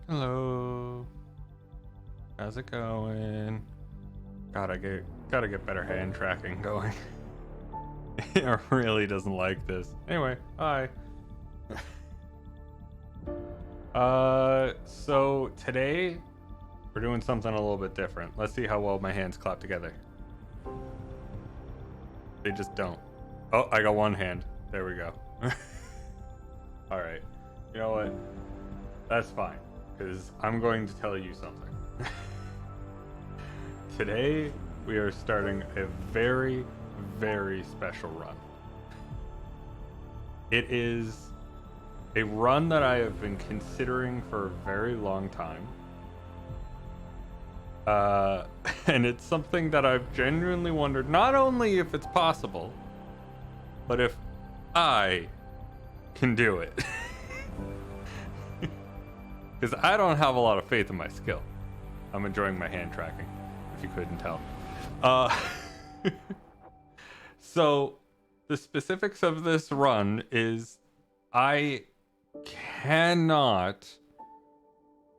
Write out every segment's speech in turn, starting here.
Hello. How's it going? Gotta get better hand tracking going. It really doesn't like this. Anyway, hi. So today we're doing something a little bit different. Let's see how well my hands clap together. They just don't. Oh, I got one hand. There we go. Alright. You know what? That's fine. Because I'm going to tell you something. Today, we are starting a very, very special run. It is a run that I have been considering for a very long time. And it's something that I've genuinely wondered not only if it's possible, but if I can do it. Because I don't have a lot of faith in my skill. I'm enjoying my hand tracking, if you couldn't tell. So, the specifics of this run is I cannot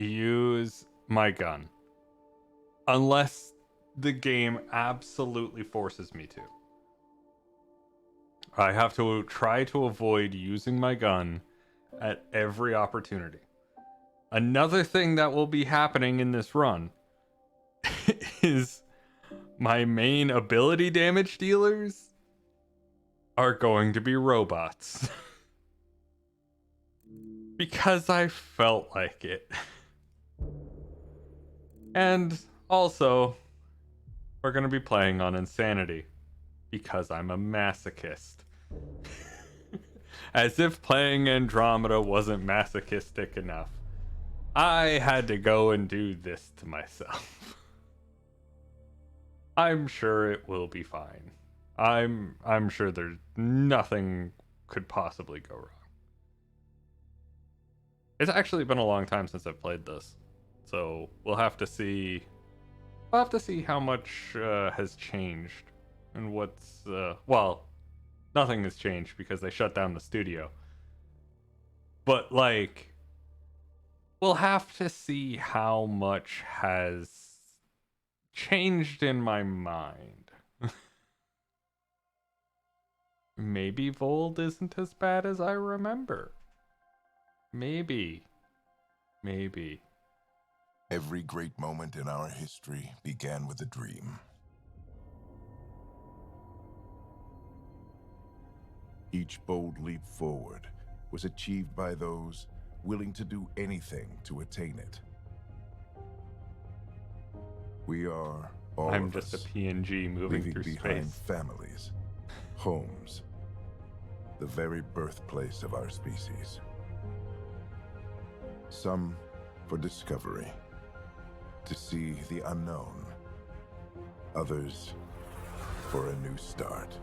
use my gun unless the game absolutely forces me to. I have to try to avoid using my gun at every opportunity. Another thing that will be happening in this run is my main ability damage dealers are going to be robots. Because I felt like it. And also, we're going to be playing on Insanity. Because I'm a masochist. As if playing Andromeda wasn't masochistic enough. I had to go and do this to myself. I'm sure it will be fine. I'm sure there's nothing could possibly go wrong. It's actually been a long time since I've played this. So we'll have to see how much has changed and what's well, nothing has changed because they shut down the studio. But like we'll have to see how much has changed in my mind. Maybe Vold isn't as bad as I remember. Maybe. Every great moment in our history began with a dream. Each bold leap forward was achieved by those willing to do anything to attain it. We are all I'm of just us, a PNG moving leaving through behind space. families, homes, the very birthplace of our species. Some for discovery, to see the unknown. Others for a new start.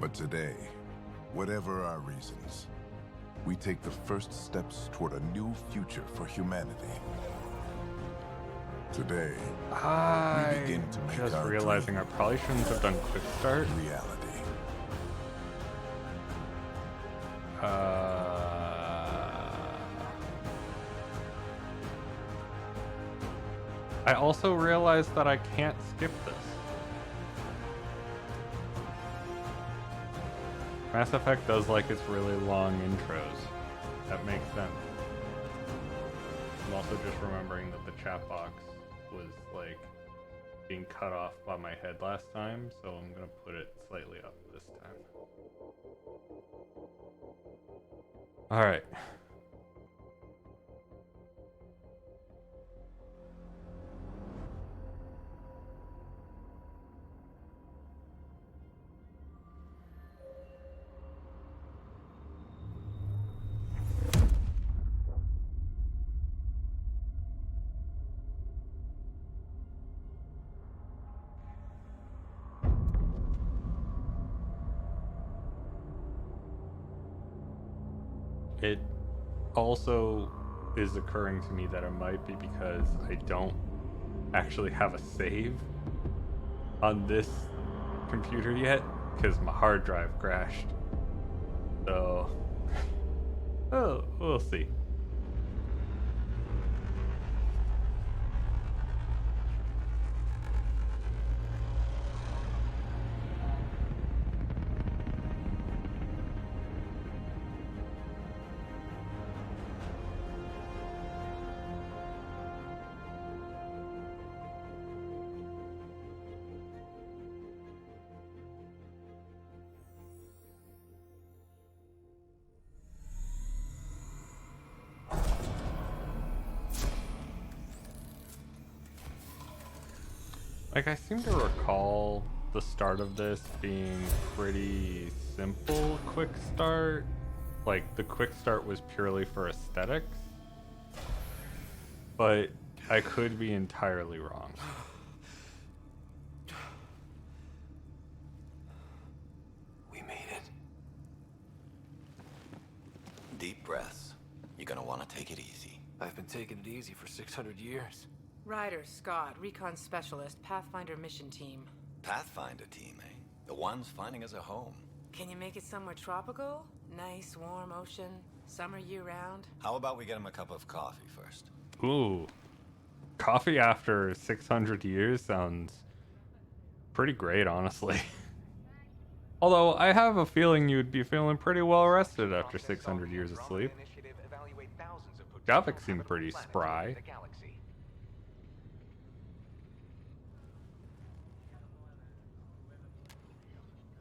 But today, whatever our reasons, we take the first steps toward a new future for humanity. Today, we begin to make just our realizing I probably shouldn't have done quick start. reality. I also realized that I can't skip this. Mass Effect does like its really long intros. That makes sense. I'm also just remembering that the chat box was like being cut off by my head last time, so I'm gonna put it slightly up this time. Alright. It also is occurring to me that it might be because I don't actually have a save on this computer yet, because my hard drive crashed. So, oh, we'll see. Like, I seem to recall the start of this being pretty simple quick start. Like, the quick start was purely for aesthetics. But I could be entirely wrong. We made it. Deep breaths. You're gonna want to take it easy. I've been taking it easy for 600 years. Ryder, Scott, Recon Specialist, Pathfinder Mission Team. Pathfinder team, eh? The ones finding us a home. Can you make it somewhere tropical? Nice, warm ocean, summer year-round? How about we get him a cup of coffee first? Ooh. Coffee after 600 years sounds pretty great, honestly. Although, I have a feeling you'd be feeling pretty well rested after 600 years of sleep. Javik seemed pretty spry.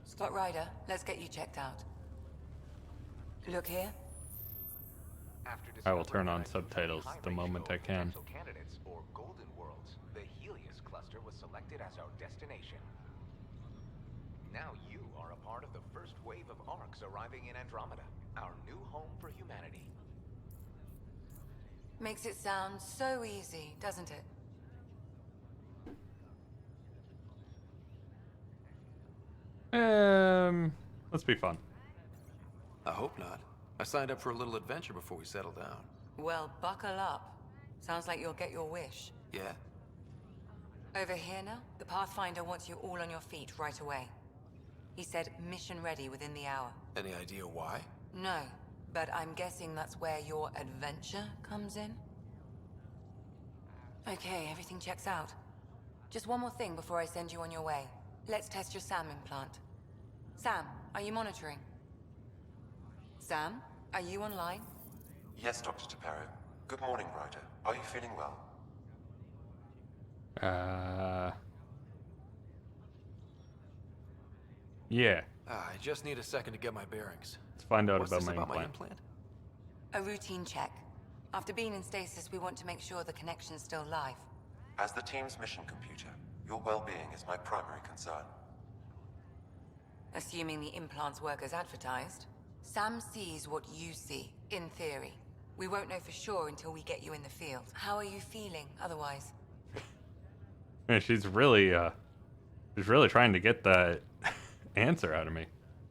Scott Ryder, let's get you checked out. Look here. I will turn on subtitles the moment I can. Candidates for Golden Worlds, the Helios cluster was selected as our destination. Now you are a part of the first wave of arcs arriving in Andromeda, our new home for humanity. Makes it sound so easy, doesn't it? Let's be fun. I hope not. I signed up for a little adventure before we settle down. Well, buckle up. Sounds like you'll get your wish. Yeah? Over here now, the Pathfinder wants you all on your feet right away. He said mission ready within the hour. Any idea why? No, but I'm guessing that's where your adventure comes in. Okay, everything checks out. Just one more thing before I send you on your way. Let's test your SAM implant. Sam, are you monitoring? Sam, are you online? Yes, Dr. Taparo. Good morning, Ryder. Are you feeling well? Yeah. I just need a second to get my bearings. Let's find out What's about this my about implant. my implant? A routine check. After being in stasis, we want to make sure the connection's still live. As the team's mission computer, your well-being is my primary concern. Assuming the implants work as advertised. Sam sees what you see, in theory. We won't know for sure until we get you in the field. How are you feeling otherwise? Man, she's really trying to get that answer out of me.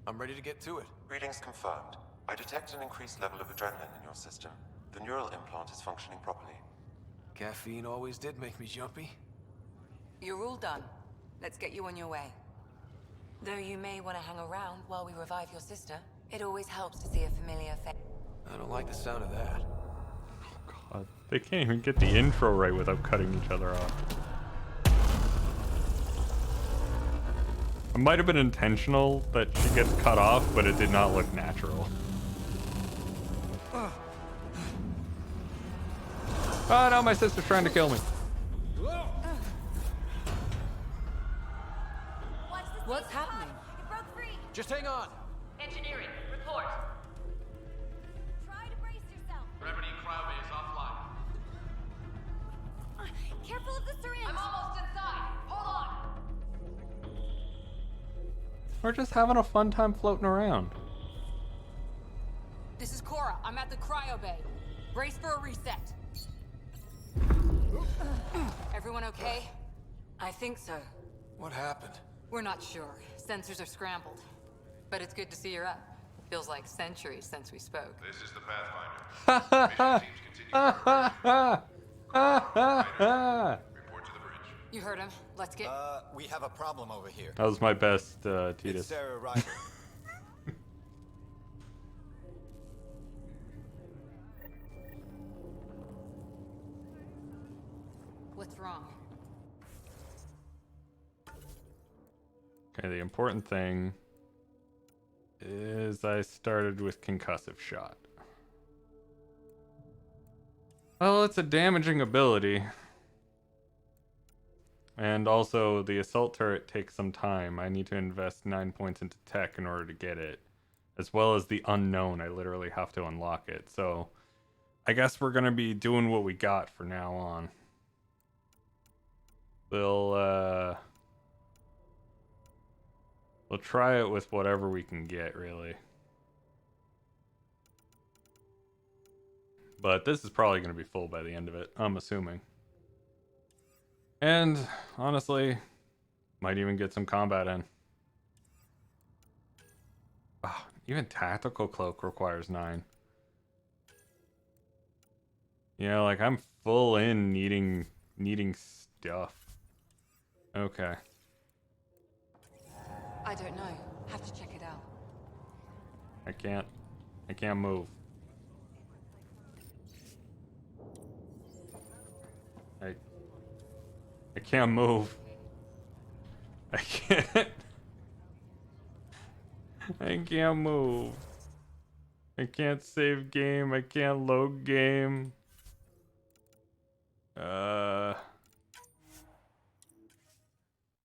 I'm ready to get to it. Readings confirmed. I detect an increased level of adrenaline in your system. The neural implant is functioning properly. Caffeine always did make me jumpy. You're all done. Let's get you on your way. Though you may want to hang around while we revive your sister, it always helps to see a familiar face. I don't like the sound of that. God, they can't even get the intro right without cutting each other off. It might have been intentional that she gets cut off, but it did not look natural. Oh no, my sister's trying to kill me. What's happening? It broke free. Just hang on. Engineering, report. Try to brace yourself. Gravity cryobase offline. Careful of the syringe. I'm almost inside. Hold on. We're just having a fun time floating around. This is Cora. I'm at the cryo bay. Brace for a reset. Everyone okay? I think so. What happened? We're not sure. Sensors are scrambled. But it's good to see you're up. Feels like centuries since we spoke. This is the Pathfinder. Mission teams continue. Report to the bridge. You heard him. Let's get... We have a problem over here. That was my best, It's Titus. Sarah Ryder. What's wrong? Okay, the important thing is I started with concussive shot. Well, it's a damaging ability. And also, the assault turret takes some time. I need to invest 9 points into tech in order to get it. As well as the unknown, I literally have to unlock it. So, I guess we're going to be doing what we got for now on. We'll try it with whatever we can get, really. But this is probably going to be full by the end of it, I'm assuming. And, honestly, might even get some combat in. Oh, even Tactical Cloak requires 9. You know, like, I'm full in needing stuff. Okay. I don't know. Have to check it out. I can't move. I can't move. I can't. I can't move. I can't save game. I can't load game.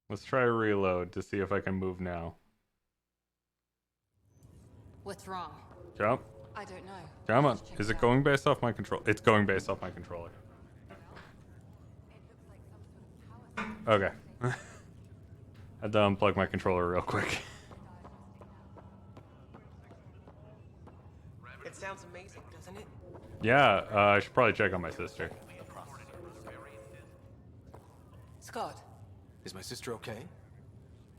Let's try reload to see if I can move now. What's wrong? Jump. I don't know. Come on. Is it going based off my control? It's going based off my controller. Okay. I had to unplug my controller real quick. It sounds amazing, doesn't it? Yeah, I should probably check on my sister. Scott, Is my sister okay?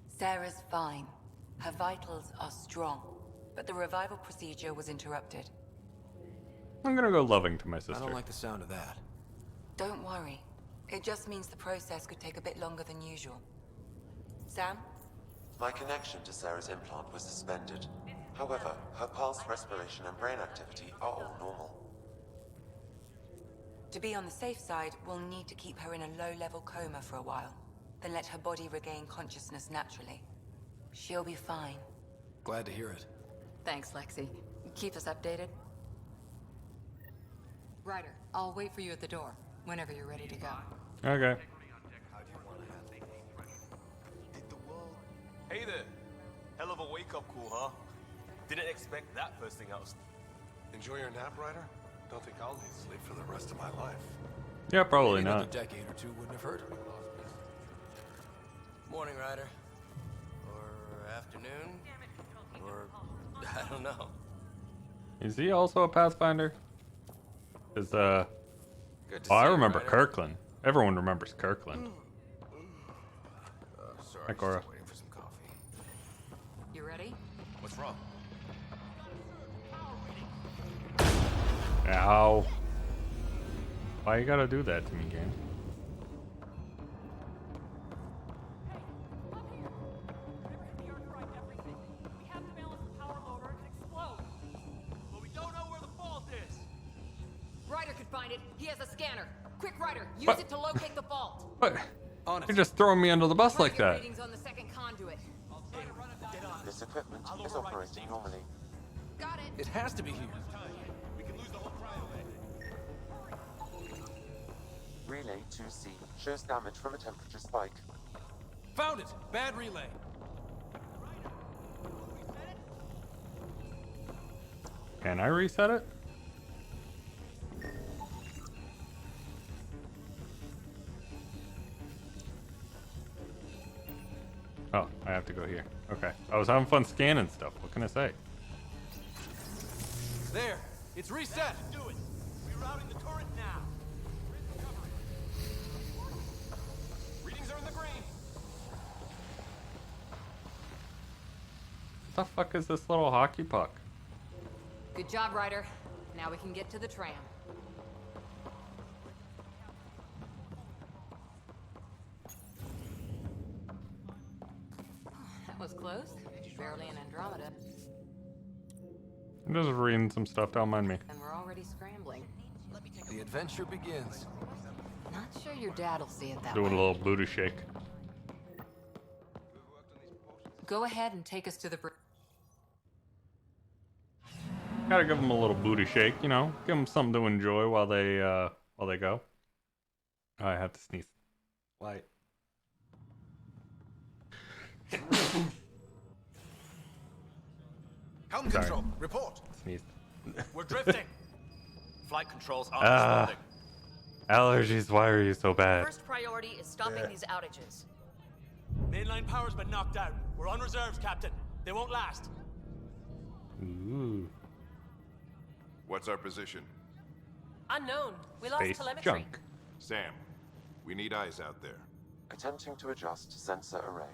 Sarah's fine. Her vitals are strong, but the revival procedure was interrupted. I'm gonna go loving to my sister. I don't like the sound of that. Don't worry. It just means the process could take a bit longer than usual. Sam? My connection to Sarah's implant was suspended. However, her pulse, respiration, and brain activity are all normal. To be on the safe side, we'll need to keep her in a low-level coma for a while, then let her body regain consciousness naturally. She'll be fine. Glad to hear it. Thanks, Lexi. Keep us updated. Ryder, I'll wait for you at the door, whenever you're ready to go. Okay. Hey there. Hell of a wake-up call, huh? Didn't expect that first thing out. Enjoy your nap, Ryder? Don't think I'll need sleep for the rest of my life. Yeah, probably Maybe not. Another decade or two wouldn't have hurt. Morning, Ryder. Or afternoon. Or I don't know. Is he also a Pathfinder? Because, Good to oh, I see you, remember Ryder. Kirkland. Everyone remembers Kirkland. Sorry, Hi, Cora. just waiting for some coffee. You ready? What's wrong? Ow. Why you gotta do that to me, game? Ryder could find it. He has a scanner. Quick, Ryder, use What? it to locate the vault. What? On it. You're just throwing me under the bus Try like to get that. readings on the second conduit. This equipment is operating normally. Got it. It has to be here. Relay 2C shows damage from a temperature spike. Found it! Bad relay. Can I reset it? Oh, I have to go here. Okay. I was having fun scanning stuff. What can I say? There! It's reset! Do it. Rerouting the turret now. Readings are in the green. What the fuck is this little hockey puck? Good job, Ryder. Now we can get to the tram. That was close. Barely an Andromeda. I'm just reading some stuff. Don't mind me. And we're already scrambling. The adventure begins. Not sure your dad'll see it that Doing way. a little booty shake. Go ahead and take us to the... Gotta give them a little booty shake, you know. Give them something to enjoy while they go. Oh, I have to sneeze. Light. Helm Sorry. control, report. Sneeze. We're drifting. Flight controls aren't Ah. responding. Allergies, why are you so bad? First priority is stopping these outages. Mainline power's been knocked out. We're on reserves, Captain. They won't last. Ooh. What's our position? Unknown. We lost Space telemetry. junk. Sam, we need eyes out there. Attempting to adjust sensor array.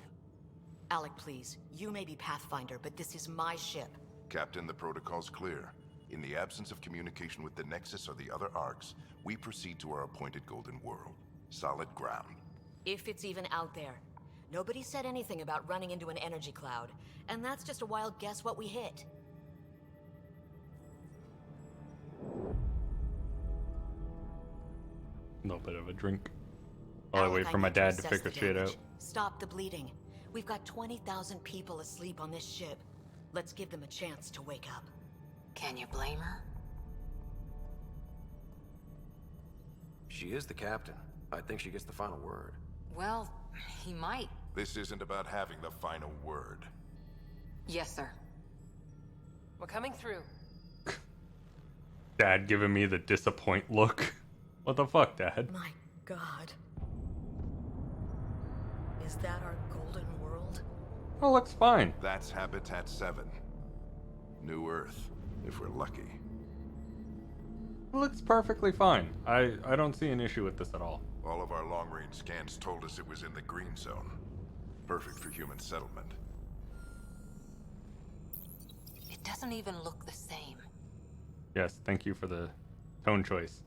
Alec, please. You may be Pathfinder, but this is my ship. Captain, the protocol's clear. In the absence of communication with the Nexus or the other arcs, we proceed to our appointed Golden World. Solid ground. If it's even out there. Nobody said anything about running into an energy cloud, and that's just a wild guess what we hit. A little bit of a drink. While I Alec, wait for my need to dad to assess figure the shit damage. out. Stop the bleeding. We've got 20,000 people asleep on this ship. Let's give them a chance to wake up. Can you blame her? She is the captain. I think she gets the final word. Well, he might. This isn't about having the final word. Yes, sir. We're coming through. Dad giving me the disappoint look. What the fuck, Dad? My God. Is that our golden world? Oh, looks fine. That's Habitat 7. New Earth, if we're lucky. It looks perfectly fine. I don't see an issue with this at all. All of our long-range scans told us it was in the green zone. Perfect for human settlement. It doesn't even look the same. Yes, thank you for the tone choice.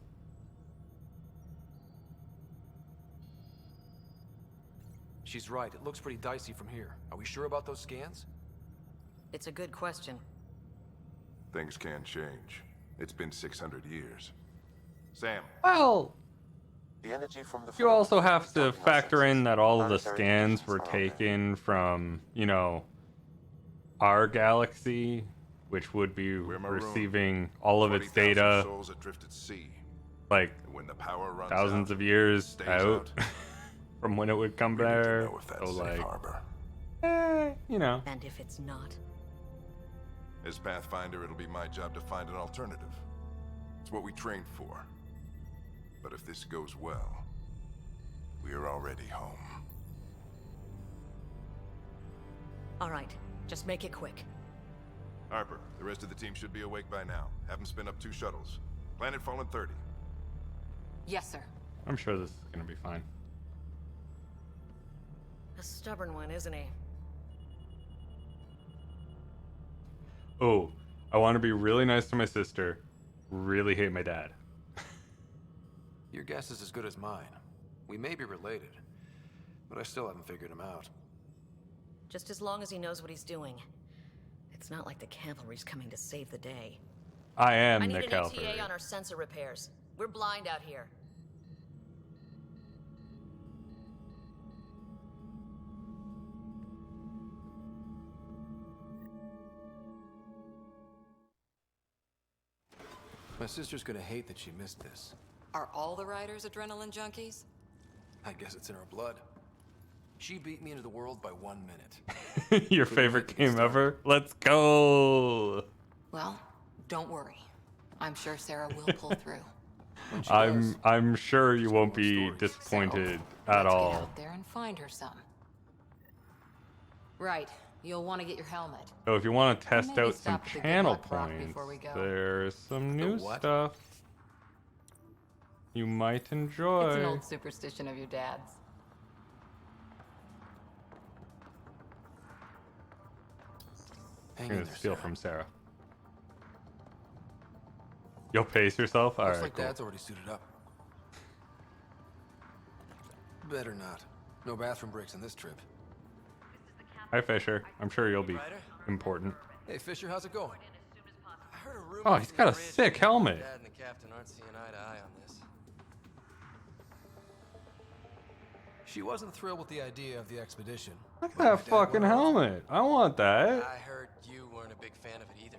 She's right. It looks pretty dicey from here. Are we sure about those scans? It's a good question. Things can change. It's been 600 years. Sam. Well, The energy from the you also have to stopping our factor in sensors. that all of the Planetary scans conditions were are okay. taken from, you know, our galaxy, which would be We're marooned. receiving all of its 40,000 data souls adrift at sea. like And when the power runs thousands out, of years it stays out from when it would come We need to there. know if that's So safe like, harbor. you know. And if it's not? As Pathfinder, it'll be my job to find an alternative. It's what we trained for. But if this goes well, we are already home. All right, just make it quick. Harper, the rest of the team should be awake by now. Have them spin up 2 shuttles. Planet Fallen 30. Yes, sir. I'm sure this is gonna be fine. A stubborn one, isn't he? Oh, I want to be really nice to my sister. Really hate my dad. Your guess is as good as mine. We may be related, but I still haven't figured him out. Just as long as he knows what he's doing. It's not like the cavalry's coming to save the day. I am I need the an cavalry. ETA on our sensor repairs. We're blind out here. My sister's gonna hate that she missed this. Are all the riders adrenaline junkies? I guess it's in her blood. She beat me into the world by 1 minute. Your favorite game ever? Let's go. Well, don't worry. I'm sure Sarah will pull through. When she does, I'm sure you it's won't one more be story. disappointed Let's at get all. out there and find her some. Right. You'll want to get your helmet. So if you want to test Maybe out some stop at the Good channel Luck Rock points, before we go. there's some new what? stuff you might enjoy. It's an old superstition of your dad's. Hang I'm in gonna there, steal Sarah. from Sarah. You'll pace yourself? Looks Alright, like cool. Dad's already suited up. Better not. No bathroom breaks on this trip. Hi, Fisher. I'm sure you'll be important. Hey, Fisher, how's it going? I heard a rumor Oh, he's from got the a bridge sick that helmet. Dad and the captain aren't seeing eye to eye on this. She wasn't thrilled with the idea of the expedition. Look at that fucking helmet. I want that. I heard you weren't a big fan of it either.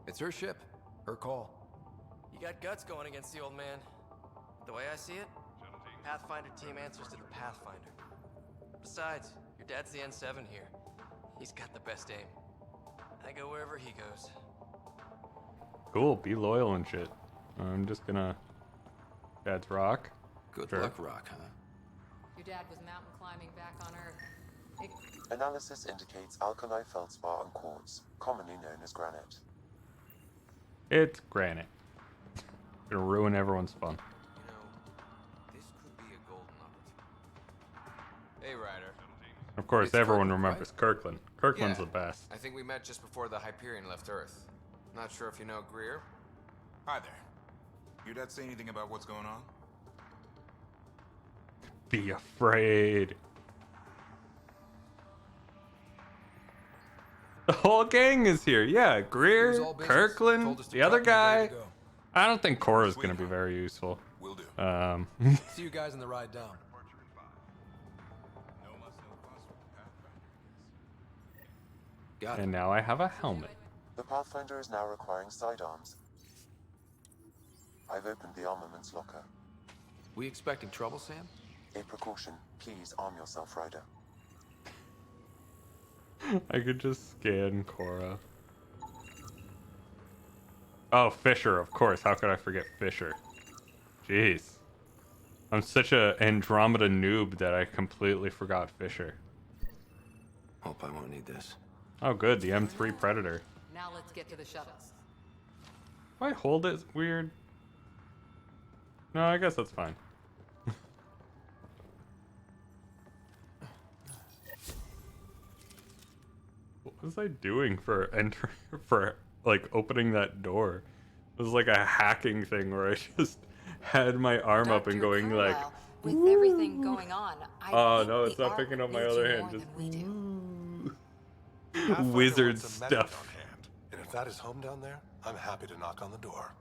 It's her ship. Her call. You got guts going against the old man. The way I see it, Pathfinder team answers to the Pathfinder. Besides, your dad's the N7 here. He's got the best aim. I go wherever he goes. Cool, be loyal and shit. I'm just gonna... Dad's Rock. Good Sure. luck, Rock, huh? Your dad was mountain climbing back on Earth. Analysis indicates alkali feldspar and quartz, commonly known as granite. It's granite. Gonna ruin everyone's fun. You know, this could be a golden opportunity. Hey, Ryder. Of course, It's everyone Kirkland, remembers right? Kirkland. Kirkland's Yeah. the best. I think we met just before the Hyperion left Earth. Not sure if you know Greer. Hi there. Your dad say anything about what's going on? Be afraid. The whole gang is here. Yeah, Greer, It was all business. Kirkland, Told us to the other prep and ready guy. to go. I don't think Cora's gonna be very useful. Will do. See you guys on the ride down. Got it. And now I have a helmet. The Pathfinder is now requiring sidearms. I've opened the armaments locker. We expecting trouble, Sam? A precaution. Please arm yourself, Ryder. I could just scan Cora. Oh, Fisher, of course. How could I forget Fisher? Jeez. I'm such a Andromeda noob that I completely forgot Fisher. Hope I won't need this. Oh, good. The M3 Predator. Now let's get to the shuttles. If I hold it weird? No, I guess that's fine. What was I doing for like opening that door? It was like a hacking thing where I just had my arm up and going like, With everything going on, oh think no, it's the not Ark picking up my needs other you hand. more Just than we do. Pathfinder wizard wants a medic stuff. on hand, and if that is home down there, I'm happy to knock on the door.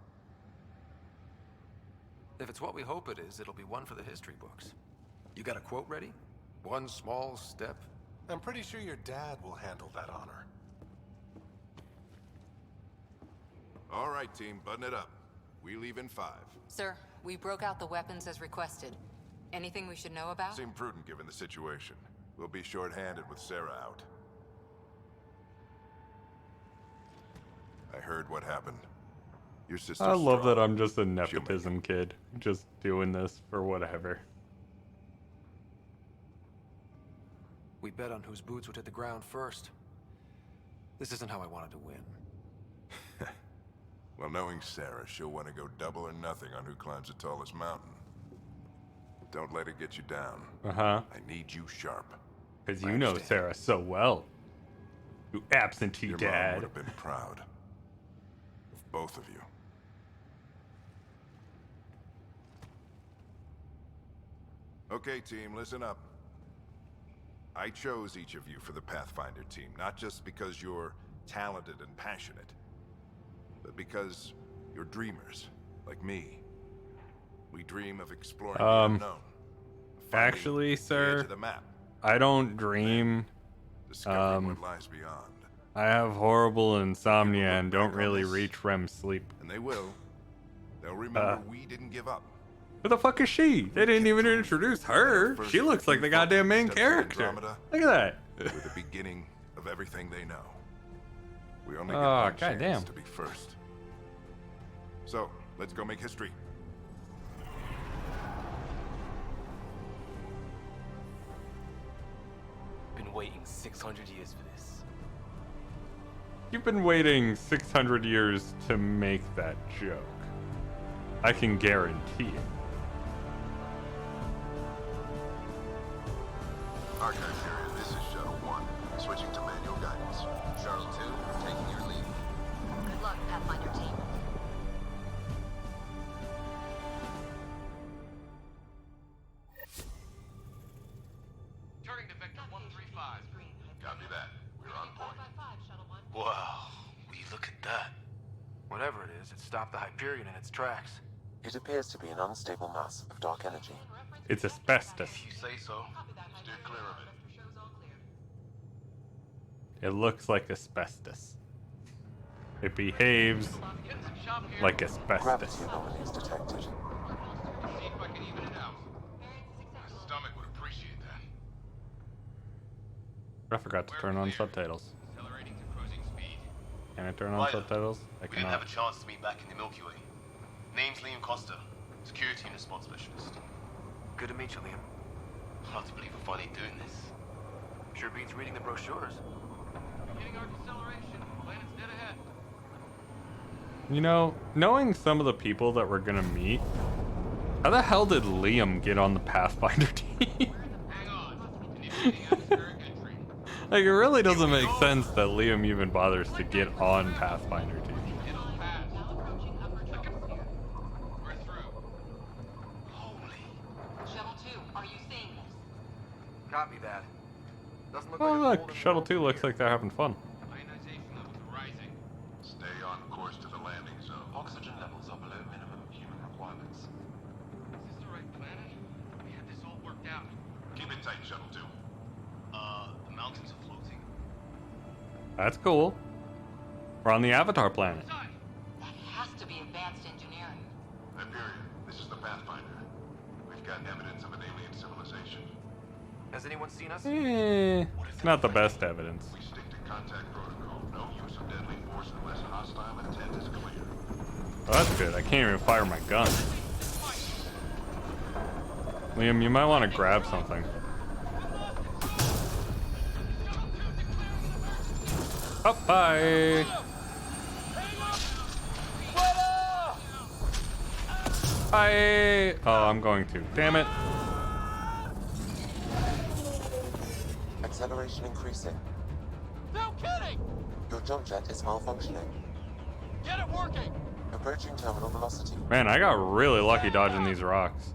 If it's what we hope it is, it'll be one for the history books. You got a quote ready? One small step? I'm pretty sure your dad will handle that honor. All right, team, button it up. We leave in 5. Sir, we broke out the weapons as requested. Anything we should know about? Seemed prudent given the situation. We'll be short-handed with Sarah out. I heard what happened. Your sister's I love strong. that I'm just a nepotism kid, just doing this for whatever. We bet on whose boots would hit the ground first. This isn't how I wanted to win. Well, knowing Sarah, she'll want to go double or nothing on who climbs the tallest mountain. Don't let it get you down. Uh-huh. I need you sharp. Because you know Sarah so well. You absentee Your mom dad. would have been proud. Of both of you. Okay, team, listen up. I chose each of you for the Pathfinder team, not just because you're talented and passionate, but because you're dreamers, like me. We dream of exploring the unknown. Actually, sir, edge of the map. I don't dream. Discovering what lies beyond. I have horrible insomnia and don't really reach REM sleep. And they will. They'll remember we didn't give up. Who the fuck is she? They didn't even introduce her. She looks like the goddamn main character. Look at that. We're the beginning of everything they know. We only get Oh, one chance goddamn. to be first. So, let's go make history. Been waiting 600 years for this. You've been waiting 600 years to make that joke. I can guarantee it. Archive area, this is Shuttle 1. Switching to manual guidance. Shuttle 2, taking your lead. Good luck, Pathfinder team. Turning to Vector 135. Copy that. We're on point. Wow, will you look at that? Whatever it is, it stopped the Hyperion in its tracks. It appears to be an unstable mass of dark energy. It's asbestos. If you say so. Steer clear of it. It looks like asbestos. It behaves like asbestos. Gravity anomalies detected. See if I can even it out. My stomach would appreciate that. I forgot to turn on subtitles. Accelerating to cruising speed. Can I turn on Ryder, subtitles? I We didn't have a cannot. chance to meet back in the Milky Way. Name's Liam Costa, security and response specialist. Good to meet you, Liam. Hard to believe we're finally doing this. Sure beats reading the brochures. Beginning our deceleration. Planet's dead ahead. You know, knowing some of the people that we're gonna meet, how the hell did Liam get on the Pathfinder team? Hang on. Initiating atmospheric entry. Like, it really doesn't make sense that Liam even bothers to get on Pathfinder team. It'll pass. We're through. Shuttle 2, are you seeing this? Copy that. Doesn't look Oh, like a look, golden Shuttle world 2 looks here. like they're having fun. Ionization levels are rising. Stay on course to the landing zone. Oxygen levels are below minimum human requirements. Is this the right planet? We had this all worked out. Keep it tight, Shuttle 2. The mountains are floating. That's cool. We're on the Avatar planet. That has to be advanced engineering. Hyperion, this is the Pathfinder. We've got evidence of an alien civilization. Has anyone seen us? It's not the best evidence. We stick to contact protocol. No use of deadly force unless hostile intent is clear. Oh, that's good. I can't even fire my gun. Liam, you might want to grab something. Oh, bye. Bye. Oh, I'm going to. Damn it. Acceleration increasing. No kidding! Your jump jet is malfunctioning. Get it working! Approaching terminal velocity. Man, I got really lucky dodging these rocks.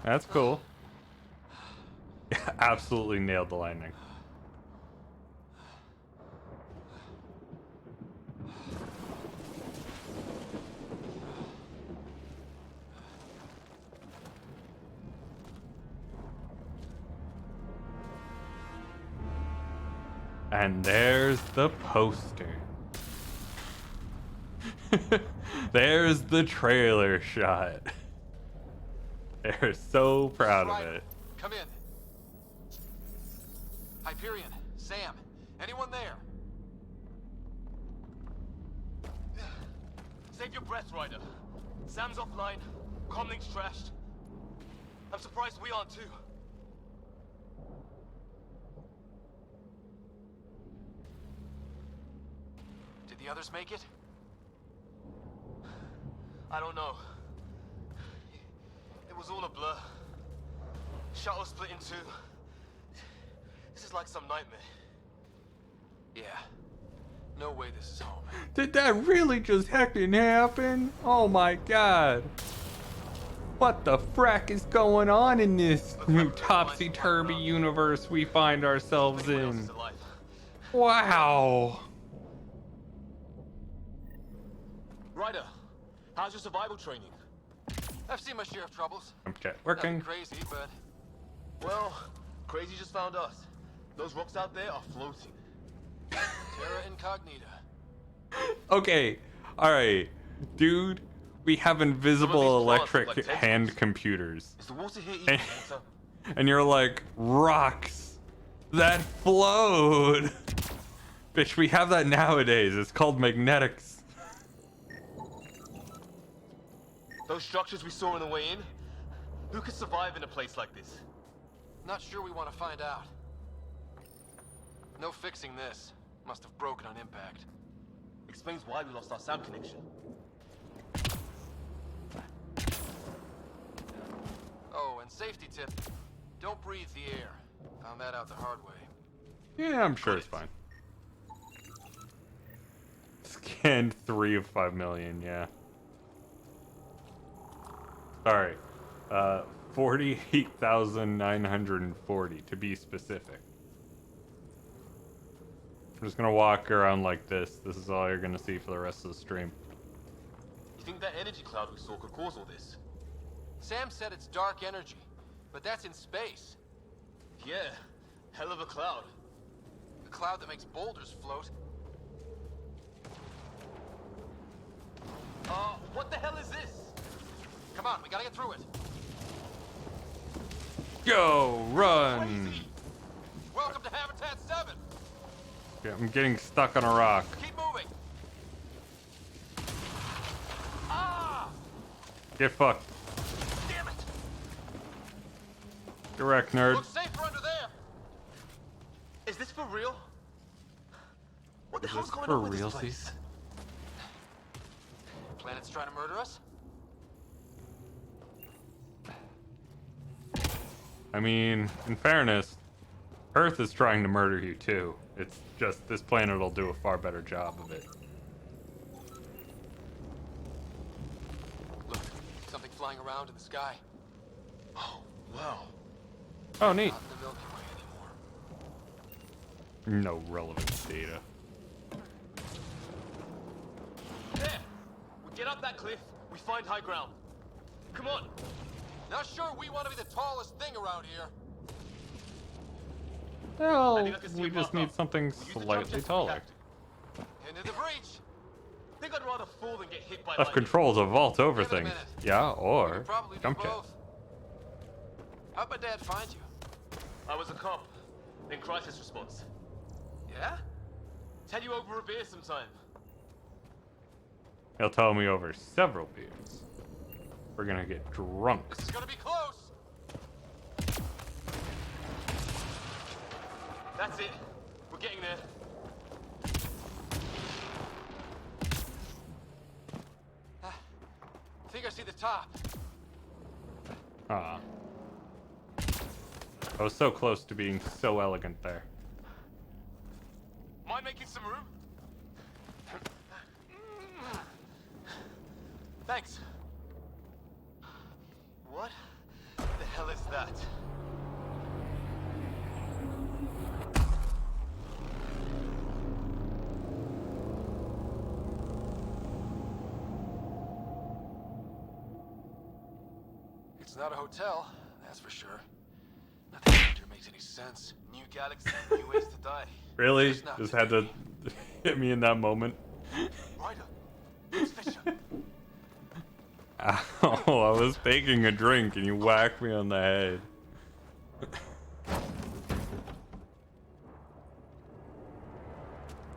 That's cool. Absolutely nailed the landing. And there's the poster. There's the trailer shot. They're so proud of it. Come in. Hyperion, Sam, anyone there? Save your breath, Ryder. Sam's offline. Comlink's trashed. I'm surprised we aren't too. Did the others make it? I don't know. It was all a blur. Shuttle split in two. This is like some nightmare. Yeah. No way this is home. Did that really just heckin' happen? Oh my god. What the frack is going on in this new topsy-turvy universe we find ourselves in? Wow. Ryder, how's your survival training? I've seen my share of troubles. Okay, working. Nothing crazy, but Well, crazy just found us. Those rocks out there are floating. terra incognita. Okay, alright. Dude, we have invisible electric hand computers. Is the water here And, even water? and you're like, rocks that float. Bitch, we have that nowadays. It's called magnetics. Those structures we saw on the way in? Who could survive in a place like this? Not sure we want to find out. No fixing this. Must have broken on impact. Explains why we lost our sound connection. Oh, and safety tip. Don't breathe the air. Found that out the hard way. Yeah, I'm sure it's fine. scanned 3 of 5 million, yeah. Sorry. 48,940 to be specific. I'm just gonna walk around like this. This is all you're gonna see for the rest of the stream. You think that energy cloud we saw could cause all this? Sam said it's dark energy, but that's in space. Yeah, hell of a cloud. A cloud that makes boulders float. What the hell is this? Come on, we gotta get through it. Go! Run! Crazy. Welcome to Habitat 7. Yeah, I'm getting stuck on a rock. Keep moving. Get fucked. Damn it. Get wrecked, nerd. Looks safer under there. Is this for real? What the Is hell's this going for on with this realsies? place? Planet's trying to murder us? I mean, in fairness, Earth is trying to murder you too. It's just this planet will do a far better job of it. Look, something flying around in the sky. Oh, wow. Oh, neat. Not in the Milky Way anymore. No relevant data. There! We get up that cliff, we find high ground. Come on! Not sure we want to be the tallest thing around here. Well, I think I can see we a just marker. need something We'll use the jump slightly jet if we taller. have to. Into the breach. Think I'd rather fall than get hit by Left lightning. control to vault over Give it a things. minute. Yeah, We or could probably do jump jet. both. How'd my dad find you? I was a cop in crisis response. Yeah? Tell you over a beer sometime. He'll tell me over several beers. We're gonna get drunk. This is gonna be close. That's it. We're getting there. I think I see the top. Ah. I was so close to being so elegant there. Mind making some room? Thanks. What the hell is that? It's not a hotel, that's for sure. Nothing here makes any sense. New galaxy, new ways to die. Really? There's not Just had to hit me in that moment. Ryder, it's Fisher. Ow, I was taking a drink and you whacked me on the head.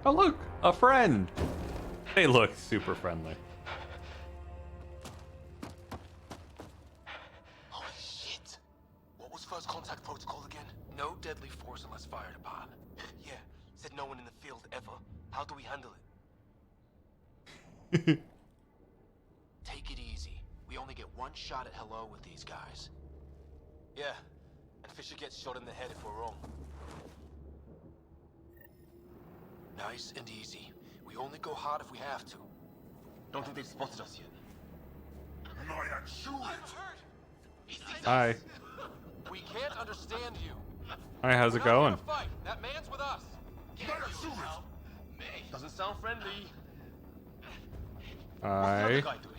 Oh look, a friend! They look super friendly. Holy shit. What was first contact protocol again? No deadly force unless fired upon. Yeah, said no one in the field ever. How do we handle it? Take it easy. We only get one shot at hello with these guys. Yeah, and Fisher gets shot in the head if we're wrong. Nice and easy. We only go hard if we have to. Don't think they've spotted us yet. Hi. We can't understand you. Hi, how's We're it not here going? to fight. That man's with us. Doesn't sound friendly. Hi. What's the other guy doing?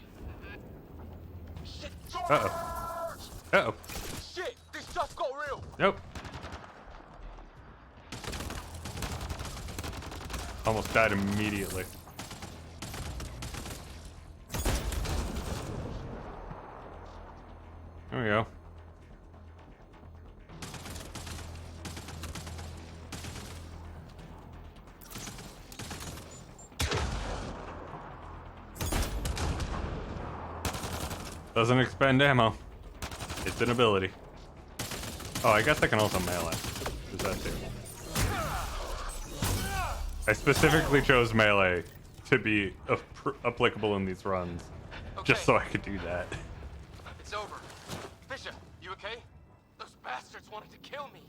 Shit! Uh-oh. Uh-oh. Shit! This just got real! Nope. Almost died immediately. There we go. Doesn't expend ammo. It's an ability. Oh, I guess I can also melee. Is that too? I specifically chose melee to be applicable in these runs, just so I could do that. It's over. Fisher, you okay? Those bastards wanted to kill me.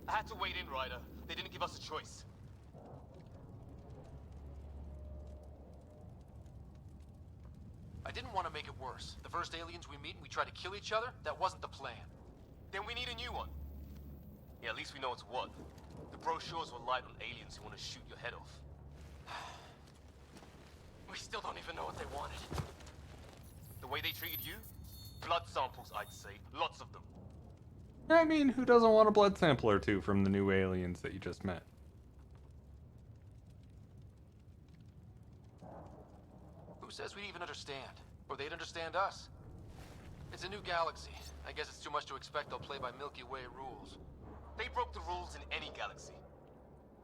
I had to wade in, Ryder. They didn't give us a choice. I didn't want to make it worse. The first aliens we meet and we try to kill each other, that wasn't the plan. Then we need a new one. Yeah, at least we know it's what. The brochures were light on aliens who want to shoot your head off. We still don't even know what they wanted. The way they treated you? Blood samples, I'd say. Lots of them. I mean, who doesn't want a blood sample or two from the new aliens that you just met? Who says we'd even understand? Or they'd understand us? It's a new galaxy. I guess it's too much to expect they'll play by Milky Way rules. They broke the rules in any galaxy.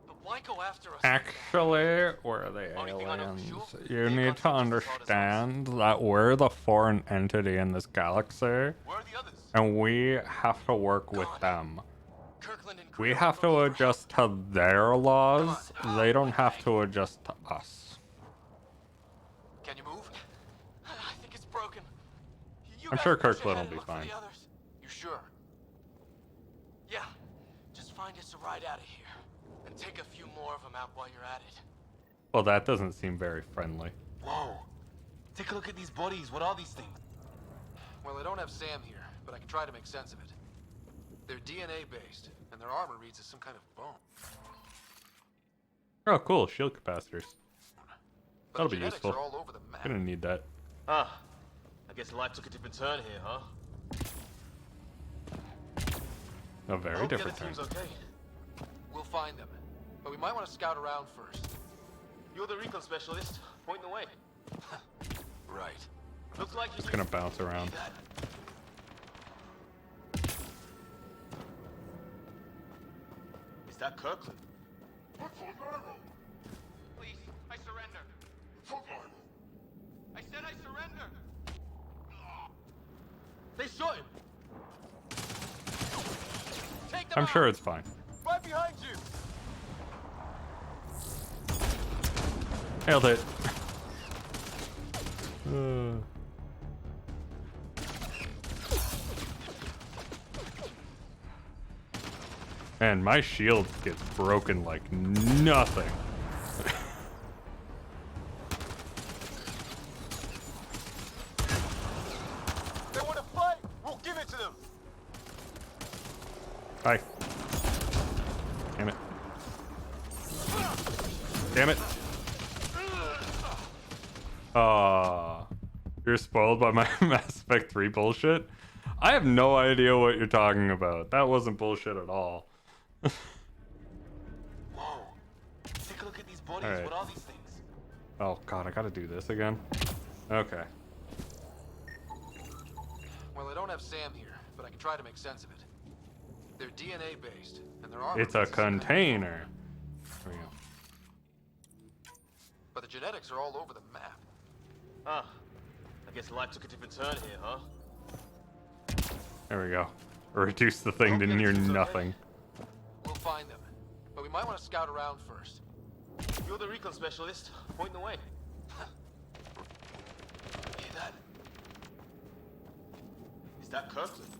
But why go after us? Actually, we're the aliens. You need to understand that we're the foreign entity in this galaxy, and we have to work with them. We have to adjust to their laws. They don't have to adjust to us. Can you move? I think it's broken. I'm sure Kirkland will be fine. You sure? Yeah. Just find us a ride out of here. And take a few more of them out while you're at it. Well, that doesn't seem very friendly. Whoa. Take a look at these bodies. What are these things? Well, I don't have Sam here, but I can try to make sense of it. They're DNA based, and their armor reads as some kind of bone. Oh, cool. Shield capacitors. But That'll be useful. All over the map. Gonna need that. Ah. I guess life took a different turn here, huh? A very different turn. Okay. We'll find them. But we might want to scout around first. You're the recon specialist. Point the way. Right. Looks like Just gonna bounce around. Is that Kirkland? Please, I surrender. I said I surrender. They shot him. Take them I'm out. sure it's fine. Right behind you. Nailed it. Man, my shield gets broken like nothing. They want to fight. We'll give it to them. Hi. Damn it. Damn it. You're spoiled by my Mass Effect 3 bullshit? I have no idea what you're talking about. That wasn't bullshit at all. Whoa. Take a look at these bodies. All right. What are these things? Oh god, I gotta do this again? Okay. Well, I don't have Sam here, but I can try to make sense of it. They're DNA based, and their armor. It's a container. There we go. But the genetics are all over the map. Ah. I guess life took a different turn here, huh? There we go. Reduce the thing to near nothing. We'll find them. But we might want to scout around first. You're the recon specialist. Point the way. Hear that? Is that Kirkland?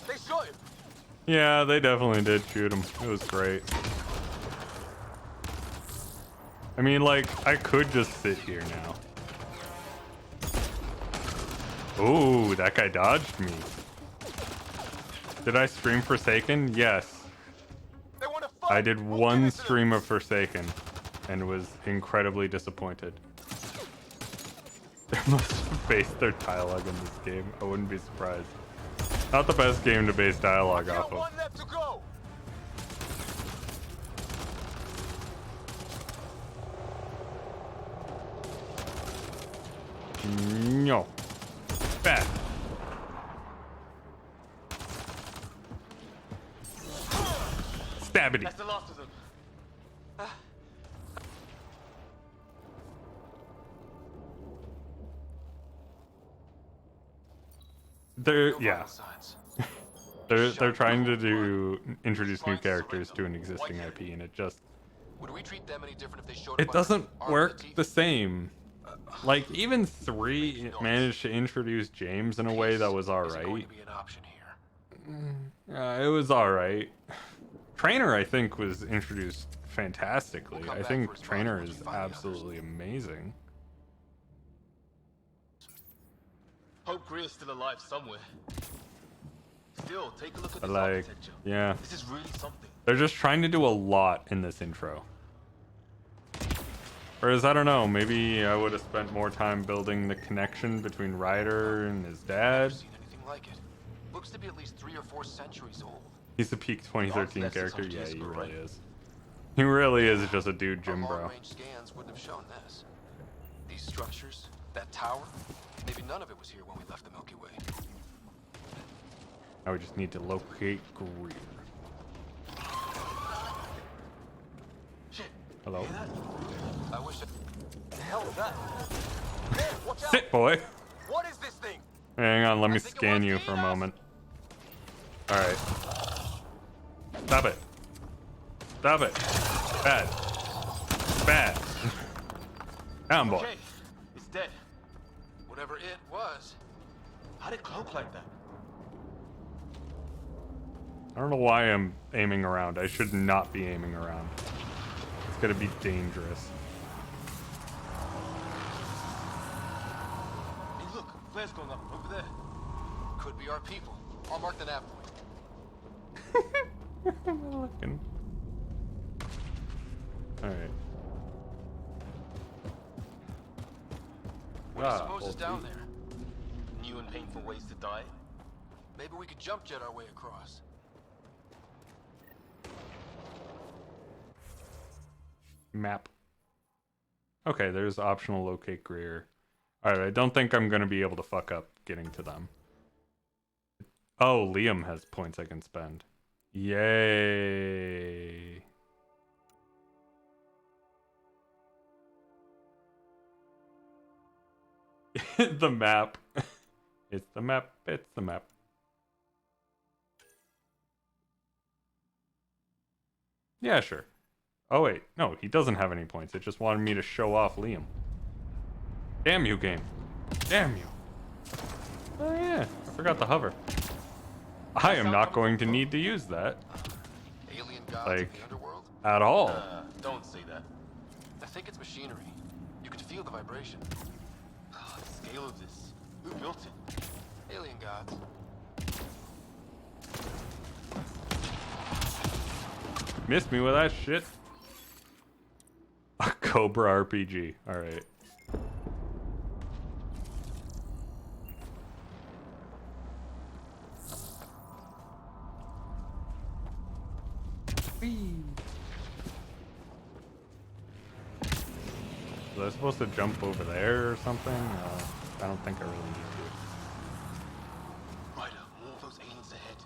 They shot him! Yeah, they definitely did shoot him. It was great. I mean, like, I could just sit here now. Ooh, that guy dodged me. Did I stream Forsaken? Yes. I did one stream of Forsaken and was incredibly disappointed. They must have based their dialogue in this game. I wouldn't be surprised. Not the best game to base dialogue off of. One left to go. No. Bad. Stabbity. That's the last of them. Yeah. they're trying to introduce new characters to an existing IP, and it just Would we treat them any different if they showed it up doesn't on work the same. Like even 3 managed to introduce James in a way that was alright. It was alright. Trainer, I think, was introduced fantastically. We'll come I back think for his body Trainer once we is find the others. absolutely amazing. Hope Greer's still alive somewhere. Still, take a look at But this like, architecture. yeah. This is really something. They're just trying to do a lot in this intro. Whereas, I don't know, maybe I would have spent more time building the connection between Ryder and his dad. Seen anything like it? Looks to be at least 3 or 4 centuries old. He's a peak 2013 left character. 600 Yeah, years he ago, really right? is. He really is just a dude, Jim Our bro. long-range scans wouldn't have shown this. These structures, that tower, maybe none of it was here when we left the Milky Way. Now we just need to locate Greer. Shit. Hello? I wish it... The hell is that? Watch out! Sit, boy. What is this thing? Hang on, let me scan you for a moment. Alright. Stop it. Stop it. Bad. Bad. Down, boy. Okay, it's dead. Whatever it was. How did it cloak like that? I don't know why I'm aiming around. I should not be aiming around. It's gonna be dangerous. Hey, look, flares going up over there. Could be our people. I'll mark the nav point. Looking. Alright. What do you suppose is down there? New and painful ways to die. Maybe we could jump jet our way across. Map. Okay, there's optional locate Greer. Alright, I don't think I'm gonna be able to fuck up getting to them. Oh, Liam has points I can spend. Yay. The map. It's the map. It's the map. Yeah, sure. Oh, wait. No, he doesn't have any points. It just wanted me to show off Liam. Damn you, game. Damn you. Oh, yeah. I forgot the hover. I am not going to need to use that. Alien gods Like, of the underworld? at all. Don't say that. I think it's machinery. You can feel the vibration. The scale of this. Who built it? Alien gods. Missed me with that shit. A Cobra RPG. Alright. Was I supposed to jump over there or something? I don't think I really need Ryder, more of those aliens ahead.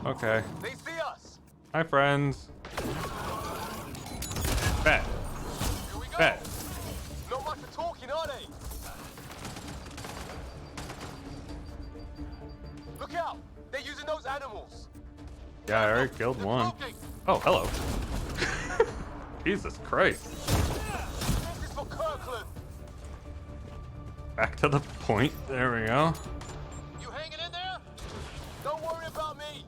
to. Okay. They see us! Hi, friends. Bet. Here we go! Bet. Not much for talking, are they? Look out! They're using those animals! Yeah, I already killed one. Oh, hello. Jesus Christ. This is for Kirkland! Back to the point. There we go. You hanging in there? Don't worry about me!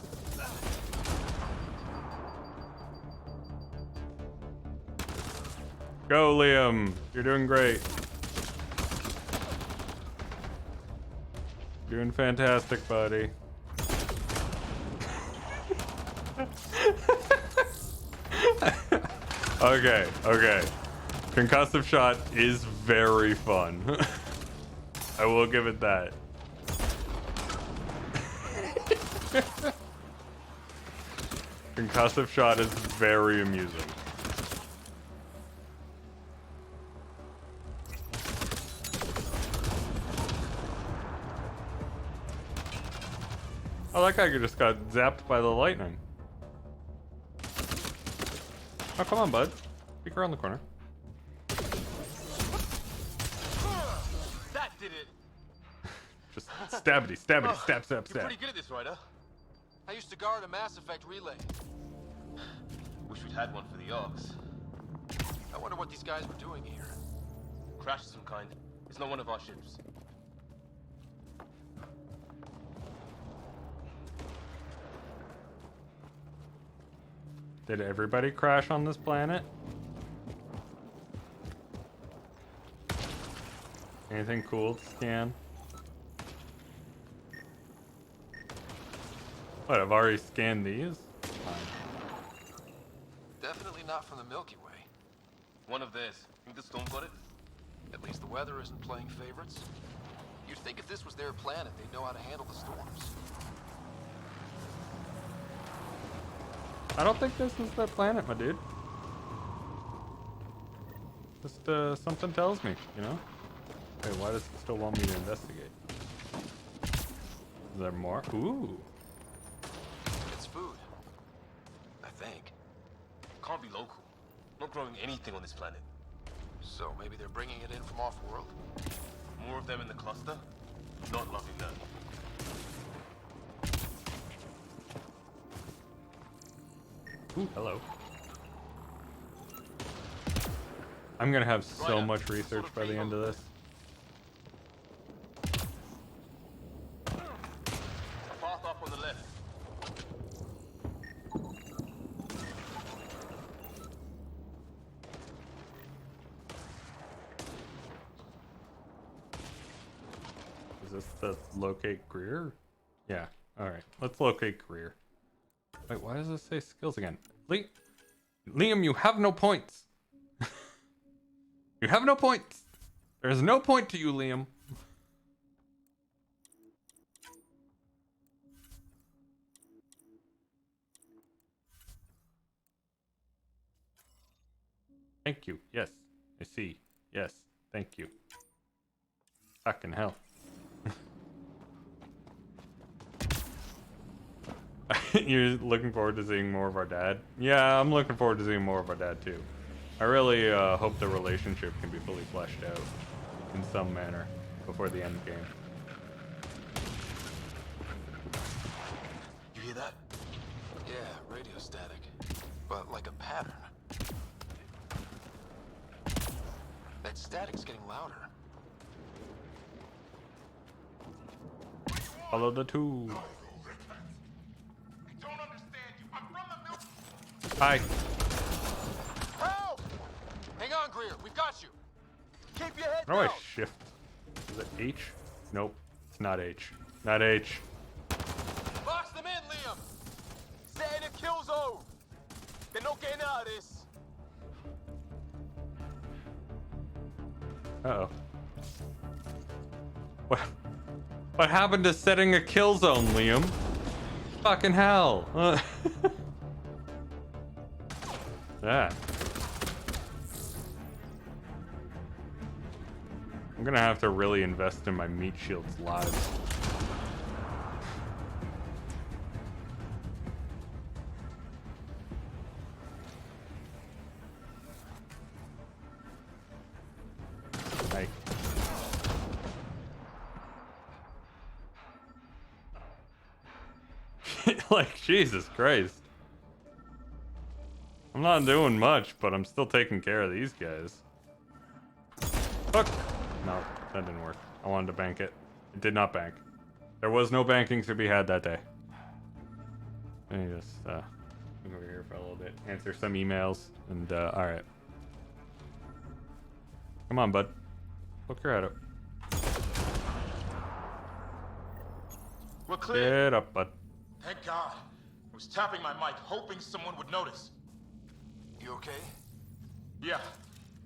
Go, Liam. You're doing great. Doing fantastic, buddy. Okay, okay. Concussive shot is very fun. I will give it that. Concussive shot is very amusing. Oh, that guy just got zapped by the lightning. Oh, come on, bud. Peek around the corner. That did it! Just stabbity, stabbity, stab, stab, You're stab. pretty good at this, Ryder. I used to guard a Mass Effect relay. Wish we'd had one for the Arks. I wonder what these guys were doing here. Crash of some kind. It's not one of our ships. Did everybody crash on this planet? Anything cool to scan? What, I've already scanned these? Fine. Definitely not from the Milky Way. One of theirs. Think the storm got it? At least the weather isn't playing favorites. You'd think if this was their planet, they'd know how to handle the storms. I don't think this is their planet, my dude. Just, something tells me, you know? Wait, why does it still want me to investigate? Is there more? Ooh. It's food. I think. Can't be local. Not growing anything on this planet. So maybe they're bringing it in from off-world? More of them in the cluster? Not loving that. Ooh, hello. I'm gonna have so much research by the end of this. Path up on the left. Is this the locate Greer? Yeah. Alright, let's locate Greer. Wait, why does this say skills again? Liam, you have no points. You have no points. There's no point to you, Liam. Thank you. Yes, I see. Yes, thank you. Fucking hell. You're looking forward to seeing more of our dad? Yeah, I'm looking forward to seeing more of our dad too. I really hope the relationship can be fully fleshed out in some manner before the end game. You hear that? Yeah, radio static. But like a pattern. That static's getting louder. Follow the two. Hi. Help! Hang on, Greer. We've got you. Keep your head How do I down. shift? Is it H? Nope. It's not H. Not H. Box them in, Liam. Stay in the kill zone. They're not getting out of this. Uh-oh. What happened to setting a kill zone, Liam? Fucking hell. Yeah. I'm gonna have to really invest in my meat shield's lives. Like, like, Jesus Christ. I'm not doing much, but I'm still taking care of these guys. Fuck! No, that didn't work. I wanted to bank it. It did not bank. There was no banking to be had that day. Let me just, look over here for a little bit. Answer some emails, and, alright. Come on, bud. Look your head up. We're clear. Get up, bud. Thank God. I was tapping my mic, hoping someone would notice. You okay? Yeah.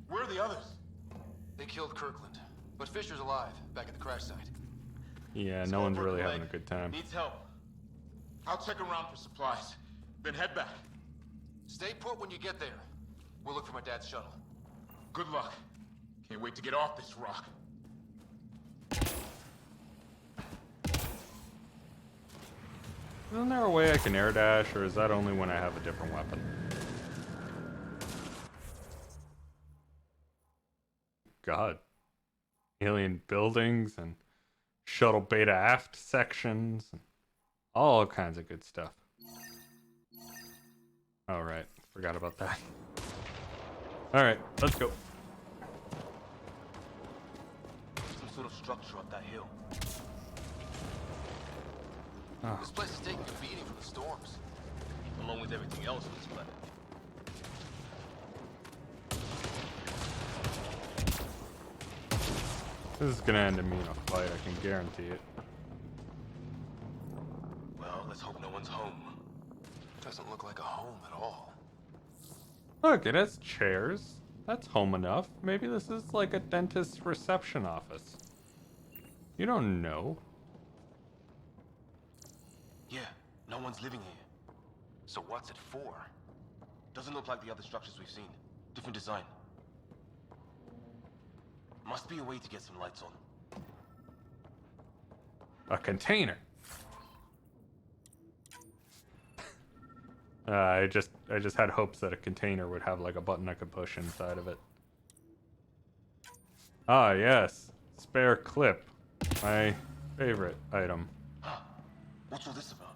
Where are the others? They killed Kirkland. But Fisher's alive, back at the crash site. Yeah, no one's really having a good time. Needs help. I'll check around for supplies, then head back. Stay put when you get there. We'll look for my dad's shuttle. Good luck. Can't wait to get off this rock. Isn't there a way I can air dash, or is that only when I have a different weapon? God. Alien buildings and shuttle beta aft sections and all kinds of good stuff. Alright, forgot about that. Alright, let's go. Some sort of structure up that hill. Oh. This place is taking a beating from the storms. Along with everything else on this planet. This is gonna end in me in a fight, I can guarantee it. Well, let's hope no one's home. Doesn't look like a home at all. Look, it has chairs. That's home enough. Maybe this is like a dentist's reception office. You don't know. Yeah, no one's living here. So what's it for? Doesn't look like the other structures we've seen. Different design. Must be a way to get some lights on. A container. I just had hopes that a container would have like a button I could push inside of it. Ah, yes. Spare clip. My favorite item. What's all this about?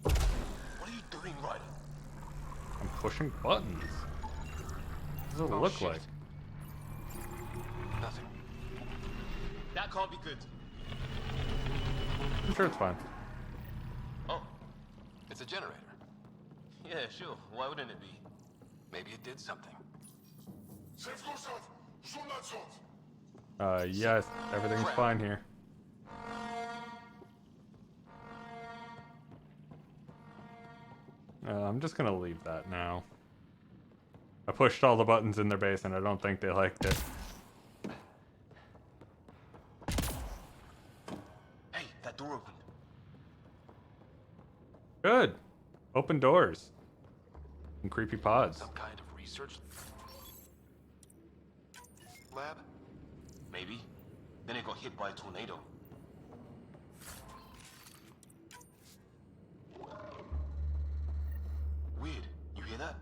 What are you doing, Ryder? I'm pushing buttons. What does it look like? Nothing. That can't be good. I'm sure it's fine. Oh, it's a generator. Yeah, sure. Why wouldn't it be? Maybe it did something. Yes, everything's fine here. I'm just gonna leave that now. I pushed all the buttons in their base and I don't think they liked it. Hey, that door opened. Good. Open doors. And creepy pods. Some kind of research lab? Maybe. Then it got hit by a tornado. Weird. You hear that?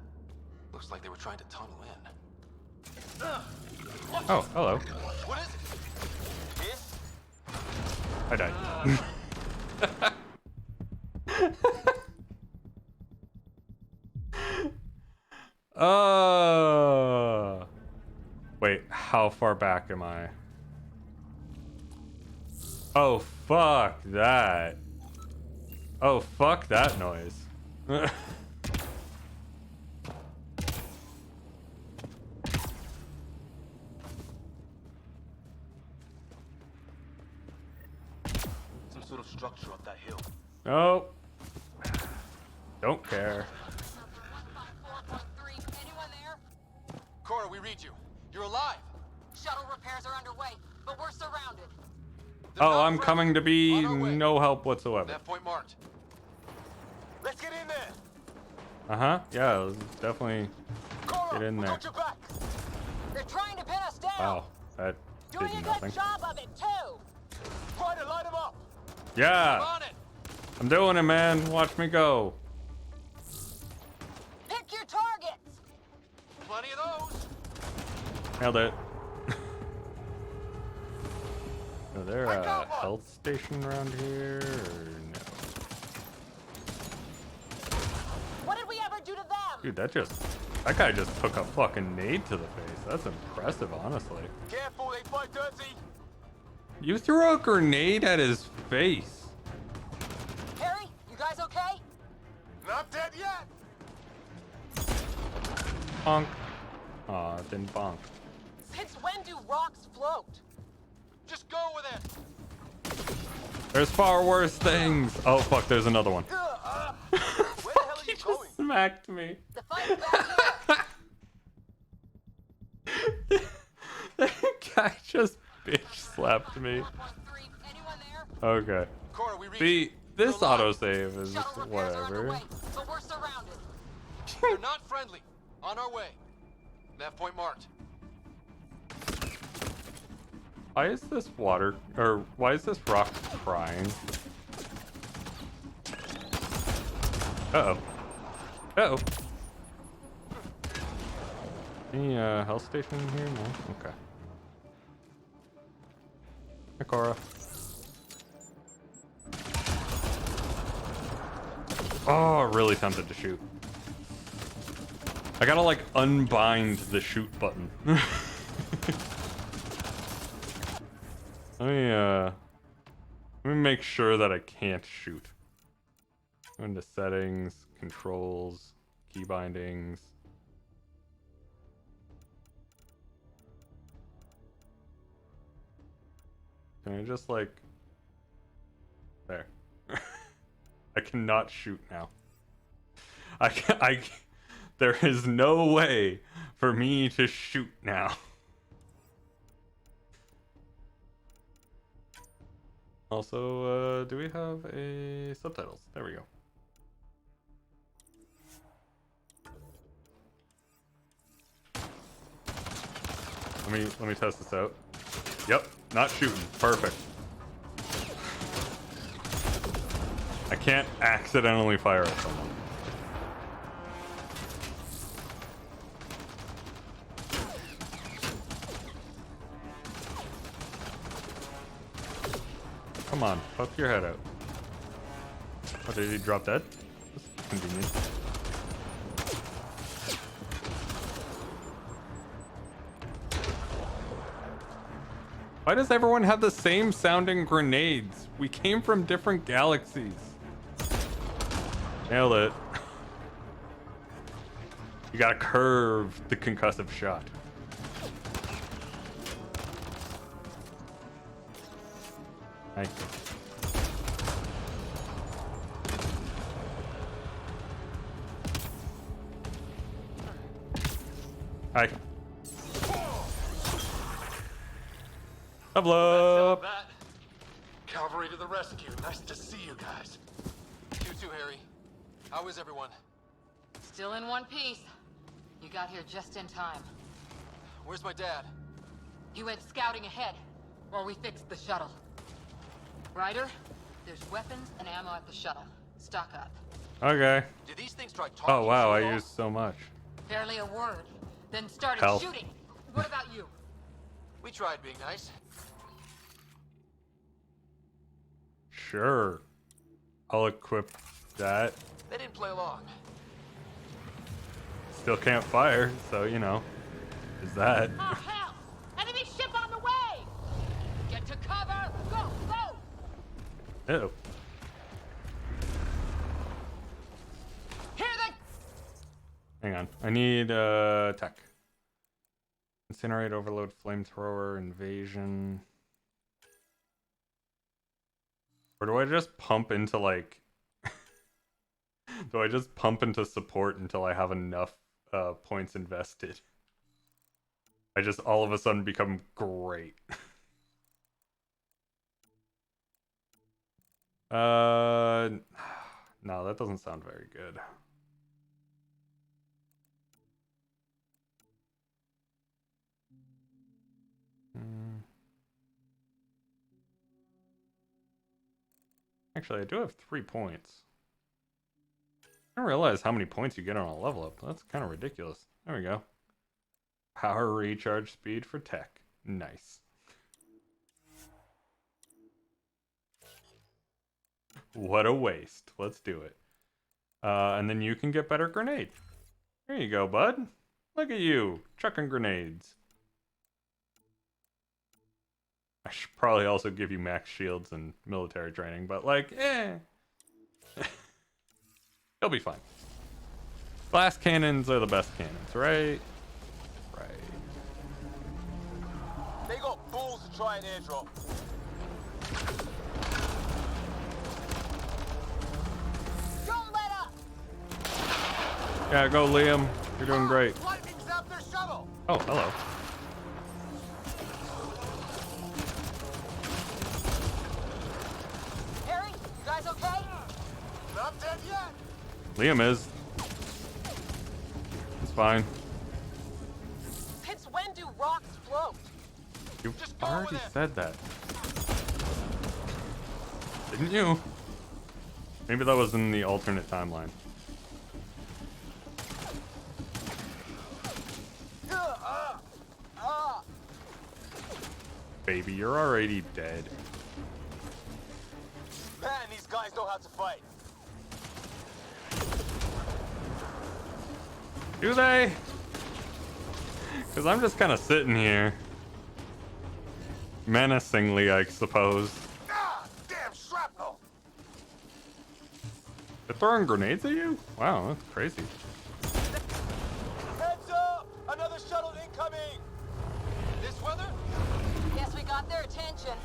Looks like they were trying to tunnel in. Oh, hello. What is it? Here? I died. Wait, how far back am I? Oh, fuck that. Oh, fuck that noise. Some sort of structure up that hill. Nope. Don't care. Anyone there? Cora, we read you. You're alive. Shuttle repairs are underway, but we're surrounded. Oh, I'm coming to be no help whatsoever. That point marked. Let's get in there. Uh-huh. Yeah, let's definitely get in there. They're trying to pin us down. Wow, that Doing did a nothing. good job of it too. Try to light them up. Yeah. I'm doing it, man. Watch me go. Pick your targets. Plenty of those. Nailed it. Is there a health station around here, or no? What did we ever do to them? Dude, that guy just took a fucking nade to the face. That's impressive, honestly. Careful, they fight dirty. You threw a grenade at his face. Harry, you guys okay? Not dead yet. Bonk. Aw, it didn't bonk. Since when do rocks float? Just go with it. There's far worse things. Oh, fuck, there's another one. Where the hell are you going? Smacked me. The fight's back here. That guy just bitch slapped me. Okay. Cora, we read See, this autosave is Shuttle repairs are whatever. underway, but we're surrounded. They're not friendly. On our way. That point marked. Why is this water, or why is this rock crying? Uh-oh. Uh-oh. Any, health station in here? No? Okay. Hi, Cora. Oh, really tempted to shoot. I gotta, like, unbind the shoot button. Let me make sure that I can't shoot. Go into settings, controls, key bindings. Can I just like... There. I cannot shoot now. There is no way for me to shoot now. Also, do we have a subtitles? There we go. Let me test this out. Yep, not shooting. Perfect. I can't accidentally fire at someone. Come on, poke your head out. Oh, did he drop dead? That's convenient. Why does everyone have the same sounding grenades? We came from different galaxies. Nailed it. You gotta curve the concussive shot. Thank you. Hi. Level up. Cavalry to the rescue. Nice to see you guys. You too, Harry. How is everyone? Still in one piece. You got here just in time. Where's my dad? He went scouting ahead while we fixed the shuttle. Ryder, there's weapons and ammo at the shuttle. Stock up. Okay. Did these things try talking? Oh wow, I used so much. Barely a word. Then started Health. shooting. What about you? We tried being nice. Sure. I'll equip that. They didn't play long. Still can't fire, so you know. Is that. Oh, hell! Enemy ship on the way! Get to cover! Go, go! Ew. Here they... Hang on. I need tech. Incinerate, overload, flamethrower, invasion. Or do I just pump into like do I just pump into support until I have enough points invested? I just all of a sudden become great. No, that doesn't sound very good. Actually, I do have 3 points. I didn't realize how many points you get on a level up. That's kind of ridiculous. There we go. Power recharge speed for tech. Nice. What a waste. Let's do it. And then you can get better grenade. There you go, bud. Look at you, chucking grenades. I should probably also give you max shields and military training, but like, You'll be fine. Glass cannons are the best cannons, right? Right. They got balls to try an airdrop. Don't let up! Yeah, go Liam. You're doing great. Lightning zapped their shuttle! Oh, hello. Harry, you guys okay? Not dead yet! Liam is. It's fine. Since when do rocks float? You already said that. Didn't you? Maybe that was in the alternate timeline. Baby, you're already dead. Man, these guys know how to fight. Do they? Because I'm just kind of sitting here. Menacingly, I suppose. Ah, damn shrapnel! They're throwing grenades at you? Wow, that's crazy. Heads up! Another shuttle incoming! This weather? Guess we got their attention.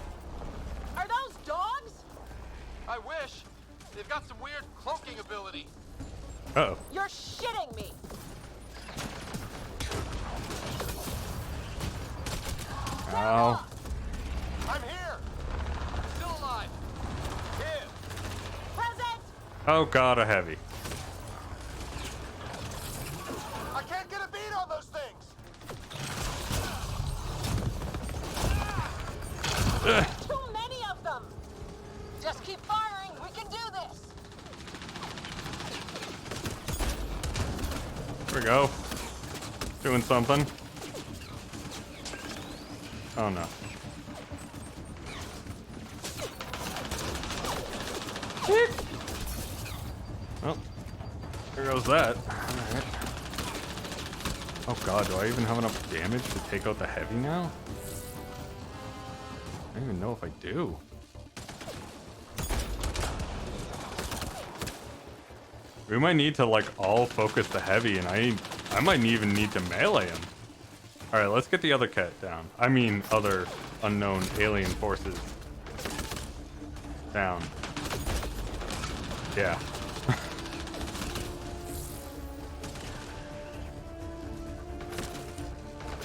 I wish. They've got some weird cloaking ability. Uh-oh. You're shitting me. Ow. I'm here. Still alive. Here. Present. Oh god, a heavy. I can't get a beat on those things. Too many of them. Just keep firing. We can do this. There we go. Doing something. Oh no. Well, there goes that. Alright. Oh god, do I even have enough damage to take out the heavy now? I don't even know if I do. We might need to like all focus the heavy, and I might even need to melee him. Alright, let's get the other cat down. I mean, other unknown alien forces down. Yeah.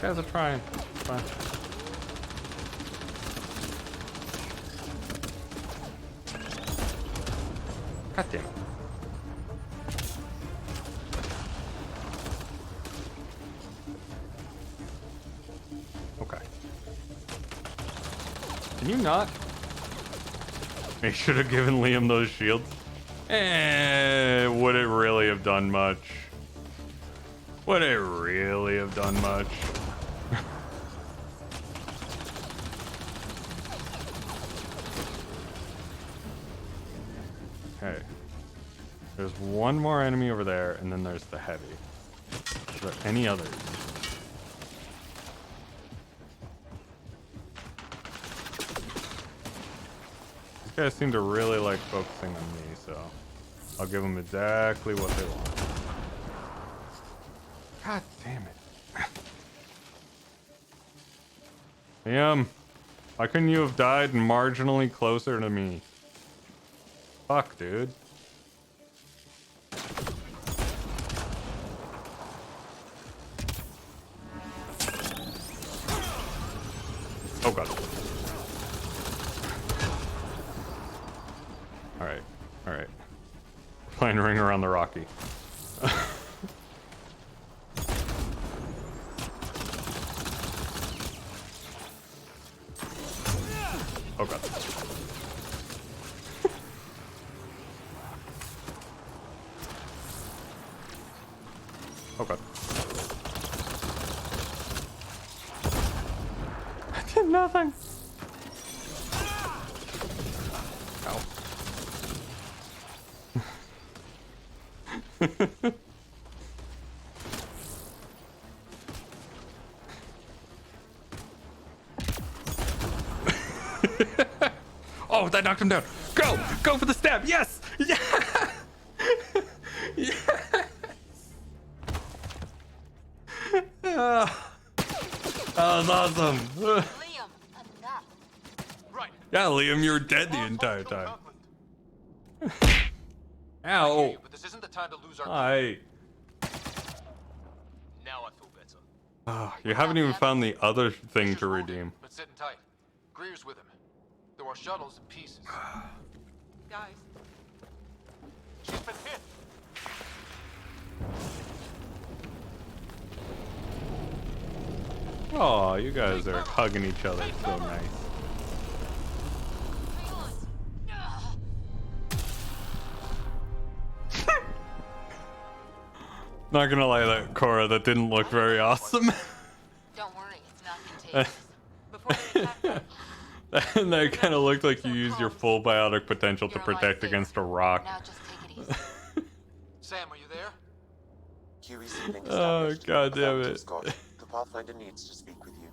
Guys are trying. Fine. God damn it. Okay. Can you not? They should have given Liam those shields. Would it really have done much? Would it really have done much? Okay. There's one more enemy over there, and then there's the heavy. Is there any others? These guys seem to really like focusing on me, so I'll give them exactly what they want. God damn it. Liam, why couldn't you have died marginally closer to me? Fuck, dude. Oh god. Alright, alright. Playing Ring Around the Rocky. Oh god. Oh god. I did nothing. Ow. Oh, that knocked him down. Go! Go for the stab! Yes! Yeah! Yes! That was awesome. Liam, enough. Right. Yeah, Liam, you were dead the entire time. Ow. But this isn't the time to lose our Hi. Now I feel better. Oh, you haven't even found the other thing to redeem. But sitting tight. Greer's with him. There are shuttles in pieces. Guys. She's been hit. Oh, you guys are hugging each other. So nice. Not gonna lie, that Cora, that didn't look very awesome. Don't worry, it's not contagious. Before they attack, That kind of looked like you used your full biotic potential to protect against a rock. now just take it easy. Sam, are you there? Queue receiving Oh, established. god damn Affirmative, it. Scott. The Pathfinder needs to speak with you.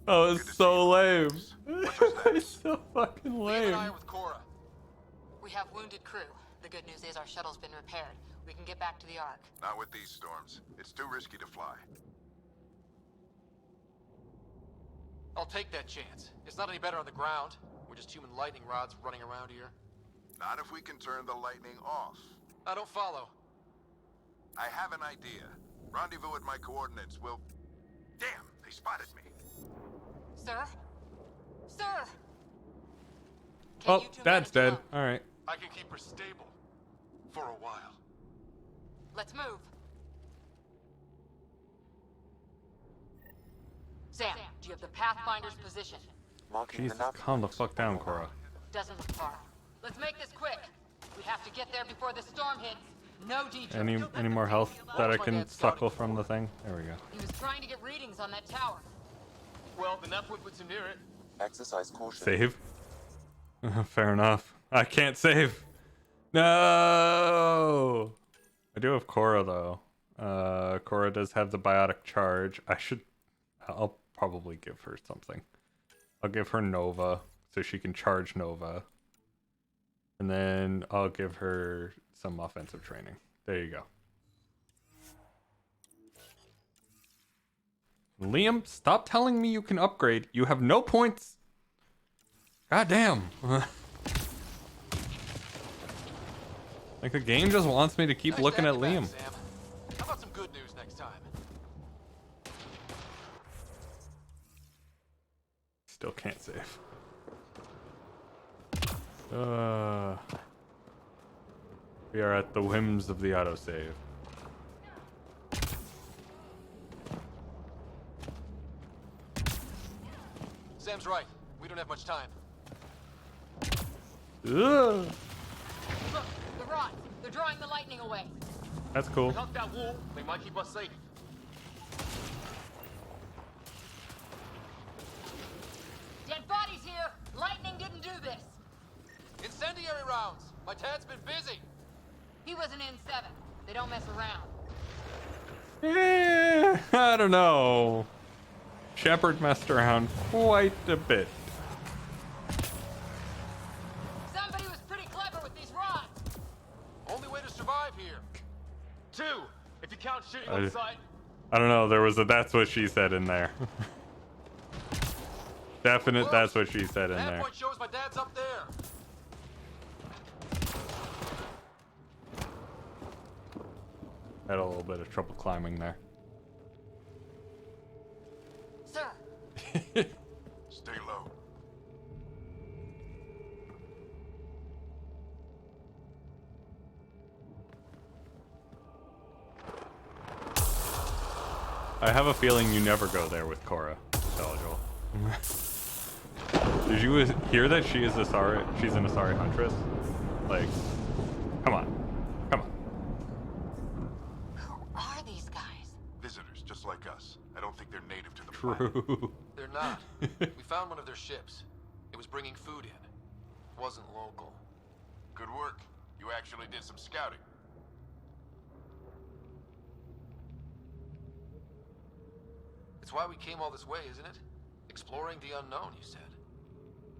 Oh, it's so lame. It's so fucking lame. With Cora. We have wounded crew. The good news is our shuttle's been repaired. We can get back to the Ark. Not with these storms. It's too risky to fly. I'll take that chance. It's not any better on the ground. We're just human lightning rods running around here. Not if we can turn the lightning off. I don't follow. I have an idea. Rendezvous at my coordinates. Will... Damn, they spotted me. Sir? Sir! Oh, Dad's dead. All right. I can keep her stable. For a while. Let's move. Sam, do you have the Pathfinder's position? Jesus, calm the fuck down, Cora. Doesn't look far. Let's make this quick. We have to get there before the storm hits. No detour. Any more health that I can suckle from the thing? There we go. He was trying to get readings on that tower. Well, then that puts him near it. Exercise caution. Save? Fair enough. I can't save. No! I do have Cora, though. Cora does have the biotic charge. I'll probably give her something. I'll give her Nova, so she can charge Nova. And then I'll give her some offensive training. There you go. Liam, stop telling me you can upgrade. You have no points. God damn. Like the game just wants me to keep looking at Liam. Sam. How about some good news next time? Still can't save. We are at the whims of the autosave. Sam's right. We don't have much time. Ugh. Look, the rods. They're drawing the lightning away. That's cool. We hug that wall, they might keep us safe. Dead bodies here. Lightning didn't do this. Incendiary rounds. My dad's been busy. He was an N7. They don't mess around. I don't know. Shepard messed around quite a bit. Somebody was pretty clever with these rods. Only way to survive here. 2, if you count shooting on sight. I don't know. There was a "that's what she said" in there. Definite. Close. That's what she said in That there. point shows my dad's up there. Had a little bit of trouble climbing there. Sir. Stay low. I have a feeling you never go there with Cora, Joel. Did you hear that she is Asari? She's an Asari huntress. Like, come on, come on. Who are these guys? Visitors, just like us. I don't think they're native to the True. They're not. We found one of their ships. It was bringing food in. Wasn't local. Good work. You actually did some scouting. It's why we came all this way, isn't it? Exploring the unknown, you said.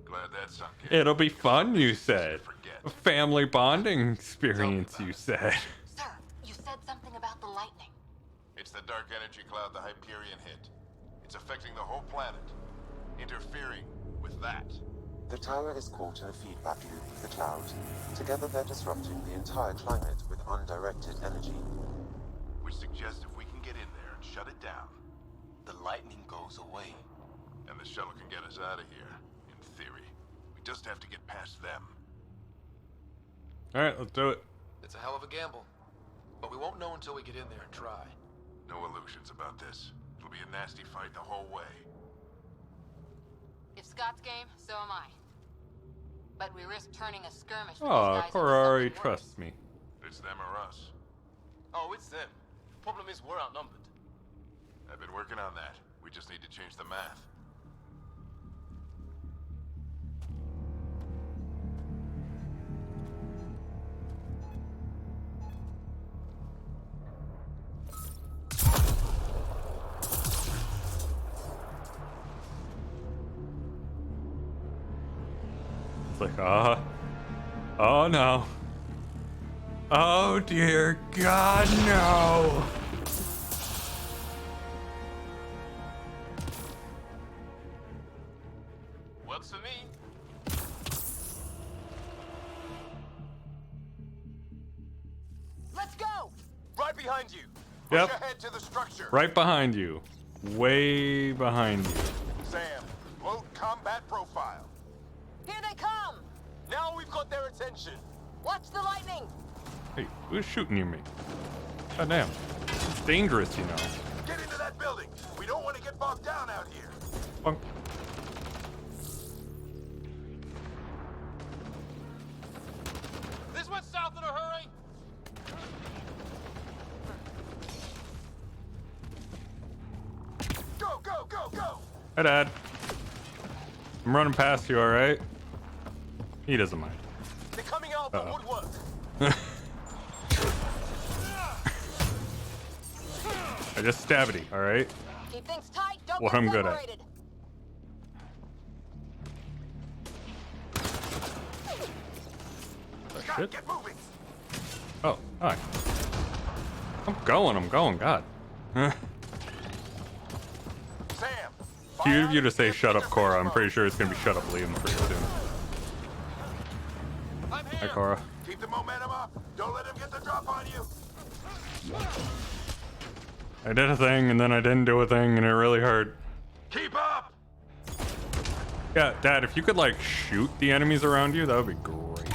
Glad that sunk in. It'll be fun, you said. A family bonding experience, you said. Sir, you said something about the lightning. It's the dark energy cloud the Hyperion hit. It's affecting the whole planet. Interfering with that. The tower is caught in a feedback loop with the cloud. Together they're disrupting the entire climate with undirected energy. Which suggests if we can get in there and shut it down, the lightning goes away. And the shuttle can get us out of here, in theory. We just have to get past them. Alright, let's do it. It's a hell of a gamble. But we won't know until we get in there and try. No illusions about this. It'll be a nasty fight the whole way. If Scott's game, so am I. But we risk turning a skirmish with Oh, these guys Cora into already something worse. trusts me. It's them or us. Oh, it's them. Problem is, we're outnumbered. I've been working on that. We just need to change the math. It's like, oh no. Oh dear God, no. Works for me. behind you. Yep. Push ahead to the structure. Right behind you. Way behind you. Sam, load combat profile. Here they come! Now we've got their attention. Watch the lightning! Hey, who's shooting near me? God damn. It's dangerous, you know. Get into that building. We don't want to get bogged down out here. Bonk. This went south in a hurry. Go, go, go, go! Hi, Dad. I'm running past you, alright? He doesn't mind. They're coming out of the woodwork. I just stabbed it, alright? Keep things tight, don't What get I'm good at. separated. Oh, shit. Get moving. Oh, hi. I'm going, God. Sam, Cute of you to say shut up, Cora. I'm pretty sure it's gonna be shut up, Liam, pretty soon. Hi, Cora. keep the momentum up. Don't let him get the drop on you. I did a thing, and then I didn't do a thing, and it really hurt. Keep up. Yeah, Dad, if you could, like, shoot the enemies around you, that would be great.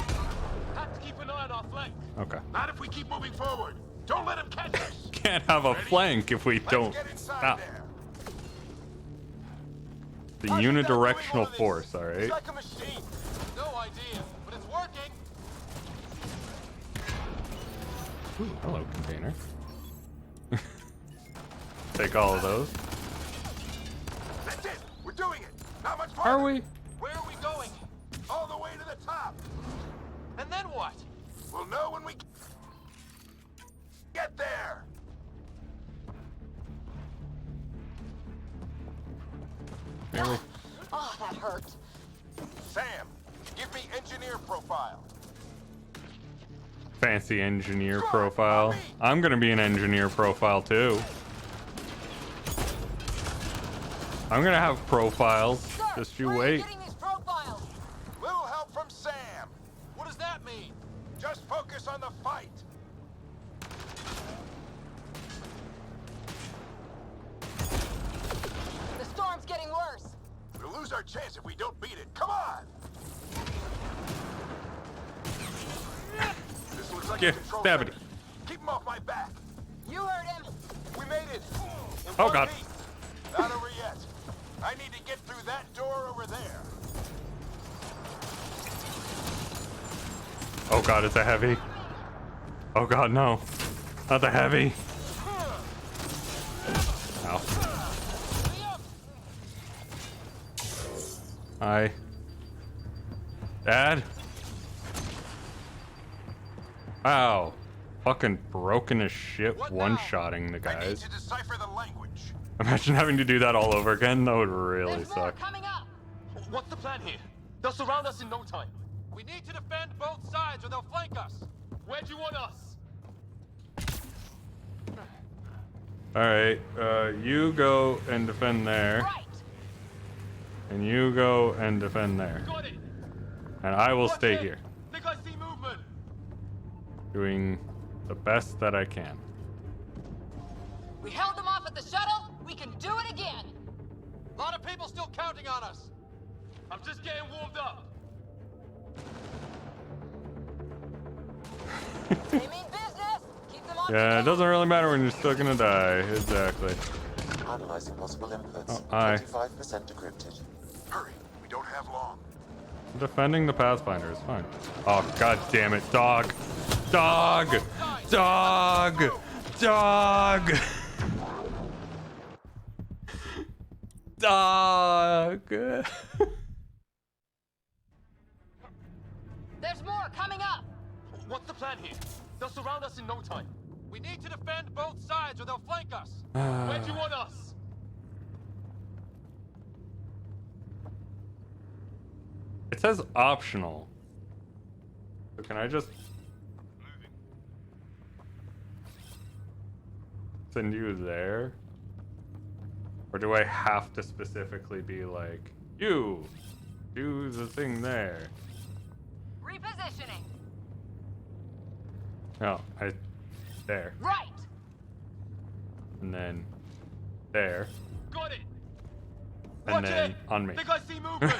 Have to keep an eye on our flank. Okay. Not if we keep moving forward. Don't let him catch us. Can't have a flank if we don't Get inside stop. there. The unidirectional force, alright? It's like a machine. No idea, but it's working. Ooh, hello, container. Take all of those. That's it. We're doing it. Not much Are farther. we? Where are we going? All the way to the top. And then what? We'll know when we get there. Really? Oh, that hurt. Sam, give me engineer profile. Fancy engineer profile. I'm gonna be an engineer profile too. I'm gonna have profiles. Just you wait. Getting these profiles. Little help from Sam. What does that mean? Just focus on the fight. The storm's getting worse. We'll lose our chance if we don't beat it. Come on. This looks like a control Stab it. center. Keep him off my back. You heard him. We made it. In Oh, one God. piece. Not over yet. I need to get through that door over there. Oh God, it's a heavy. Oh God, no. Not the heavy. Ow. Hi. Dad? Wow. Fucking broken as shit one-shotting the I need guys. to decipher the language. Imagine having to do that all over again. That would really suck. Coming up. What's the plan here? They'll surround us in no time. We need to defend both sides or they'll flank us. Where do you want us? Alright, you go and defend there. Right. And you go and defend there. Got it. And I will Watch stay it. here, Think I see movement. doing the best that I can. We held them off at the shuttle. We can do it again. A lot of people still counting on us. I'm just getting warmed up. They mean business. Keep them on. Yeah, it doesn't really matter when you're still gonna die. Exactly. Analyzing possible inputs. Oh, aye. 25% decrypted. Hurry. We don't have long. Defending the Pathfinder is fine. Oh, God damn it. Dog. Dog. Dog. Dog. Dog. There's more coming up. What's the plan here? They'll surround us in no time. We need to defend both sides or they'll flank us. Where do you want us? It says optional. So can I just send you there? Or do I have to specifically be like, you do the thing there? Repositioning. No, there. Right. and then there, Got it. and Watch then it. on me. Think I see movement.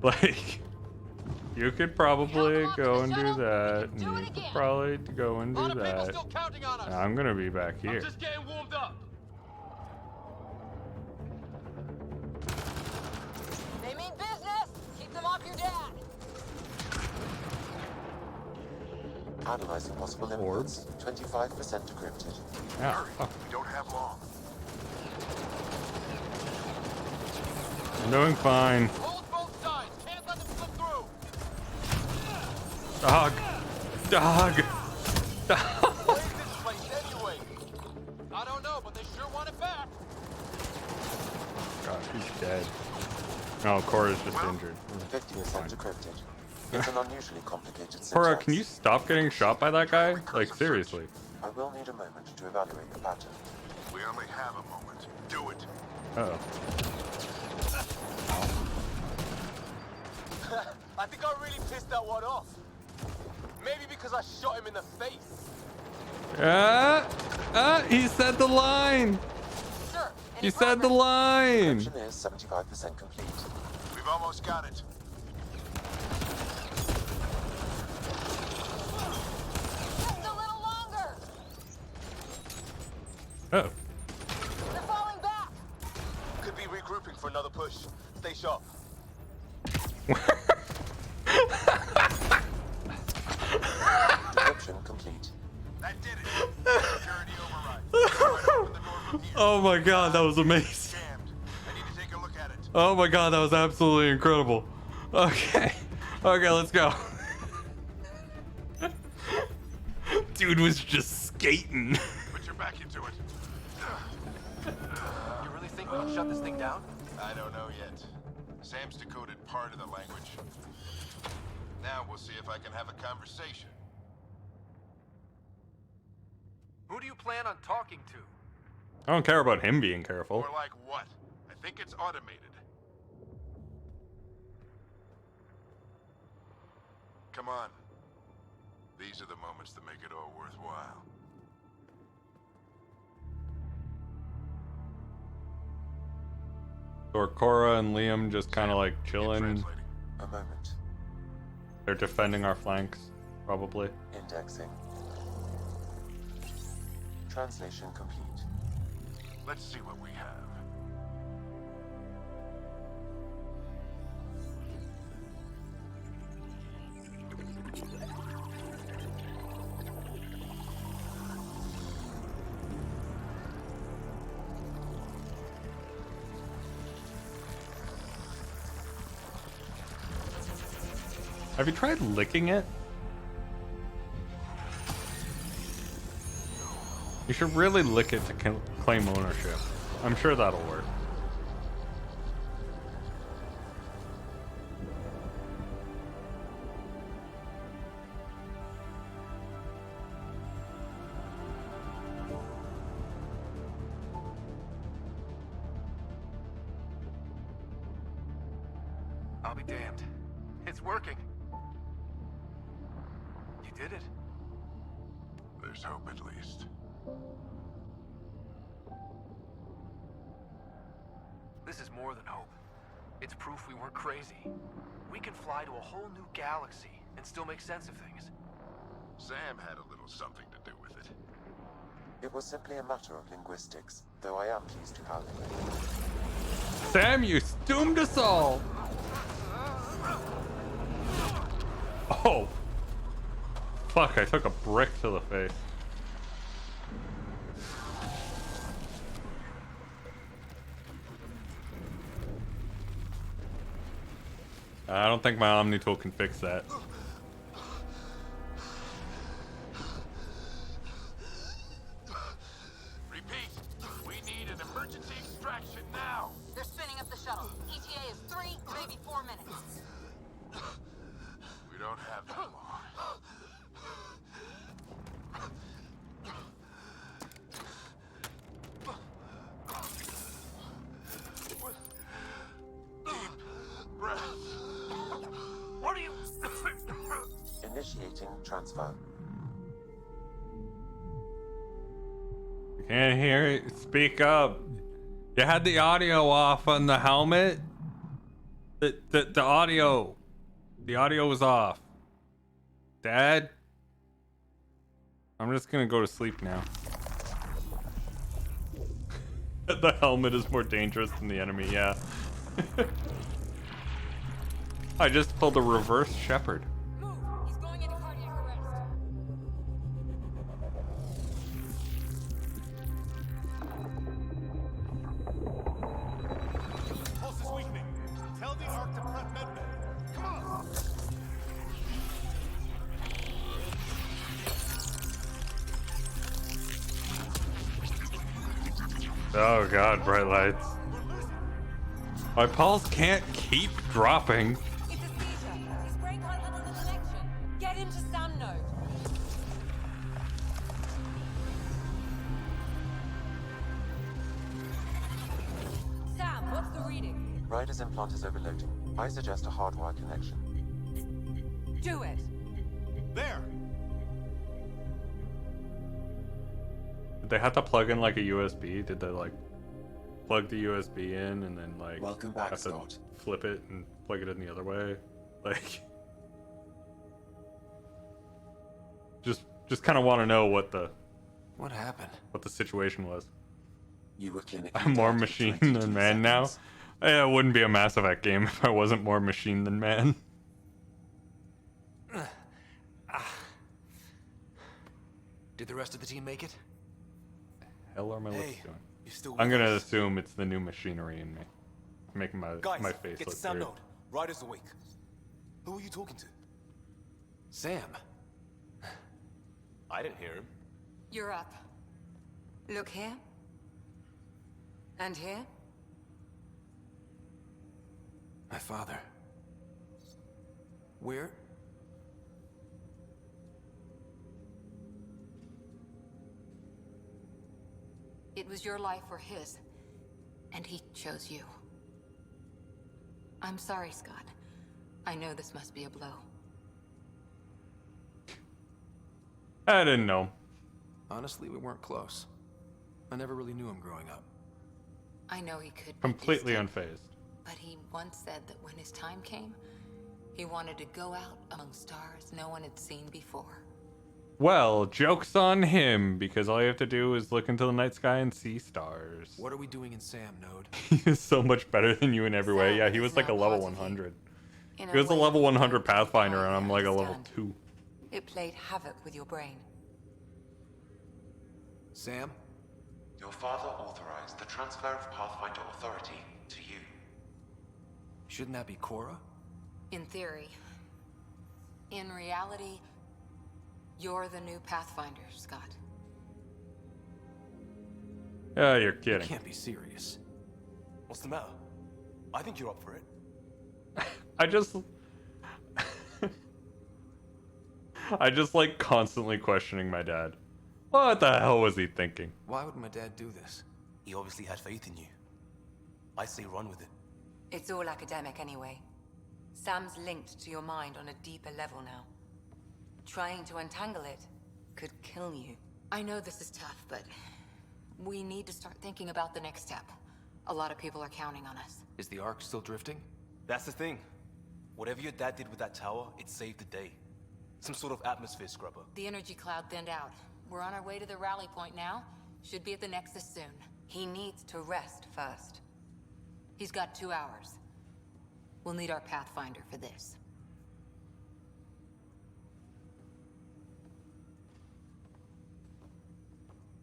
Like, you could probably go and do that, and you could probably go and do that. Still counting on us. I'm gonna be back here. I'm just getting warmed up. They mean business. Keep them off your dad. Analyzing possible inputs. 25% decrypted. Yeah. Oh. We don't have long. I'm doing fine. Hold both sides. Can't let them slip through. Dog. Dog. Dog. What is this place anyway? I don't know, but they sure want it back. God, he's dead. No, Cora's just injured. 50% decrypted. It's an unusually complicated syntax. Cora, can you stop getting shot by that guy? Like, seriously. I will need a moment to evaluate the pattern. We only have a moment. Do it. Uh-oh. I think I really pissed that one off. Maybe because I shot him in the face. He said the line. Sir, He said the line. Decryption is 75% complete. We've almost got it. just a little longer. Oh. They're falling back. Could be regrouping for another push. Stay sharp. Decryption complete. That did it. Security override. Oh my god, that was amazing. Jammed. I need to take a look at it. Oh my god, that was absolutely incredible. Okay. Okay, let's go. Dude was just skating. Put your back into it. You really think we can shut this thing down? I don't know yet. Sam's decoded part of the language. Now we'll see if I can have a conversation. Who do you plan on talking to? I don't care about him being careful. More like what? I think it's automated. Come on. These are the moments that make it all worthwhile. Or Cora and Liam just kind of like chilling. A moment. They're defending our flanks, probably. Indexing. Translation complete. Let's see what we have. Have you tried licking it? You should really lick it to claim ownership. I'm sure that'll work. I'll be damned. It's working. You did it. There's hope at least. This is more than hope. It's proof we weren't crazy. We can fly to a whole new galaxy and still make sense of things. Sam had a little something to do with it. It was simply a matter of linguistics, though I am pleased to have it. Sam, you doomed us all! Oh! Fuck, I took a brick to the face. I don't think my Omni tool can fix that. Repeat, we need an emergency extraction now. They're spinning up the shuttle. ETA is 3, maybe 4 minutes. We don't have that long. Deep breath. What are you... Initiating transfer. Can't hear it. Speak up. You had the audio off on the helmet. The audio. The audio was off. Dad? I'm just gonna go to sleep now. The helmet is more dangerous than the enemy, yeah. I just pulled a reverse shepherd. He's going into cardiac arrest. Pulse is weakening. Tell the Ark to prep medbay. Come on! Oh god, bright lights. My pulse can't keep dropping. It's a seizure. His brain can't handle the connection. Get him to Sam node. Sam, what's the reading? Ryder's implant is overloading. I suggest a hardwire connection. Do it. There! Did they have to plug in like a USB? Did they like plug the USB in and then like Welcome back, have to Scott. flip it and plug it in the other way? Like just kind of want to know what the situation was. You were clinically I'm more dead in machine 22 than man now. seconds. It wouldn't be a Mass Effect game if I wasn't more machine than man. Did the rest of the team make it? Hell are my lips Hey, doing? you still I'm with gonna us? assume it's the new machinery in me, making my Guys, face get to look Sam weird. node. Ryder's awake. Who are you talking to? Sam. I didn't hear him. You're up. Look here. And here. My father. Where? It was your life or his, and he chose you. I'm sorry, Scott. I know this must be a blow. I didn't know. Honestly, we weren't close. I never really knew him growing up. I know he could be Completely distant, unfazed. but he once said that when his time came, he wanted to go out among stars no one had seen before. Well, joke's on him, because all you have to do is look into the night sky and see stars. What are we doing in Sam node? He is so much better than you in every way. Sam Yeah, he is was like a now level part of you. 100. In He was a way level you 100 can't Pathfinder, and entirely I'm like a level understand. 2. It played havoc with your brain. Sam? Your father authorized the transfer of Pathfinder authority to you. Shouldn't that be Cora? In theory. In reality, you're the new Pathfinder, Scott. Yeah, you're You kidding. can't be serious. What's the matter? I think you're up for it. I just like constantly questioning my dad. What the hell was he thinking? Why would my dad do this? He obviously had faith in you. I say run with it. It's all academic anyway. Sam's linked to your mind on a deeper level now. Trying to untangle it could kill you. I know this is tough, but we need to start thinking about the next step. A lot of people are counting on us. Is the Ark still drifting? That's the thing. Whatever your dad did with that tower, it saved the day. Some sort of atmosphere scrubber. The energy cloud thinned out. We're on our way to the rally point now. Should be at the Nexus soon. He needs to rest first. He's got 2 hours. We'll need our Pathfinder for this.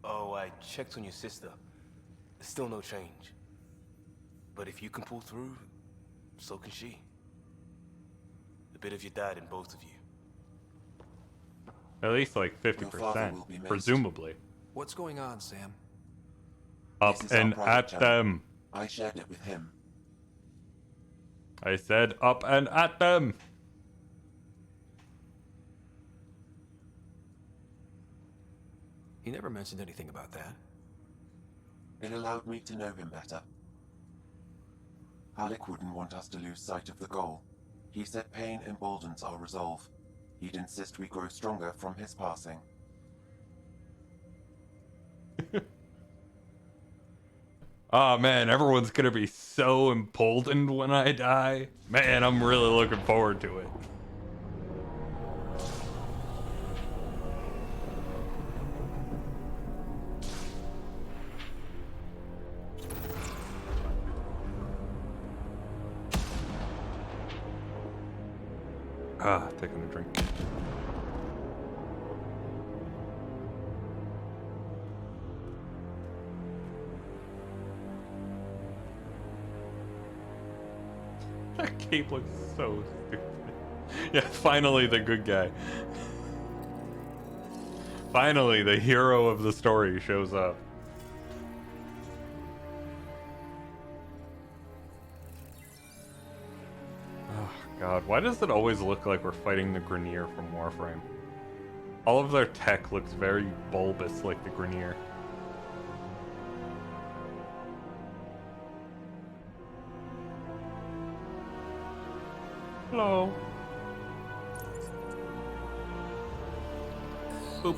Oh, I checked on your sister. There's still no change. But if you can pull through, so can she. A bit of your dad in both of you. At least like Your father will 50%, be missed. presumably. What's going on, Sam? Up This is our and private at channel. them. I shared it with him. I said up and at them. He never mentioned anything about that. It allowed me to know him better. Alec wouldn't want us to lose sight of the goal. He said pain emboldens our resolve. He'd insist we grow stronger from his passing. Oh man, everyone's gonna be so emboldened when I die. Man, I'm really looking forward to it. Taking a drink. That cape looks so stupid. Yeah, finally the good guy. Finally, the hero of the story shows up. Oh god, why does it always look like we're fighting the Grenier from Warframe? All of their tech looks very bulbous like the Grenier. Hello. Boop.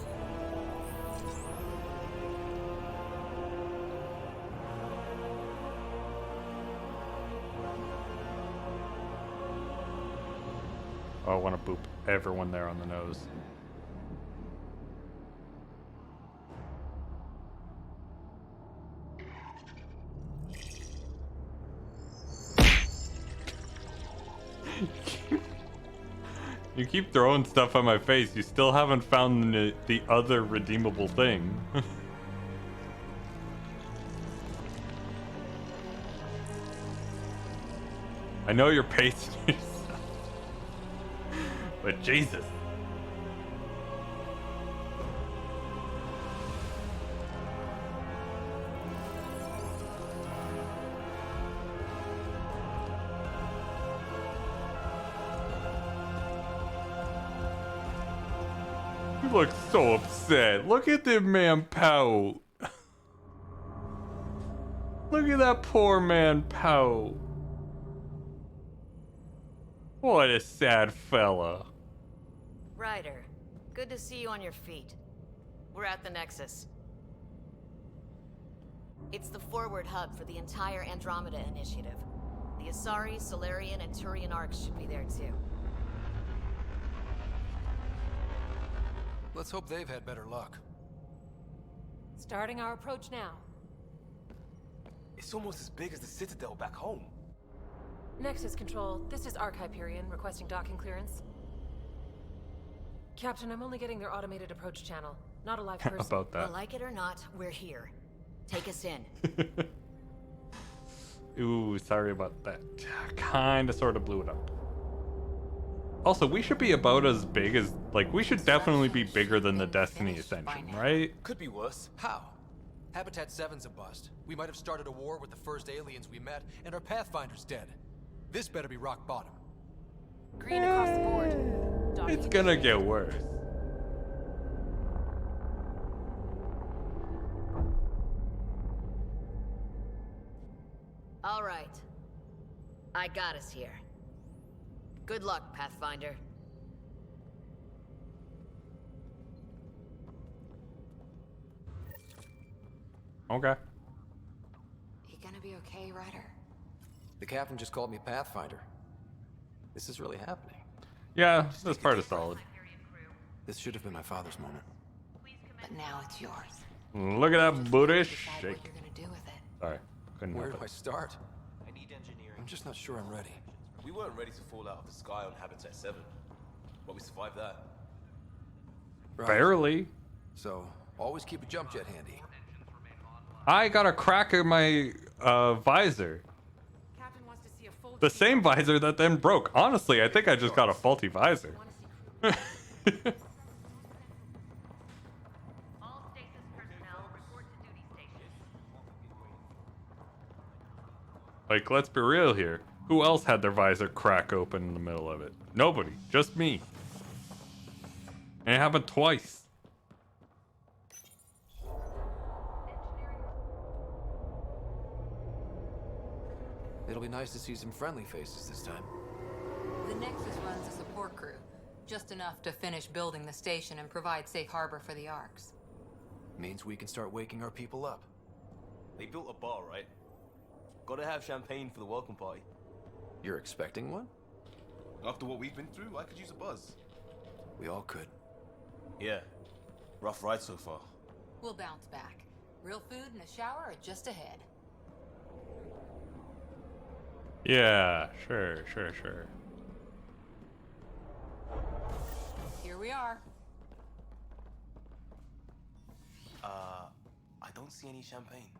Oh, I want to boop everyone there on the nose. You keep throwing stuff at my face. You still haven't found the other redeemable thing. I know you're pacing yourself, but Jesus. You look so upset. Look at the man pout. Look at that poor man pout. What a sad fella. Ryder, good to see you on your feet. We're at the Nexus. It's the forward hub for the entire Andromeda initiative. The Asari, Solarian, and Turian arcs should be there too. Let's hope they've had better luck. Starting our approach now. It's almost as big as the Citadel back home. Nexus Control, this is Arc Hyperion requesting docking clearance. Captain, I'm only getting their automated approach channel, not a live person. About that. Well, like it or not, we're here. Take us in. Ooh, sorry about that. Kinda sorta blew it up. Also, we should be about as big as, like, we should definitely be bigger than the Destiny Ascension, right? Could be worse. How? Habitat 7's a bust. We might have started a war with the first aliens we met, and our Pathfinder's dead. This better be rock bottom. Green across the board. Docking. It's gonna get worse. All right. I got us here. Good luck, Pathfinder. Okay. You gonna be okay, Ryder? The captain just called me Pathfinder. This is really happening. Yeah, this part is solid. This should have been my father's moment. But now it's yours. Look at that booty shake. What you're gonna do with it. Sorry, couldn't Where help do I it. start? I need engineering. I'm just not sure I'm ready. We weren't ready to fall out of the sky on Habitat 7, but we survived that. Right. Barely. So, always keep a jump jet handy. I got a crack in my visor. The same visor that then broke. Honestly, I think I just got a faulty visor. Like, let's be real here. Who else had their visor crack open in the middle of it? Nobody. Just me. And it happened twice. It'll be nice to see some friendly faces this time. The Nexus runs a support crew. Just enough to finish building the station and provide safe harbor for the arcs. Means we can start waking our people up. They built a bar, right? Gotta have champagne for the welcome party. You're expecting one? After what we've been through, I could use a buzz. We all could. Yeah. Rough ride so far. We'll bounce back. Real food and a shower are just ahead. Yeah, sure. Here we are. I don't see any champagne.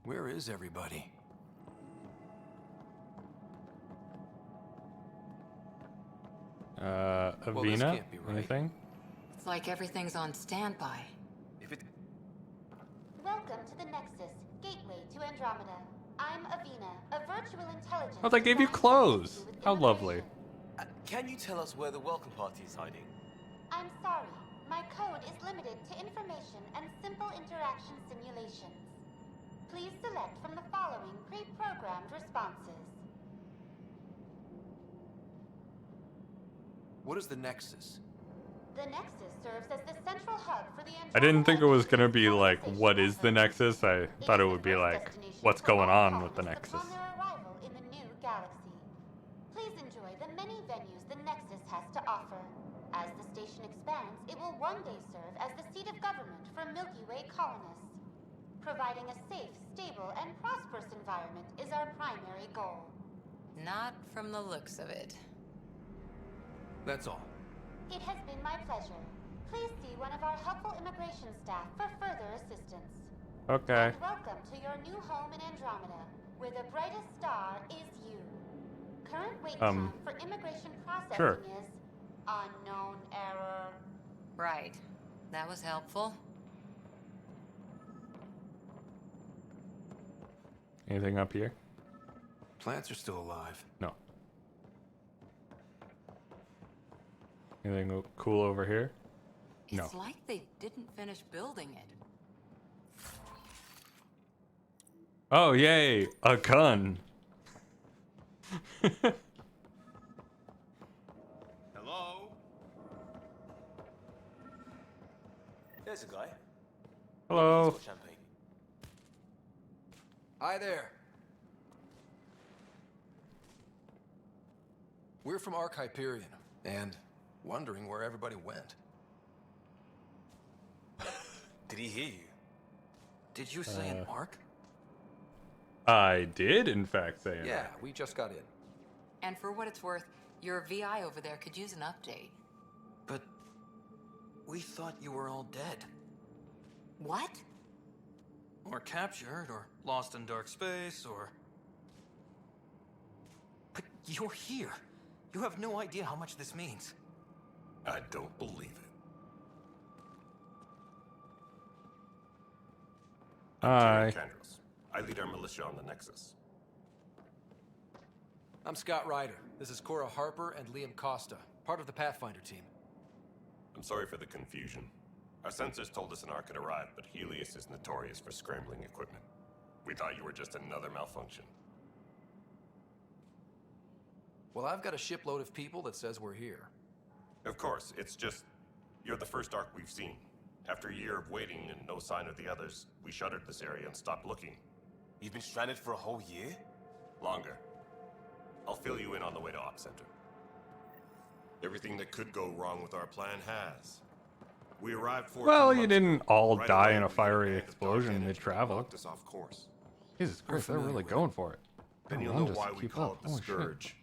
Where is everybody? Avina? this can't be right. Anything? It's like everything's on standby. Welcome to the Nexus, gateway to Andromeda. I'm Avina, a virtual intelligence. Oh, they gave you designed to clothes. assist you with How lovely. Can you tell us where the welcome party is hiding? I'm sorry. My code is limited to information and simple interaction simulations. Please select from the following pre-programmed responses. What is the Nexus? The Nexus serves as the central hub for the I didn't think it was gonna be like, what is the Nexus? I thought it would be like, what's going on with the Nexus? upon their arrival in the new galaxy. Please enjoy the many venues the Nexus has to offer. As the station expands, it will one day serve as the seat of government for Milky Way colonists. Providing a safe, stable, and prosperous environment is our primary goal. Not from the looks of it. That's all. It has been my pleasure. Please see one of our helpful immigration staff for further assistance. Okay. And welcome to your new home in Andromeda, where the brightest star is you. Current wait time for immigration processing is unknown error. Right. That was helpful. Anything up here? Plants are still alive. No. Anything cool over here? No. It's like they didn't finish building it. Oh, yay! A gun! Hello? There's a guy. Hello. Champagne. Hi there. We're from Ark Hyperion, and wondering where everybody went. Did he hear you? Did you say an arc? I did, in fact, say it. Yeah, we just got in. And for what it's worth, your VI over there could use an update. But we thought you were all dead. What? Or captured, or lost in dark space, or... But you're here. You have no idea how much this means. I don't believe it. Hi. Candros. I lead our militia on the Nexus. I'm Scott Ryder. This is Cora Harper and Liam Costa, part of the Pathfinder team. I'm sorry for the confusion. Our sensors told us an Ark had arrived, but Helios is notorious for scrambling equipment. We thought you were just another malfunction. Well, I've got a shipload of people that says we're here. Of course, it's just... You're the first Ark we've seen. After a year of waiting and no sign of the others, we shuttered this area and stopped looking. You've been stranded for a whole year? Longer. I'll fill you in on the way to Op Center. Everything that could go wrong with our plan has. We arrived 14 Well, you months didn't ago. all Right die away, in a we fiery had a dark explosion energy mid-travel. knocked us off course. Jesus Christ, they're really going for it. Then Oh, you'll one know just why to we keep call up. it the Holy shit. Scourge.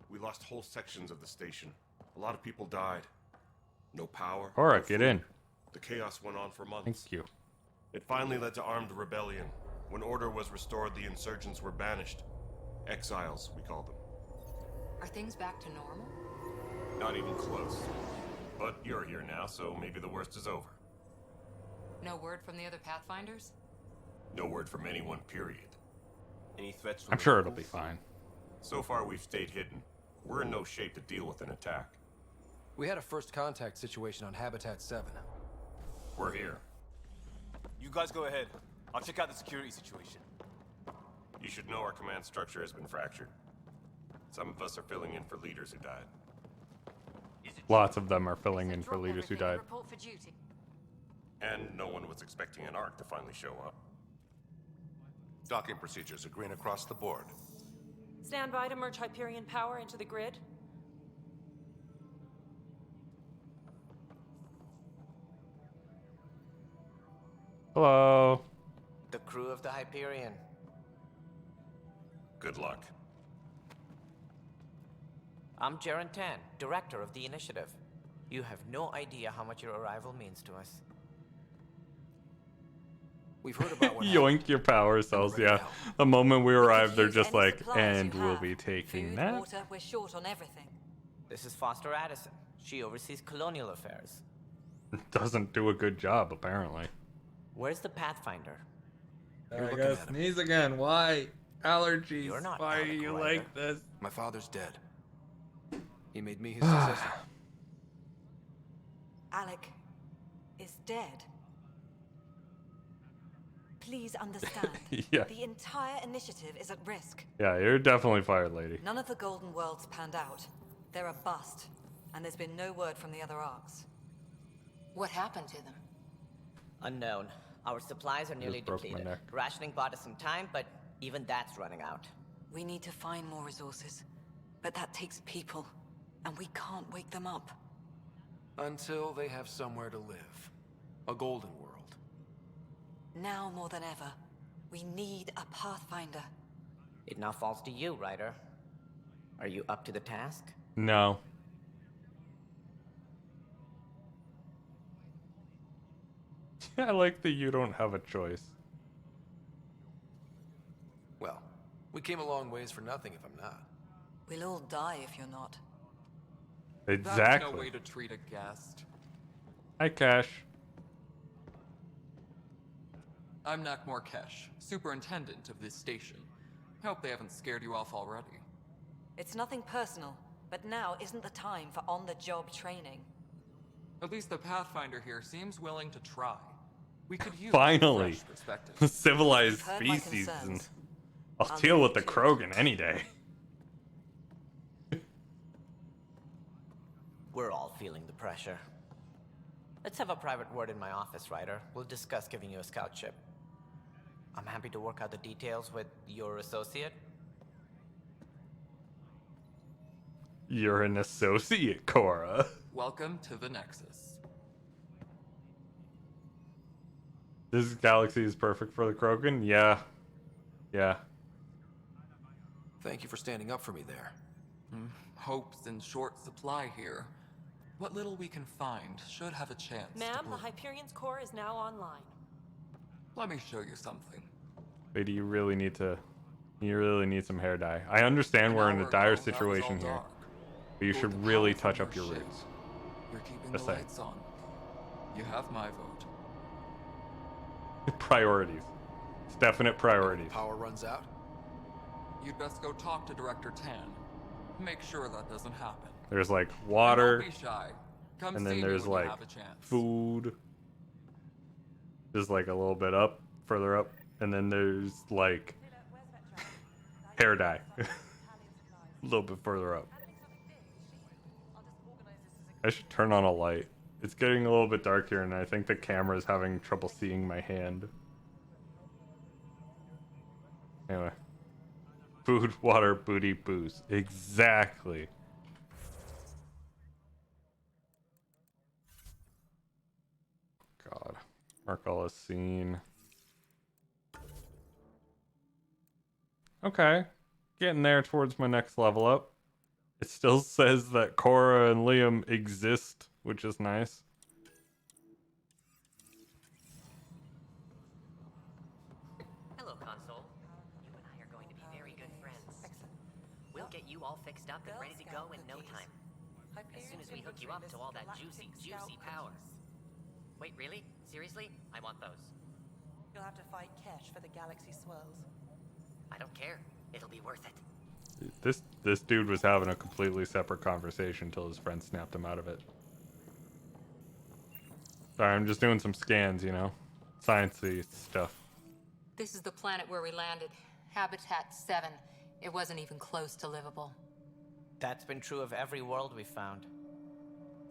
We lost whole sections of the station. A lot of people died. No power. All right, no get food. in. The chaos went on for months. Thank you. It finally led to armed rebellion. When order was restored, the insurgents were banished. Exiles, we call them. Are things back to normal? Not even close. But you're here now, so maybe the worst is over. No word from the other Pathfinders? No word from anyone, period. Any threats from I'm the sure it'll locals? be fine. So far, we've stayed hidden. We're in no shape to deal with an attack. We had a first contact situation on Habitat 7. We're here. You guys go ahead. I'll check out the security situation. You should know our command structure has been fractured. Some of us are filling in for leaders who died. Lots of them are filling in for leaders who died. Report for duty. And no one was expecting an Ark to finally show up. Docking procedures are green across the board. Stand by to merge Hyperion power into the grid. Hello. The crew of the Hyperion. Good luck. I'm Jaren Tan, director of the initiative. You have no idea how much your arrival means to us. We've heard about what Yoink your power cells, yeah. The moment we arrive, they're just any like, supplies and you we'll have. be taking Food, that. water, we're short on everything. This is Foster Addison. She oversees colonial affairs. Doesn't do a good job, apparently. Where's the Pathfinder? I gotta sneeze again. Why? Allergies. You're not Why are Alec you Ryder. like this? My father's dead. He made me his successor. Alec is dead. Please understand. Yeah. The entire initiative is at risk. Yeah, you're definitely fired, lady. None of the Golden Worlds panned out. They're a bust, and there's been no word from the other arcs. What happened to them? Unknown. Our supplies are nearly broke my depleted. neck. Rationing bought us some time, but even that's running out. We need to find more resources, but that takes people, and we can't wake them up. Until they have somewhere to live. A golden world. Now more than ever, we need a Pathfinder. It now falls to you, Ryder. Are you up to the task? No. I like that you don't have a choice. Well, we came a long ways for nothing if I'm not. We'll all die if you're not. Exactly. That's no way to treat a guest. Hi, Cash. I'm Nakmor Kesh, superintendent of this station. I hope they haven't scared you off already. It's nothing personal, but now isn't the time for on-the-job training. At least the Pathfinder here seems willing to try. We could use Finally, a fresh perspective. the civilized You've heard my species, and concerns. I'll deal with the Krogan any day. We're all feeling the pressure. Let's have a private word in my office, Ryder. We'll discuss giving you a scout ship. I'm happy to work out the details with your associate. You're an associate, Cora. Welcome to the Nexus. This galaxy is perfect for the Krogan? Yeah. Yeah. Thank you for standing up for me there. Hope's in short supply here. What little we can find should have a chance. Ma'am, the Hyperion's core is now online. Let me show you something. Wait, do you really need to... You really need some hair dye. I understand we're in a dire situation here. But you should really touch up your roots. You're keeping Just the saying. lights on. You have my vote. Priorities. It's definite priorities. Power runs out? You'd best go talk to Director Tan. Make sure that doesn't happen. There's like And water, don't be shy. Come and see then me there's when you like have a chance. food. Just like a little bit up, further up, and then there's like hair dye. A little bit further up. I should turn on a light. It's getting a little bit dark here, and I think the camera is having trouble seeing my hand. Anyway. Food, water, booty, booze. Exactly. God. Marcellus scene. Okay. Getting there towards my next level up. It still says that Cora and Liam exist, which is nice. Hello, Console. You and I are going to be very good friends. Excellent. We'll get you all fixed up and ready to go in no time. As soon as we hook you up to all that juicy power. Wait, really? Seriously? I want those. You'll have to fight Kesh for the galaxy swirls. I don't care. It'll be worth it. This dude was having a completely separate conversation until his friend snapped him out of it. Sorry, I'm just doing some scans, you know? Sciencey stuff. This is the planet where we landed. Habitat 7. It wasn't even close to livable. That's been true of every world we've found.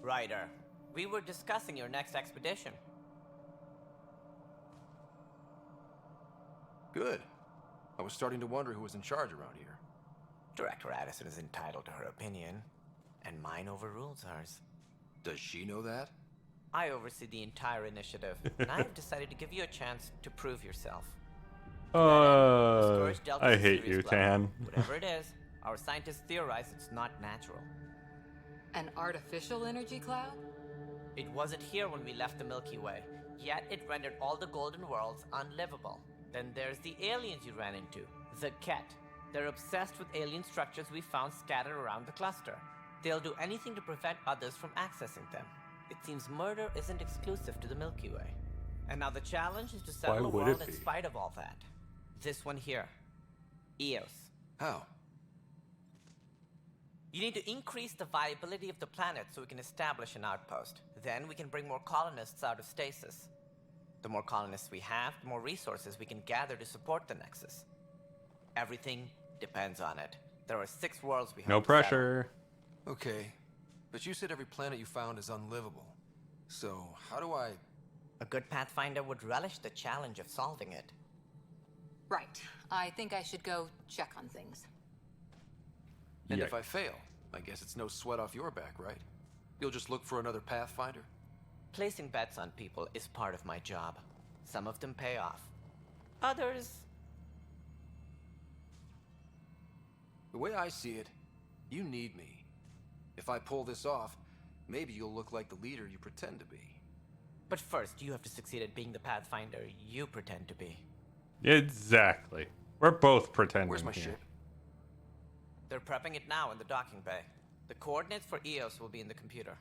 Ryder, we were discussing your next expedition. Good. I was starting to wonder who was in charge around here. Director Addison is entitled to her opinion, and mine overrules hers. Does she know that? I oversee the entire initiative, and I have decided to give you a chance to prove yourself. I hate you, Tan. Whatever it is, our scientists theorize it's not natural. An artificial energy cloud? It wasn't here when we left the Milky Way, yet it rendered all the golden worlds unlivable. Then there's the aliens you ran into, the Ket. They're obsessed with alien structures we found scattered around the cluster. They'll do anything to prevent others from accessing them. It seems murder isn't exclusive to the Milky Way. And now the challenge is to settle a world in spite of all that. This one here. Eos. How? You need to increase the viability of the planet so we can establish an outpost. Then we can bring more colonists out of stasis. The more colonists we have, the more resources we can gather to support the Nexus. Everything depends on it. There are 6 worlds we have No pressure. Okay, but you said every planet you found is unlivable. So, how do I... A good Pathfinder would relish the challenge of solving it. Right. I think I should go check on things. And if I fail, I guess it's no sweat off your back, right? You'll just look for another Pathfinder? Placing bets on people is part of my job. Some of them pay off. Others... The way I see it, you need me. If I pull this off, maybe you'll look like the leader you pretend to be. But first, you have to succeed at being the Pathfinder you pretend to be. Exactly. We're both pretending. Where's my here. ship? They're prepping it now in the docking bay. The coordinates for Eos will be in the computer.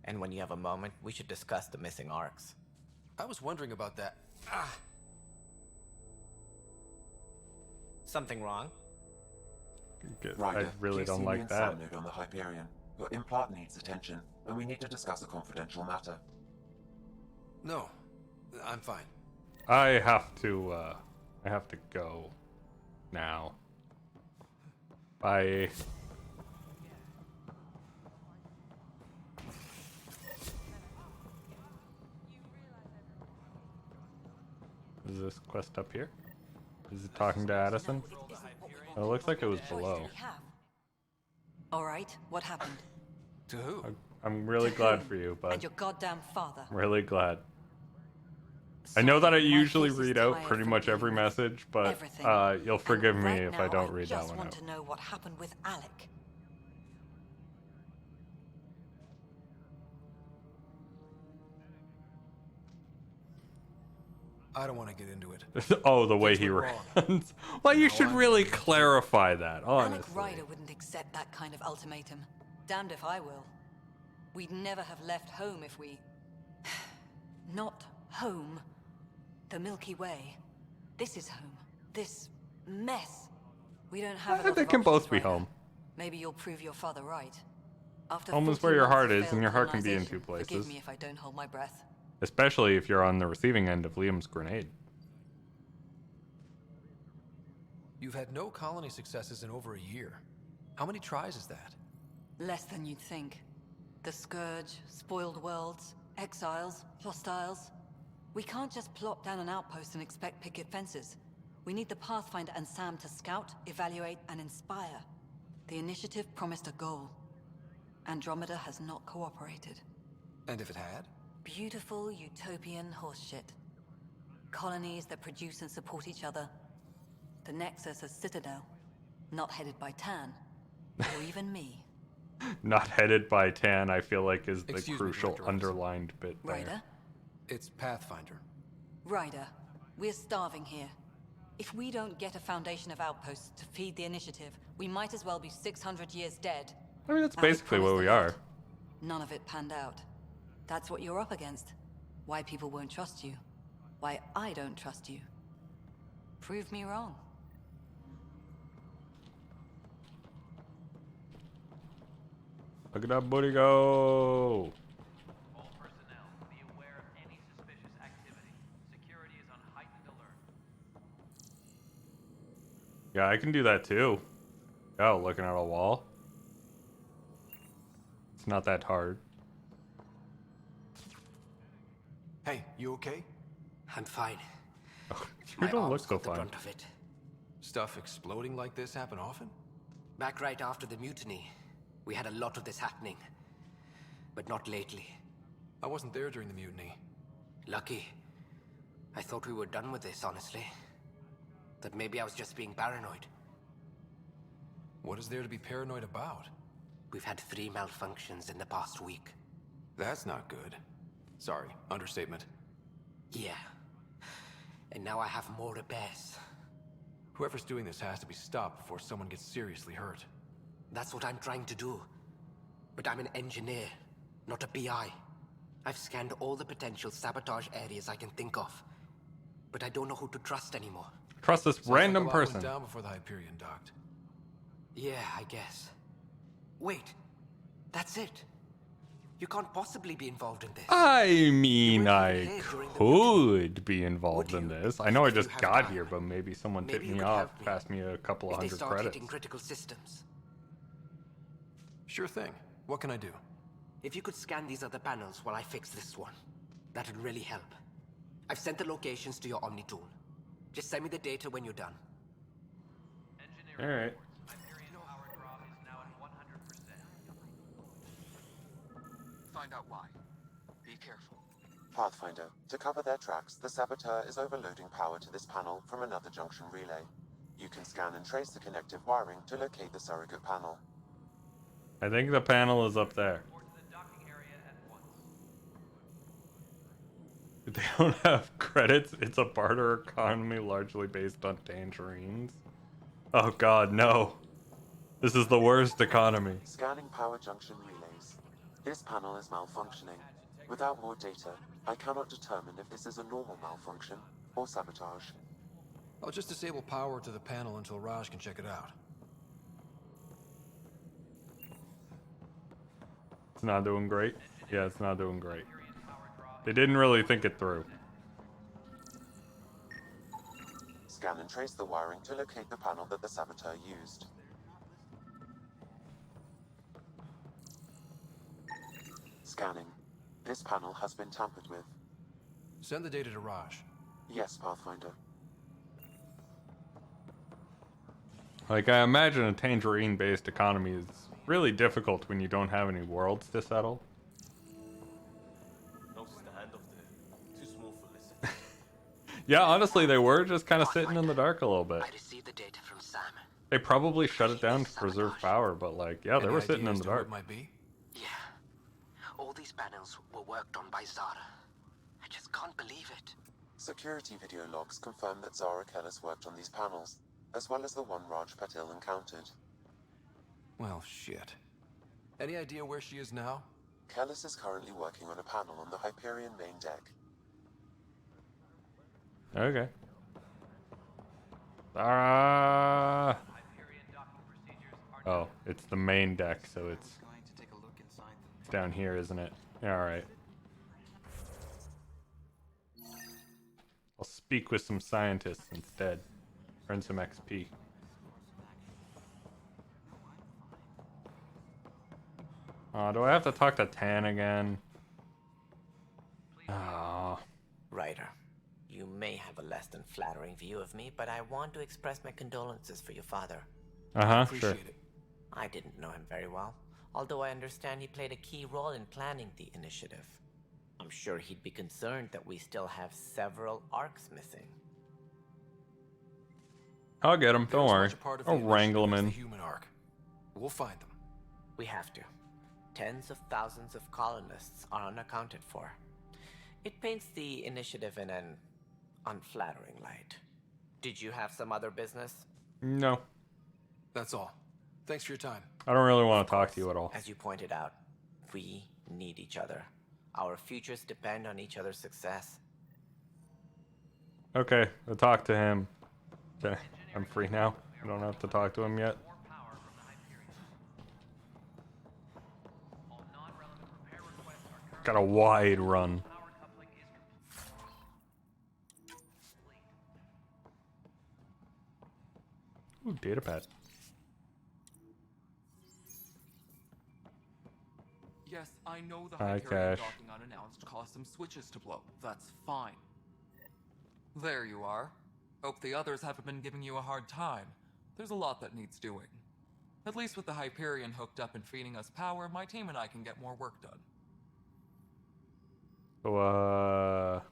And when you have a moment, we should discuss the missing arcs. I was wondering about that. Something wrong? I really don't like that. On the Hyperion. Your implant needs attention, and we need to discuss a confidential matter. No, I'm fine. I have to go now. Bye. Is this quest up here? Is it talking to Addison? Oh, it looks like it was below. All right, what happened? To who? I'm really glad for you, And but your goddamn father. I'm really glad. I know that I usually read out pretty much every message, but you'll forgive me if I don't read that one out. I just want to know what happened with Alec. I don't want to get into it. Oh, the way he runs. Well, you should really clarify that, honestly. Alec Ryder wouldn't accept that kind of ultimatum. Damned if I will. We'd never have left home if we... Not home. The Milky Way. This is home. This mess. We don't have enough They can both be options, Ryder. home. Maybe you'll prove your father right. After Home is 14 where your months heart of is, and failed your heart can be in colonization, two places. Forgive me if I don't hold my breath. Especially if you're on the receiving end of Liam's grenade. You've had no colony successes in over a year. How many tries is that? Less than you'd think. The Scourge, spoiled worlds, exiles, hostiles. We can't just plop down an outpost and expect picket fences. We need the Pathfinder and Sam to scout, evaluate, and inspire. The initiative promised a goal. Andromeda has not cooperated. And if it had? Beautiful utopian horseshit. Colonies that produce and support each other. The Nexus as Citadel. Not headed by Tan. Or even me. Not headed by Tan, I feel like, is the Excuse me, crucial Director underlined bit there. Ryder? It's Pathfinder. Ryder, we're starving here. If we don't get a foundation of outposts to feed the initiative, we might as well be 600 years dead. I mean, that's And we basically promised what we a lot. are. None of it panned out. That's what you're up against. Why people won't trust you. Why I don't trust you. Prove me wrong. Look at that booty go! All personnel, be aware of any suspicious activity. Security is on heightened alert. Yeah, I can do that too. Oh, looking at a wall. It's not that hard. Hey, you okay? I'm fine. You don't look so fine. Brunt of it. Stuff exploding like this happen often? Back right after the mutiny, we had a lot of this happening. But not lately. I wasn't there during the mutiny. Lucky. I thought we were done with this, honestly. That maybe I was just being paranoid. What is there to be paranoid about? We've had 3 malfunctions in the past week. That's not good. Sorry, understatement. Yeah. And now I have more repairs. Whoever's doing this has to be stopped before someone gets seriously hurt. That's what I'm trying to do. But I'm an engineer, not a PI. I've scanned all the potential sabotage areas I can think of. But I don't know who to trust anymore. Trust this random like a lot person. went down before the Hyperion docked. Yeah, I guess. Wait. That's it. You can't possibly be involved in this. I mean, I could be involved in this. I know I just got here, but maybe someone tipped me off, passed me a couple of If they hundred start credits. hitting critical systems. Sure thing. What can I do? If you could scan these other panels while I fix this one, that'd really help. I've sent the locations to your Omni tool. Just send me the data when you're done. All right. Find out why. Be careful. Pathfinder, to cover their tracks, the saboteur is overloading power to this panel from another junction relay. You can scan and trace the connective wiring to locate the surrogate panel. I think the panel is up there. They don't have credits. It's a barter economy largely based on tangerines. Oh god, no. This is the worst economy. Scanning power junction relays. This panel is malfunctioning. Without more data, I cannot determine if this is a normal malfunction or sabotage. I'll just disable power to the panel until Raj can check it out. It's not doing great. Yeah, it's not doing great. They didn't really think it through. Scan and trace the wiring to locate the panel that the saboteur used. Scanning. This panel has been tampered with. Send the data to Raj. Yes, Pathfinder. Like, I imagine a tangerine-based economy is really difficult when you don't have any worlds to settle. No stand up there. Too small for listening. Yeah, honestly, they were just kind of sitting in the dark a little bit. I received the data from Sam. They probably shut it down to preserve power, but like, yeah, they were sitting in the dark. Might be? Yeah. All these panels were worked on by Zara. I just can't believe it. Security video logs confirm that Zara Kellis worked on these panels, as well as the one Raj Patil encountered. Well, shit. Any idea where she is now? Kellis is currently working on a panel on the Hyperion main deck. Okay. Oh, it's the main deck, so it's down here, isn't it? Yeah, alright. I'll speak with some scientists instead. Earn some XP. Do I have to talk to Tan again? Oh. Ryder, you may have a less than flattering view of me, but I want to express my condolences for your father. Sure. I didn't know him very well, although I understand he played a key role in planning the initiative. I'm sure he'd be concerned that we still have several arcs missing. I'll get him, don't worry. I'll wrangle him in. The human arc. We'll find them. We have to. Tens of thousands of colonists are unaccounted for. It paints the initiative in an unflattering light. Did you have some other business? No. That's all. Thanks for your time. I don't really want to talk to you at all. As you pointed out, we need each other. Our futures depend on each other's success. Okay, I'll talk to him. Okay, I'm free now. I don't have to talk to him yet. Got a wide run. Ooh, datapad. Yes, I know the Hi, Hyperion Cash. docking unannounced caused some switches to blow. That's fine. There you are. Hope the others haven't been giving you a hard time. There's a lot that needs doing. At least with the Hyperion hooked up and feeding us power, my team and I can get more work done. So,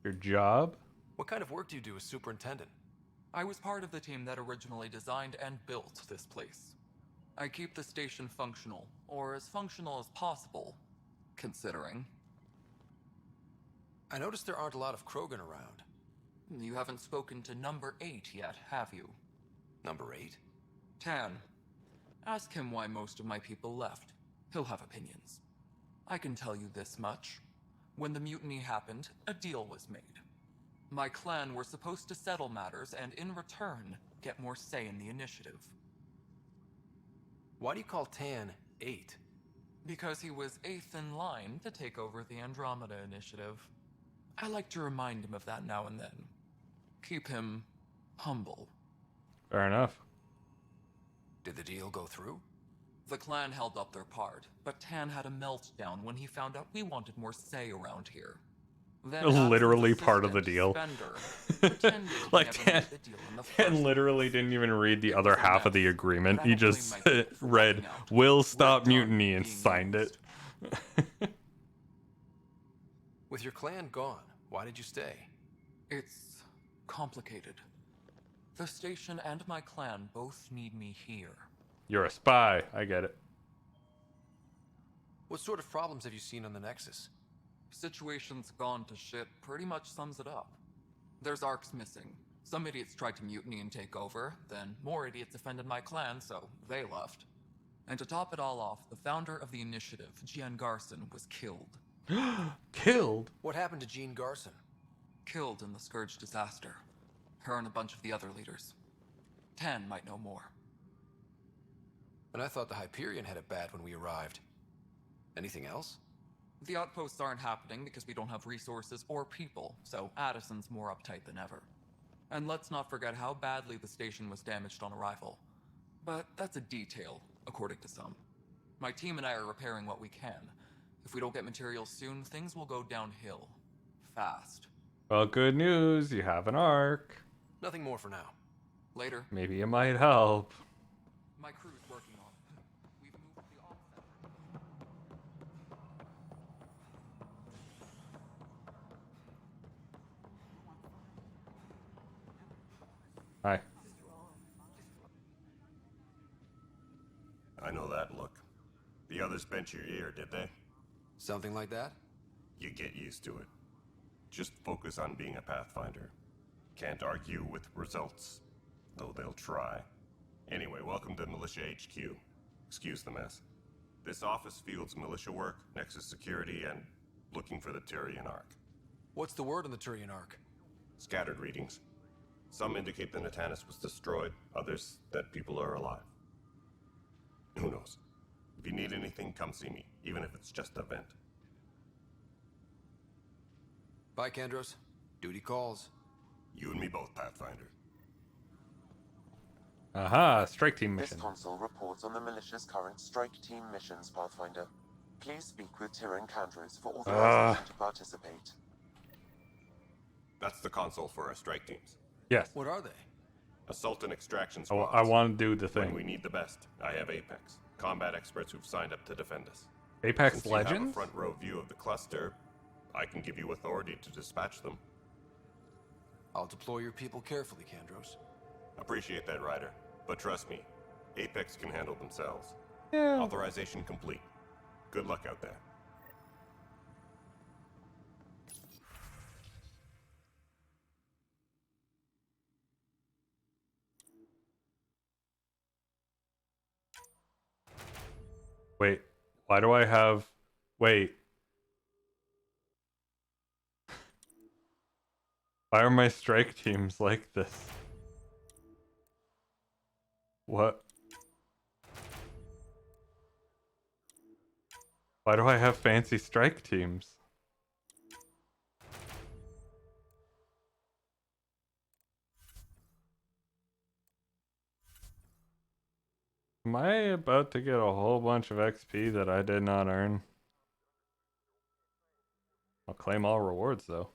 your job? What kind of work do you do as superintendent? I was part of the team that originally designed and built this place. I keep the station functional, or as functional as possible, considering. I noticed there aren't a lot of Krogan around. You haven't spoken to number 8 yet, have you? Number 8? Tan. Ask him why most of my people left. He'll have opinions. I can tell you this much. When the mutiny happened, a deal was made. My clan were supposed to settle matters and, in return, get more say in the initiative. Why do you call Tan 8? Because he was 8th in line to take over the Andromeda Initiative. I like to remind him of that now and then. Keep him humble. Fair enough. Did the deal go through? The clan held up their part, but Tan had a meltdown when he found out we wanted more say around here. Then Literally part of the deal. Like Tan literally didn't even read the other half of the agreement. He just read "will stop mutiny" and signed it. With your clan gone, why did you stay? It's complicated. The station and my clan both need me here. You're a spy. I get it. What sort of problems have you seen on the Nexus? Situation's gone to shit pretty much sums it up. There's Arcs missing. Some idiots tried to mutiny and take over, then more idiots offended my clan, so they left. And to top it all off, the founder of the initiative, Jean Garson, was killed. Killed? What happened to Jean Garson? Killed in the Scourge disaster. Her and a bunch of the other leaders. Tan might know more. And I thought the Hyperion had it bad when we arrived. Anything else? The outposts aren't happening because we don't have resources or people, so Addison's more uptight than ever. And let's not forget how badly the station was damaged on arrival. But that's a detail, according to some. My team and I are repairing what we can. If we don't get materials soon, things will go downhill. Fast. Well, good news. You have an arc. Nothing more for now. Later. Maybe it might help. My crew's working on it. We've moved the op center. Hi. I know that look. The others bent your ear, did they? Something like that? You get used to it. Just focus on being a Pathfinder. Can't argue with results, though they'll try. Anyway, welcome to Militia HQ. Excuse the mess. This office fields militia work, Nexus security, and looking for the Turian Ark. What's the word on the Turian Ark? Scattered readings. Some indicate the Natanus was destroyed, others that people are alive. Who knows? If you need anything, come see me, even if it's just a vent. Bye, Kandros. Duty calls. You and me both, Pathfinder. Aha, strike team This mission. console reports on the militia's current strike team missions, Pathfinder. Please speak with Tyrion Kandros for authorization to participate. That's the console for our strike teams. Yes. What are they? Assault and extraction I squads. want to do the thing. When we need the best, I have Apex. Combat experts who've signed up to defend us. Apex Since you have a Legends? front row view of the cluster, I can give you authority to dispatch them. I'll deploy your people carefully, Kandros. Appreciate that, Ryder. But trust me, Apex can handle themselves. Yeah. Authorization complete. Good luck out there. Wait, why do I have... Wait. Why are my strike teams like this? What? Why do I have fancy strike teams? Am I about to get a whole bunch of XP that I did not earn? I'll claim all rewards though.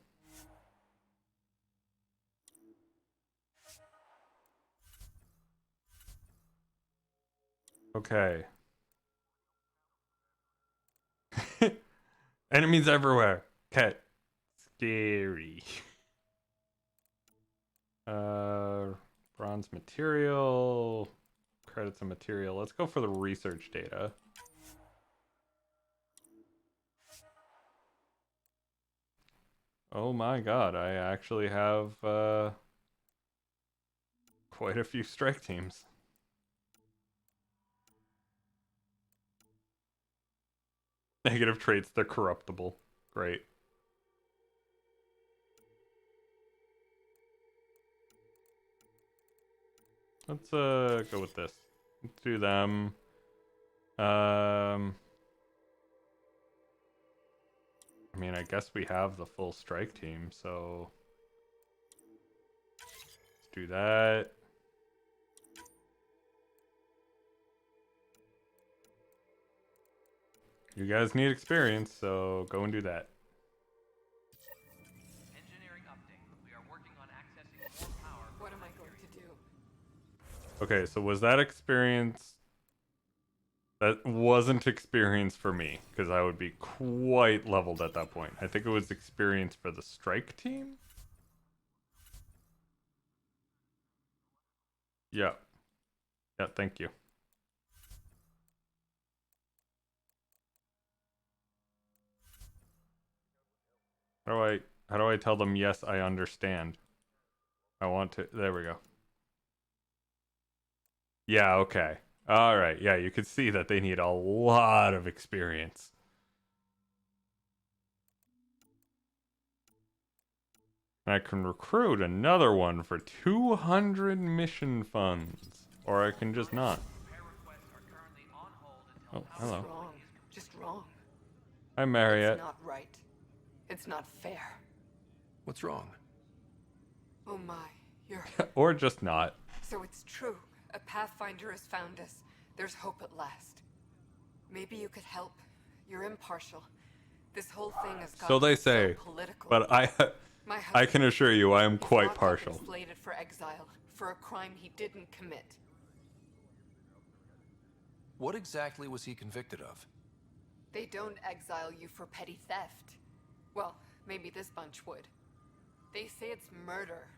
Okay. Enemies everywhere. Okay. Scary. Bronze material. Credits and material. Let's go for the research data. Oh my god, I actually have quite a few strike teams. Negative traits, they're corruptible. Great. Let's go with this. Let's do them. I mean, I guess we have the full strike team, so let's do that. You guys need experience, so go and do that. Engineering update. We are working on accessing more power. What am I going to do? Okay, so was that experience? That wasn't experience for me, because I would be quite leveled at that point. I think it was experience for the strike team? Yeah. Yeah, thank you. How do I tell them yes, I understand? I want to there we go. Yeah, okay. Alright, yeah, you could see that they need a lot of experience. And I can recruit another one for 200 mission funds. Or I can just not. Oh, hello. It's wrong. Just wrong. Hi, Marriott. It's not right. It's not fair. What's wrong? Oh my, you're... Or just not. So it's true. A Pathfinder has found us. There's hope at last. Maybe you could help. You're impartial. This whole thing has gotten So they say. so political. But I can assure you I am quite partial. Slated for exile for a crime he didn't commit. What exactly was he convicted of? They don't exile you for petty theft. Well, maybe this bunch would. They say it's murder.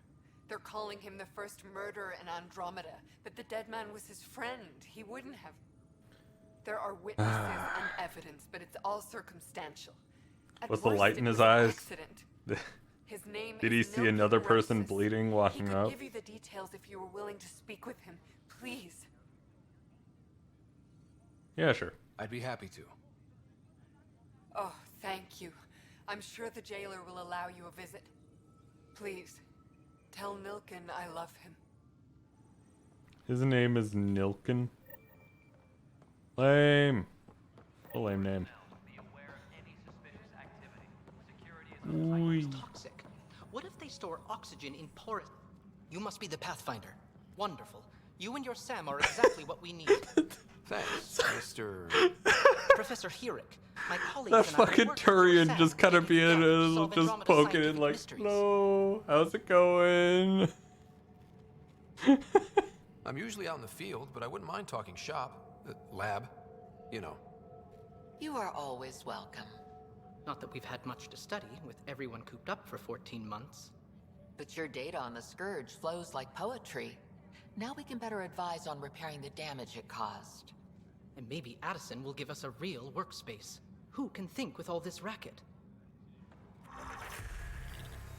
They're calling him the first murderer in Andromeda, but the dead man was his friend. He wouldn't have. There are witnesses and evidence, but it's all circumstantial. Was the light in his eyes? His name Did he see another person bleeding walking up? up? He could give you the details if you were willing to speak with him. Please. Yeah, sure. I'd be happy to. Oh, thank you. I'm sure the jailer will allow you a visit. Please, tell Nilken I love him. His name is Nilken. Lame. A lame name. Toxic. What if they store oxygen in porous... You must be the Pathfinder. Wonderful. You and your Sam are exactly what we need. Thanks, Mr... Professor Herrick. My colleagues That and I fucking work with Turian Sam just kind of being solve just Andromeda poking in scientific like, mysteries. no, how's it going? I'm usually out in the field, but I wouldn't mind talking shop. Lab. You know. You are always welcome. Not that we've had much to study, with everyone cooped up for 14 months. But your data on the Scourge flows like poetry. Now we can better advise on repairing the damage it caused. And maybe Addison will give us a real workspace. Who can think with all this racket?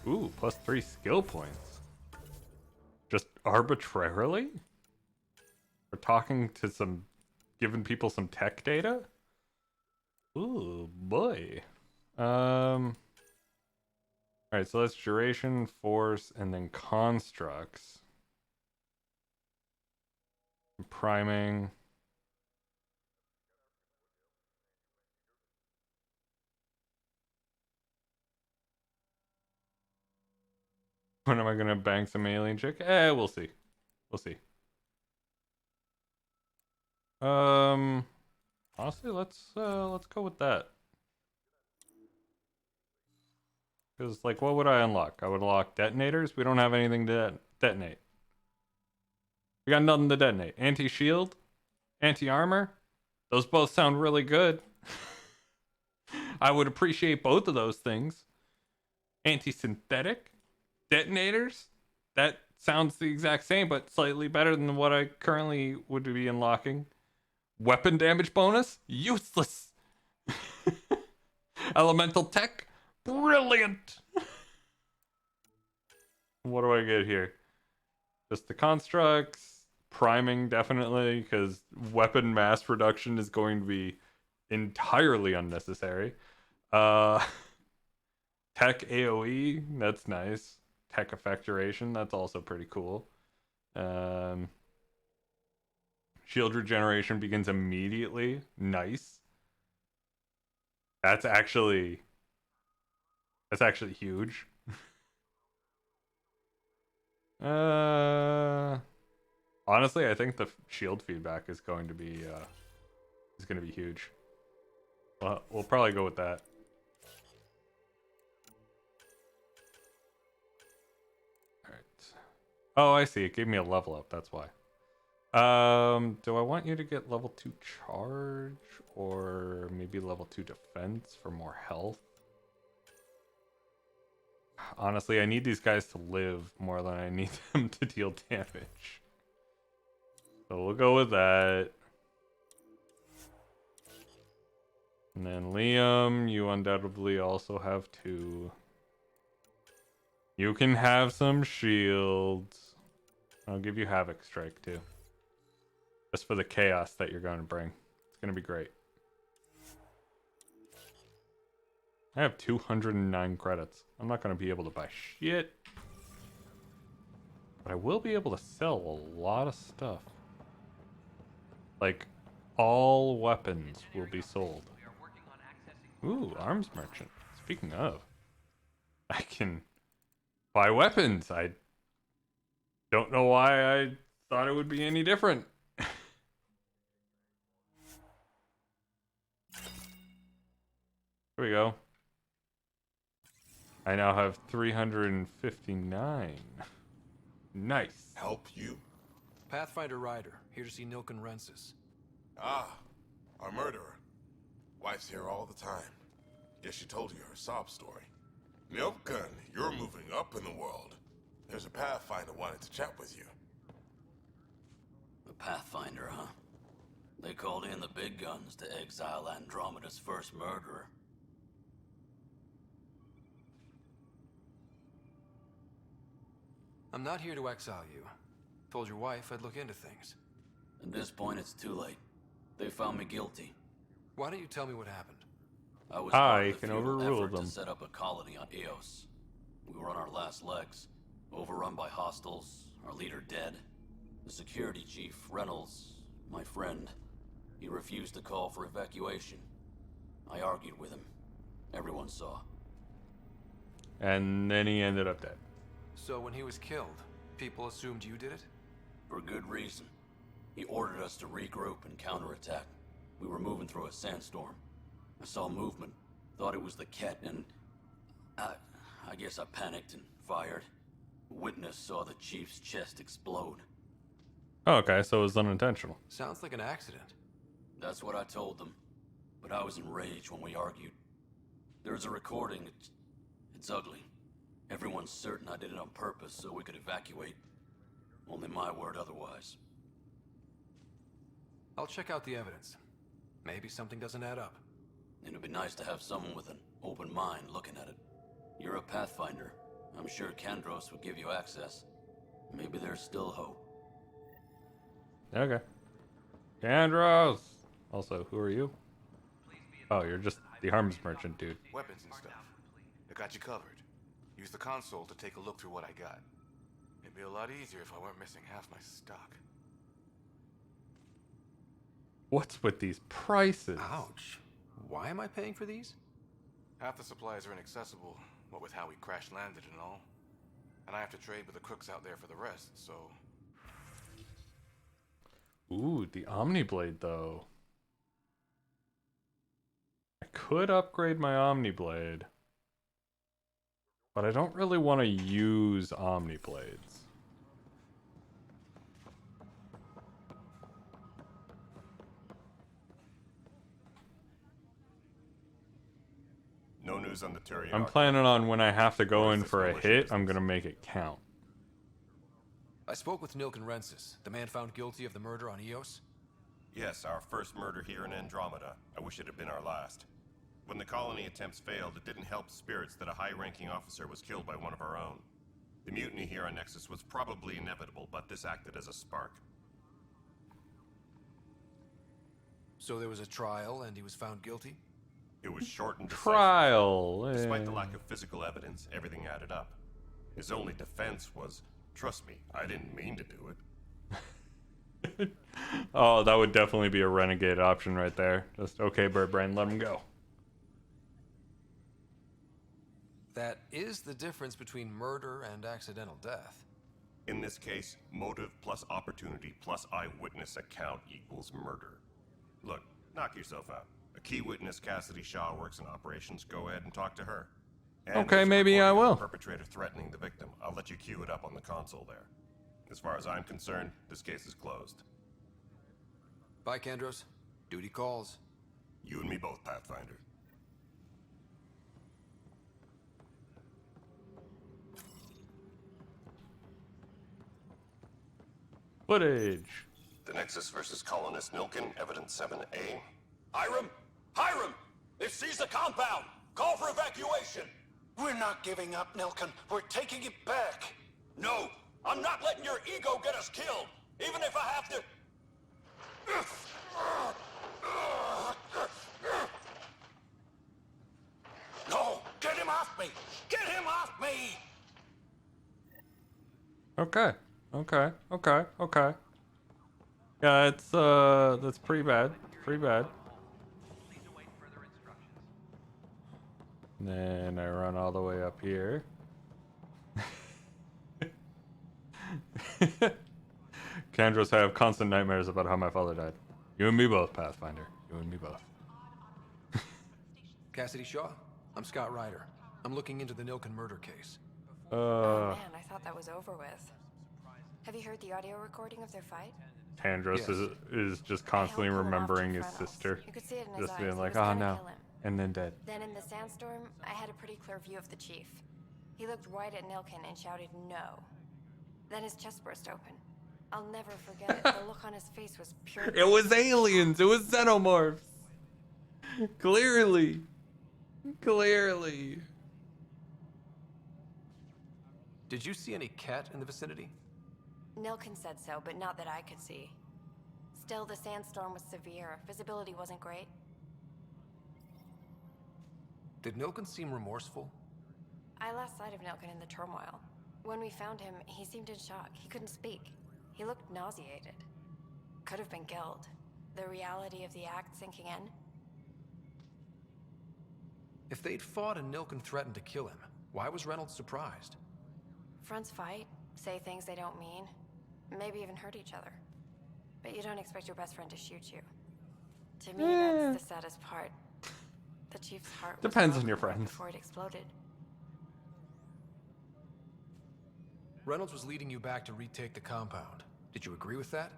Ooh, +3 skill points. Just arbitrarily? We're talking to giving people some tech data? Ooh, boy. Alright, so that's duration, force, and then constructs. Priming. When am I gonna bang some alien chick? We'll see. We'll see. Honestly, let's go with that. Because, like, what would I unlock? I would unlock detonators. We don't have anything to detonate. We got nothing to detonate. Anti-shield Anti-armor? Those both sound really good. I would appreciate both of those things. Anti-synthetic? Detonators? That sounds the exact same, but slightly better than what I currently would be unlocking. Weapon damage bonus? Useless. Elemental tech? Brilliant. What do I get here? Just the constructs. Priming, definitely, because weapon mass reduction is going to be entirely unnecessary. Tech AoE, that's nice. Tech effecturation, that's also pretty cool. Shield regeneration begins immediately. Nice. That's actually huge. Honestly, I think the shield feedback is going to be huge. Well, we'll probably go with that. All right. Oh, I see. It gave me a level up. That's why. Do I want you to get level 2 charge or maybe level 2 defense for more health? Honestly, I need these guys to live more than I need them to deal damage. So we'll go with that. And then Liam, you undoubtedly also have 2. You can have some shields. I'll give you Havoc Strike too. Just for the chaos that you're going to bring. It's going to be great. I have 209 credits. I'm not going to be able to buy shit. But I will be able to sell a lot of stuff. Like, all weapons will be sold. Ooh, arms merchant. Speaking of, I can buy weapons. I don't know why I thought it would be any different. Here we go. I now have 359. Nice. Help you? Pathfinder Ryder, here to see Nilken Rensis. Ah, our murderer. Wife's here all the time. Guess she told you her sob story. Nilken, you're moving up in the world. There's a Pathfinder wanted to chat with you. The Pathfinder, huh? They called in the big guns to exile Andromeda's first murderer. I'm not here to exile you. Told your wife I'd look into things. At this point, it's too late. They found me guilty. Why don't you tell me what happened? I was part I of the can futile overrule effort them. to set up a colony on Eos. We were on our last legs, overrun by hostiles, our leader dead. The security chief, Reynolds, my friend, he refused to call for evacuation. I argued with him. Everyone saw. And then he ended up dead. So when he was killed, people assumed you did it? For good reason. He ordered us to regroup and counterattack. We were moving through a sandstorm. I saw movement, thought it was the Ket, and I guess I panicked and fired. Witness saw the chief's chest explode. Oh, okay, so it was unintentional. Sounds like an accident. That's what I told them. But I was enraged when we argued. There's a recording. It's ugly. Everyone's certain I did it on purpose so we could evacuate. Only my word otherwise. I'll check out the evidence. Maybe something doesn't add up. It'd be nice to have someone with an open mind looking at it. You're a Pathfinder. I'm sure Kandros would give you access. Maybe there's still hope. Okay. Kandros! Also, who are you? Oh, you're just the arms merchant, dude. Weapons and stuff. I got you covered. Use the console to take a look through what I got. It'd be a lot easier if I weren't missing half my stock. What's with these prices? Ouch. Why am I paying for these? Half the supplies are inaccessible, what with how we crash landed and all. And I have to trade with the crooks out there for the rest, so... Ooh, the Omniblade, though. I could upgrade my Omniblade. But I don't really want to use Omniblades. news on the Turian. I'm planning on when I have to go in for a hit, I'm gonna make it count. I spoke with Nilken Rensis, the man found guilty of the murder on Eos. Yes, our first murder here in Andromeda. I wish it had been our last. When the colony attempts failed, it didn't help spirits that a high-ranking officer was killed by one of our own. The mutiny here on Nexus was probably inevitable, but this acted as a spark. So there was a trial and he was found guilty? It was short and decisive. Trial. Despite the lack of physical evidence, everything added up. His only defense was, trust me, I didn't mean to do it. Oh, that would definitely be a renegade option right there. Just, okay, Bird Brain, let him go. That is the difference between murder and accidental death. In this case, motive plus opportunity plus eyewitness account equals murder. Look, knock yourself out. A key witness, Cassidy Shaw, works in operations. Go ahead and talk to her. And Okay, there's a maybe I recording of will. the perpetrator threatening the victim. I'll let you cue it up on the console there. As far as I'm concerned, this case is closed. Bye, Kandros. Duty calls. You and me both, Pathfinder. Footage. The Nexus versus Colonist Nilken, Evidence 7A. Hiram! Hiram! They've seized the compound! Call for evacuation! We're not giving up, Nilken. We're taking it back. No! I'm not letting your ego get us killed! Even if I have to... No! Get him off me! Get him off me! Okay. Okay. Yeah, it's that's pretty bad. Pretty bad. And then I run all the way up here. Kandros, I have constant nightmares about how my father died. You and me both, Pathfinder. You and me both. Cassidy Shaw, I'm Scott Ryder. I'm looking into the Nilken murder case. Oh man, I thought that was over with. Have you heard the audio recording of their fight? Kandros Yes. is just constantly remembering his sister. You could see it in his Just eyes. being He like, was oh gonna no. kill him. And then dead. Then in the sandstorm, I had a pretty clear view of the chief. He looked right at Nilken and shouted no. Then his chest burst open. I'll never forget it. The look on his face was pure. It was aliens. It was xenomorphs. Clearly. Did you see any cat in the vicinity? Nilken said so, but not that I could see. Still, the sandstorm was severe. Visibility wasn't great. Did Nilken seem remorseful? I lost sight of Nilken in the turmoil. When we found him, he seemed in shock. He couldn't speak. He looked nauseated. Could have been killed. The reality of the act sinking in. If they'd fought and Nilken threatened to kill him, why was Reynolds surprised? Fronts fight, say things they don't mean, maybe even hurt each other. But you don't expect your best friend to shoot you. To me, that's the saddest part. The chief's heart was Depends on broken your right friends. before it exploded. Reynolds was leading you back to retake the compound. Did you agree with that?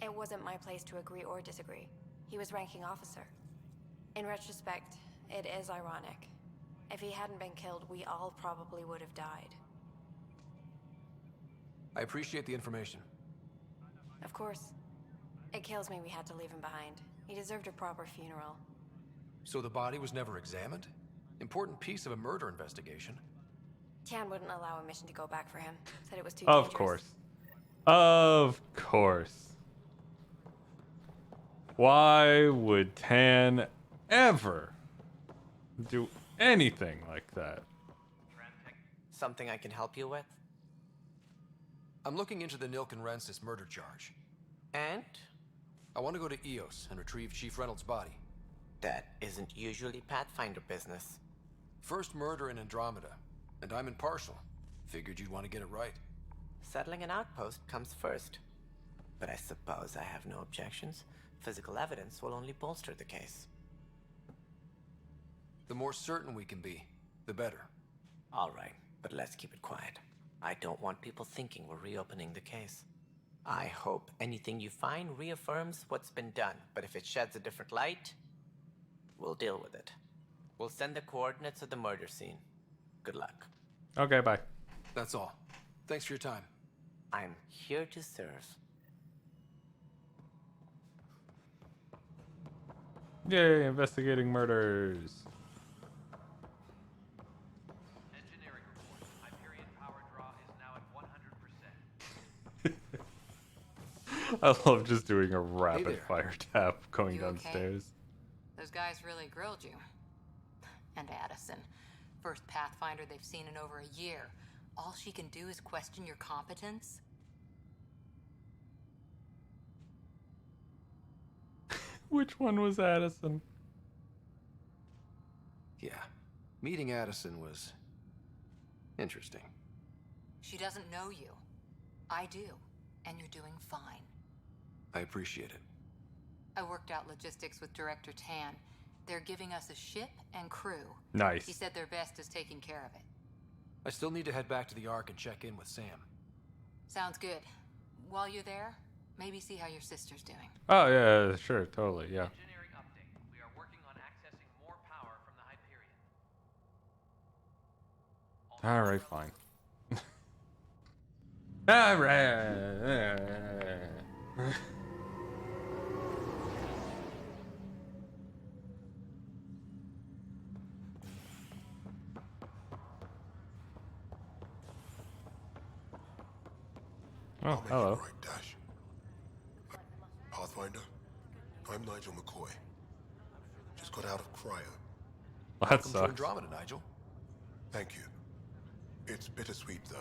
It wasn't my place to agree or disagree. He was ranking officer. In retrospect, it is ironic. If he hadn't been killed, we all probably would have died. I appreciate the information. Of course. It kills me we had to leave him behind. He deserved a proper funeral. So the body was never examined? Important piece of a murder investigation. Tan wouldn't allow a mission to go back for him. Said it was too Of dangerous. course. Of course. Why would Tan ever do anything like that? Something I can help you with? I'm looking into the Nilken Rensis murder charge. And? I want to go to Eos and retrieve Chief Reynolds' body. That isn't usually Pathfinder business. First murder in Andromeda, and I'm impartial. Figured you'd want to get it right. Settling an outpost comes first. But I suppose I have no objections. Physical evidence will only bolster the case. The more certain we can be, the better. All right, but let's keep it quiet. I don't want people thinking we're reopening the case. I hope anything you find reaffirms what's been done, but if it sheds a different light, we'll deal with it. We'll send the coordinates of the murder scene. Good luck. Okay, bye. That's all. Thanks for your time. I'm here to serve. Yay, investigating murders. Engineering report. Hyperion power draw is now at 100%. I love just doing a rapid there. fire tap going You okay? downstairs. Those guys really grilled you. And Addison. First Pathfinder they've seen in over a year. All she can do is question your competence? Which one was Addison? Yeah. Meeting Addison was interesting. She doesn't know you. I do. And you're doing fine. I appreciate it. I worked out logistics with Director Tan. They're giving us a ship and crew. Nice. He said their best is taking care of it. I still need to head back to the Ark and check in with Sam. Sounds good. While you're there, maybe see how your sister's doing. Oh, yeah, sure, totally, yeah. Engineering update. We are working on accessing more power from the Hyperion. Alright, fine. Alright. Oh, I'll make hello. it right, Dash. Pathfinder, I'm Nigel McCoy. Just got out of cryo. That Welcome to sucks. Andromeda, Nigel. Thank you. It's bittersweet, though.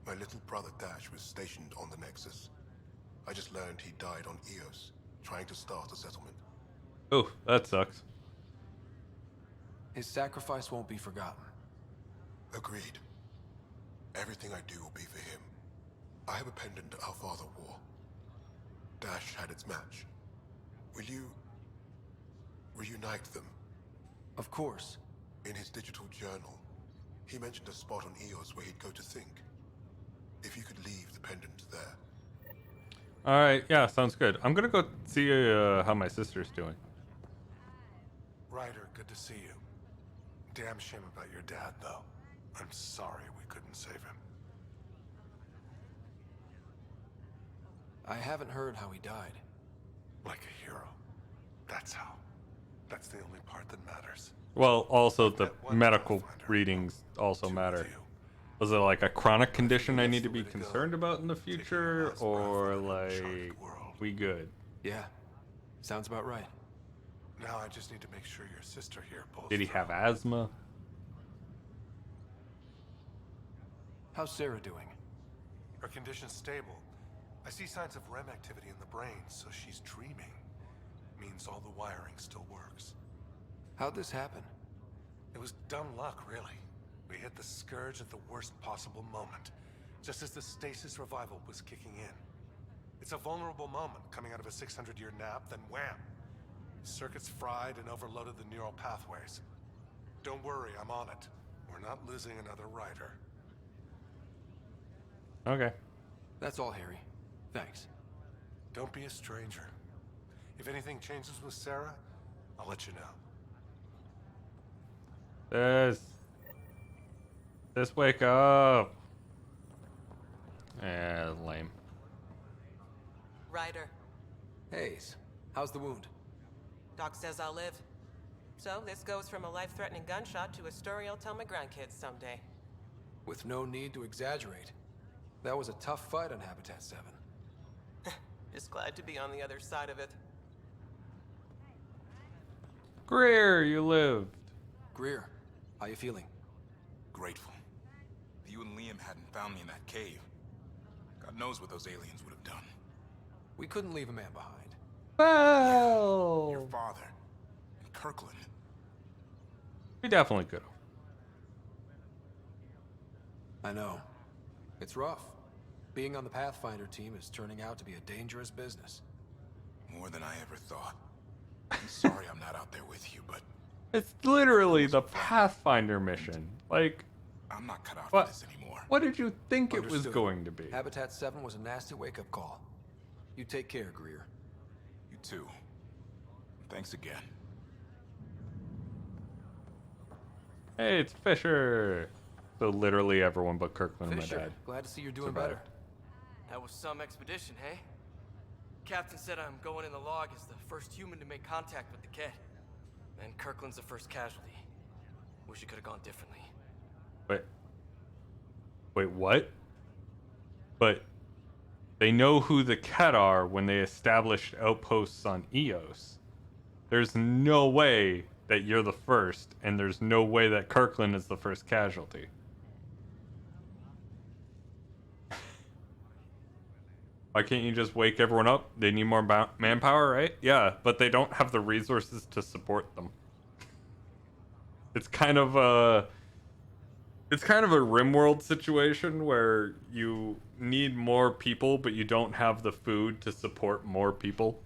My little brother Dash was stationed on the Nexus. I just learned he died on Eos, trying to start a settlement. Oh, that sucks. His sacrifice won't be forgotten. Agreed. Everything I do will be for him. I have a pendant our father wore. Dash had its match. Will you reunite them? Of course. In his digital journal, he mentioned a spot on Eos where he'd go to think. If you could leave the pendant there. Alright, yeah, sounds good. I'm gonna go see how my sister's doing. Ryder, good to see you. Damn shame about your dad, though. I'm sorry we couldn't save him. I haven't heard how he died. Like a hero. That's how. That's the only part that matters. Well, also the medical readings also matter. Was it like a chronic condition I need to be concerned about in the future, or like we good? Yeah, sounds about right. Now I just need to make sure your sister here pulls Did he through. have asthma? How's Sarah doing? Her condition's stable. I see signs of REM activity in the brain, so she's dreaming. Means all the wiring still works. How'd this happen? It was dumb luck, really. We hit the Scourge at the worst possible moment, just as the stasis revival was kicking in. It's a vulnerable moment coming out of a 600-year nap, then wham! Circuits fried and overloaded the neural pathways. Don't worry, I'm on it. We're not losing another Ryder. Okay. That's all, Harry. Thanks. Don't be a stranger. If anything changes with Sarah, I'll let you know. This wake up. Lame. Ryder, Hayes, how's the wound? Doc says I'll live. So this goes from a life-threatening gunshot to a story I'll tell my grandkids someday. With no need to exaggerate. That was a tough fight on Habitat 7. Just glad to be on the other side of it. Greer, you lived. Greer, how you feeling? Grateful. If you and Liam hadn't found me in that cave, God knows what those aliens would have done. We couldn't leave a man behind. Well, Your father, and Kirkland. we definitely could have. I know. It's rough. Being on the Pathfinder team is turning out to be a dangerous business. More than I ever thought. I'm sorry I'm not out there with you, but It's literally the Pathfinder mission. Like, I'm not cut out what? for this anymore. What did you think it was Understood. going to be? Habitat 7 was a nasty wake-up call. You take care, Greer. You too. Thanks again. Hey, it's Fisher. So literally everyone but Kirkland and my Fisher, dad. glad to see you're doing survived. better. That was some expedition, hey? Captain said I'm going in the log as the first human to make contact with the Ket. And Kirkland's the first casualty. Wish it could have gone differently. Wait, what? But they know who the Ket are when they established outposts on Eos. There's no way that you're the first, and there's no way that Kirkland is the first casualty. Why can't you just wake everyone up? They need more manpower, right? Yeah, but they don't have the resources to support them. It's kind of a RimWorld situation where you need more people, but you don't have the food to support more people.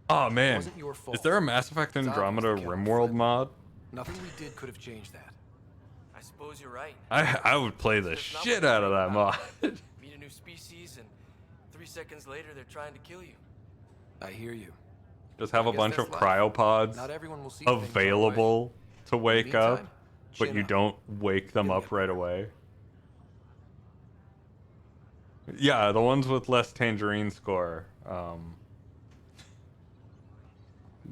Oh man, wasn't your fault. is there a Mass Effect Andromeda RimWorld mod? Nothing we did could have changed that. I suppose you're right. I would play the shit out of that mod. Meet a new species, and 3 seconds later they're trying to kill you. I hear you. Just have a guess bunch of that's life. cryopods Not everyone will see things our way. available to wake meantime, up, but chin you up. don't wake them up right away. Yeah, the ones with less tangerine score.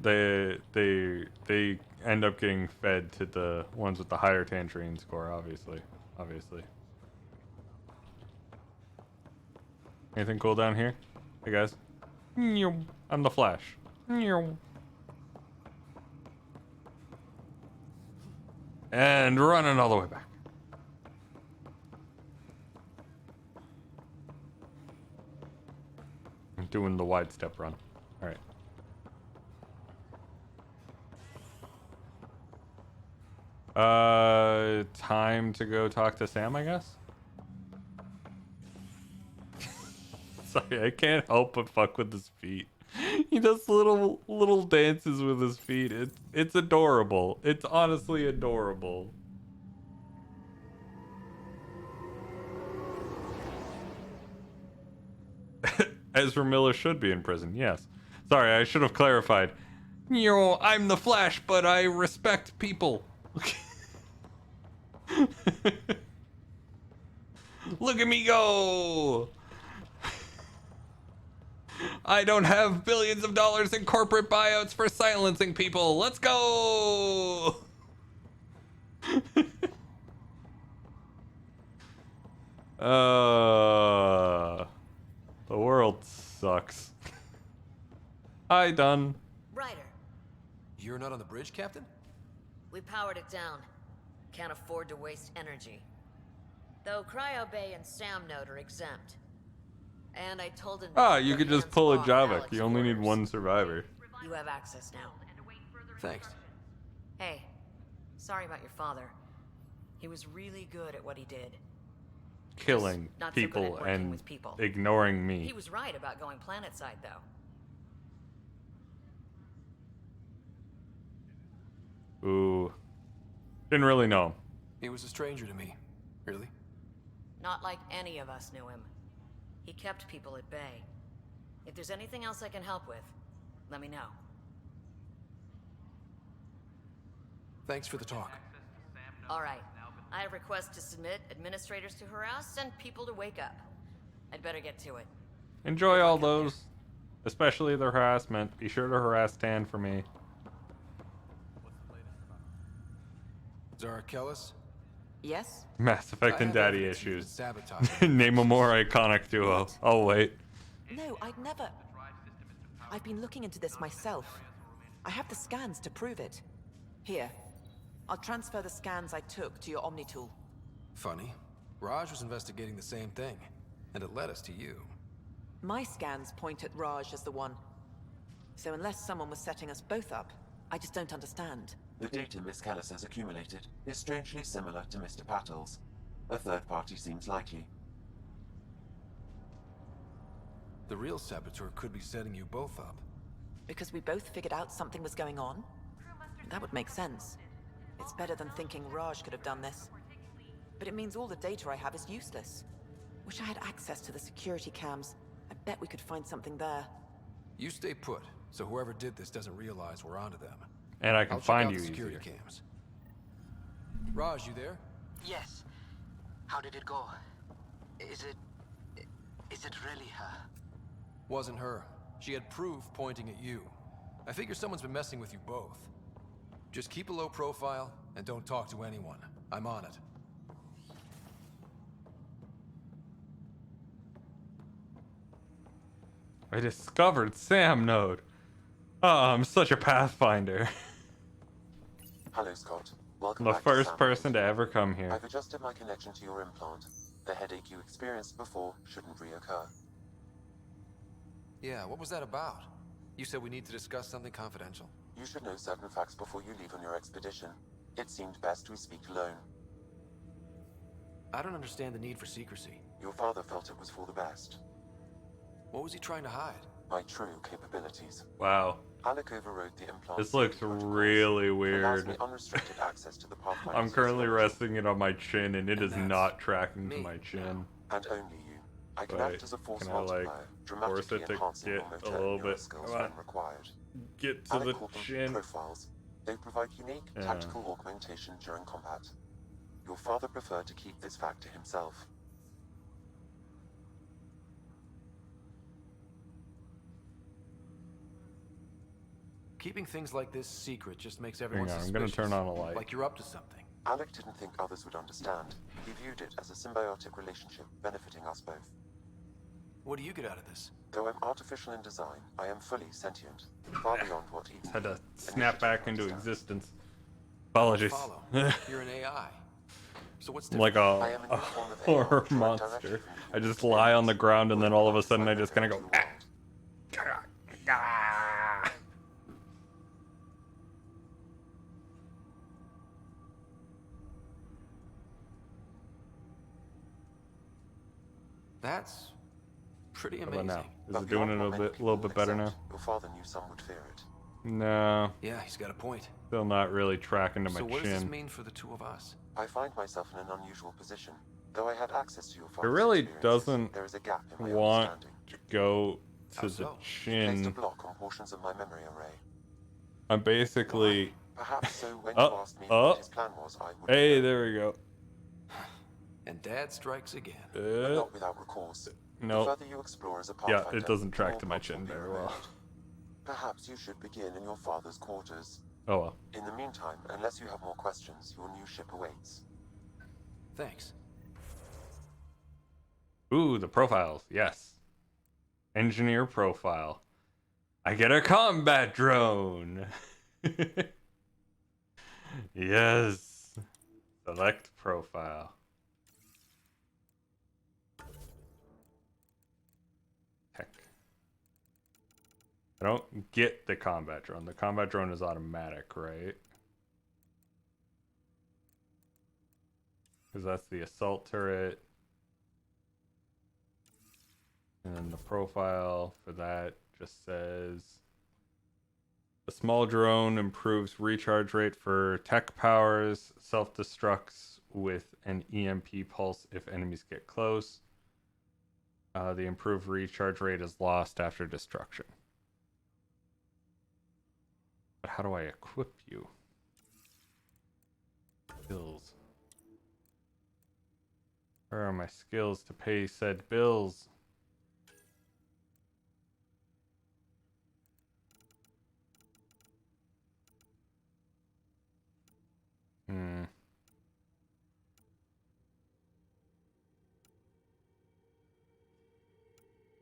They end up getting fed to the ones with the higher tangerine score, obviously. Anything cool down here? Hey guys. I'm the Flash. And running all the way back. I'm doing the wide step run. Alright. Time to go talk to Sam, I guess? Sorry, I can't help but fuck with his feet. He does little dances with his feet. It's adorable. It's honestly adorable. Ezra Miller should be in prison, yes. Sorry, I should have clarified. I'm the Flash, but I respect people. Look at me go! I don't have billions of dollars in corporate buyouts for silencing people. Let's go! The world sucks. Hi, Dunn. Ryder, You're not on the bridge, Captain? we powered it down. Can't afford to waste energy. Though Cryo Bay and Sam Node are exempt. And I told him to Ah, keep you their could just hands pull a off Javik. Alex You only need orders. one survivor. You have access now. Thanks. Hey, sorry about your father. He was really good at what he did. Killing not so good at people working and with people. ignoring me. He was right about going planetside, though. Ooh. Didn't really know him. He was a stranger to me. Really? Not like any of us knew him. He kept people at bay. If there's anything else I can help with, let me know. Thanks for the talk. All right. I have requests to submit, administrators to harass, and people to wake up. I'd better get to it. Enjoy all those. Especially the harassment. Be sure to harass Tan for me. Zara Kellis? Yes? Mass Effect I and have daddy evidence you've been issues. sabotaging. Name a more iconic duo. Oh, wait. No, I'd never. I've been looking into this myself. I have the scans to prove it. Here. I'll transfer the scans I took to your Omni tool. Funny. Raj was investigating the same thing, and it led us to you. My scans point at Raj as the one. So unless someone was setting us both up, I just don't understand. The data Miss Callis has accumulated is strangely similar to Mr. Patel's. A third party seems likely. The real saboteur could be setting you both up. Because we both figured out something was going on? That would make sense. It's better than thinking Raj could have done this. But it means all the data I have is useless. Wish I had access to the security cams. I bet we could find something there. You stay put, so whoever did this doesn't realize we're onto them. And I can I'll check find out you the security easier. cams. Raj, you there? Yes. How did it go? Is it really her? Wasn't her. She had proof pointing at you. I figure someone's been messing with you both. Just keep a low profile and don't talk to anyone. I'm on it. I discovered Sam node. Oh, I'm such a pathfinder. Hello, Scott. Welcome The back first to Sam person Node. to ever come here. I've adjusted my connection to your implant. The headache you experienced before shouldn't reoccur. Yeah, what was that about? You said we need to discuss something confidential. You should know certain facts before you leave on your expedition. It seemed best we speak alone. I don't understand the need for secrecy. Your father felt it was for the best. What was he trying to hide? My true capabilities. Wow. Alec overrode the implant. This looks really Allows weird. me unrestricted access to the Pathfinder I'm currently sociology. resting it on my chin, and it is not tracking to my chin. And only you. I can Wait, act as a force can I, like, multiplier, force dramatically it to enhancing your get motor a little and neural bit? skills Come on. when required. Get to Alec the called them chin. profiles. They provide unique Yeah. tactical augmentation during combat. Your father preferred to keep this fact to himself. Keeping things like this secret just makes Hang everyone on, I'm suspicious. gonna turn on a light. Like you're up to something. Alec didn't think others would understand. He viewed it as a symbiotic relationship benefiting us both. What do you get out of this? Though I'm artificial in design, I am fully sentient, far beyond what even Had to you snap back into understand. existence. Apologies. Follow. You're an AI. So what's I'm like different? a horror monster. I just lie on the ground, and then all of a sudden I just kind of go. Ah. Ah. That's pretty How amazing. about now? Is it doing it a little bit better now? Your father knew some would fear it. No. Yeah, he's got a point. Still not really tracking to my So what does this chin. mean for the two of us? I find myself in an unusual position. Though I had access to your It father's really experiences, doesn't there is a gap in my want understanding. to go How to the so? He placed a chin. block on portions of my memory array. I'm basically. Perhaps so when you asked me Oh, what his plan was, I would. hey, there we go. And Dad strikes again. But not without recourse. No. The further you explore as a Yeah, pathfinder, it doesn't the track more to my blocks will chin be very removed. well. Perhaps you should begin in your father's quarters. Oh well. In the meantime, unless you have more questions, your new ship awaits. Thanks. Ooh, the profiles. Yes. Engineer profile. I get a combat drone. Yes. Select profile. Heck. I don't get the combat drone. The combat drone is automatic, right? Because that's the assault turret. And then the profile for that just says a small drone improves recharge rate for tech powers, self-destructs with an EMP pulse if enemies get close. The improved recharge rate is lost after destruction. But how do I equip you? Skills. Where are my skills to pay said bills?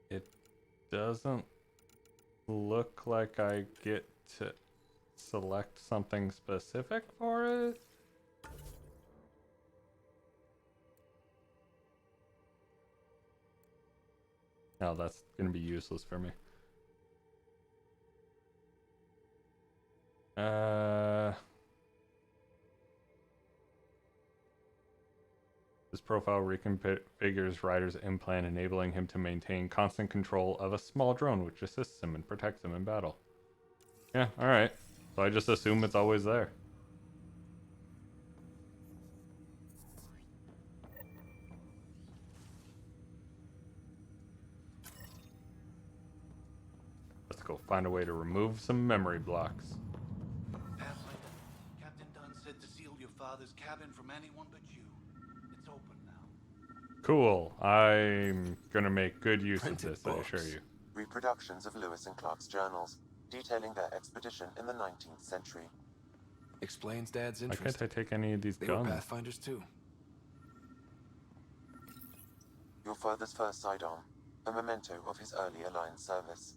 It doesn't look like I get to select something specific for it. No, that's gonna be useless for me. This profile reconfigures Ryder's implant, enabling him to maintain constant control of a small drone, which assists him and protects him in battle. Yeah, alright. So I just assume it's always there. Let's go find a way to remove some memory blocks. father's cabin from anyone but you. It's open now. Cool. I'm gonna make good use Printed of this, I assure books. you. Reproductions of Lewis and Clark's journals, detailing their expedition in the 19th century. Explains Dad's Why interest. can't I take any of these They were guns? Pathfinders too. Your father's first sidearm, a memento of his early Alliance service.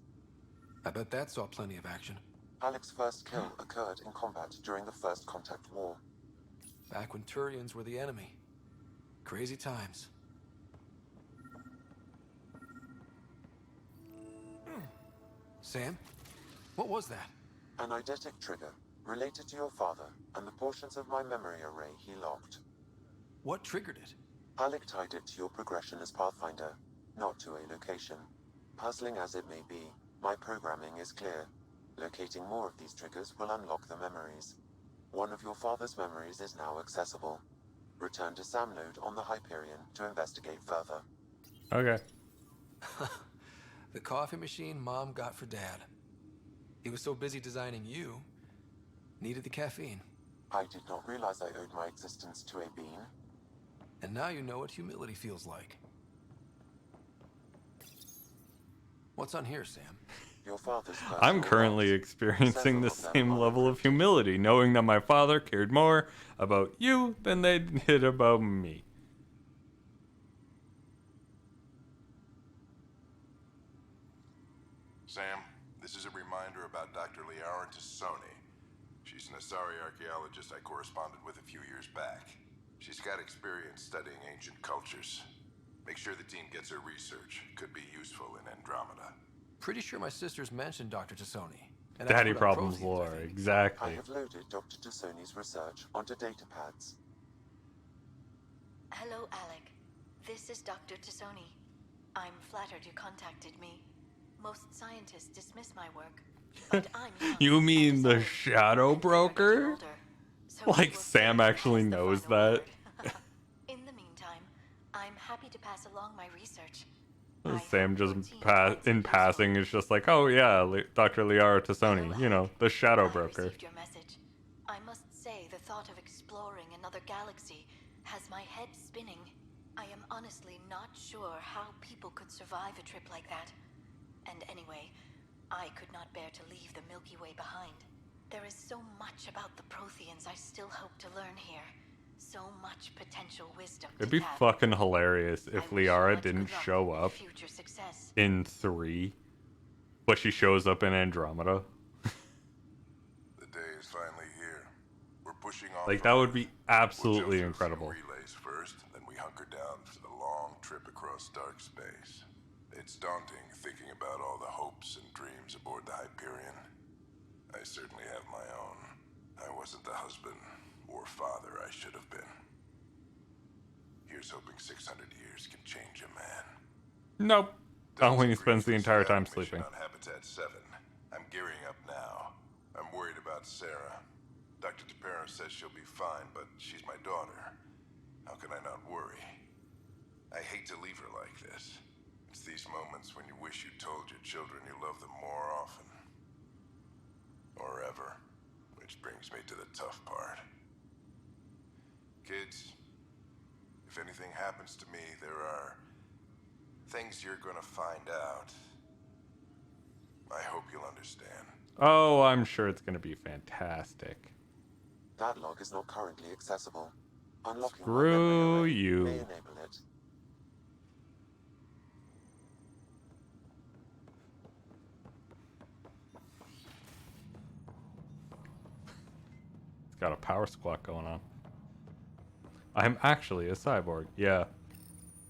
I bet that saw plenty of action. Alec's first kill occurred in combat during the First Contact War. Back when Turians were the enemy. Crazy times. Sam? What was that? An eidetic trigger, related to your father, and the portions of my memory array he locked. What triggered it? Alec tied it to your progression as Pathfinder, not to a location. Puzzling as it may be, my programming is clear. Locating more of these triggers will unlock the memories. One of your father's memories is now accessible. Return to Sam node on the Hyperion to investigate further. Okay. The coffee machine Mom got for Dad. He was so busy designing you, needed the caffeine. I did not realize I owed my existence to a bean. And now you know what humility feels like. What's on here, Sam? Your father's I'm currently experiencing the same level of humility, knowing that my father cared more about you than they did about me. Sam, this is a reminder about Dr. Liara Tassoni. She's an Asari archaeologist I corresponded with a few years back. She's got experience studying ancient cultures. Make sure the team gets her research. Could be useful in Andromeda. Pretty sure my sisters mentioned Dr. Tassoni. And Daddy expert on problems proteins, lore, I think. exactly. I have loaded Dr. Tassoni's research onto datapads. Hello, Alec. This is Dr. Tassoni. I'm flattered you contacted me. Most scientists dismiss my work, but I'm young. You mean the Shadow Broker? Like Sam actually knows that. In the meantime, I'm happy to pass along my research. Sam just in passing is just like, oh yeah, Dr. Liara Tassoni, you know, the Shadow Broker. Received your message. I must say the thought of exploring another galaxy has my head spinning. I am honestly not sure how people could survive a trip like that. And anyway, I could not bear to leave the Milky Way behind. There is so much about the Protheans I still hope to learn here. So much potential wisdom. It'd be fucking hilarious if Liara didn't show up in 3, but she shows up in Andromeda. The day is finally here. We're pushing off. Like, that would be absolutely incredible. Relays first, then we hunker down for the long trip across dark space. It's daunting thinking about all the hopes and dreams aboard the Hyperion. I certainly have my own. I wasn't the husband or father I should have been. Here's hoping 600 years can change a man. Nope. Not when he spends the entire time sleeping. On Habitat 7. I'm gearing up now. I'm worried about Sarah. Dr. DePero says she'll be fine, but she's my daughter. How can I not worry? I hate to leave her like this. It's these moments when you wish you told your children you love them more often. Or ever. Which brings me to the tough part. Kids, if anything happens to me, there are things you're gonna find out. I hope you'll understand. Oh, I'm sure it's gonna be fantastic. That log is not currently accessible. Unlocking Screw may you. enable it. It's got a power squat going on. I'm actually a cyborg, yeah.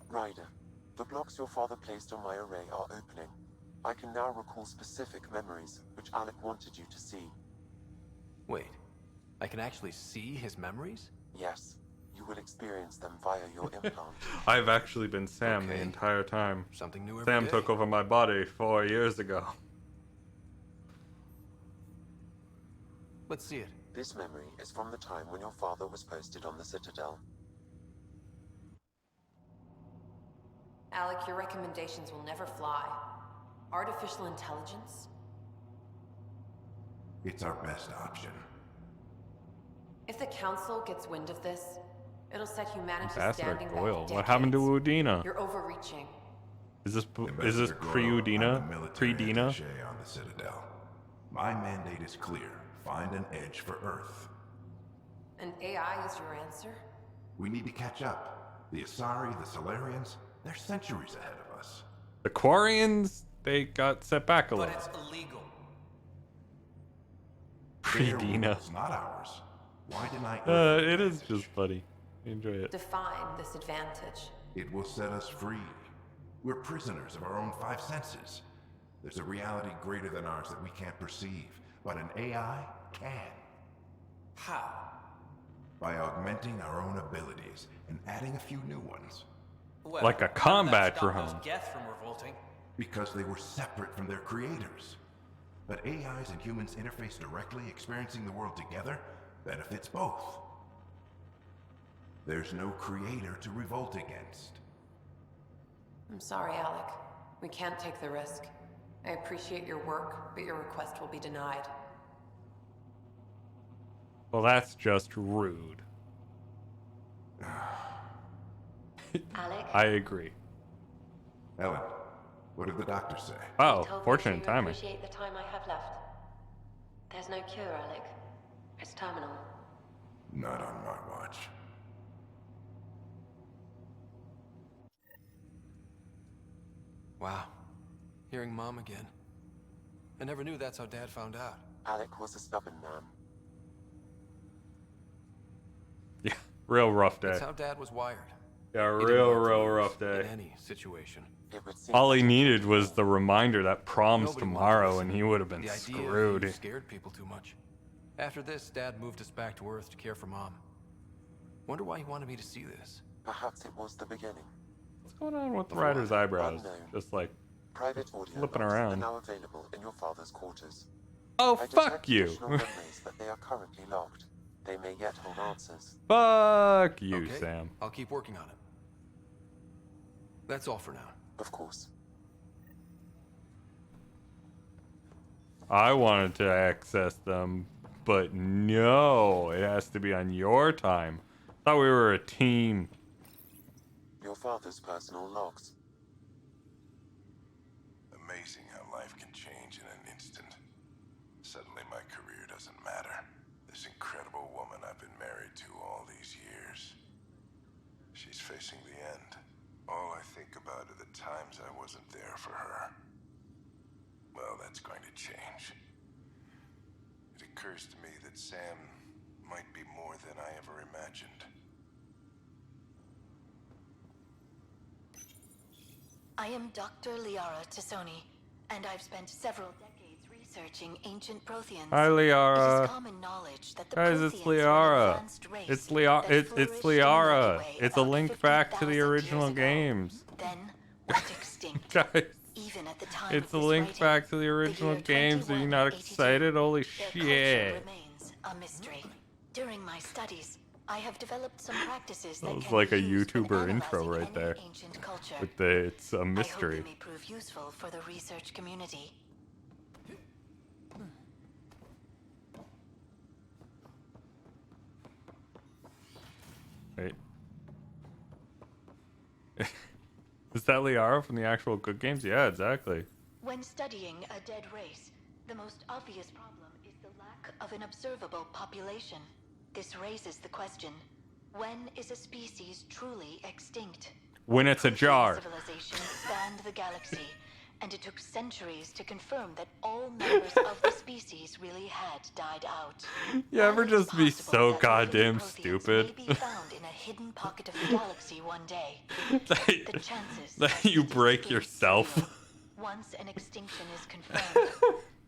Ryder, the blocks your father placed on my array are opening. I can now recall specific memories, which Alec wanted you to see. Wait, I can actually see his memories? Yes, you will experience them via your implant. I've actually been Sam the entire time. Something new every Sam day. took over my body 4 years ago. Let's see it. This memory is from the time when your father was posted on the Citadel. Alec, your recommendations will never fly. Artificial intelligence? It's our best option. If the Council gets wind of this, it'll set humanity Ambassador standing Goyle. back What happened to decades. Udina? You're overreaching. Is this Ambassador pre Goyle, I'm Udina? the military Pre-Dina? attaché on the Citadel. My mandate is clear. Find an edge for Earth. And AI is your answer? We need to catch up. The Asari, the Solarians, they're centuries ahead of us. The Quarians, they got set back a But little. it's illegal. Pre-Dina. It's not ours. Why deny It is just funny. Enjoy it. Define this advantage. It will set us free. We're prisoners of our own five senses. There's a reality greater than ours that we can't perceive, but an AI can. How? By augmenting our own abilities and adding a few new ones. Well, Like a combat drone. Those Geth from revolting. Because they were separate from their creators. But AIs and humans interface directly, experiencing the world together, benefits both. There's no creator to revolt against. I'm sorry, Alec. We can't take the risk. I appreciate your work, but your request will be denied. Well, that's just rude. Alec? I agree. Ellen, what did the doctor say? Oh, Told me fortunate to timing. appreciate the time I have left. There's no cure, Alec. It's terminal. Not on my watch. Wow. Hearing Mom again. I never knew that's how Dad found out. Alec was a stubborn man. Yeah, real rough day. That's how Dad was wired. Yeah, He didn't want to real lose rough day. In any situation. All he needed was the reminder that prom's Nobody wanted tomorrow, to and see he would have been the idea screwed. scared people too much. After this, Dad moved us back to Earth to care for Mom. Wonder why he wanted me to see this. Perhaps it was the beginning. What's going on with the writer's eyebrows? Unknown. Just like Private audio flipping logs around. are now available in your father's quarters. Oh, I fuck detect you. additional memories, but they are currently locked. They may yet hold answers. Fuck you, Okay, Sam. I'll keep working on it. That's all for now. Of course. I wanted to access them, but no, it has to be on your time. Thought we were a team. Your father's personal logs. Amazing how life can change in an instant. Suddenly my career doesn't matter. This incredible woman I've been married to all these years. She's facing the end. All I think about are the times I wasn't there for her. Well, that's going to change. It occurs to me that Sam might be more than I ever imagined. I am Dr. Liara Tassoni, and I've spent several decades researching ancient Protheans. Hi, Liara. It is common knowledge that the Guys, it's Protheans were an Liara. advanced race It's that Liara. It's flourished in the Liara. Milky Way It's a about link back to the 50,000 original years ago. games. Then went extinct. Guys, Even at the time it's of a this link writing, back to the original games. Are you not 2182, excited? Holy their culture shit. remains a mystery. During my studies, I have developed some practices That that was can like be a used when YouTuber intro analyzing right any there. ancient culture. With the, it's a I hope mystery. they may prove useful for the research community. Wait. Is that Liara from the actual Good Games? Yeah, exactly. When studying a dead race, the most obvious problem is the lack of an observable population. This raises the question, when is a species truly extinct? When it's a jar. Civilization spanned the galaxy, and it took centuries to confirm that all members of the species really had died out. You ever just be so goddamn stupid? May be found in a hidden pocket of the galaxy one day. The chances That you break yourself. once an extinction is confirmed,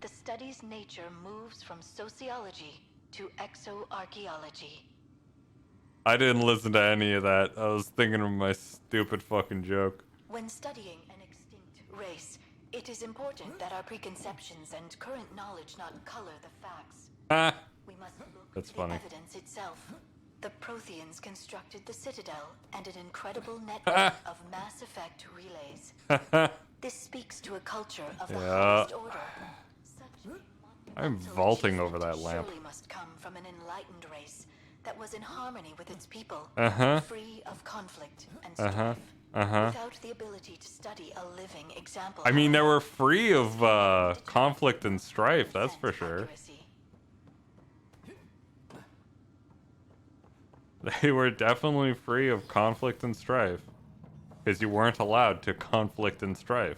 the study's nature moves from sociology to exoarchaeology. I didn't listen to any of that. I was thinking of my stupid fucking joke. When studying an extinct race, it is important that our preconceptions and current knowledge not color the facts. Ah, We must look that's at the funny. evidence itself. The Protheans constructed the Citadel and an incredible network of Mass Effect relays. This speaks to a culture of the Yeah. highest order. Such I'm vaulting over that lamp. surely must come from an enlightened race, that was in harmony with its people, Uh-huh. free of conflict and Uh-huh. strife, Uh-huh. without the ability to study a living example. I mean, they however, were free of conflict and strife, that's for sure. They were definitely free of conflict and strife. Because you weren't allowed to conflict and strife.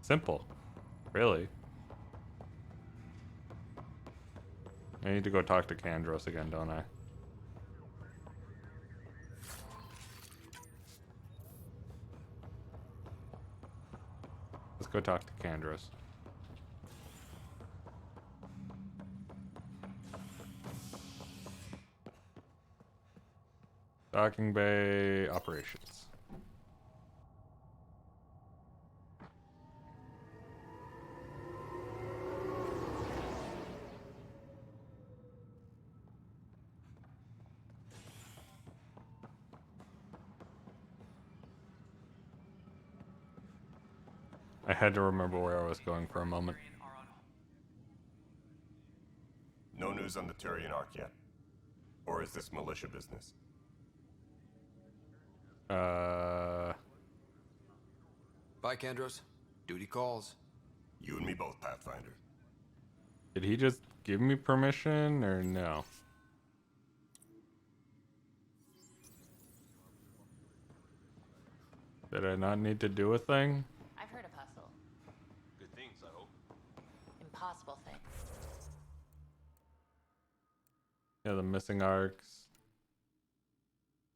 Simple. Really. I need to go talk to Kandros again, don't I? Let's go talk to Kandros. Docking bay operations. I had to remember where I was going for a moment. No news on the Turian Ark yet? Or is this militia business? Bye, Kandros. Duty calls. You and me both, Pathfinder. Did he just give me permission or no? Did I not need to do a thing? I've heard of hustle. Good things, I hope. Impossible things. Yeah, the missing arcs.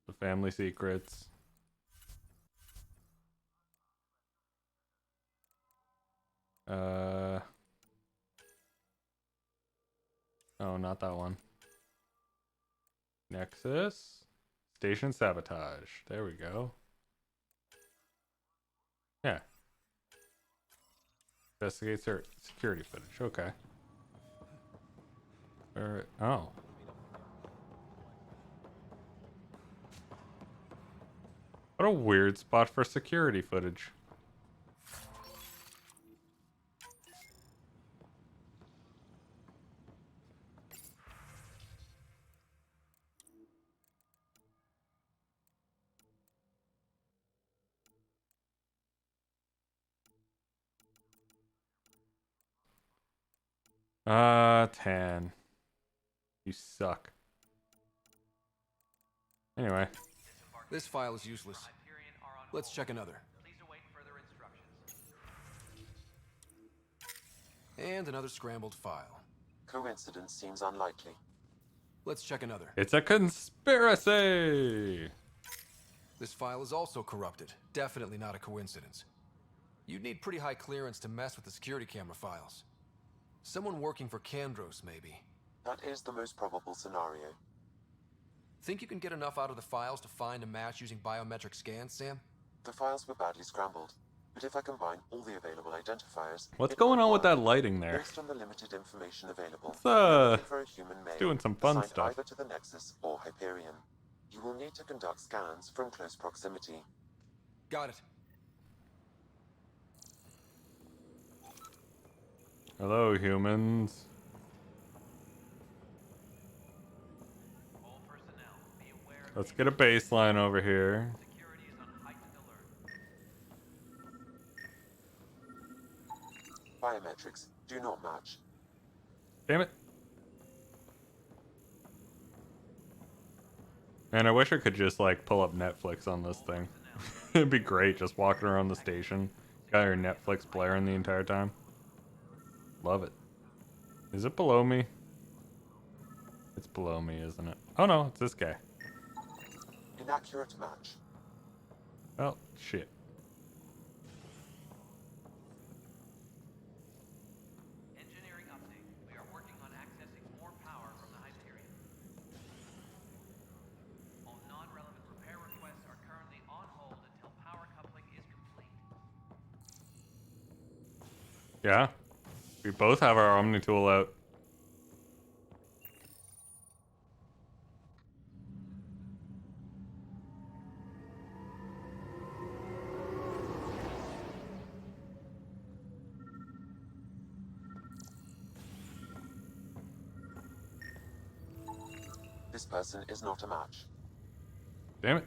The family secrets. Oh, not that one. Nexus. Station sabotage. There we go. Yeah. Investigate security footage. Okay. Oh. What a weird spot for security footage. Tan. You suck. Anyway. This file is useless. Let's check another. And another scrambled file. Coincidence seems unlikely. Let's check another. It's a conspiracy! This file is also corrupted. Definitely not a coincidence. You'd need pretty high clearance to mess with the security camera files. Someone working for Kandros, maybe. That is the most probable scenario. Think you can get enough out of the files to find a match using biometric scans, Sam? The files were badly scrambled, but if I combine all the available identifiers... What's going on with that lighting there? Based on the limited information available, It's, for a human male, doing some fun assigned stuff. either to the Nexus or Hyperion. You will need to conduct scans from close proximity. Got it. Hello, humans. Let's get a baseline over here. Biometrics do not match. Damn it. Man, I wish I could just, like, pull up Netflix on this thing. It'd be great, just walking around the station. Got your Netflix blaring the entire time. Love it. Is it below me? It's below me, isn't it? Oh no, it's this guy. Inaccurate match. Well, shit. Engineering update. We are working on accessing more power from the Hyperion. All non-relevant repair requests are currently on hold until power coupling is complete. Yeah. We both have our Omni tool out. This person is not a match. Damn it.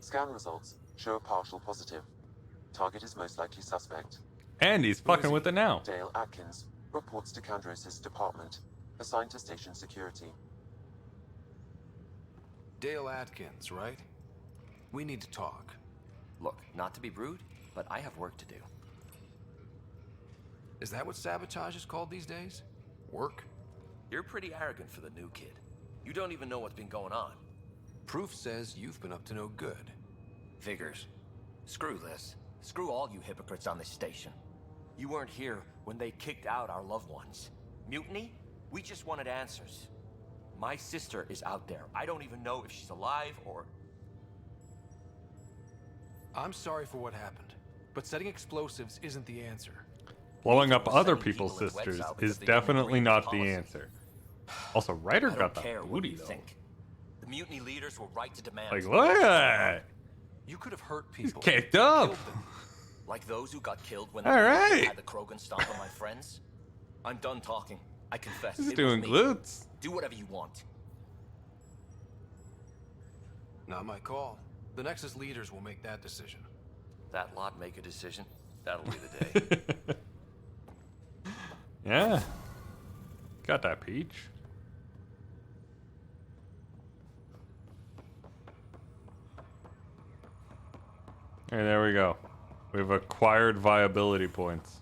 Scan results show a partial positive. Target is most likely suspect. And he's fucking with it now. Dale Atkins reports to Kandros' department, assigned to station security. Dale Atkins, right? We need to talk. Look, not to be rude, but I have work to do. Is that what sabotage is called these days? Work? You're pretty arrogant for the new kid. You don't even know what's been going on. Proof says you've been up to no good. Figures. Screw this. Screw all you hypocrites on this station. You weren't here when they kicked out our loved ones. Mutiny? We just wanted answers. My sister is out there. I don't even know if she's alive or... I'm sorry for what happened, but setting explosives isn't the answer. Blowing up other people's sisters is definitely not the answer. Also, Ryder got the booty, though. The mutiny leaders were right to demand... Like, look at that! You could have hurt people. He's kicked up! Like those who got killed when they had the Krogan stomp on my friends? I'm done talking. I confess. He's doing glutes. Do whatever you want. Not my call. The Nexus leaders will make that decision. That lot make a decision. That'll be the day. Yeah. Got that, Peach. And there we go. We've acquired viability points.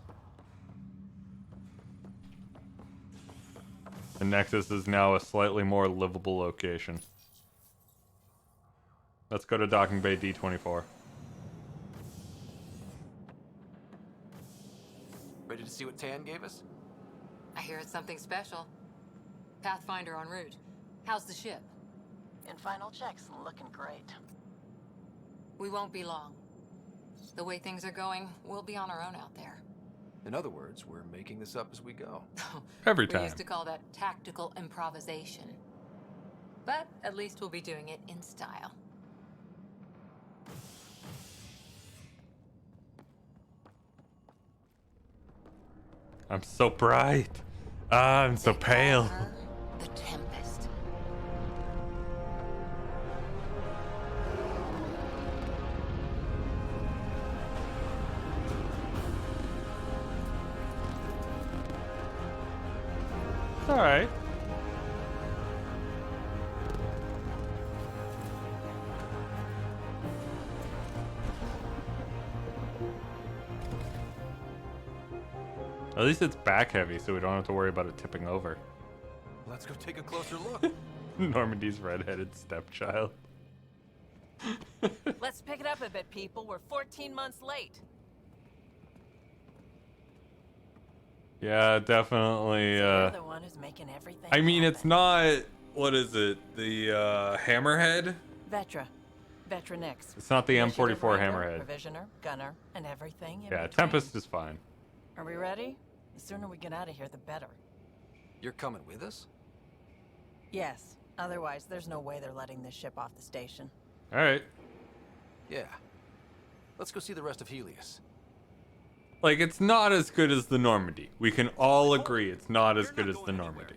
The Nexus is now a slightly more livable location. Let's go to Docking Bay D24. Ready to see what Tan gave us? I hear it's something special. Pathfinder en route. How's the ship? In final checks, looking great. We won't be long. The way things are going, we'll be on our own out there. In other words, we're making this up as we go. Every time. We used to call that tactical improvisation. But at least we'll be doing it in style. I'm so bright. I'm so pale. The Tempest. It's alright. At least it's back heavy, so we don't have to worry about it tipping over. Let's go take a closer look. Normandy's redheaded stepchild. Let's pick it up a bit, people. We're 14 months late. Yeah, definitely. You're the one who's making everything. I mean, it's not. What is it? The Hammerhead? Vetra next. It's not the Initiative M44 Ranger, Hammerhead. Provisioner, gunner, and everything. in Yeah, between. Tempest is fine. Are we ready? The sooner we get out of here, the better. You're coming with us? Yes. Otherwise, there's no way they're letting this ship off the station. All right. Yeah. Let's go see the rest of Helios. Like, it's not as good as the Normandy. We can all agree it's not as good as the Normandy.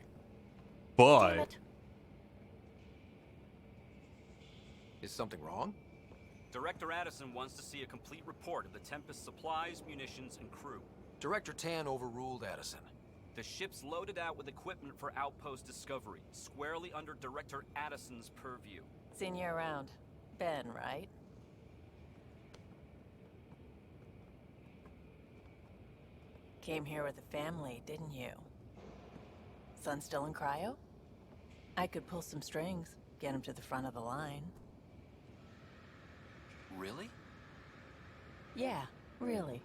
But is something wrong? Director Addison wants to see a complete report of the Tempest's supplies, munitions, and crew. Director Tan overruled Addison. The ship's loaded out with equipment for outpost discovery, squarely under Director Addison's purview. Seen you around. Ben, right? Came here with a family, didn't you? Son still in cryo? I could pull some strings, get him to the front of the line. Really? Yeah, really.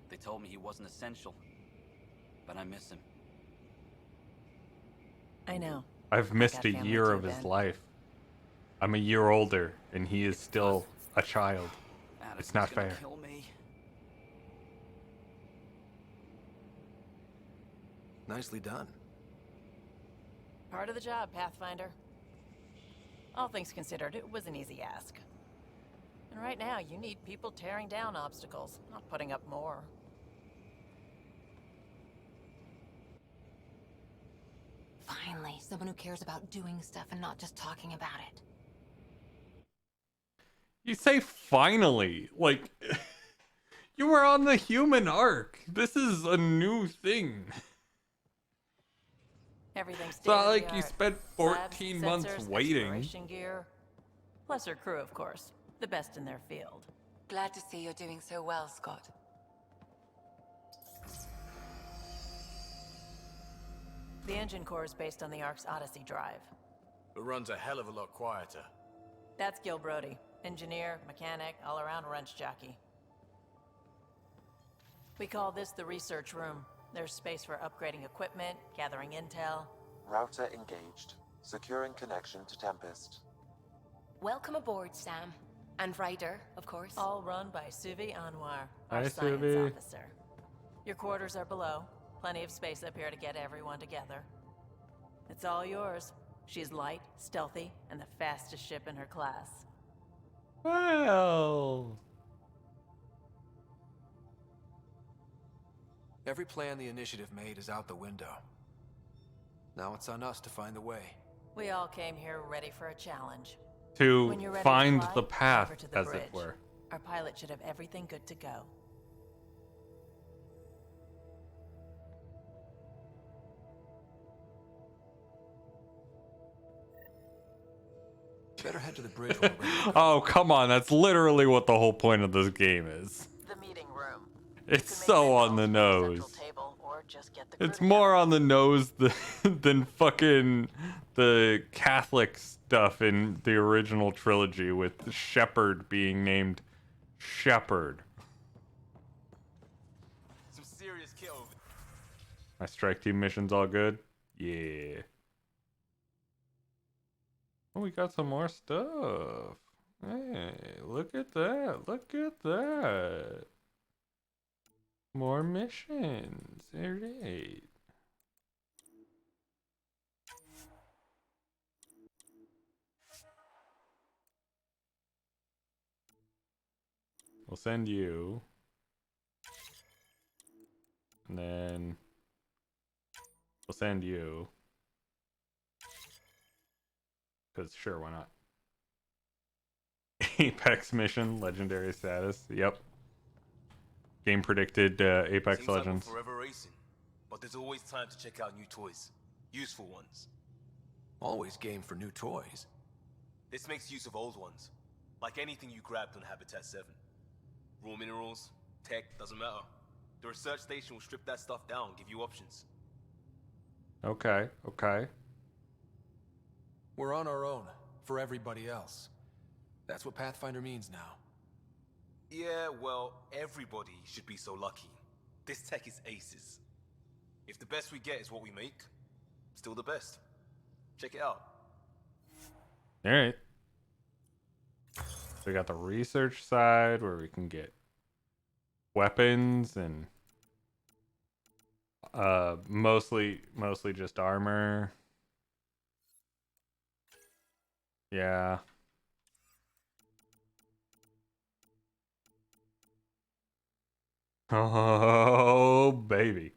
They told me he wasn't essential, but I miss him. I know. I've missed a family year too, of his Ben. life. I'm a year older, and he is still a child. It's not gonna fair. Kill me. Nicely done. Part of the job, Pathfinder. All things considered, it was an easy ask. And right now, you need people tearing down obstacles, not putting up more. Finally, someone who cares about doing stuff and not just talking about it. You say finally, like you were on the human arc. This is a new thing. Everything's It's not like you state-of-the-art. spent Labs, 14 months sensors, waiting. exploration gear. Plus her crew, of course. The best in their field. Glad to see you're doing so well, Scott. The engine core is based on the Ark's Odyssey drive. It runs a hell of a lot quieter. That's Gil Brody. Engineer, mechanic, all-around wrench jockey. We call this the research room. There's space for upgrading equipment, gathering intel. Router engaged. Securing connection to Tempest. Welcome aboard, Sam. And Ryder, of course. All run by Suvi Anwar, Hi, our science Suvi. officer. Your quarters are below. Plenty of space up here to get everyone together. It's all yours. She's light, stealthy, and the fastest ship in her class. Well, Every plan the initiative made is out the window. Now it's on us to find the way. We all came here ready for a challenge. to When you're ready find to fly, the path, over to the as bridge. it were. Our pilot should have everything good to go. Better head to the bridge when we're ready to go. Oh, come on. That's literally what the whole point of this game is. The meeting room. It's so on the nose. Table or just get the It's more on the nose than fucking the Catholic stuff in the original trilogy with Shepherd being named Shepherd. Some serious kit over. My strike team mission's all good? Yeah. Oh, we got some more stuff. Hey, look at that. Look at that. More missions. Alright. We'll send you. And then we'll send you. Because sure, why not? Apex mission, legendary status. Yep. Game predicted Apex Seems like we're Legends. forever racing, but there's always time to check out new toys. Useful ones. Always game for new toys. This makes use of old ones. Like anything you grabbed on Habitat 7. Raw minerals, tech, doesn't matter. The research station will strip that stuff down, give you options. Okay, okay. We're on our own, for everybody else. That's what Pathfinder means now. Yeah, well, everybody should be so lucky. This tech is aces. If the best we get is what we make, still the best. Check it out. Alright. So we got the research side where we can get weapons and mostly just armor. Yeah. Oh, baby.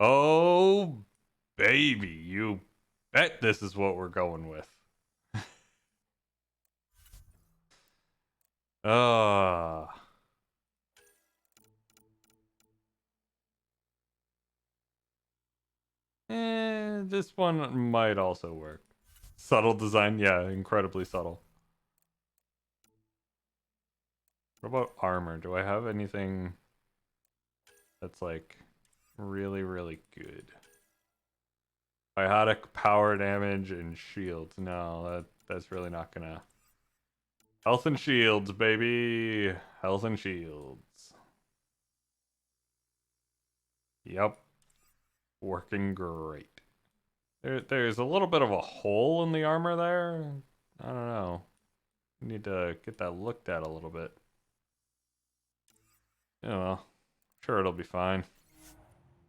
Oh, baby. You bet this is what we're going with. Ah. This one might also work. Subtle design, yeah, incredibly subtle. What about armor? Do I have anything that's like really, really good? Biotic, power damage, and shields. No, that's really not gonna. Health and shields, baby. Health and shields. Yep. Working great. There's a little bit of a hole in the armor there. I don't know. Need to get that looked at a little bit. Yeah, well, sure it'll be fine.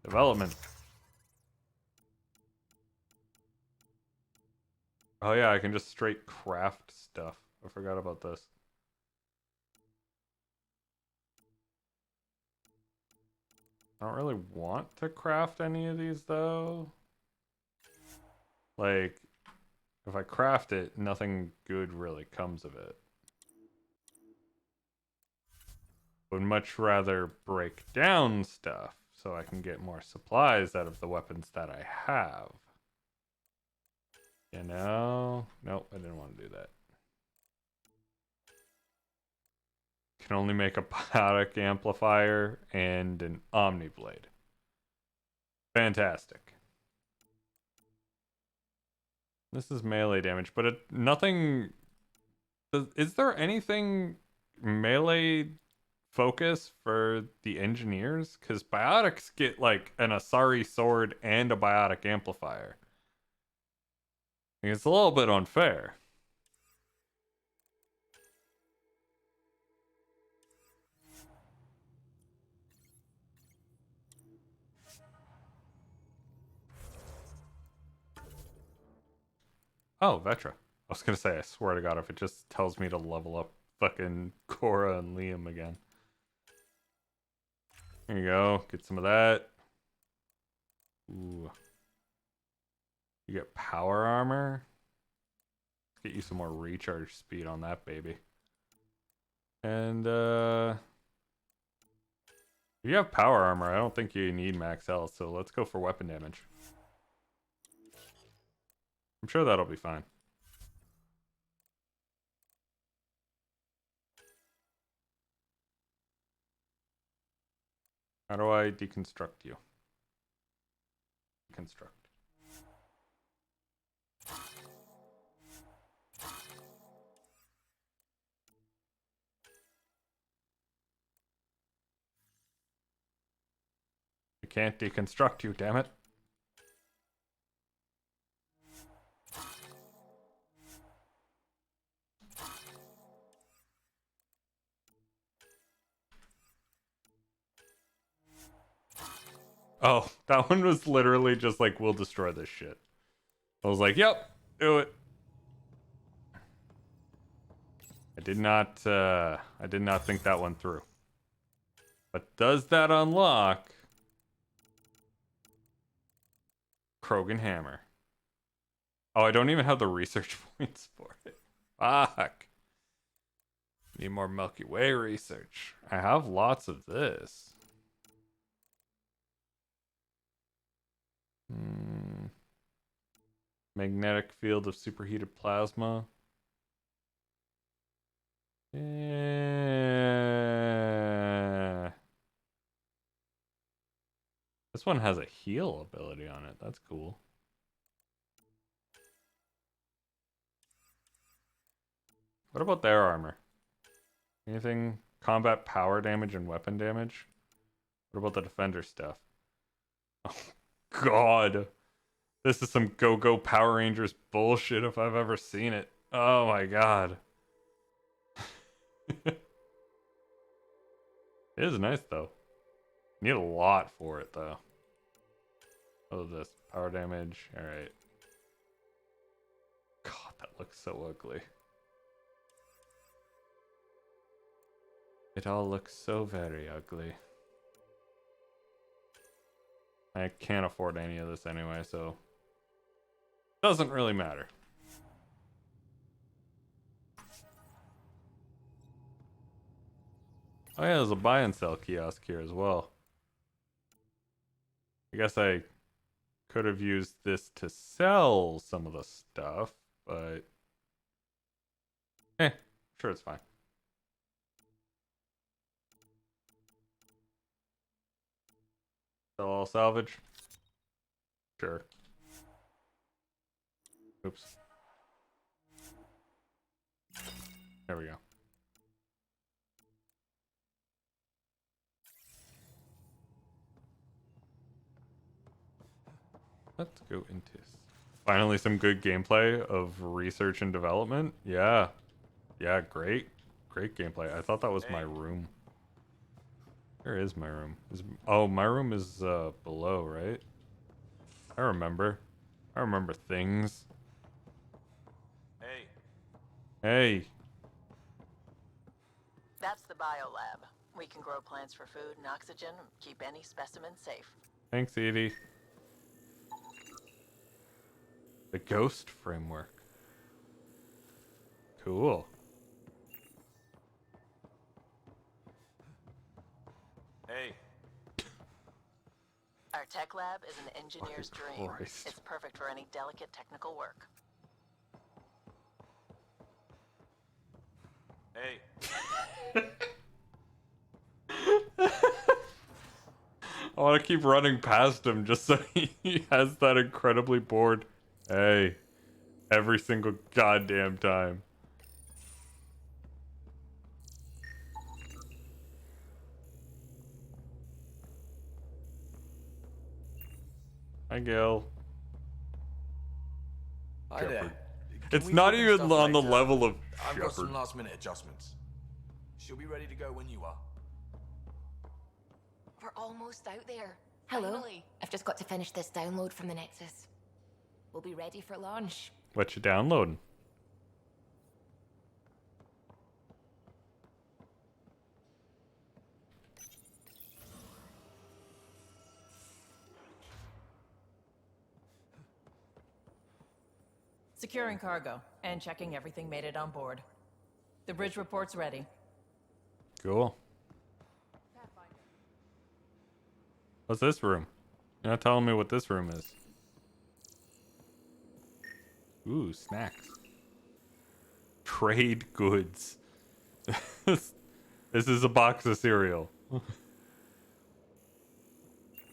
Development. Oh yeah, I can just straight craft stuff. I forgot about this. I don't really want to craft any of these though. Like, if I craft it, nothing good really comes of it. Would much rather break down stuff so I can get more supplies out of the weapons that I have. You know? Nope, I didn't want to do that. Can only make a biotic amplifier and an omni blade. Fantastic. This is melee damage, but nothing. Is there anything melee focus for the engineers? Because biotics get like an Asari sword and a biotic amplifier. It's a little bit unfair. Oh, Vetra. I was gonna say, I swear to God, if it just tells me to level up fucking Cora and Liam again. There you go. Get some of that. Ooh. You get power armor. Let's get you some more recharge speed on that baby. And if you have power armor, I don't think you need max health, so let's go for weapon damage. I'm sure that'll be fine. How do I deconstruct you? Deconstruct. I can't deconstruct you, damn it. Oh, that one was literally just like, we'll destroy this shit. I was like, yep, do it. I did not think that one through. But does that unlock Krogan Hammer? Oh, I don't even have the research points for it. Fuck. Need more Milky Way research. I have lots of this. Magnetic field of superheated plasma. Yeah. This one has a heal ability on it. That's cool. What about their armor? Anything? Combat power damage and weapon damage? What about the defender stuff? Oh, God. This is some Go-Go Power Rangers bullshit if I've ever seen it. Oh my God. It is nice though. Need a lot for it though. Oh, this power damage. All right. God, that looks so ugly. It all looks so very ugly. I can't afford any of this anyway, so doesn't really matter. Oh yeah, there's a buy and sell kiosk here as well. I guess I could have used this to sell some of the stuff, but sure, it's fine. Sell all salvage? Sure. Oops. There we go. Let's go into finally some good gameplay of research and development. Yeah. Yeah, great. Great gameplay. I thought that was my room. Where is my room? Oh, my room is below, right? I remember. I remember things. Hey. That's the biolab. We can grow plants for food and oxygen, and keep any specimen safe. Thanks, Edie. The Ghost Framework. Cool. Hey. Our tech lab is an engineer's dream. Christ. It's perfect for any delicate technical work. Hey. I want to keep running past him just so he has that incredibly bored. Hey. Every single goddamn time. Hi, Gil. Hi there. Shepherd. Can It's we not talk even stuff on the later? level of I've got some Shepherd. last-minute adjustments. She'll be ready to go when you are. We're almost out there. Hello. Finally. I've just got to finish this download from the Nexus. We'll be ready for launch. What you downloading? Securing cargo and checking everything made it on board. The bridge report's ready. Cool. What's this room? You're not telling me what this room is. Ooh, snacks. Trade goods. This is a box of cereal.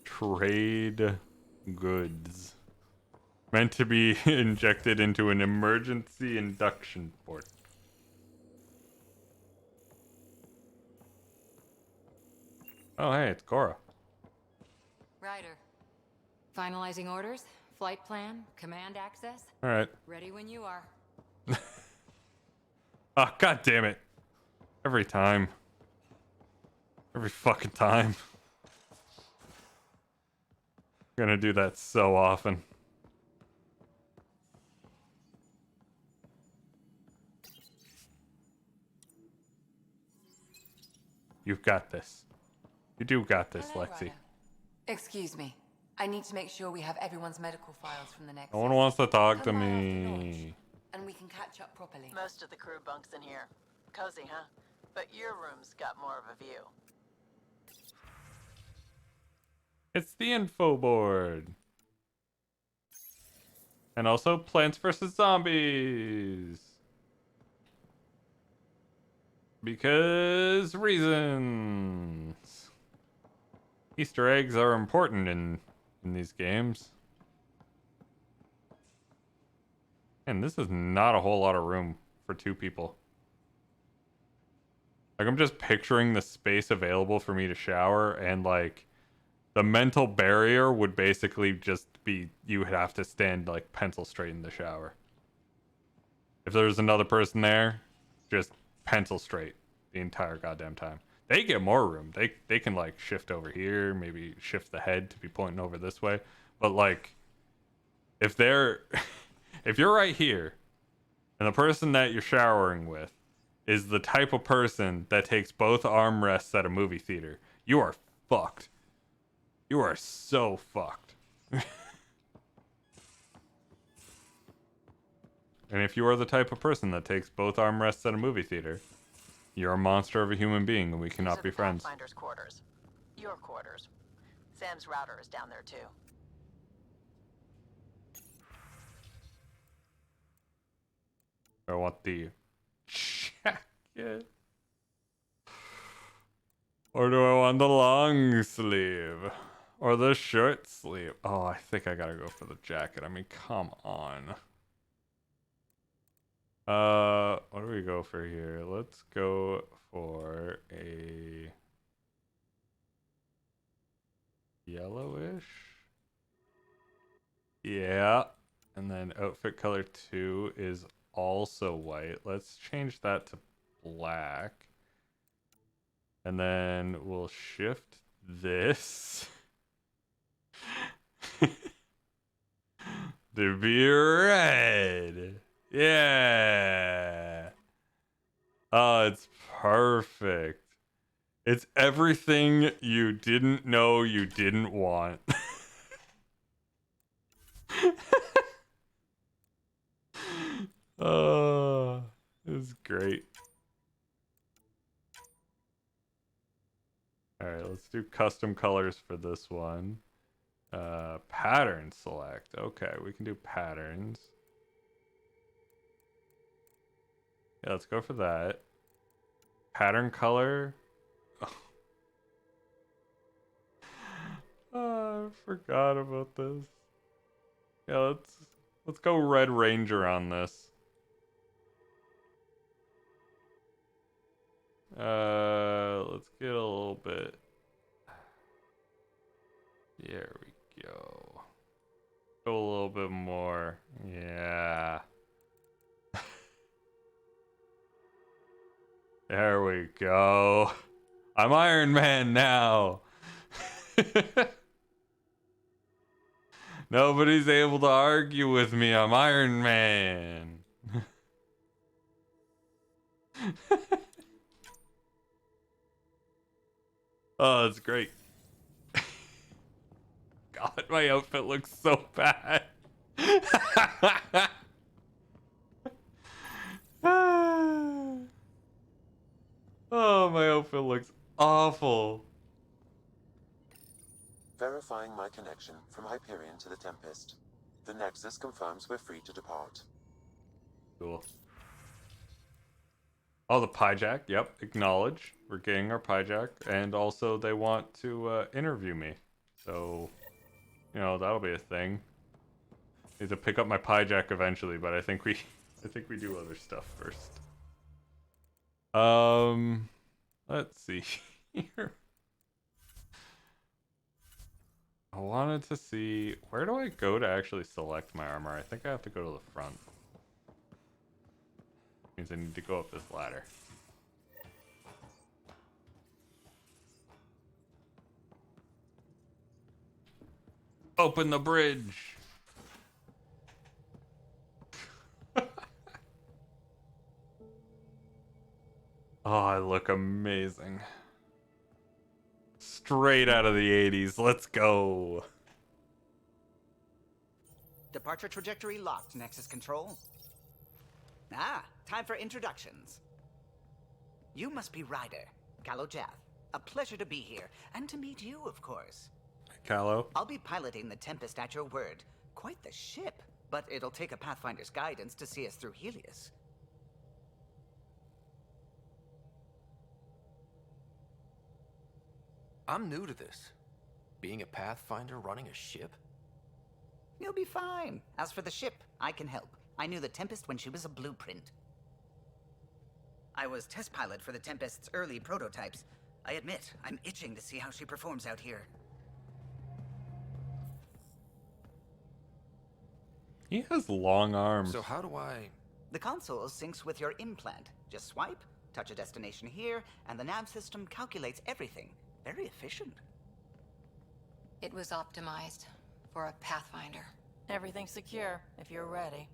Trade goods. Meant to be injected into an emergency induction port. Oh, hey, it's Cora. Ryder. Finalizing orders, flight plan, command access. All right. Ready when you are. Oh, god damn it. Every time. Every fucking time. Gonna do that so often. You've got this. You do got this, Hello, Lexi. Ryder. Excuse me. I need to make sure we have everyone's medical files from the next. No one wants to talk to Come by after launch, me. and we can catch up properly. Most of the crew bunks in here. Cozy, huh? But your room's got more of a view. It's the info board. And also Plants vs. Zombies. Because reasons. Easter eggs are important in these games. And this is not a whole lot of room for two people. Like, I'm just picturing the space available for me to shower, and like the mental barrier would basically just be you would have to stand like pencil straight in the shower. If there's another person there, just pencil straight the entire goddamn time. They get more room. They can like shift over here, maybe shift the head to be pointing over this way. But like if they're if you're right here and the person that you're showering with is the type of person that takes both armrests at a movie theater, you are fucked. You are so fucked. And if you are the type of person that takes both armrests at a movie theater, you're a monster of a human being and we cannot be friends. Pathfinder's quarters. Your quarters. Sam's router is down there too. I want the jacket. Or do I want the long sleeve? Or the short sleeve? Oh, I think I gotta go for the jacket. I mean, come on. What do we go for here? Let's go for a yellowish. Yeah. And then outfit color 2 is also white. Let's change that to black. And then we'll shift this to be red. Yeah. Oh, it's perfect. It's everything you didn't know you didn't want. It's great. Alright, let's do custom colors for this one. Pattern select. Okay, we can do patterns. Yeah, let's go for that. Pattern color. Oh, I forgot about this. Yeah, let's go Red Ranger on this. Let's get a little bit. There we go. Go a little bit more. Yeah. There we go. I'm Iron Man now. Nobody's able to argue with me. I'm Iron Man. Oh, that's great. God, my outfit looks so bad. Oh, my outfit looks awful. Verifying my connection from Hyperion to the Tempest. The Nexus confirms we're free to depart. Cool. Oh, the Pyjack. Yep, acknowledge. We're getting our Pyjack. And also, they want to interview me. So, you know, that'll be a thing. Need to pick up my Pyjack eventually, but I think we do other stuff first. Let's see here. I wanted to see, where do I go to actually select my armor? I think I have to go to the front. Means I need to go up this ladder. Open the bridge. Oh, I look amazing. Straight out of the 80s. Let's go. Departure trajectory locked, Nexus Control. Ah, time for introductions. You must be Ryder, Callow Jath. A pleasure to be here, and to meet you, of course. Callow. I'll be piloting the Tempest at your word. Quite the ship, but it'll take a Pathfinder's guidance to see us through Helios. I'm new to this. Being a Pathfinder running a ship? You'll be fine. As for the ship, I can help. I knew the Tempest when she was a blueprint. I was test pilot for the Tempest's early prototypes. I admit, I'm itching to see how she performs out here. He has long arms. So how do I... The console syncs with your implant. Just swipe, touch a destination here, and the nav system calculates everything. Very efficient. It was optimized for a Pathfinder. Everything's secure, if you're ready.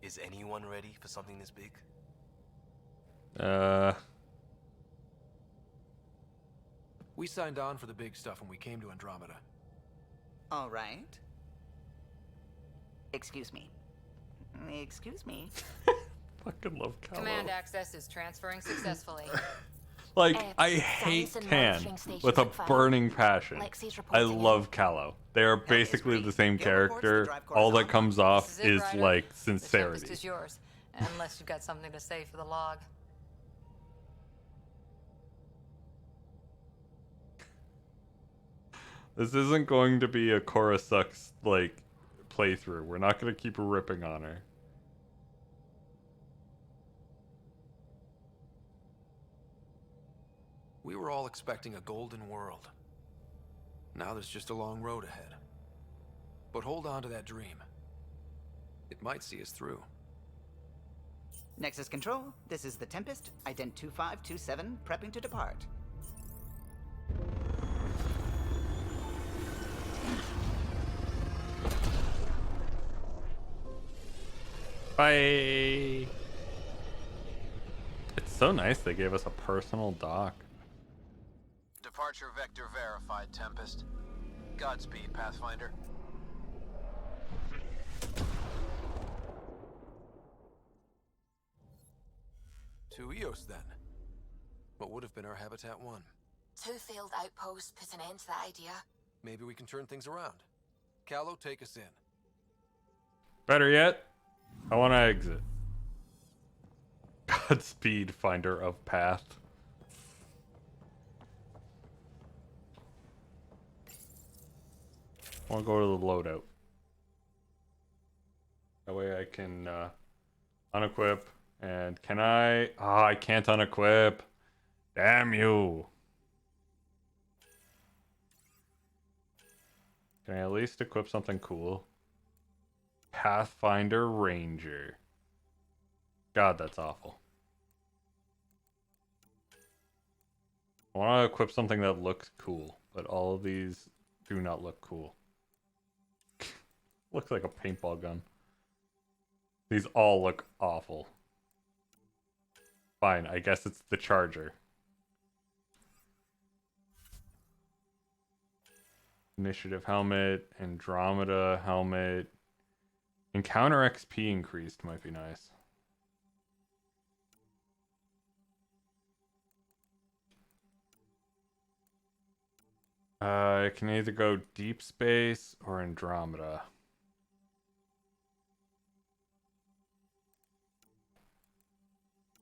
Is anyone ready for something this big? We signed on for the big stuff when we came to Andromeda. All right. Excuse me. Excuse me. Fucking love Callow. Command access is transferring successfully. Like, I hate Tan with a burning passion. I love Callow. They are basically the same character. All that comes off is like The sincerity. Tempest is yours, unless you've got something to say for the log. This isn't going to be a Cora sucks like playthrough. We're not going to keep ripping on her. We were all expecting a golden world. Now there's just a long road ahead. But hold on to that dream. It might see us through. Nexus Control, this is the Tempest, ident 2527, prepping to depart. Bye. It's so nice they gave us a personal dock. Departure vector verified, Tempest. Godspeed, Pathfinder. To Eos, then. What would have been our Habitat 1? 2 failed outposts put an end to that idea. Maybe we can turn things around. Callow, take us in. Better yet, I want to exit. Godspeed, finder of path. I want to go to the loadout. That way I can unequip. And can I? Ah, I can't unequip. Damn you. Can I at least equip something cool? Pathfinder Ranger. God, that's awful. I want to equip something that looks cool, but all of these do not look cool. Looks like a paintball gun. These all look awful. Fine, I guess it's the Charger. Initiative helmet, Andromeda helmet. Encounter XP increased might be nice. I can either go Deep Space or Andromeda.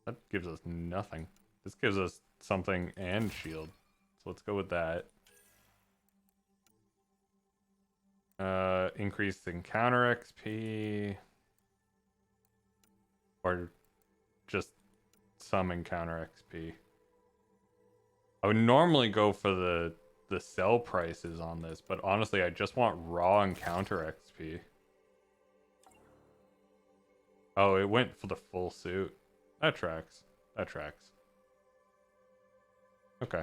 That gives us nothing. This gives us something and shield. So let's go with that. Increased encounter XP. Or just some encounter XP. I would normally go for the sell prices on this, but honestly, I just want raw encounter XP. Oh, it went for the full suit. That tracks. That tracks. Okay.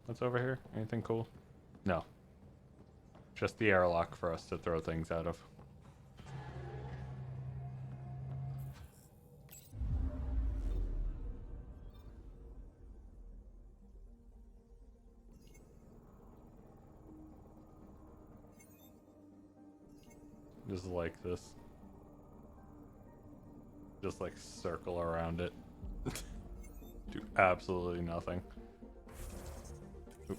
What's over here? Anything cool? No. Just the airlock for us to throw things out of. Just like this. Just like circle around it. Do absolutely nothing. Oop.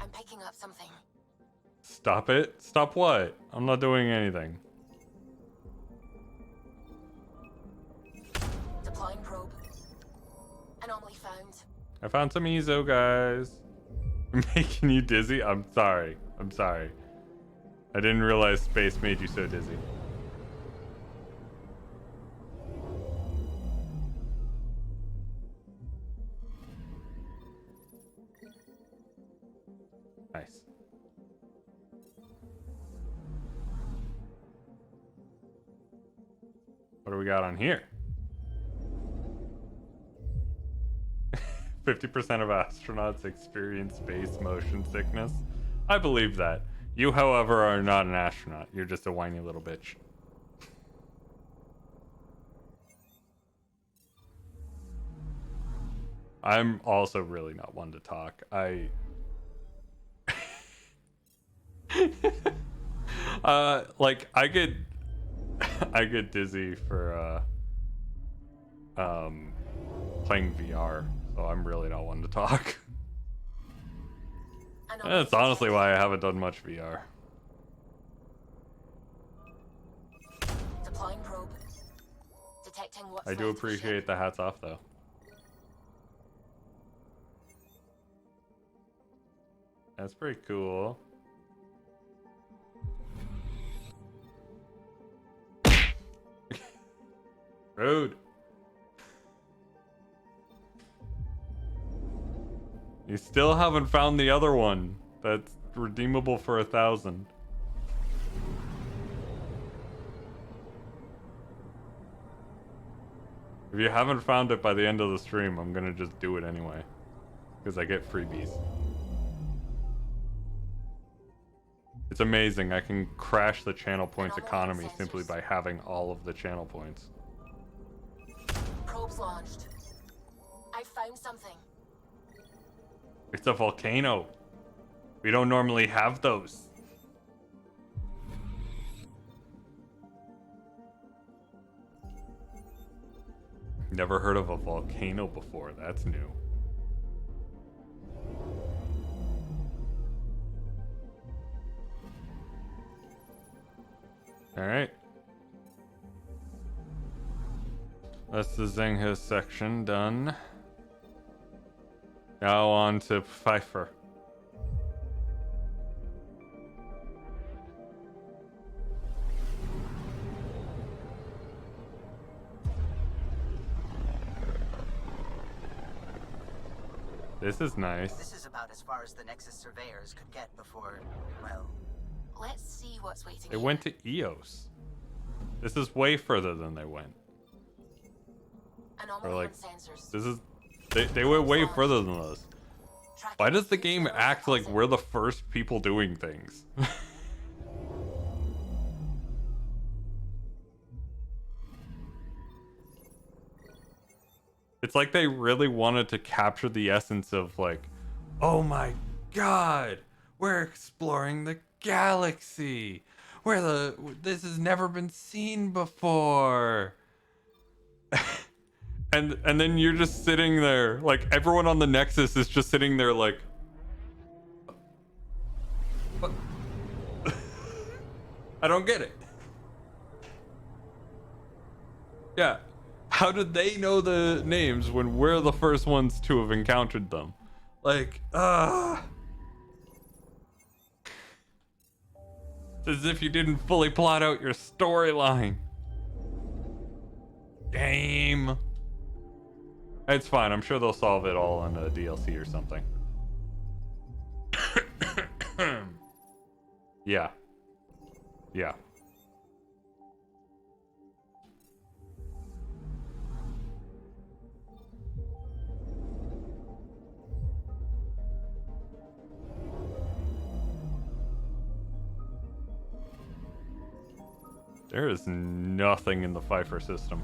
I'm picking up something. Stop it. Stop what? I'm not doing anything. Deploying probe. Anomaly found. I found some EZO, guys. Making you dizzy? I'm sorry. I'm sorry. I didn't realize space made you so dizzy. Nice. What do we got on here? 50% of astronauts experience space motion sickness. I believe that. You, however, are not an astronaut. You're just a whiny little bitch. I'm also really not one to talk. Like I get dizzy for playing VR, so I'm really not one to talk. That's honestly why I haven't done much VR. Deploying probe. Detecting what's I do left of the ship. appreciate the hats off though. That's pretty cool. Rude. You still haven't found the other one that's redeemable for 1,000. If you haven't found it by the end of the stream, I'm gonna just do it anyway. Because I get freebies. It's amazing. I can crash the channel points economy simply by having all of the channel points. Probes launched. I found something. It's a volcano. We don't normally have those. Never heard of a volcano before. That's new. Alright. That's the Zengha section done. Now on to Pfeiffer. This is nice. This is about as far as the Nexus surveyors could get before, well... Let's see what's waiting They here. went to Eos. This is way further than they went. Or like, this is... They went way further than us. Why does the game act like we're the first people doing things? It's like they really wanted to capture the essence of like, oh my god, we're exploring the galaxy. This has never been seen before. and then you're just sitting there, like everyone on the Nexus is just sitting there like, what? I don't get it. Yeah. How did they know the names when we're the first ones to have encountered them? Like, It's as if you didn't fully plot out your storyline. Game. It's fine. I'm sure they'll solve it all in a DLC or something. Yeah. Yeah. There is nothing in the Pfeiffer system.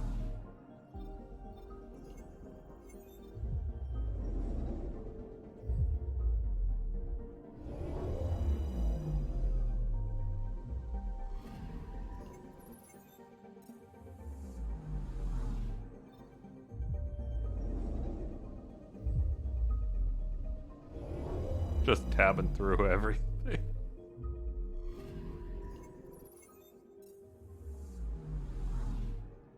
Just tabbing through everything.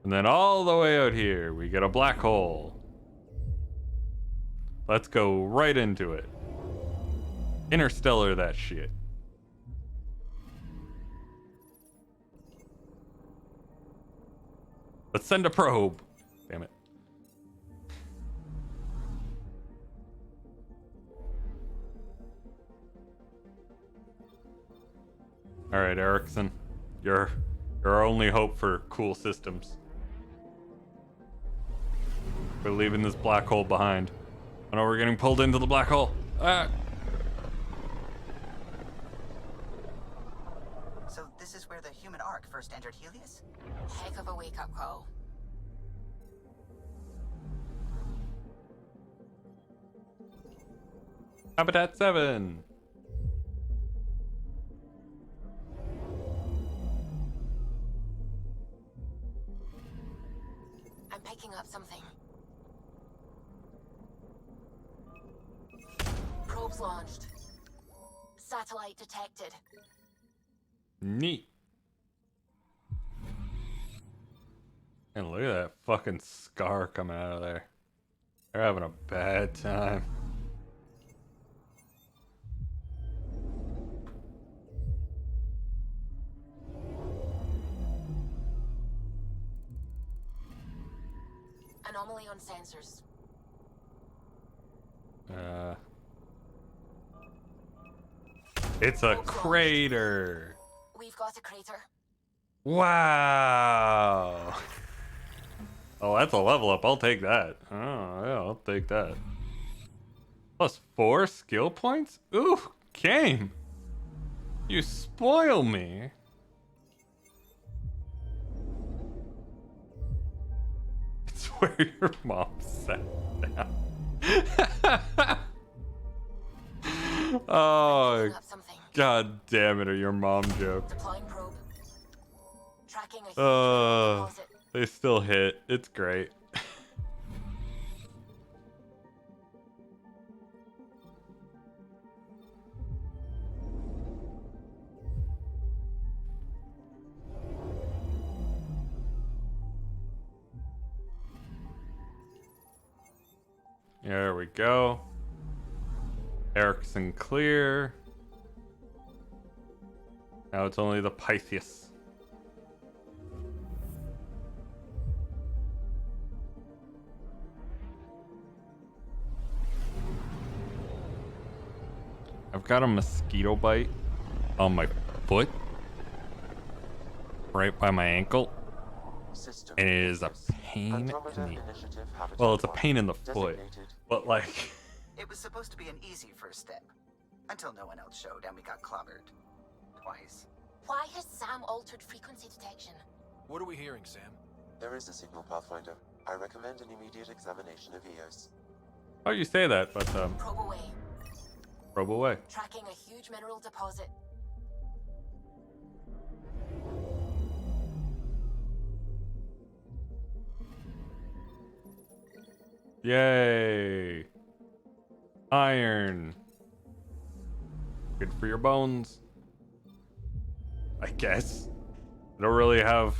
And then all the way out here, we get a black hole. Let's go right into it. Interstellar that shit. Let's send a probe. Damn it. All right, Erickson. You're our only hope for cool systems. We're leaving this black hole behind. I know we're getting pulled into the black hole. Ah! So this is where the human ark first entered Helios? Heck of a wake-up call. Habitat 7. I'm picking up something. Probes launched. Satellite detected. Neat. And look at that fucking scar coming out of there. They're having a bad time. Anomaly on sensors. It's a crater. We've got a crater. Wow. Oh, that's a level up. I'll take that. Oh, yeah, I'll take that. +4 skill points? Ooh, game. You spoil me. It's where your mom sat down. Oh, god damn it, are your mom jokes. They still hit. It's great. There we go. Erickson clear. Now it's only the Pythias. I've got a mosquito bite on my foot. Right by my ankle. And it is a pain in the... Well, it's a pain in the foot. But like... It was supposed to be an easy first step. Until no one else showed and we got clobbered. Twice. Why has Sam altered frequency detection? What are we hearing, Sam? There is a signal, Pathfinder. I recommend an immediate examination of EOS. Oh, you say that, but Probe away. probe away. Tracking a huge mineral deposit. Yay! Iron. Good for your bones. I guess. I don't really have...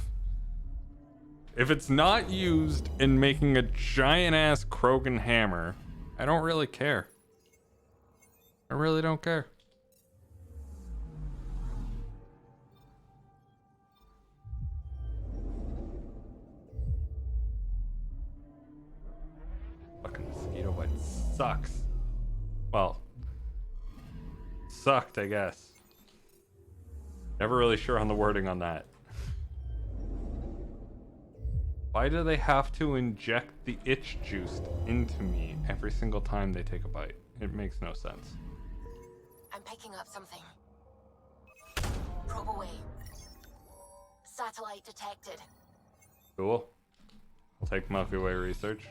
If it's not used in making a giant-ass Krogan hammer, I don't really care. I really don't care. Fucking mosquito bite sucks. Well, sucked, I guess. Never really sure on the wording on that. Why do they have to inject the itch juice into me every single time they take a bite? It makes no sense. I'm picking up something. Probe away. Satellite detected. Cool. I'll take Milky Way research.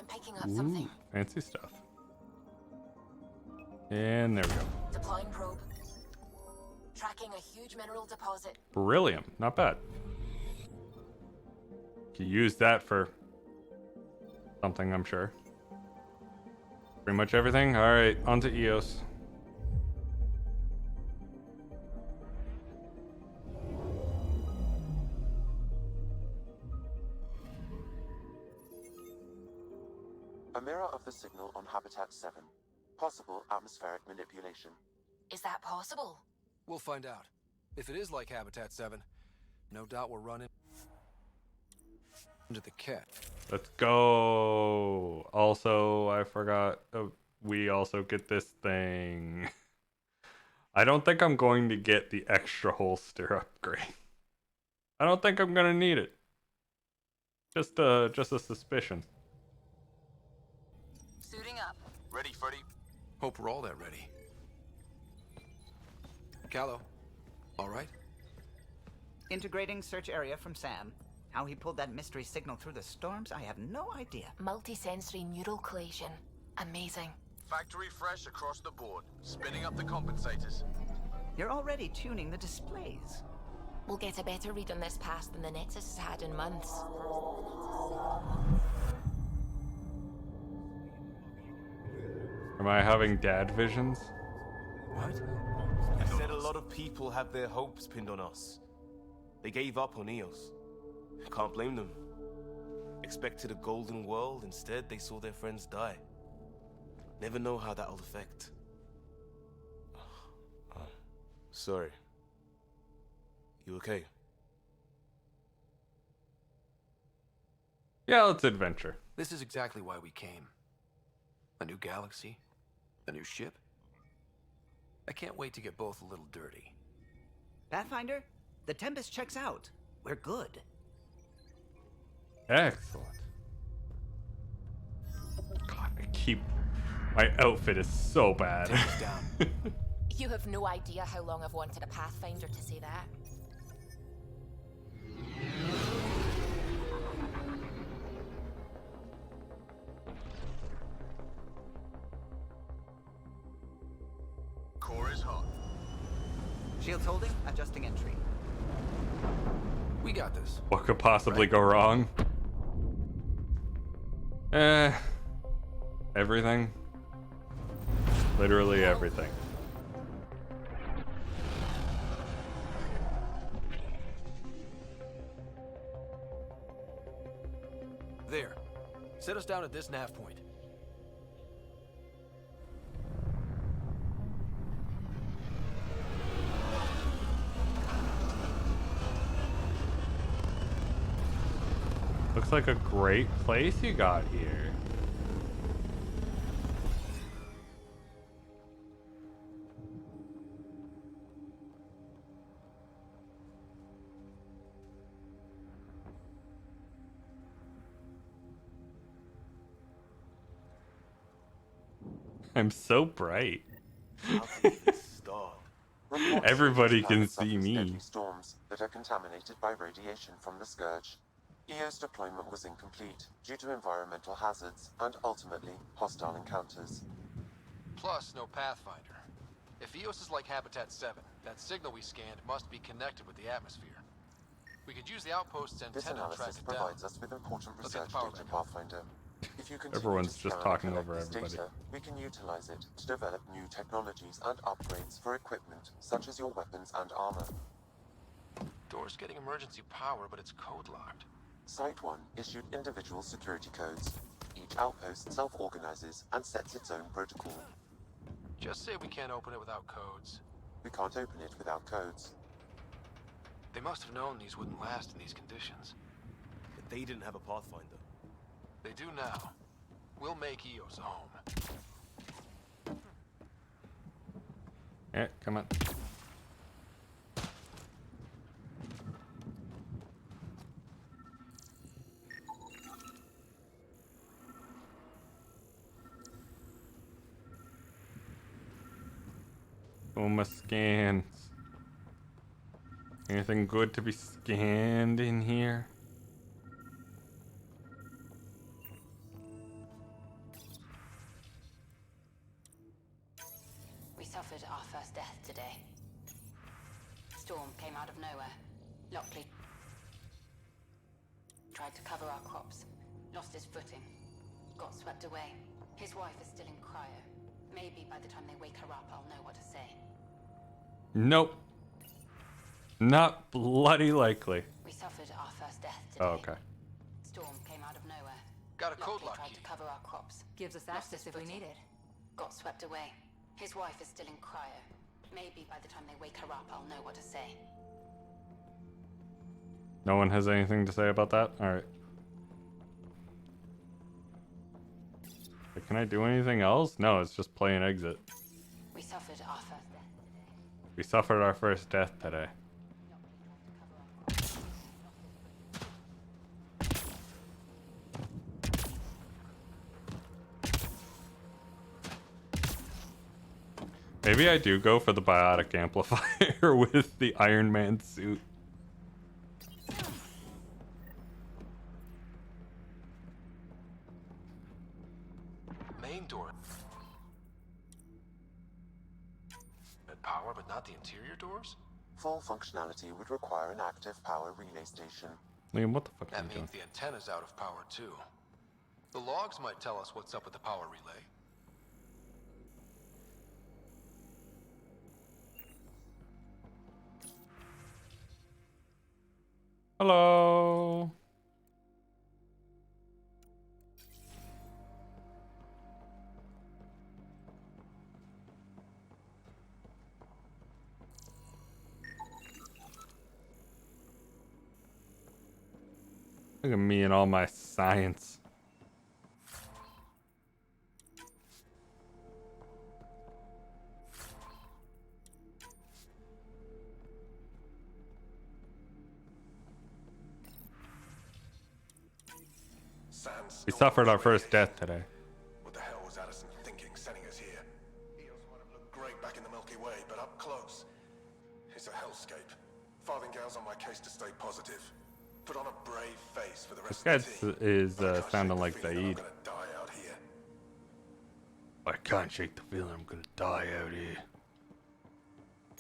Picking up something. Fancy stuff. And there we go. Deploying probe. Tracking a huge mineral deposit. Beryllium. Not bad. Can use that for something, I'm sure. Pretty much everything. Alright, on to EOS. A mirror of the signal on Habitat 7. Possible atmospheric manipulation. Is that possible? We'll find out. If it is like Habitat 7, no doubt we'll run into the cat. Let's go. Also, I forgot. We also get this thing. I don't think I'm going to get the extra holster upgrade. I don't think I'm gonna need it. Just a suspicion. Suiting up. Ready, Freddy? Hope we're all that ready. Callow, all right? Integrating search area from Sam. How he pulled that mystery signal through the storms, I have no idea. Multisensory neural collation. Amazing. Factory fresh across the board. Spinning up the compensators. You're already tuning the displays. We'll get a better read on this pass than the Nexus has had in months. Am I having dad visions? What? I said a lot of people have their hopes pinned on us. They gave up on EOS. Can't blame them. Expected a golden world, instead they saw their friends die. Never know how that'll affect. Sorry. You okay? Yeah, let's adventure. This is exactly why we came. A new galaxy? A new ship? I can't wait to get both a little dirty. Pathfinder, the Tempest checks out. We're good. Excellent. God, my outfit is so bad. You have no idea how long I've wanted a Pathfinder to say that. Core is hot. Shields holding, adjusting entry. We got this. What could possibly go wrong? Everything. Literally everything. There. Set us down at this nav point. Looks like a great place you got here. I'm so bright. Everybody can see me. Storms that are contaminated by radiation from the Scourge. EO's deployment was incomplete due to environmental hazards and ultimately hostile encounters. Plus, no Pathfinder. If EOS is like Habitat 7, that signal we scanned must be connected with the atmosphere. We could use the outpost's This antenna to track analysis it down. provides us with important Let's get research the power data, back on. Pathfinder. If you continue Everyone's to just scan and talking collect over this everybody. data, we can utilize it to develop new technologies and upgrades for equipment such as your weapons and armor. Door's getting emergency power, but it's code locked. Site 1 issued individual security codes. Each outpost self-organizes and sets its own protocol. Just say we can't open it without codes. We can't open it without codes. They must have known these wouldn't last in these conditions. But they didn't have a Pathfinder. They do now. We'll make EOS a home. Yeah, come on. Oh, my scans. Anything good to be scanned in here? We suffered our first death today. Storm came out of nowhere. Lockley tried to cover our crops. Lost his footing. Got swept away. His wife is still in cryo. Maybe by the time they wake her up, I'll know what to say. Nope. Not bloody likely. We suffered our first death today. Oh, okay. Storm came out of nowhere. Got a code lock tried key. to cover our crops. Gives us Lost access his if we footing. need it. Got swept away. His wife is still in cryo. Maybe by the time they wake her up, I'll know what to say. No one has anything to say about that? Alright. Can I do anything else? No, it's just play and exit. We suffered our first death. We suffered our first death today. Maybe I do go for the biotic amplifier with the Iron Man suit. Main door. At power, but not the interior doors? Full functionality would require an active power relay station. Liam, what the fuck are That you doing? means the antenna's out of power too. The logs might tell us what's up with the power relay. Hello. Look at me and all my science. We suffered our first death today. What the hell was Addison thinking sending us here? Eos might have looked great back in the Milky Way, but up close, it's a hellscape. Farthingale's on my case to stay positive. Put on a brave face for the This rest guy of the team. is sounding like I'm Saeed. gonna die out here. I can't shake the feeling I'm gonna die out here.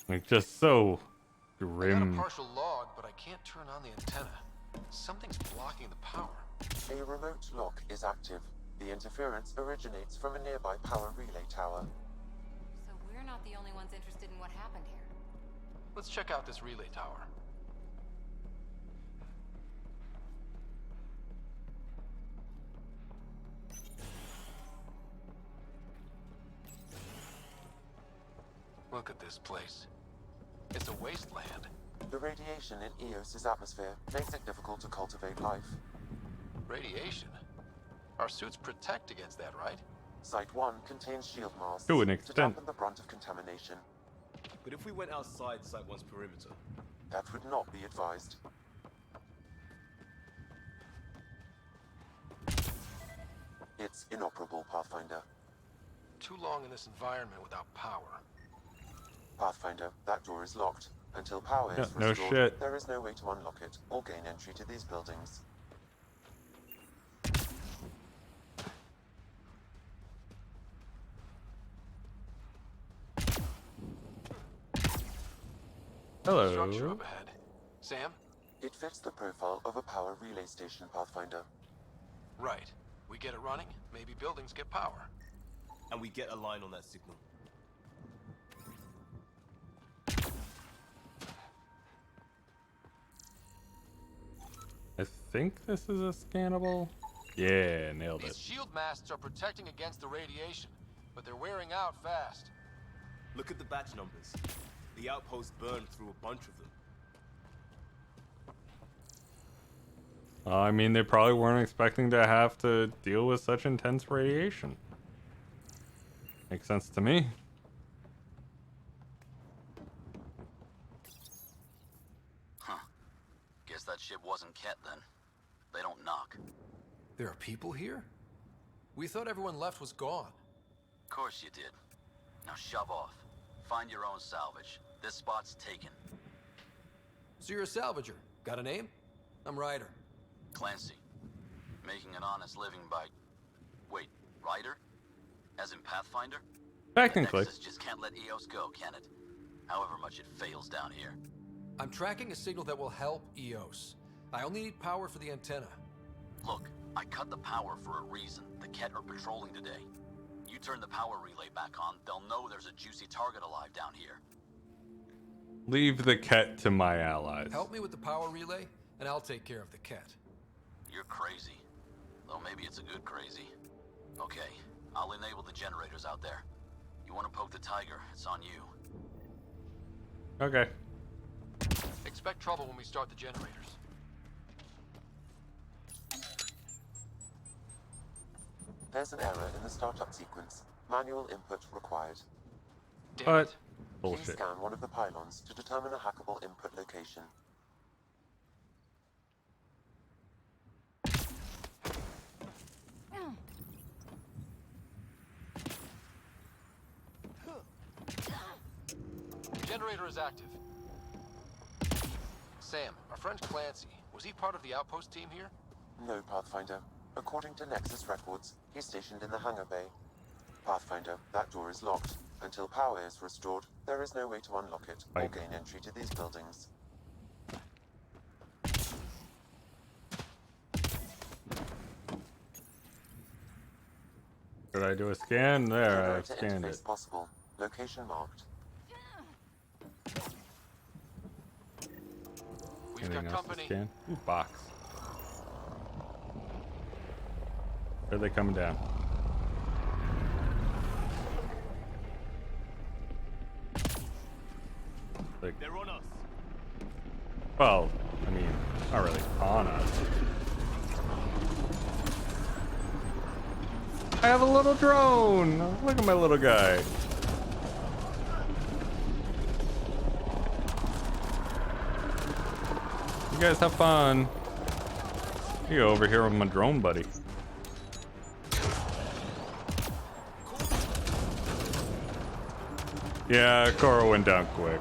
Like, just so I got a grim. partial log, but I can't turn on the antenna. Something's blocking the power. A remote lock is active. The interference originates from a nearby power relay tower. So we're not the only ones interested in what happened here. Let's check out this relay tower. Look at this place. It's a wasteland. The radiation in Eos's atmosphere makes it difficult to cultivate life. Radiation? Our suits protect against that, right? Site 1 contains shield masks To an to extent. dampen the brunt of contamination. But if we went outside Site 1's perimeter, That would not be advised. It's inoperable, Pathfinder. Too long in this environment without power. Pathfinder, that door is locked. Until power is No restored, shit. there is no way to unlock it or gain entry to these buildings. Structure Hello. up ahead. Sam? It fits the profile of a power relay station, Pathfinder. Right. We get it running, maybe buildings get power. and we get a line on that signal. I think this is a scannable. Yeah, nailed These it. shield masks are protecting against the radiation, but they're wearing out fast. Look at the batch numbers. The outpost burned through a bunch of them. I mean, they probably weren't expecting to have to deal with such intense radiation. Makes sense to me. Huh. Guess that ship wasn't Ket then. They don't knock. There are people here? We thought everyone left was gone. Of course you did. Now shove off. Find your own salvage. This spot's taken. So you're a salvager. Got a name? I'm Ryder. Clancy. Making an honest living by... Wait, Ryder? As in Pathfinder? Technically. The Nexus just can't let EOS go, can it? However much it fails down here. I'm tracking a signal that will help EOS. I only need power for the antenna. Look, I cut the power for a reason. The Ket are patrolling today. You turn the power relay back on, they'll know there's a juicy target alive down here. Leave the Ket to my allies. Help me with the power relay, and I'll take care of the Ket. You're crazy. Though maybe it's a good crazy. Okay, I'll enable the generators out there. You want to poke the tiger, it's on you. Okay. Expect trouble when we start the generators. There's an error in the startup sequence. Manual input required. But Please bullshit. scan one of the pylons to determine a hackable input location. Generator is active. Sam, our friend Clancy, was he part of the outpost team here? No, Pathfinder. According to Nexus records, he's stationed in the hangar bay. Pathfinder, that door is locked. Until power is restored, there is no way to unlock it or gain entry to these buildings. Did I do a scan? There, I Generator scanned interface it. possible. Location marked. We've Anything got else to company. scan? Ooh, box. Are they coming down? Like, They're on us. well, I mean, not really on us. I have a little drone. Look at my little guy. You guys have fun. You go over here with my drone buddy. Yeah, Cora went down quick.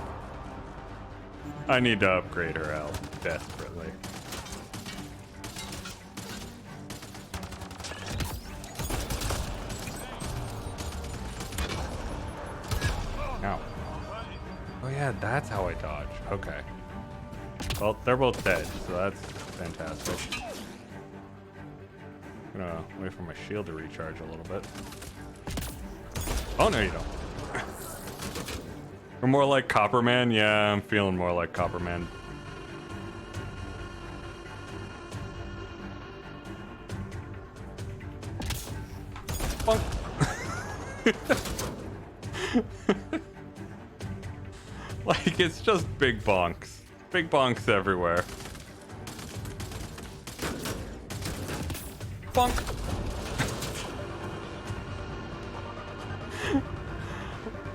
I need to upgrade her health desperately. Ow. Oh yeah, that's how I dodge. Okay. Well, they're both dead, so that's fantastic. I'm gonna wait for my shield to recharge a little bit. Oh, no, you don't. You're more like Copperman? Yeah, I'm feeling more like Copperman. Bonk. Like, it's just big bonks. Big bonks everywhere. Bonk.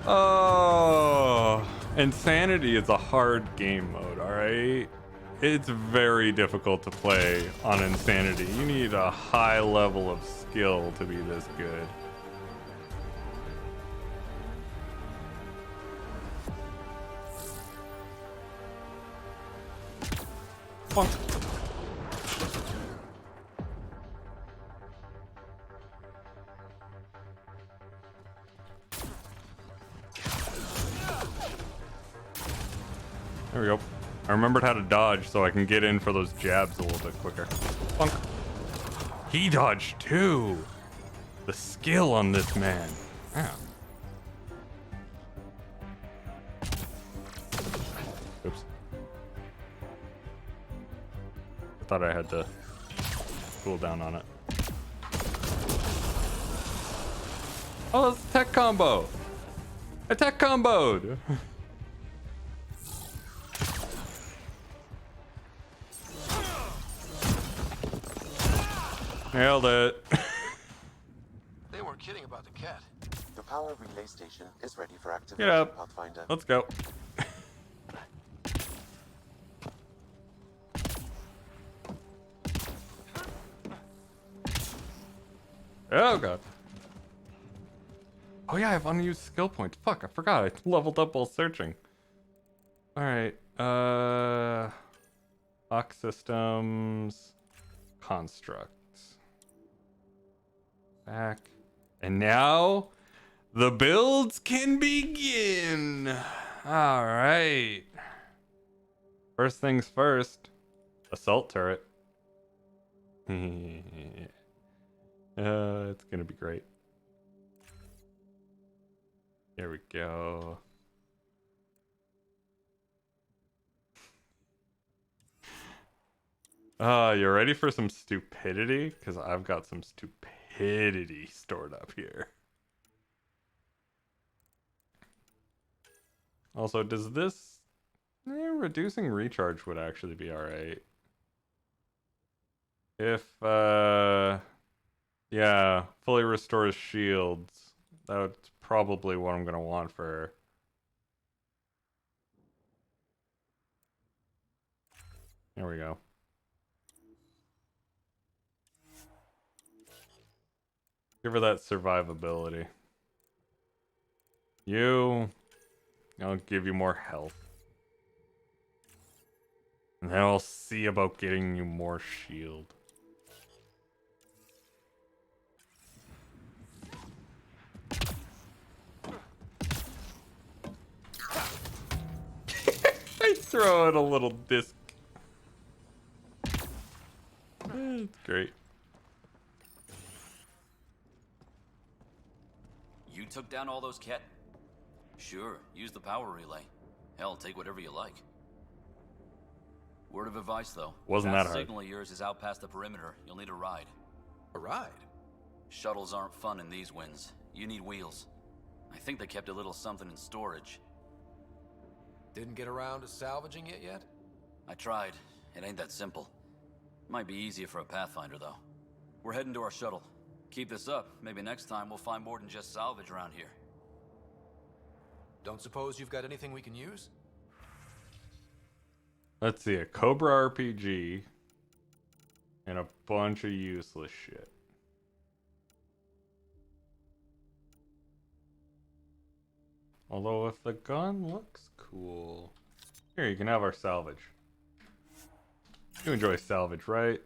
Oh, Insanity is a hard game mode, alright? It's very difficult to play on Insanity. You need a high level of skill to be this good. Bonk. There we go. I remembered how to dodge so I can get in for those jabs a little bit quicker. Bonk. He dodged too. The skill on this man. Yeah. Oops. I thought I had to cool down on it. Oh, it's a tech combo. A tech comboed. Nailed it. They weren't kidding about the cat. The power relay station is ready for Get activation, up. Pathfinder. Let's go. Oh god. Oh yeah, I have unused skill points. Fuck, I forgot. I leveled up while searching. Alright. Lock systems. Constructs. Back. And now the builds can begin. Alright. First things first. Assault turret. It's gonna be great. Here we go. You ready for some stupidity? Because I've got some stupidity stored up here. Also, does this... reducing recharge would actually be alright. If, yeah, fully restores shields. That's probably what I'm going to want for her. There we go. Give her that survivability. I'll give you more health. And then I'll see about getting you more shield. I throw out a little disc. It's great. You took down all those Ket? Sure, use the power relay. Hell, take whatever you like. Word of advice, though. Wasn't that hard? Signal of yours is out past the perimeter. You'll need a ride. A ride? Shuttles aren't fun in these winds. You need wheels. I think they kept a little something in storage. Didn't get around to salvaging it yet? I tried. It ain't that simple. Might be easier for a Pathfinder, though. We're heading to our shuttle. Keep this up. Maybe next time we'll find more than just salvage around here. Don't suppose you've got anything we can use? Let's see, a Cobra RPG and a bunch of useless shit. Although if the gun looks cool... Here, you can have our salvage. You enjoy salvage, right?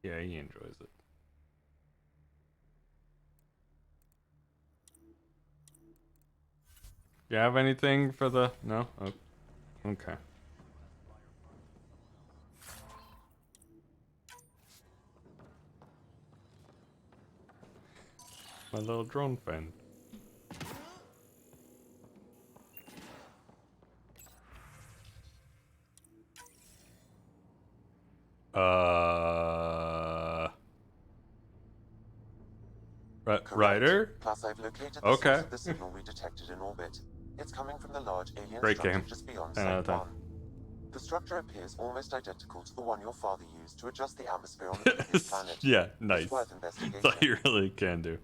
Yeah, he enjoys it. You have anything for the... No? Oh, okay. My little drone friend. Ryder? Plus, I've located the Okay. source of the signal we detected in orbit. It's coming from the large alien Great structure game. just beyond 10 out of Site 10. 1. The structure appears almost identical to the one your father used to adjust the atmosphere on the previous planet. Yeah, nice. It's worth investigation. That's all you really can do.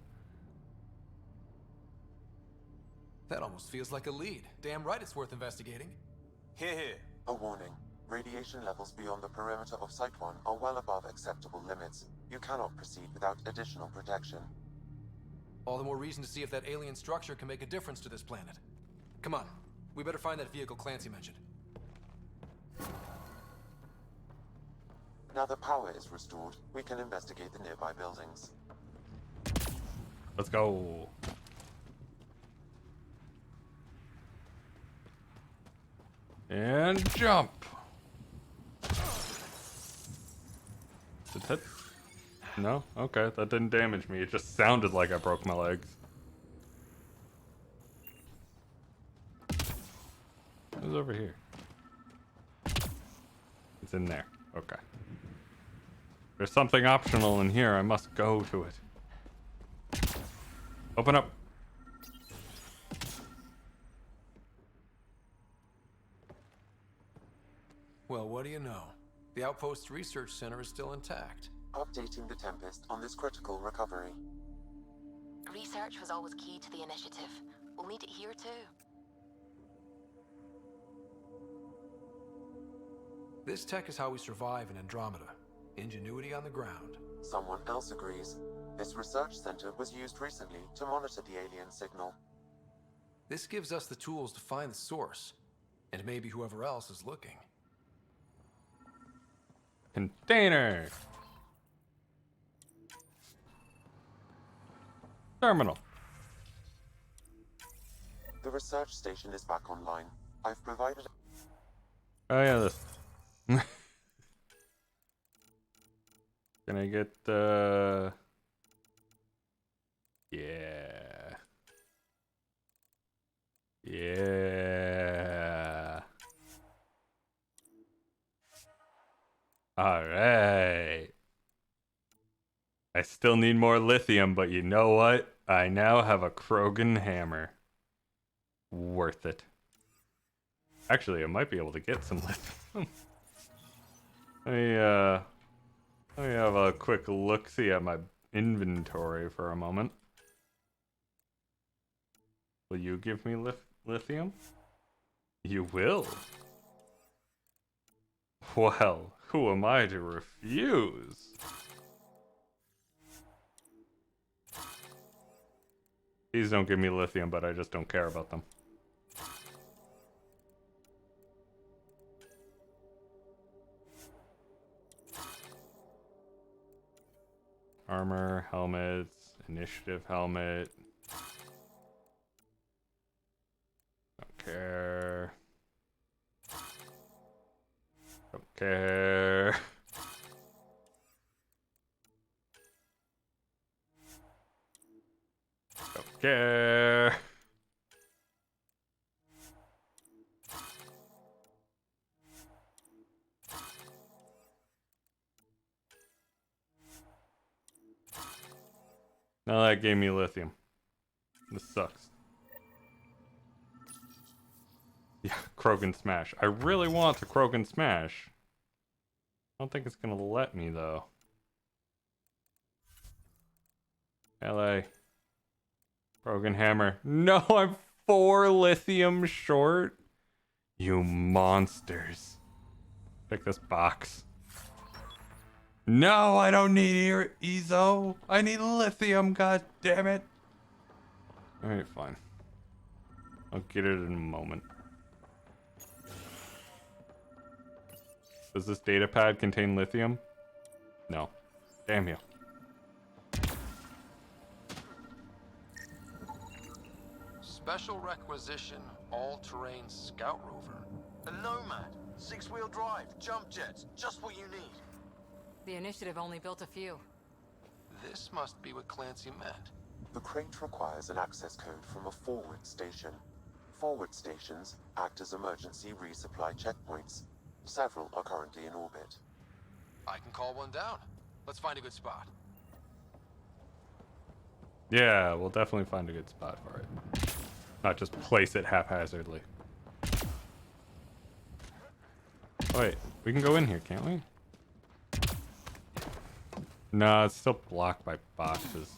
That almost feels like a lead. Damn right it's worth investigating. Here. A warning. Radiation levels beyond the perimeter of Site 1 are well above acceptable limits. You cannot proceed without additional protection. All the more reason to see if that alien structure can make a difference to this planet. Come on, we better find that vehicle Clancy mentioned. Now that power is restored, we can investigate the nearby buildings. Let's go. And jump. Did that... No? Okay, that didn't damage me. It just sounded like I broke my legs. Who's over here? It's in there. Okay. There's something optional in here. I must go to it. Open up. Well, what do you know? The Outpost Research Center is still intact. Updating the Tempest on this critical recovery. Research was always key to the initiative. We'll need it here too. This tech is how we survive in Andromeda. Ingenuity on the ground. Someone else agrees. This research center was used recently to monitor the alien signal. This gives us the tools to find the source, and maybe whoever else is looking. Container. Terminal. The research station is back online. I've provided... Oh yeah, this. Can I get the... Yeah. Yeah. Alright. I still need more lithium, but you know what? I now have a Krogan hammer. Worth it. Actually, I might be able to get some lithium. Let me have a quick look-see at my inventory for a moment. Will you give me lithium? You will? Well, who am I to refuse? These don't give me lithium, but I just don't care about them. Armor, helmets, initiative helmet. Don't care. Don't care. Don't care. Now that gave me lithium. This sucks. Yeah, Krogan Smash. I really want the Krogan Smash. I don't think it's gonna let me though. LA. Broken hammer. No, I'm 4 lithium short. You monsters. Pick this box. No, I don't need Ezo. I need lithium, god damn it. Alright, fine. I'll get it in a moment. Does this data pad contain lithium? No. Damn you. Special requisition, all-terrain scout rover. A Nomad. 6-wheel drive, jump jets, just what you need. The initiative only built a few. This must be what Clancy meant. The crate requires an access code from a forward station. Forward stations act as emergency resupply checkpoints. Several are currently in orbit. I can call one down. Let's find a good spot. Yeah, we'll definitely find a good spot for it. Not just place it haphazardly. Wait, we can go in here, can't we? No, it's still blocked by boxes.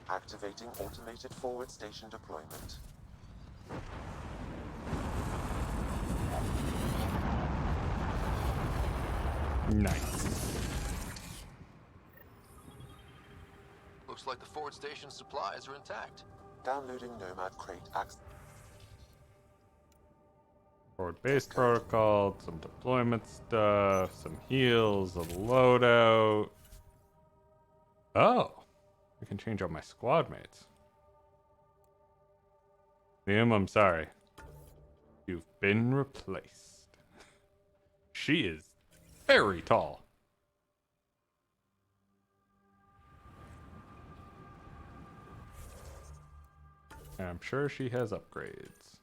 Activating automated forward station deployment. Nice. Looks like the forward station supplies are intact. Downloading Nomad crate access. Forward base protocol, some deployment stuff, some heals, a loadout. Oh, I can change out my squad mates. Liam, I'm sorry. You've been replaced. She is very tall. And I'm sure she has upgrades.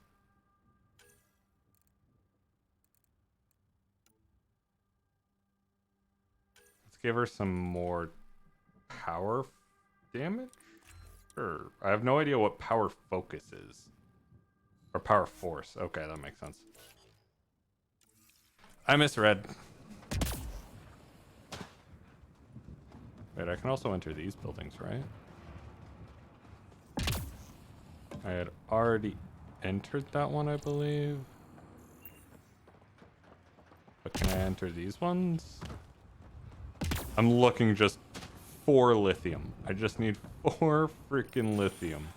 Let's give her some more power damage? Sure. I have no idea what power focus is. Or power force. Okay, that makes sense. I misread. Wait, I can also enter these buildings, right? I had already entered that one, I believe. But can I enter these ones? I'm looking just for lithium. I just need 4 freaking lithium.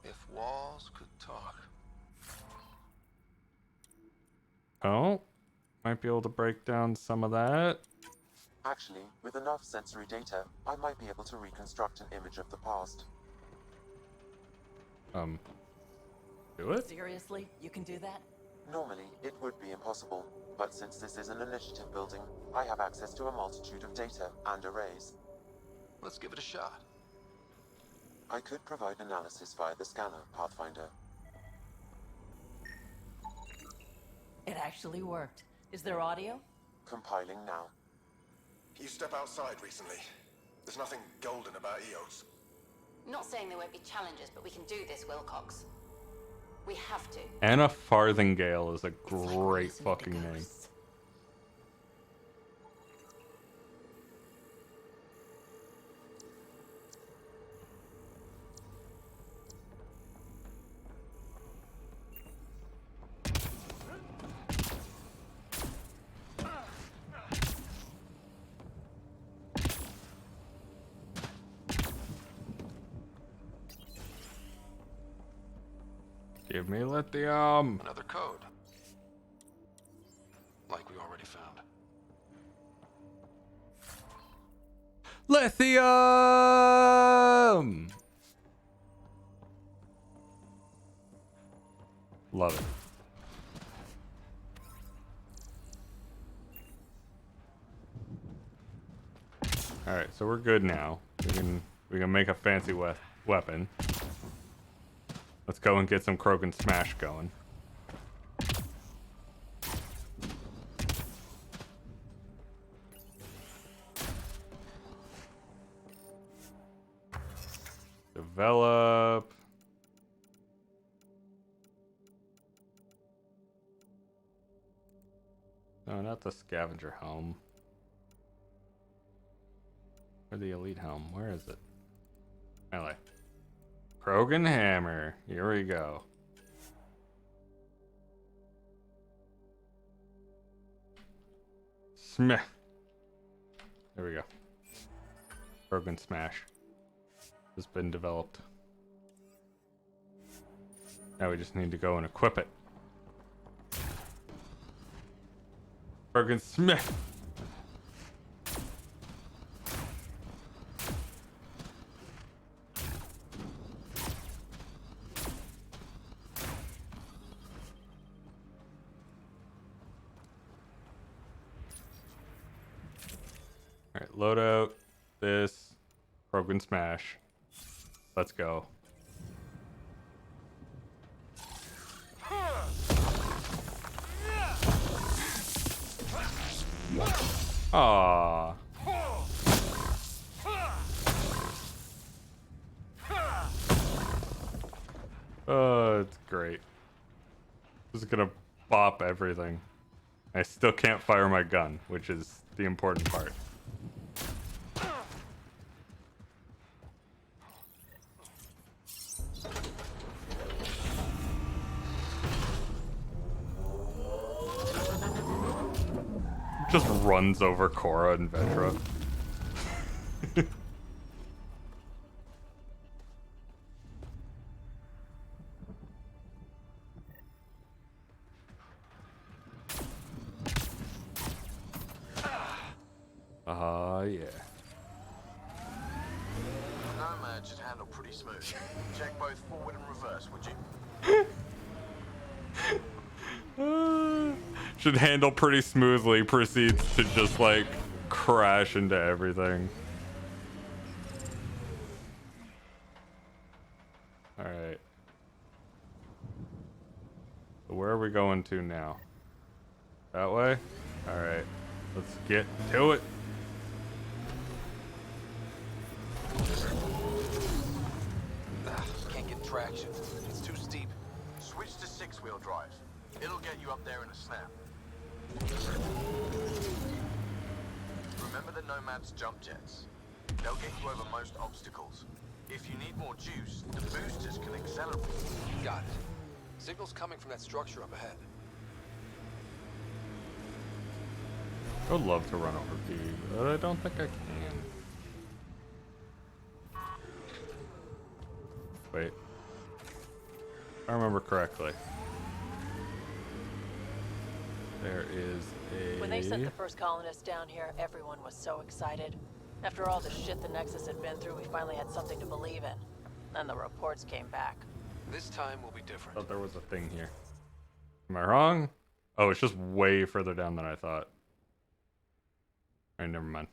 If walls could talk. Oh, might be able to break down some of that. Actually, with enough sensory data, I might be able to reconstruct an image of the past. Do it? Seriously? You can do that? Normally, it would be impossible, but since this is an initiative building, I have access to a multitude of data and arrays. Let's give it a shot. I could provide analysis via the scanner, Pathfinder. It actually worked. Is there audio? Compiling now. You step outside recently. There's nothing golden about EOS. Not saying there won't be challenges, but we can do this, Wilcox. We have to. Anna Farthingale is a great fucking name. Give me lithium. Another code. Like we already found. Lithium! Love it. Alright, so we're good now. We can make a fancy weapon. Let's go and get some Croak and Smash going. Develop. No, not the scavenger helm. Or the elite helm. Where is it? LA. Krogan hammer. Here we go. Smith. There we go. Krogan smash has been developed. Now we just need to go and equip it. Krogan Smith. Alright, load out this Krogan smash. Let's go. Aww. Oh, it's great. This is gonna bop everything. I still can't fire my gun, which is the important part. Just runs over Cora and Vetra. Yeah. Nomad should handle pretty smooth. Check both forward and reverse, would you? Should handle pretty smoothly, proceeds to just like crash into everything. Alright. So where are we going to now? That way? Alright. Let's get to it. Can't get traction. It's too steep. Switch to 6-wheel drive. It'll get you up there in a snap. Remember the Nomad's jump jets. They'll get you over most obstacles. If you need more juice, the boosters can accelerate. Got it. Signal's coming from that structure up ahead. I would love to run over P, but I don't think I can. Wait. If I remember correctly. There is a... When they sent the first colonists down here, everyone was so excited. After all the shit the Nexus had been through, we finally had something to believe in. Then the reports came back. This time will be different. I thought there was a thing here. Am I wrong? Oh, it's just way further down than I thought. Alright, never mind.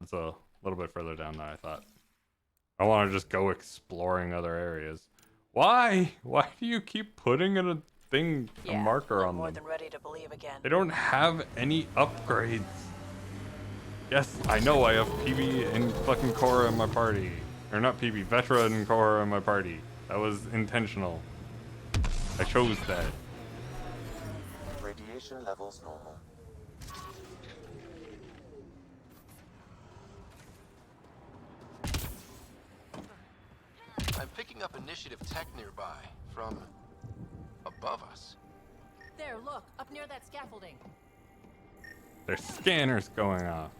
It's a little bit further down than I thought. I want to just go exploring other areas. Why? Why do you keep putting in a thing, a marker I'm on more them? than ready to believe again. They don't have any upgrades. Yes, I know I have PB and fucking Cora in my party. Or not PB, Vetra and Cora in my party. That was intentional. I chose that. Radiation levels normal. I'm picking up initiative tech nearby, from above us. There, look, up near that scaffolding. There's scanners going off.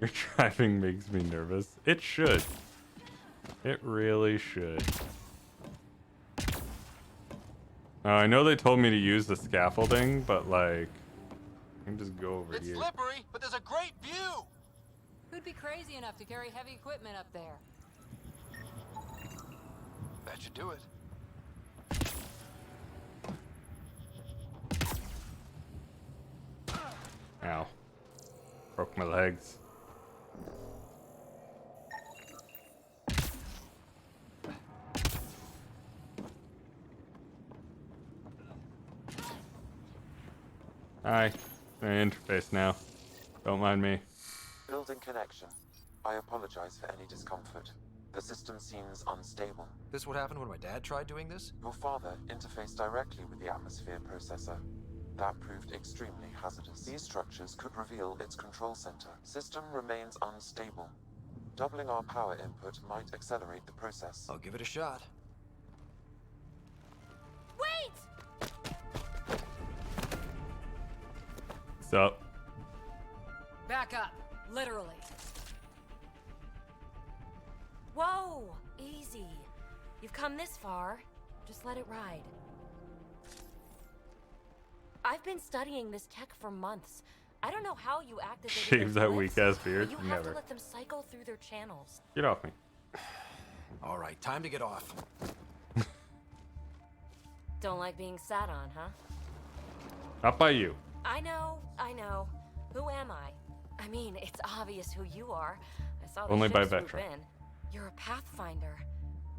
Your driving makes me nervous. It should. It really should. I know they told me to use the scaffolding, but like, I can just go over It's here. slippery, but there's a great view. Who'd be crazy enough to carry heavy equipment up there? That should do it. Ow. Broke my legs. Hi. An interface now. Don't mind me. Building connection. I apologize for any discomfort. The system seems unstable. This what happened when my dad tried doing this? Your father interfaced directly with the atmosphere processor. That proved extremely hazardous. These structures could reveal its control center. System remains unstable. Doubling our power input might accelerate the process. I'll give it a shot. Wait! What's up? Back up, literally. Whoa, easy. You've come this far. Just let it ride. I've been studying this tech for months. I don't know how you activated Shave their that glyphs, weak-ass beard? but you have Never. to let them cycle through their channels. Get off me. All right, time to get off. Don't like being sat on, huh? Not by you. I know. Who am I? I mean, it's obvious who you are. I saw the Only by ship swoop Vectra. in. You're a Pathfinder.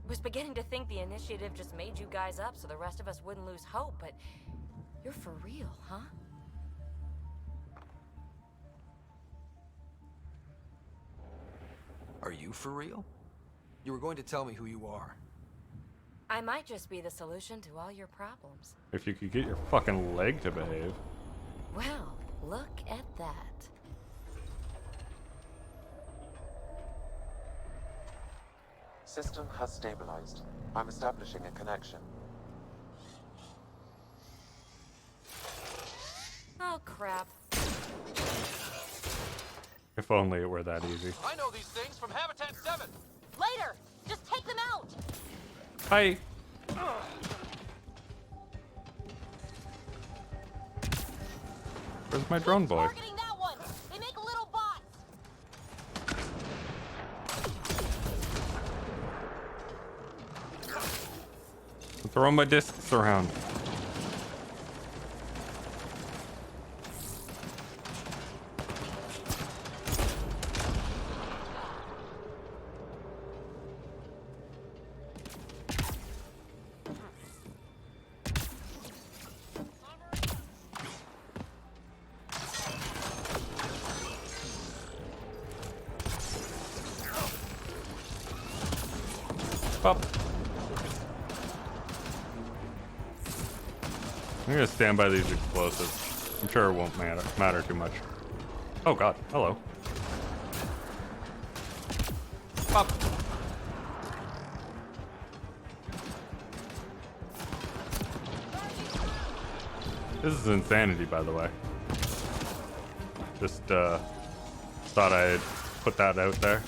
Was beginning to think the initiative just made you guys up so the rest of us wouldn't lose hope, but you're for real, huh? Are you for real? You were going to tell me who you are. I might just be the solution to all your problems. If you could get your fucking leg to behave. Well, look at that. System has stabilized. I'm establishing a connection. Oh, crap. If only it were that easy. I know these things from Habitat 7! Later! Just take them out! Hi. Where's my drone boy? Targeting that one! They make little bots! I'm throwing my discs around. Up. I'm gonna stand by these explosives. I'm sure it won't matter too much. Oh god, hello. Up. This is insanity, by the way. Just thought I'd put that out there.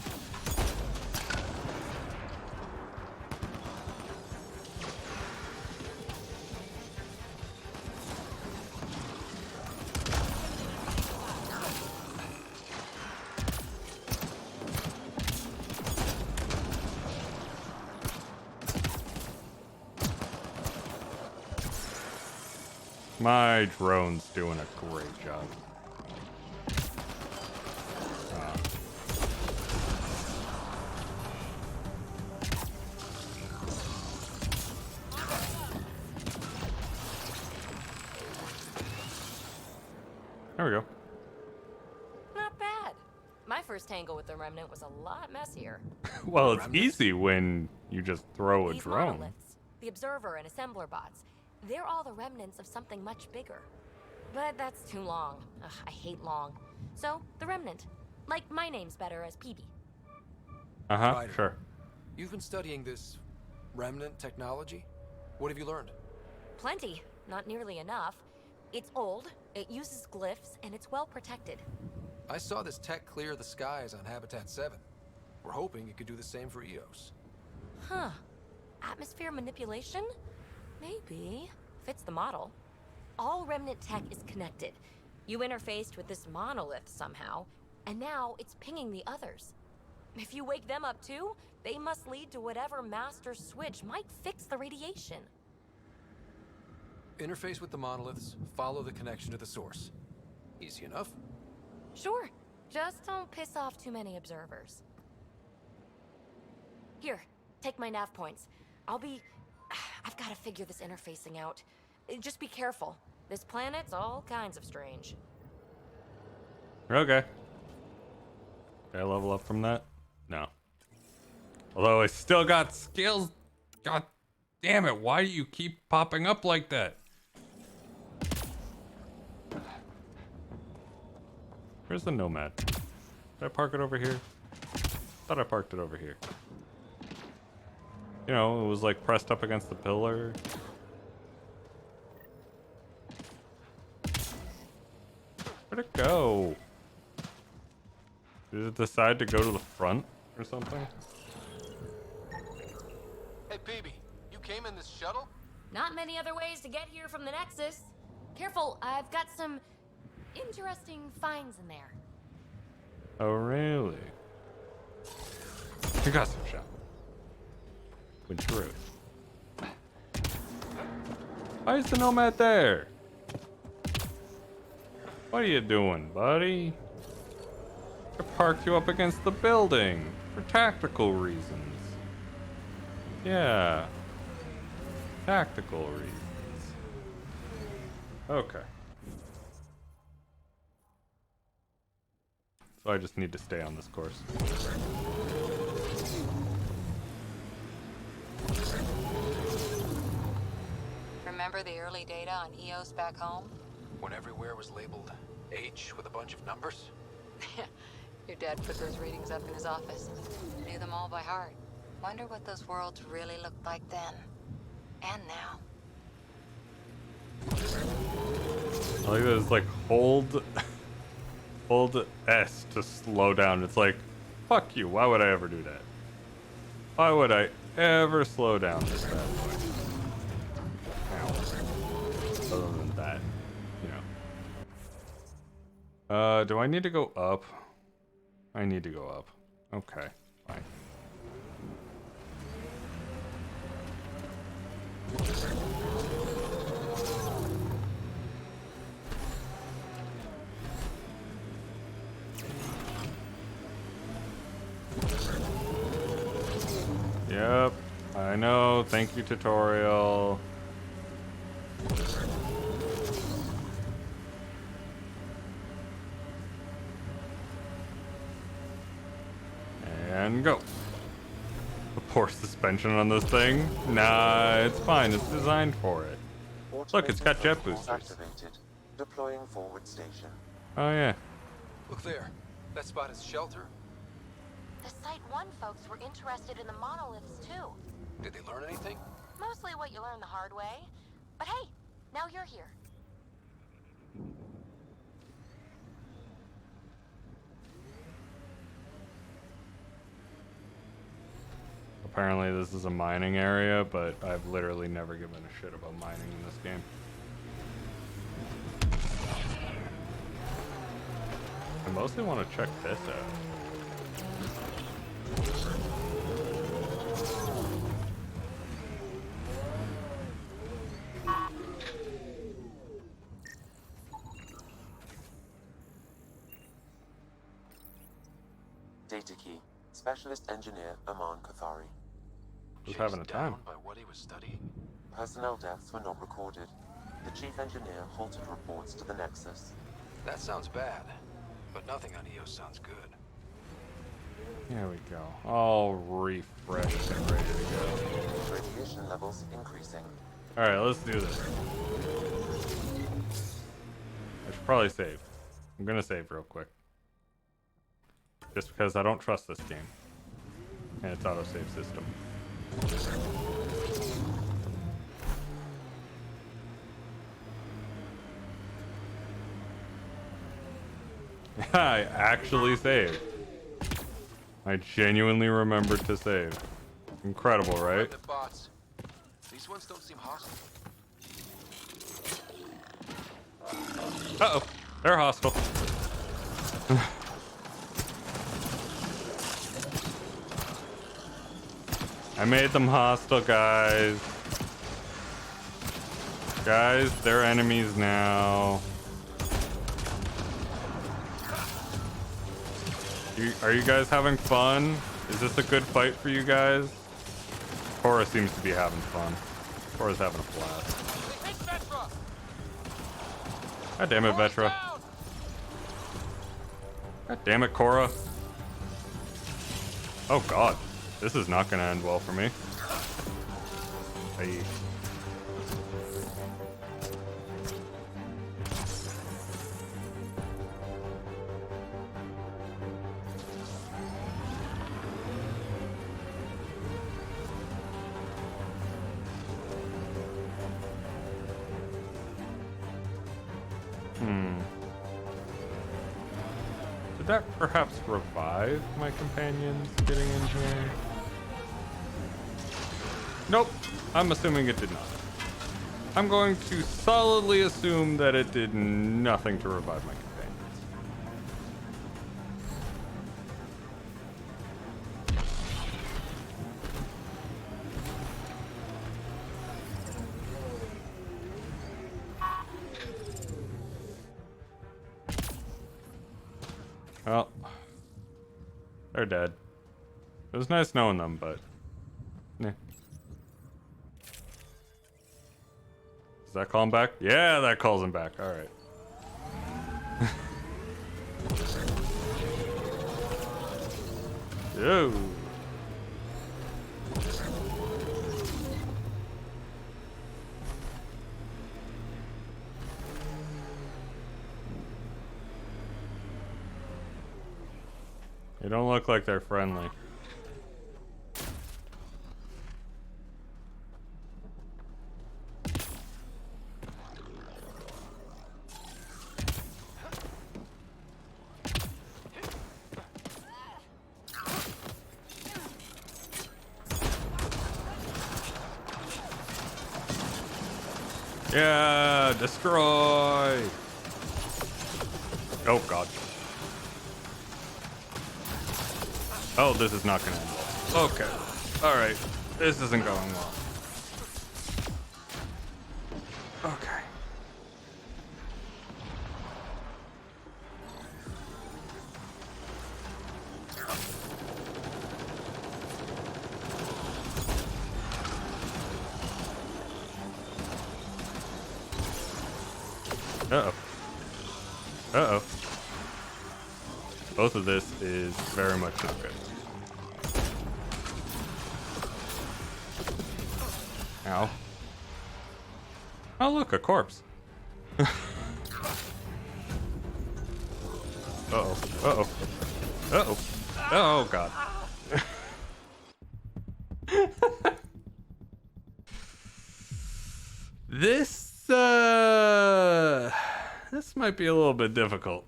My drone's doing a great job. There we go. Not bad. My first tangle with the Remnant was a lot messier. Well, it's easy when you just throw a These drone. monoliths, the Observer and Assembler bots, they're all the remnants of something much bigger. But that's too long. Ugh, I hate long. So, the Remnant. Like, my name's better as PB. Uh-huh, Ryder, sure. You've been studying this remnant technology? What have you learned? Plenty. Not nearly enough. It's old, it uses glyphs, and it's well protected. I saw this tech clear the skies on Habitat 7. We're hoping it could do the same for EOS. Huh. Atmosphere manipulation? Maybe. Fits the model. All Remnant tech is connected. You interfaced with this monolith somehow, and now it's pinging the others. If you wake them up too, they must lead to whatever master switch might fix the radiation. Interface with the monoliths, follow the connection to the source. Easy enough. Sure. Just don't piss off too many observers. Here, take my nav points. I've got to figure this interfacing out. Just be careful. This planet's all kinds of strange. Okay. Did I level up from that? No. Although I still got skills. God damn it, why do you keep popping up like that? Where's the Nomad? Did I park it over here? Thought I parked it over here. You know, it was like pressed up against the pillar. Where'd it go? Did it decide to go to the front or something? Hey, Peebee, you came in this shuttle? Not many other ways to get here from the Nexus. Careful, I've got some interesting finds in there. Oh, really? You got some shot. With truth. Why is the Nomad there? What are you doing, buddy? I parked you up against the building for tactical reasons. Yeah. Tactical reasons. Okay. So I just need to stay on this course. Remember the early data on EOS back home? When everywhere was labeled H with a bunch of numbers? Your dad put those readings up in his office. Knew them all by heart. Wonder what those worlds really looked like then. And now. I like that it's like hold S to slow down. It's like, fuck you, why would I ever do that? Why would I ever slow down this bad boy? Ow. Other than that, you know. Do I need to go up? I need to go up. Okay, fine. Yep, I know. Thank you, tutorial. And go. The poor suspension on this thing. Nah, it's fine. It's designed for it. Look, it's got jet boosters. Activated. Deploying forward station. Oh yeah. Look there. That spot is shelter. The Site 1 folks were interested in the monoliths, too. Did they learn anything? Mostly what you learn the hard way. But hey, now you're here. Apparently this is a mining area, but I've literally never given a shit about mining in this game. I mostly want to check this out. Data key. Specialist engineer Aman Kathari. Just having a time. By what he was studying? Personnel deaths were not recorded. The chief engineer halted reports to the Nexus. That sounds bad, but nothing on EOS sounds good. There we go. All refreshed and ready to go. Radiation levels increasing. Alright, let's do this. I should probably save. I'm gonna save real quick. Just because I don't trust this game. And its autosave system. I actually saved. I genuinely remembered to save. Incredible, right? The bots. These ones don't seem hostile. Uh-oh. They're hostile. I made them hostile, guys. Guys, they're enemies now. Are you guys having fun? Is this a good fight for you guys? Cora seems to be having fun. Cora's having a blast. God damn it, Vetra. God damn it, Cora. Oh god, this is not gonna end well for me. Hey. Did that perhaps revive my companions getting in here? Nope. I'm assuming it did not. I'm going to solidly assume that it did nothing to revive my companions. Well, they're dead. It was nice knowing them, but... Nah. Does that call him back? Yeah, that calls him back. Alright. Yo! They don't look like they're friendly. Yeah, destroy! Oh god. Oh, this is not gonna end well. Okay. Alright. This isn't going well. Okay. Uh-oh. Uh-oh. Both of this is very much not good. Ow. Oh, look, a corpse. Uh-oh. Uh-oh. Uh-oh. Oh, God. This might be a little bit difficult.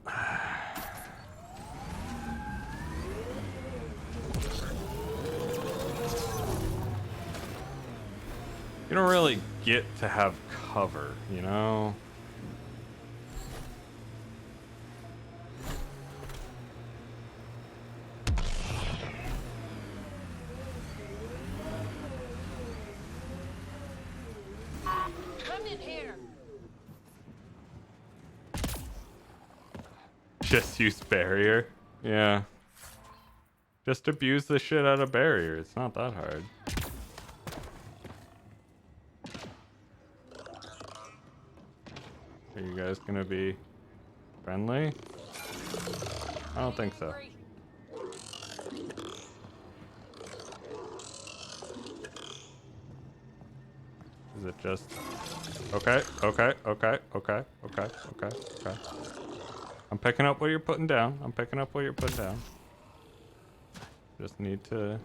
You don't really get to have cover, you know? Remnant here. Just use barrier. Yeah. Just abuse the shit out of barrier. It's not that hard. Are you guys gonna be friendly? I don't think so. Is it just... Okay, okay, okay, okay, okay, okay, okay. I'm picking up what you're putting down. I'm picking up what you're putting down. Just need to...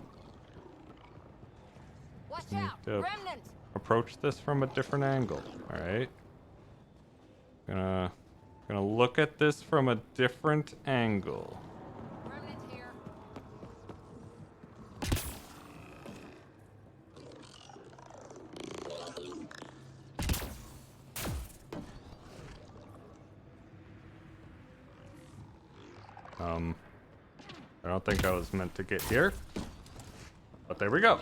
Watch out! Remnant! Approach this from a different angle. Alright. Gonna look at this from a different angle. Remnant here. I don't think I was meant to get here. But there we go.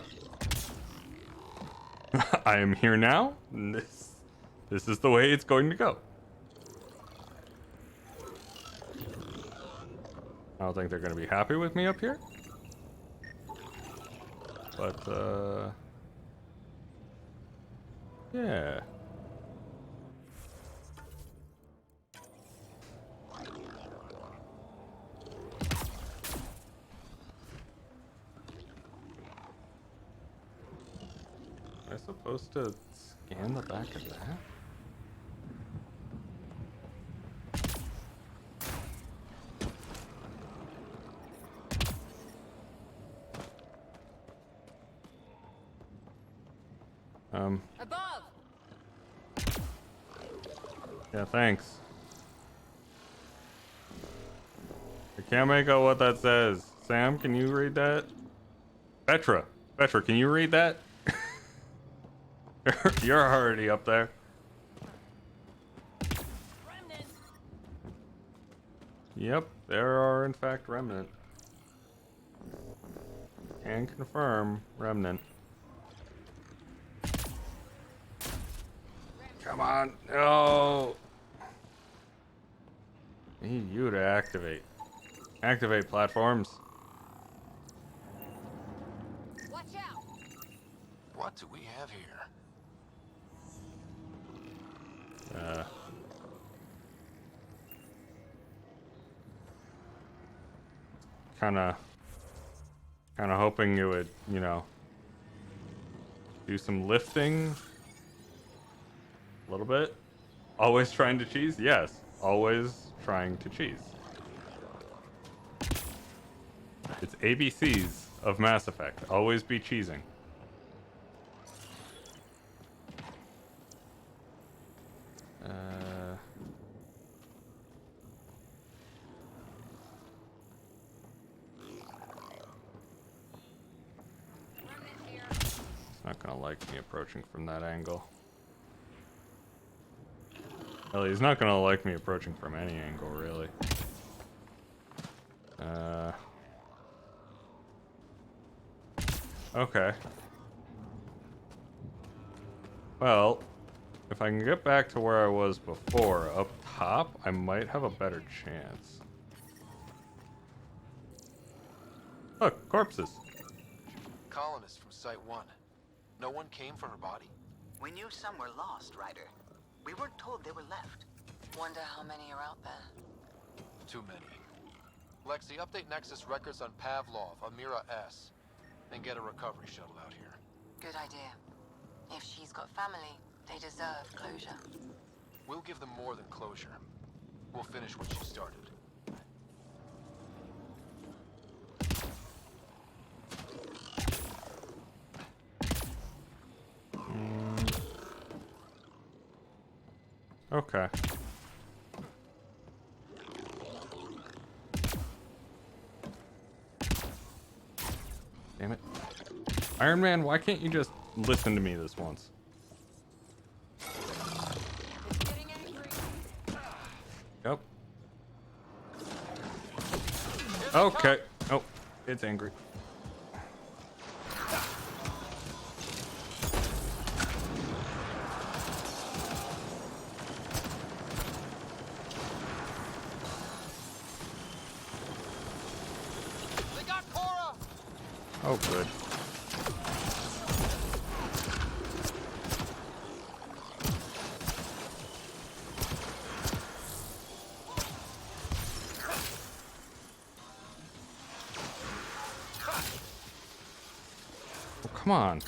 I am here now. And this is the way it's going to go. I don't think they're going to be happy with me up here. But, yeah. I supposed to scan the back of that? Above. Yeah, thanks. I can't make out what that says. Sam, can you read that? Petra, can you read that? You're already up there. Remnant. Yep, there are in fact remnant. Can confirm remnant. Come on, no. Need you to activate. Activate platforms. Watch out. What do we have here? Kind of hoping it would, you know, do some lifting. A little bit. Always trying to cheese? Yes. Always trying to cheese. It's ABCs of Mass Effect. Always be cheesing. It's not gonna like me approaching from that angle. Hell, he's not gonna like me approaching from any angle, really. Okay. Well, if I can get back to where I was before, up top, I might have a better chance. Look, corpses. Colonists from Site 1. No one came for her body? We knew some were lost, Ryder. We weren't told they were left. Wonder how many are out there. Too many. Lexi, update Nexus records on Pavlov, Amira S. Then get a recovery shuttle out here. Good idea. If she's got family, they deserve closure. We'll give them more than closure. We'll finish what she started. Okay. Damn it. Iron Man, why can't you just listen to me this once? Yep. Okay. Oh, it's angry. Oh, good. Oh, come on.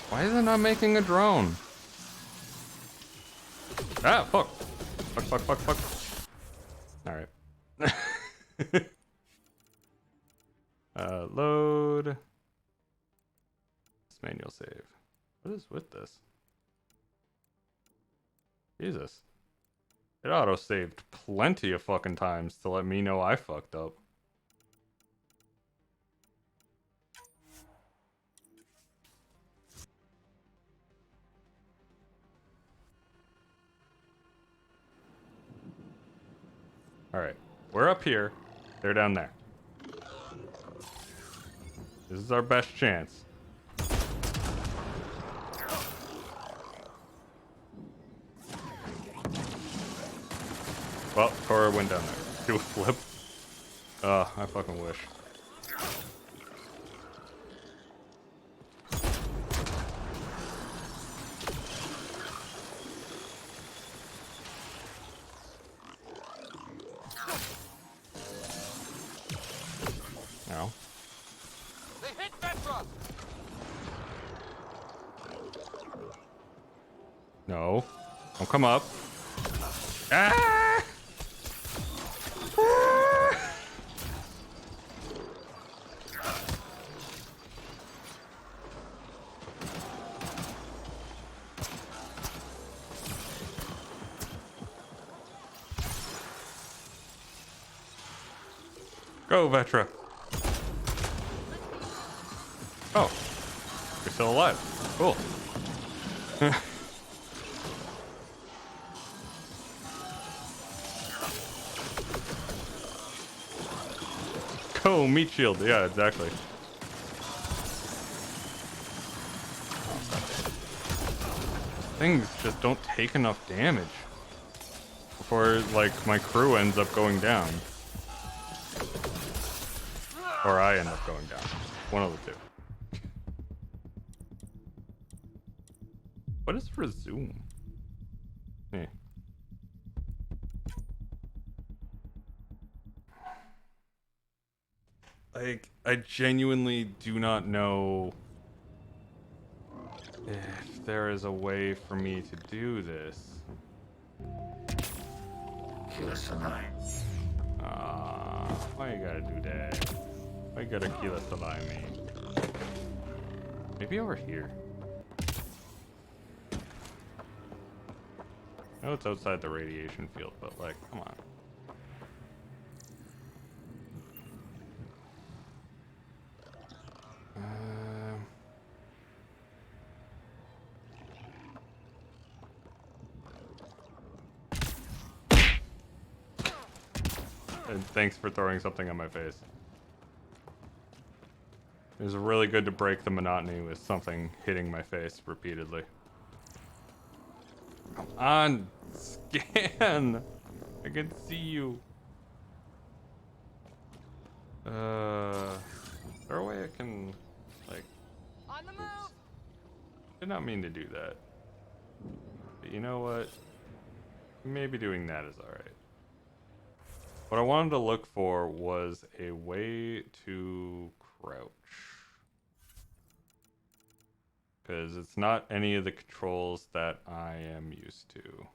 Why is it not making a drone? Ah, fuck. Fuck. Alright. Load. This manual save. What is with this? Jesus. It auto-saved plenty of fucking times to let me know I fucked up. Alright. We're up here. They're down there. This is our best chance. Well, Cora went down there. Do a flip. I fucking wish. No. Don't come up. Ah! Ah! Go, Vetra. Oh. You're still alive. Cool. Go, meat shield. Yeah, exactly. Things just don't take enough damage before, like, my crew ends up going down. Or I end up going down. One of the two. What is resume? Eh. Like, I genuinely do not know if there is a way for me to do this. Why you gotta do that? Why you gotta kill us alive, me? Maybe over here. I know it's outside the radiation field, but like, come on. And thanks for throwing something on my face. It was really good to break the monotony with something hitting my face repeatedly. Come on, scan! I can see you. Is there a way I can, like... On the move! Did not mean to do that. But you know what? Maybe doing that is alright. What I wanted to look for was a way to crouch. Because it's not any of the controls that I am used to.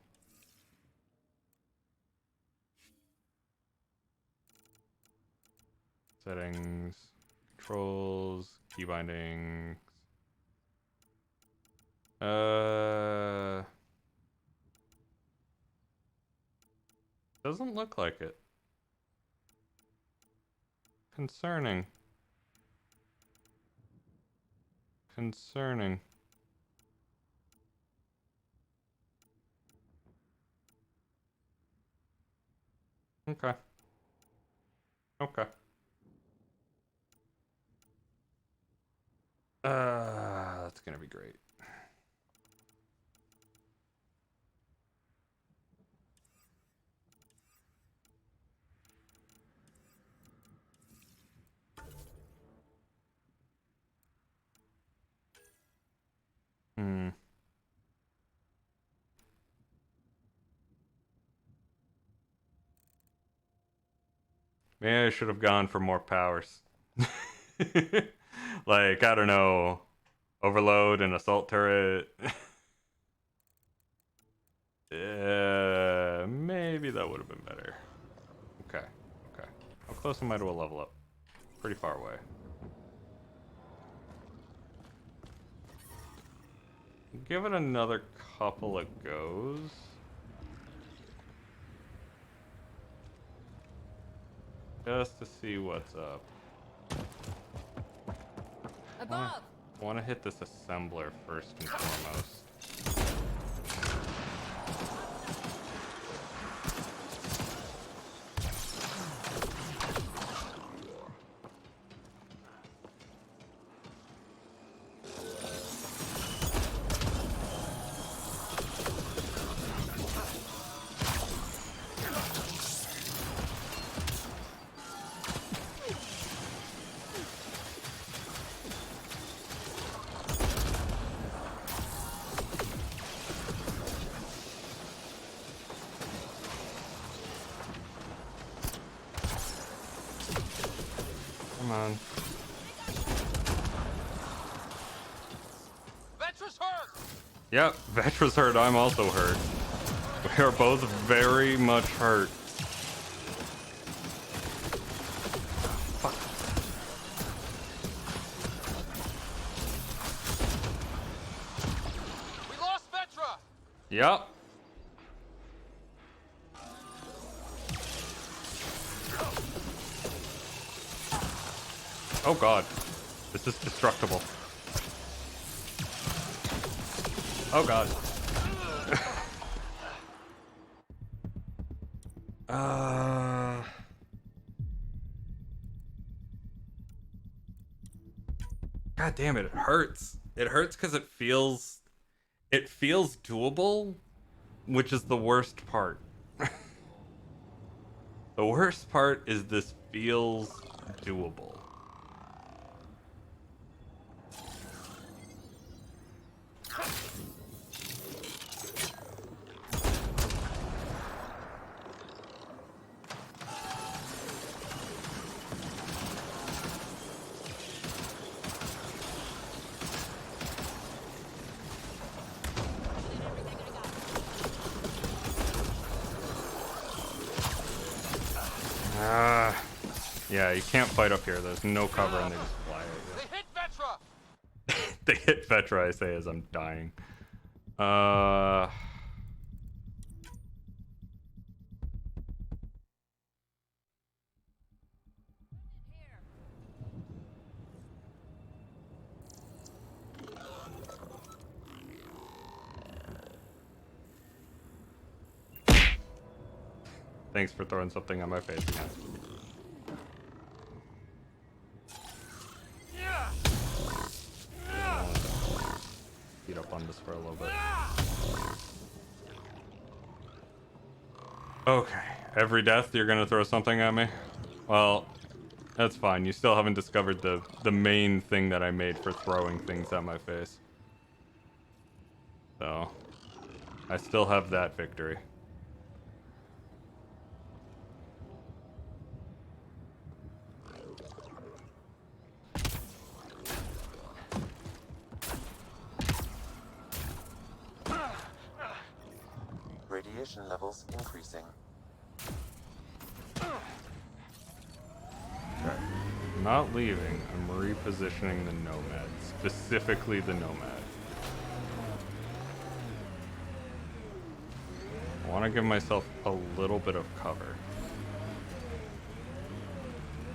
Settings, controls, key bindings. Doesn't look like it. Concerning. Concerning. Okay. Okay. That's gonna be great. Maybe I should have gone for more powers. Like, I don't know, overload and assault turret. Maybe that would have been better. Okay, okay. How close am I to a level up? Pretty far away. Give it another couple of goes. Just to see what's up. Above! I want to hit this assembler first and foremost. Come on. Vetra's hurt! Yep, Vetra's hurt, I'm also hurt. We are both very much hurt. Fuck. We lost Vetra! Yep. Oh god. This is destructible. Oh god. God damn it, it hurts. It hurts because it feels doable, which is the worst part. The worst part is this feels doable. Yeah, you can't fight up here. There's no cover and they just fly at you. They hit Vetra! They hit Vetra, I say, as I'm dying. Thanks for throwing something on my face again. Beat up on this for a little bit. Okay, every death you're gonna throw something at me? Well, that's fine. You still haven't discovered the main thing that I made for throwing things at my face. So, I still have that victory. Radiation levels increasing. Okay. I'm not leaving. I'm repositioning the Nomad. Specifically the Nomad. I want to give myself a little bit of cover.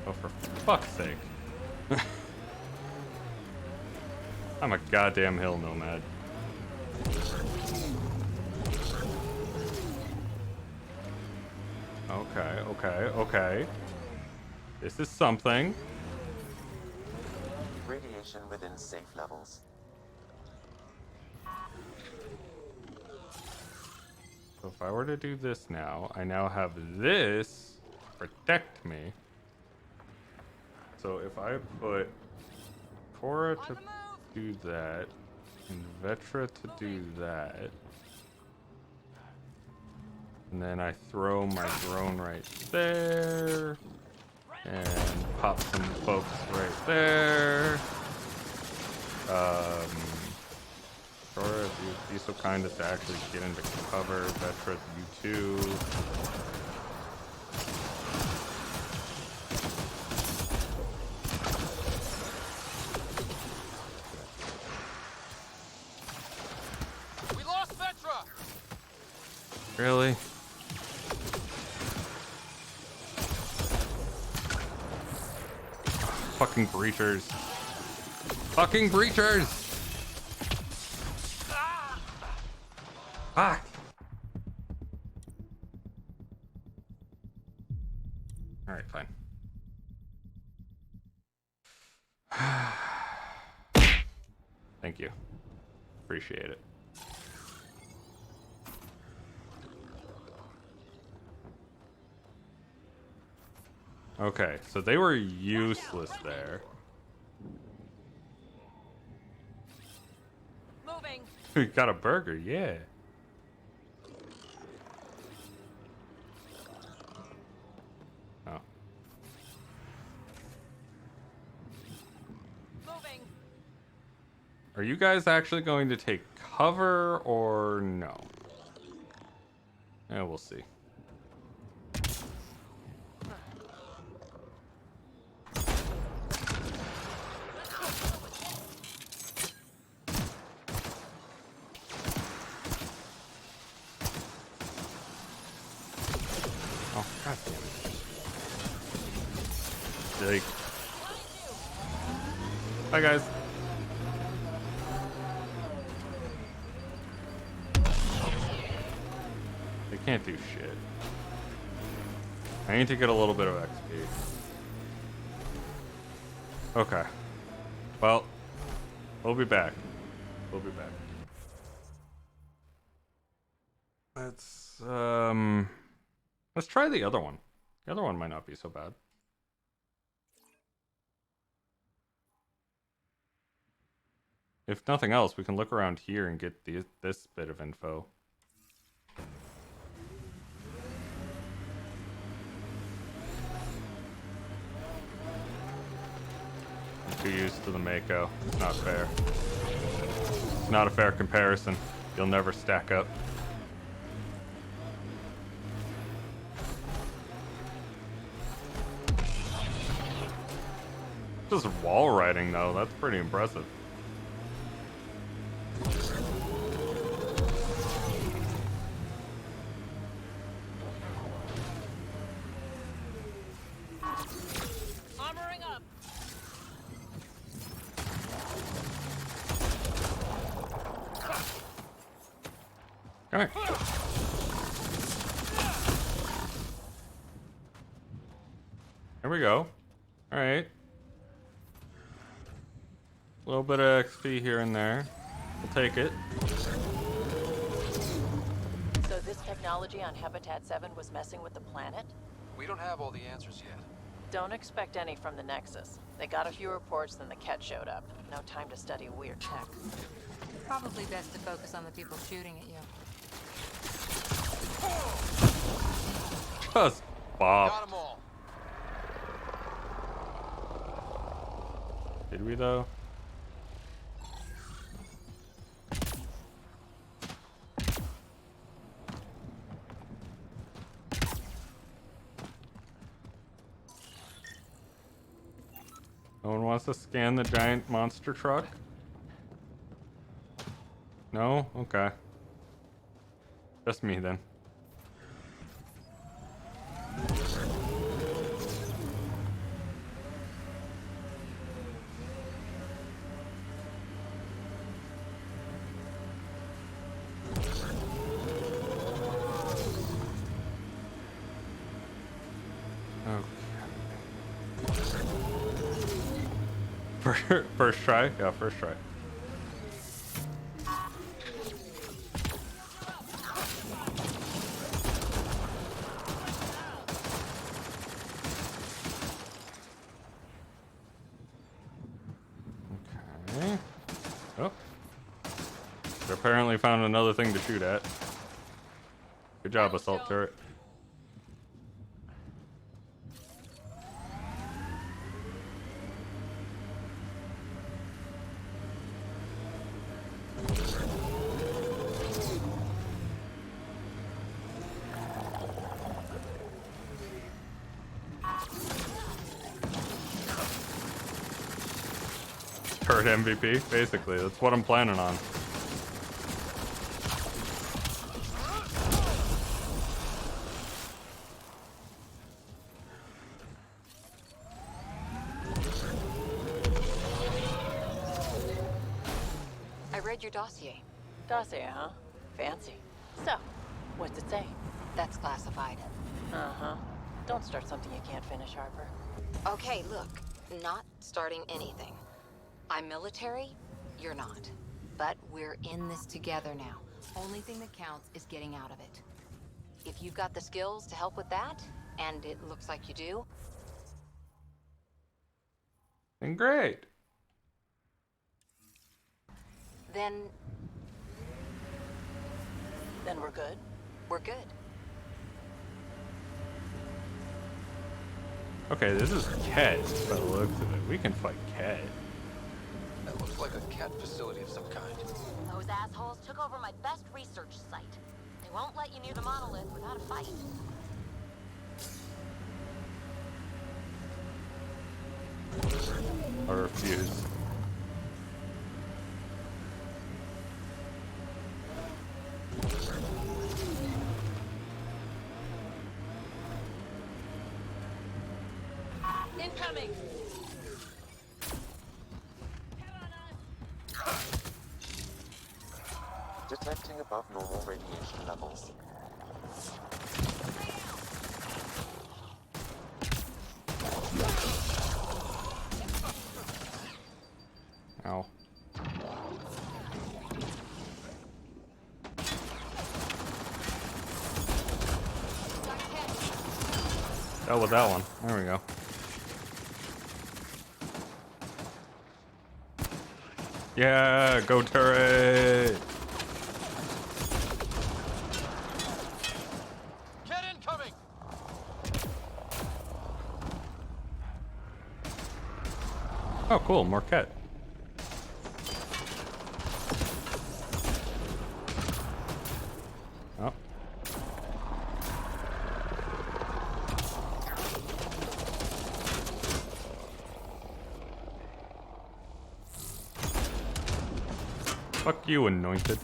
Oh, for fuck's sake. I'm a goddamn hill nomad. Okay. This is something. Radiation within safe levels. So if I were to do this now, I now have this to protect me. So if I put Cora to do that, and Vetra to do that, and then I throw my drone right there, and pop some folks right there. Cora, if you'd be so kind as to actually get into cover, Vetra, you too. We lost Vetra! Really? Fucking breachers. Fucking breachers! Fuck! Alright, fine. Thank you. Appreciate it. Okay, so they were useless there. Moving. We got a burger, yeah. Oh. Moving. Are you guys actually going to take cover or no? Yeah, we'll see. Oh, god damn it. Like... Hi, guys. They can't do shit. I need to get a little bit of XP. Okay. Well, we'll be back. We'll be back. Let's try the other one. The other one might not be so bad. If nothing else, we can look around here and get this bit of info. I'm too used to the Mako. It's not fair. It's not a fair comparison. You'll never stack up. Just wall riding though, that's pretty impressive. Armoring up. Come here. There we go. Alright. A little bit of XP here and there. We'll take it. So this technology on Habitat 7 was messing with the planet? We don't have all the answers yet. Don't expect any from the Nexus. They got a few reports, then the Ket showed up. No time to study weird tech. Probably best to focus on the people shooting at you. Just Bob. Got 'em all. Did we though? No one wants to scan the giant monster truck? No? Okay. Just me then. First try? Yeah, first try. Okay. Oh. They apparently found another thing to shoot at. Good job, assault turret. Turret MVP, basically. That's what I'm planning on. I read your dossier. Dossier, huh? Fancy. So, what's it say? That's classified. Uh-huh. Don't start something you can't finish, Harper. Okay, look. Not starting anything. I'm military, you're not. But we're in this together now. Only thing that counts is getting out of it. If you've got the skills to help with that, and it looks like you do... And great. Then we're good? We're good. Okay, this is Ket by the looks of it. We can fight Ket. That looks like a cat facility of some kind. Those assholes took over my best research site. They won't let you near the monolith without a fight. I refuse. Incoming! Detecting above normal radiation levels. Ow. Dealt with that one. There we go. Yeah, go turret! Cat incoming! Oh, cool, Marquette. Oh. Fuck you, Anointed.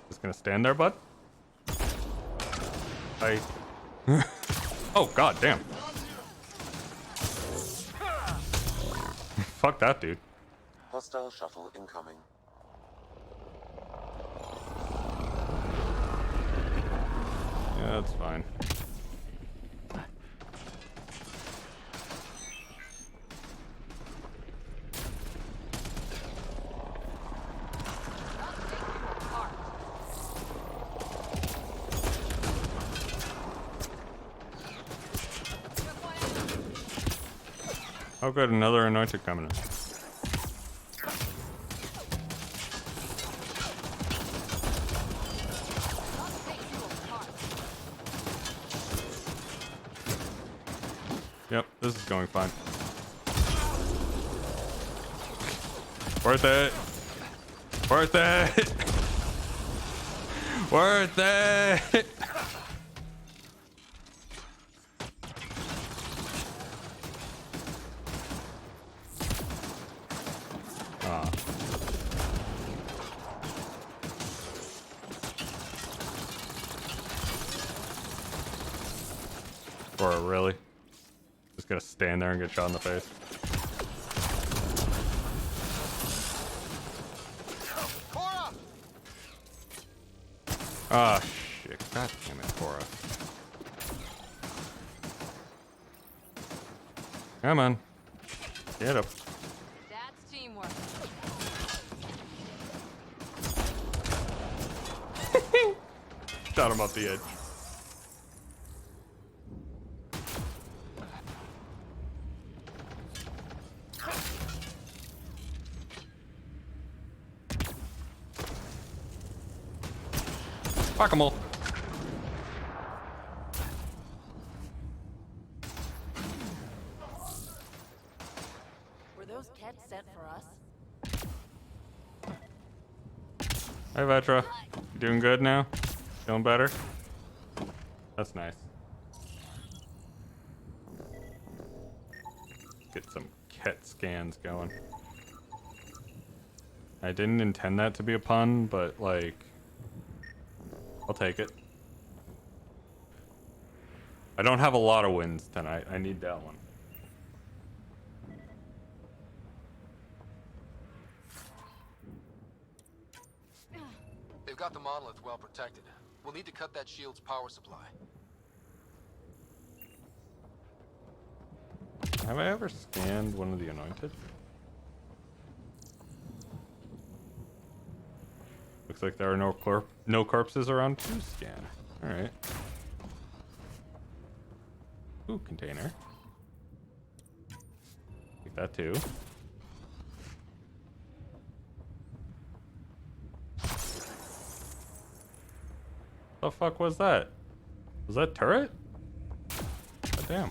Just gonna stand there, bud? I... Oh, god damn. Fuck that, dude. Hostile shuttle incoming. Yeah, that's fine. Oh good, another anointed coming in. Yep, this is going fine. Worth it! Worth it! Worth it! Or really? Just gonna stand there and get shot in the face. Ah, shit. God damn it, Cora. Come on. Get up. That's teamwork. Shot him off the edge. Fuck 'em all. Were those Kets sent for us? Hi, Vetra. Doing good now? Feeling better? That's nice. Get some cat scans going. I didn't intend that to be a pun, but like... I'll take it. I don't have a lot of wins tonight. I need that one. They've got the monolith well protected. We'll need to cut that shield's power supply. Have I ever scanned one of the anointed? Looks like there are no corpses around to scan. Alright. Ooh, container. Take that too. The fuck was that? Was that turret? Damn.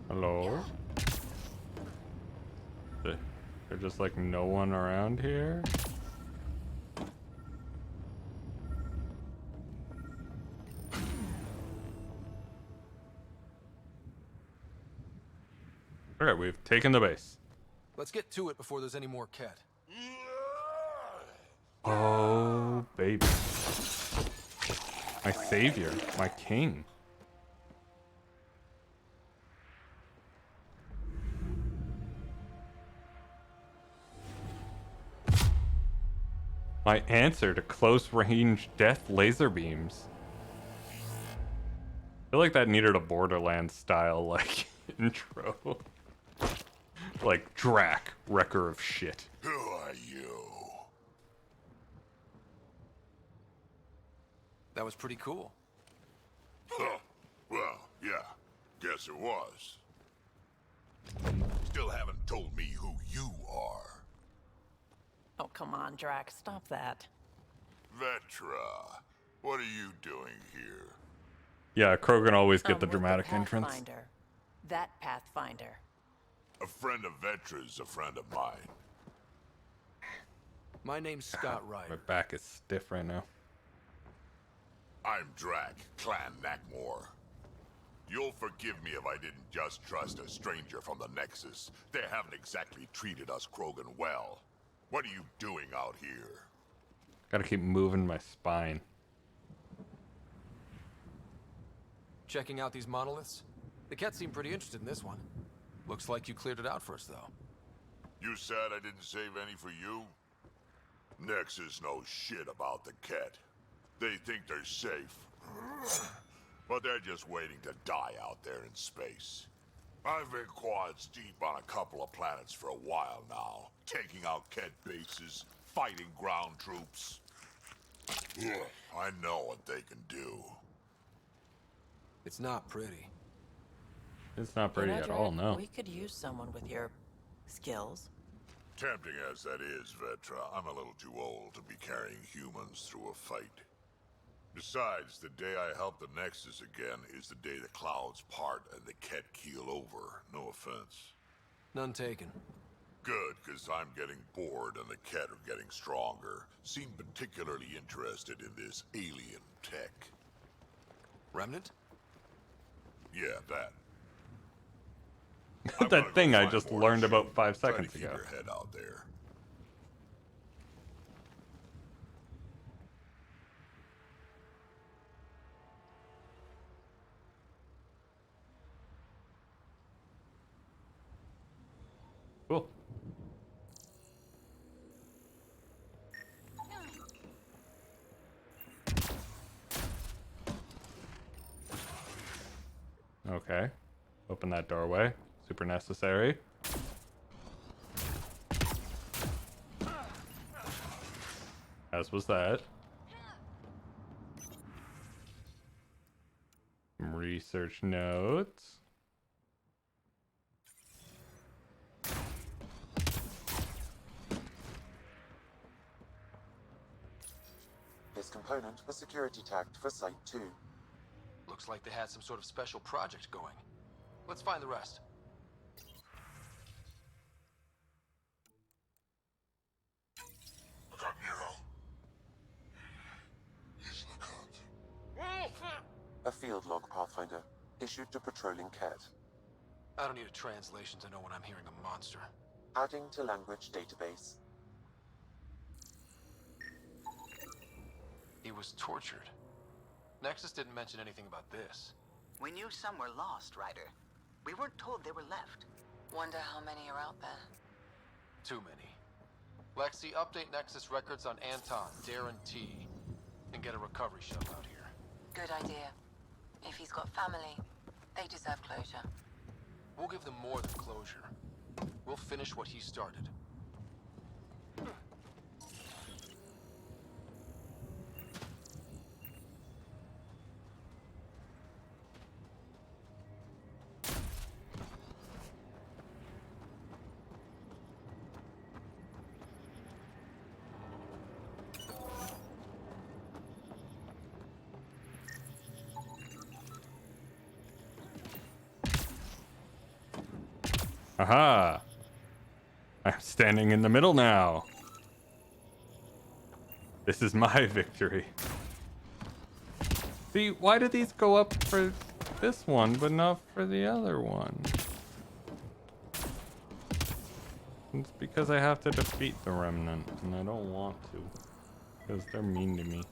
Hello? There's just like no one around here? Alright, we've taken the base. Let's get to it before there's any more Ket. Oh, baby. My savior, my king. My answer to close-range death laser beams. I feel like that needed a Borderlands style, like, intro. Like, Drac, wrecker of shit. Who are you? That was pretty cool. Huh. Well, yeah. Guess it was. Still haven't told me who you are. Oh, come on, Drax. Stop that. Vetra, what are you doing here? Yeah, Krogan always get I'm the with dramatic entrance. Pathfinder. That Pathfinder. A friend of Vetra's a friend of mine. My name's Scott Ryder. My back is stiff right now. I'm Drac, Clan Nakmor. You'll forgive me if I didn't just trust a stranger from the Nexus. They haven't exactly treated us Krogan well. What are you doing out here? Gotta keep moving my spine. Checking out these monoliths? The Ket seem pretty interested in this one. Looks like you cleared it out first, though. You said I didn't save any for you? Nexus knows shit about the Ket. They think they're safe. But they're just waiting to die out there in space. I've been quads deep on a couple of planets for a while now, taking out Ket bases, fighting ground troops. I know what they can do. It's not pretty. It's not pretty at Drac, all, no. We could use someone with your skills. Tempting as that is, Vetra, I'm a little too old to be carrying humans through a fight. Besides, the day I help the Nexus again is the day the clouds part and the Ket keel over. No offense. None taken. Good, because I'm getting bored and the Ket are getting stronger. Seem particularly interested in this alien tech. Remnant? Yeah, that. That thing I just learned about 5 Try to seconds keep ago. your head out there. Cool. Okay. Open that doorway. Super necessary. As was that. Research notes. This component was security tagged for Site 2. Looks like they had some sort of special project going. Let's find the rest. A field log, Pathfinder, issued to patrolling Ket. I don't need a translation to know when I'm hearing a monster. Adding to language database. He was tortured. Nexus didn't mention anything about this. We knew some were lost, Ryder. We weren't told they were left. Wonder how many are out there. Too many. Lexi, update Nexus records on Anton, Darren T. And get a recovery shuttle out here. Good idea. If he's got family, they deserve closure. We'll give them more than closure. We'll finish what he started. Aha! I'm standing in the middle now. This is my victory. See, why do these go up for this one, but not for the other one? It's because I have to defeat the Remnant, and I don't want to. Because they're mean to me.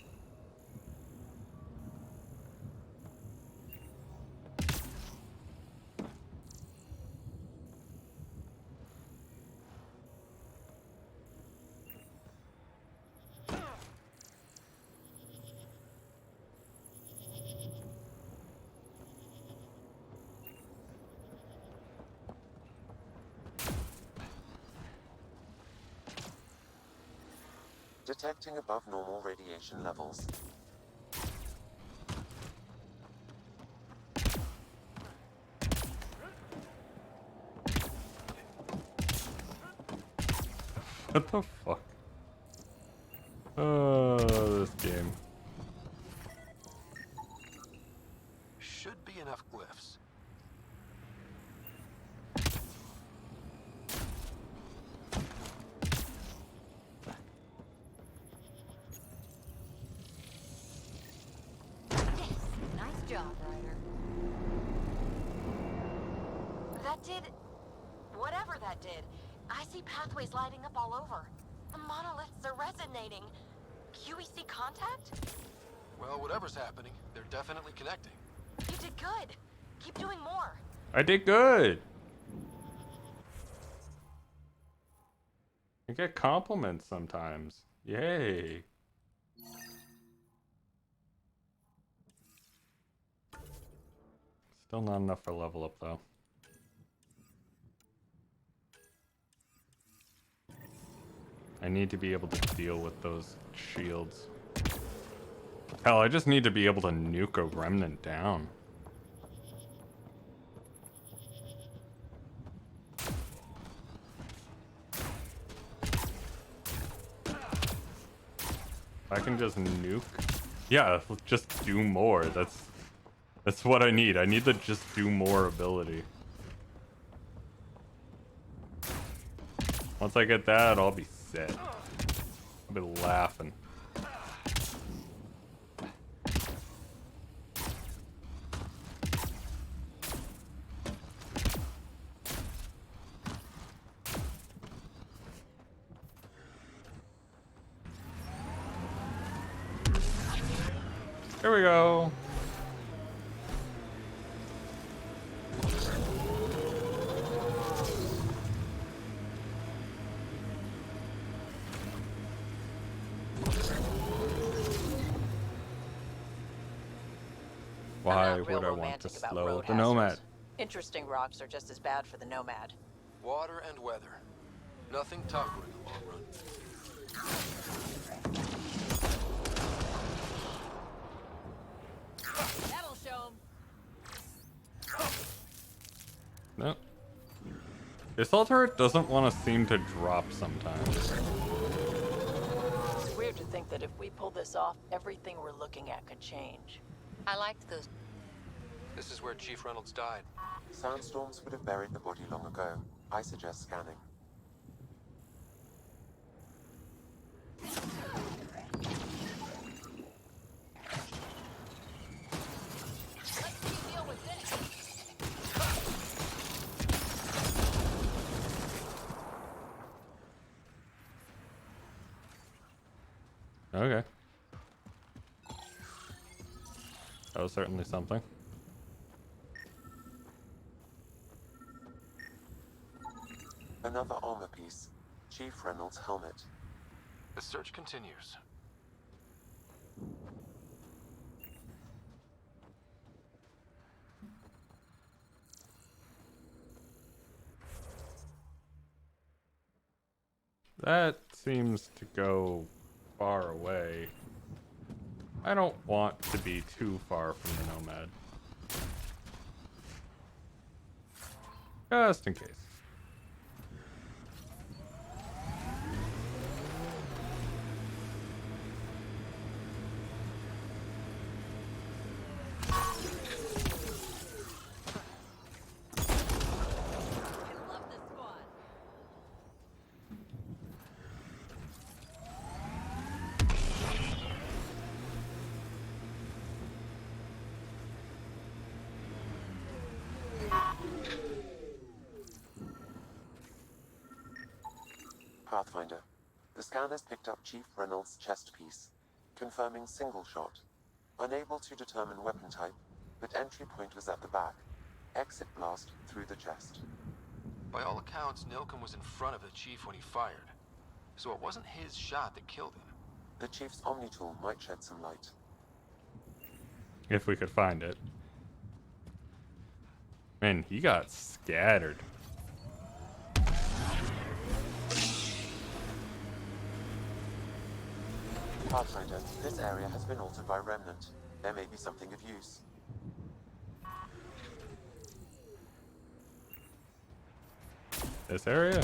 Detecting above normal radiation levels. What the fuck? Oh, this game. Should be enough glyphs. Nice job, Ryder. That did... whatever that did. I see pathways lighting up all over. The monoliths are resonating. QEC contact? Well, whatever's happening, they're definitely connecting. You did good. Keep doing more. I did good. I get compliments sometimes. Yay. Still not enough for level up though. I need to be able to deal with those shields. Hell, I just need to be able to nuke a remnant down. I can just nuke. Yeah, just do more. That's what I need. I need to just do more ability. Once I get that, I'll be set. I'll be laughing. Here we go. Why would I want to slow the Nomad? Interesting rocks are just as bad for the Nomad. Water and weather. Nothing tougher in the long run. That'll show 'em. No. This turret doesn't want to seem to drop sometimes. It's weird to think that if we pull this off, everything we're looking at could change. I liked those. This is where Chief Reynolds died. Sandstorms would have buried the body long ago. I suggest scanning. Okay. That was certainly something. Another armor piece. Chief Reynolds' helmet. The search continues. That seems to go far away. I don't want to be too far from the Nomad. Just in case. Pathfinder. The scan has picked up Chief Reynolds' chest piece, confirming single shot. Unable to determine weapon type, but entry point was at the back. Exit blast through the chest. By all accounts, Nilkum was in front of the Chief when he fired. So it wasn't his shot that killed him. The Chief's Omni tool might shed some light. If we could find it. Man, he got scattered. Pathfinder, this area has been altered by Remnant. There may be something of use. This area?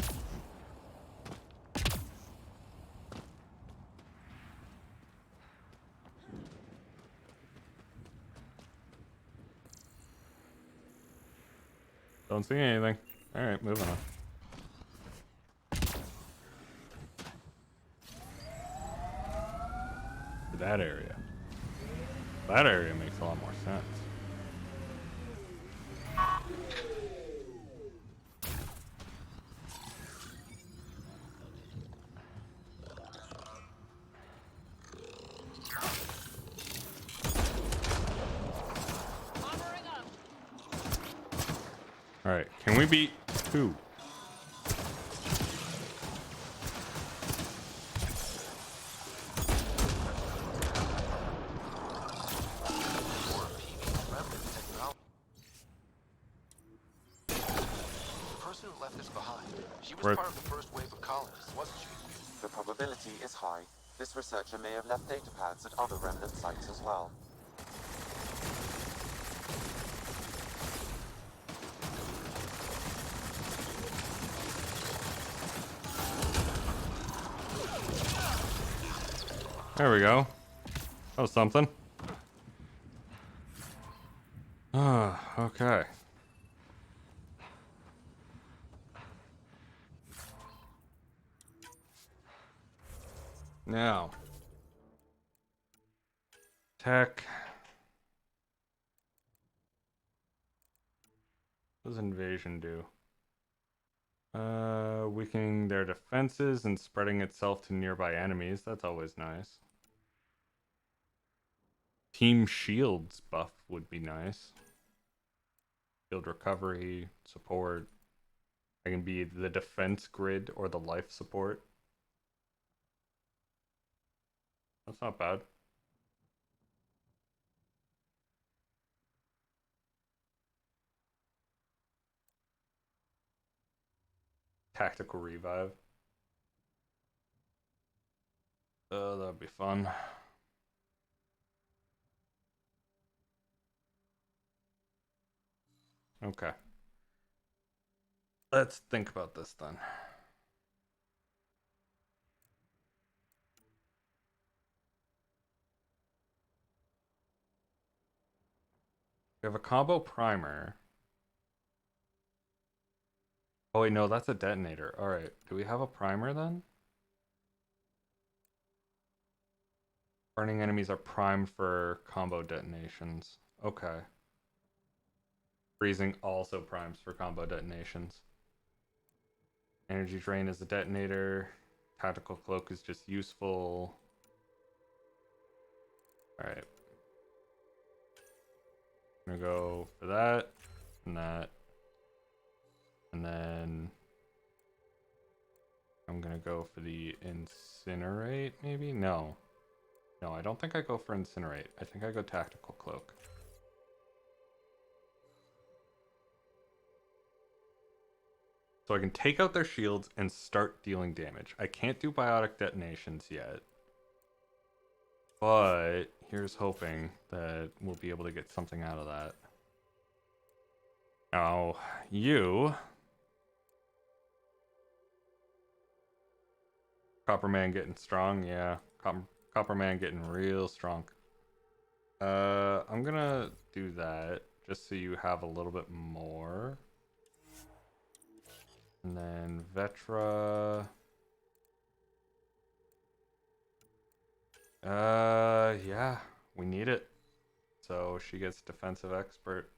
Don't see anything. Alright, moving on. That area. That area makes a lot more sense. Alright, can we beat 2? Part of the first wave of colonists, wasn't she? The probability is high. This researcher may have left data pads at other Remnant sites as well. There we go. That was something. Ah, okay. Now, tech. What does invasion do? Weakening their defenses and spreading itself to nearby enemies. That's always nice. Team shields buff would be nice. Shield recovery, support. I can be the defense grid or the life support. That's not bad. Tactical revive. That'd be fun. Okay. Let's think about this then. We have a combo primer. Oh wait, no, that's a detonator. Alright, do we have a primer then? Burning enemies are primed for combo detonations. Okay. Freezing also primes for combo detonations. Energy drain is a detonator. Tactical cloak is just useful. Alright. I'm gonna go for that and that. And then I'm gonna go for the incinerate, maybe? No. No, I don't think I go for incinerate. I think I go tactical cloak. So I can take out their shields and start dealing damage. I can't do biotic detonations yet. But here's hoping that we'll be able to get something out of that. Now, you... Copperman getting strong, yeah. Copperman getting real strong. I'm gonna do that just so you have a little bit more. And then Vetra. Yeah, we need it. So she gets defensive expert.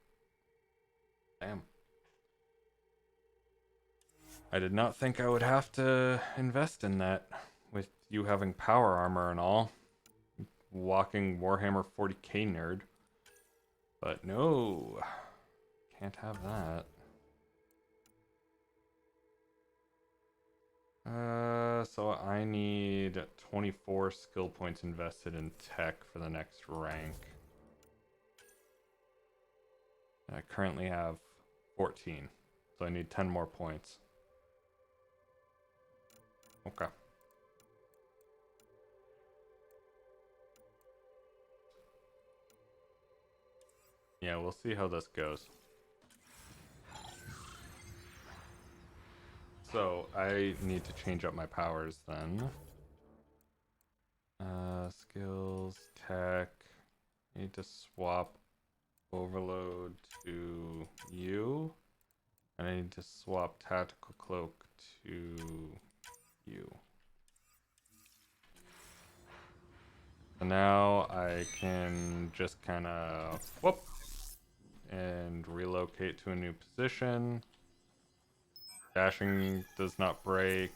Damn. I did not think I would have to invest in that with you having power armor and all. Walking Warhammer 40k nerd. But no. Can't have that. So I need 24 skill points invested in tech for the next rank. I currently have 14, so I need 10 more points. Okay. Yeah, we'll see how this goes. So, I need to change up my powers then. Skills, tech. Need to swap overload to you. And I need to swap tactical cloak to you. So now I can just kind of whoop and relocate to a new position. Dashing does not break.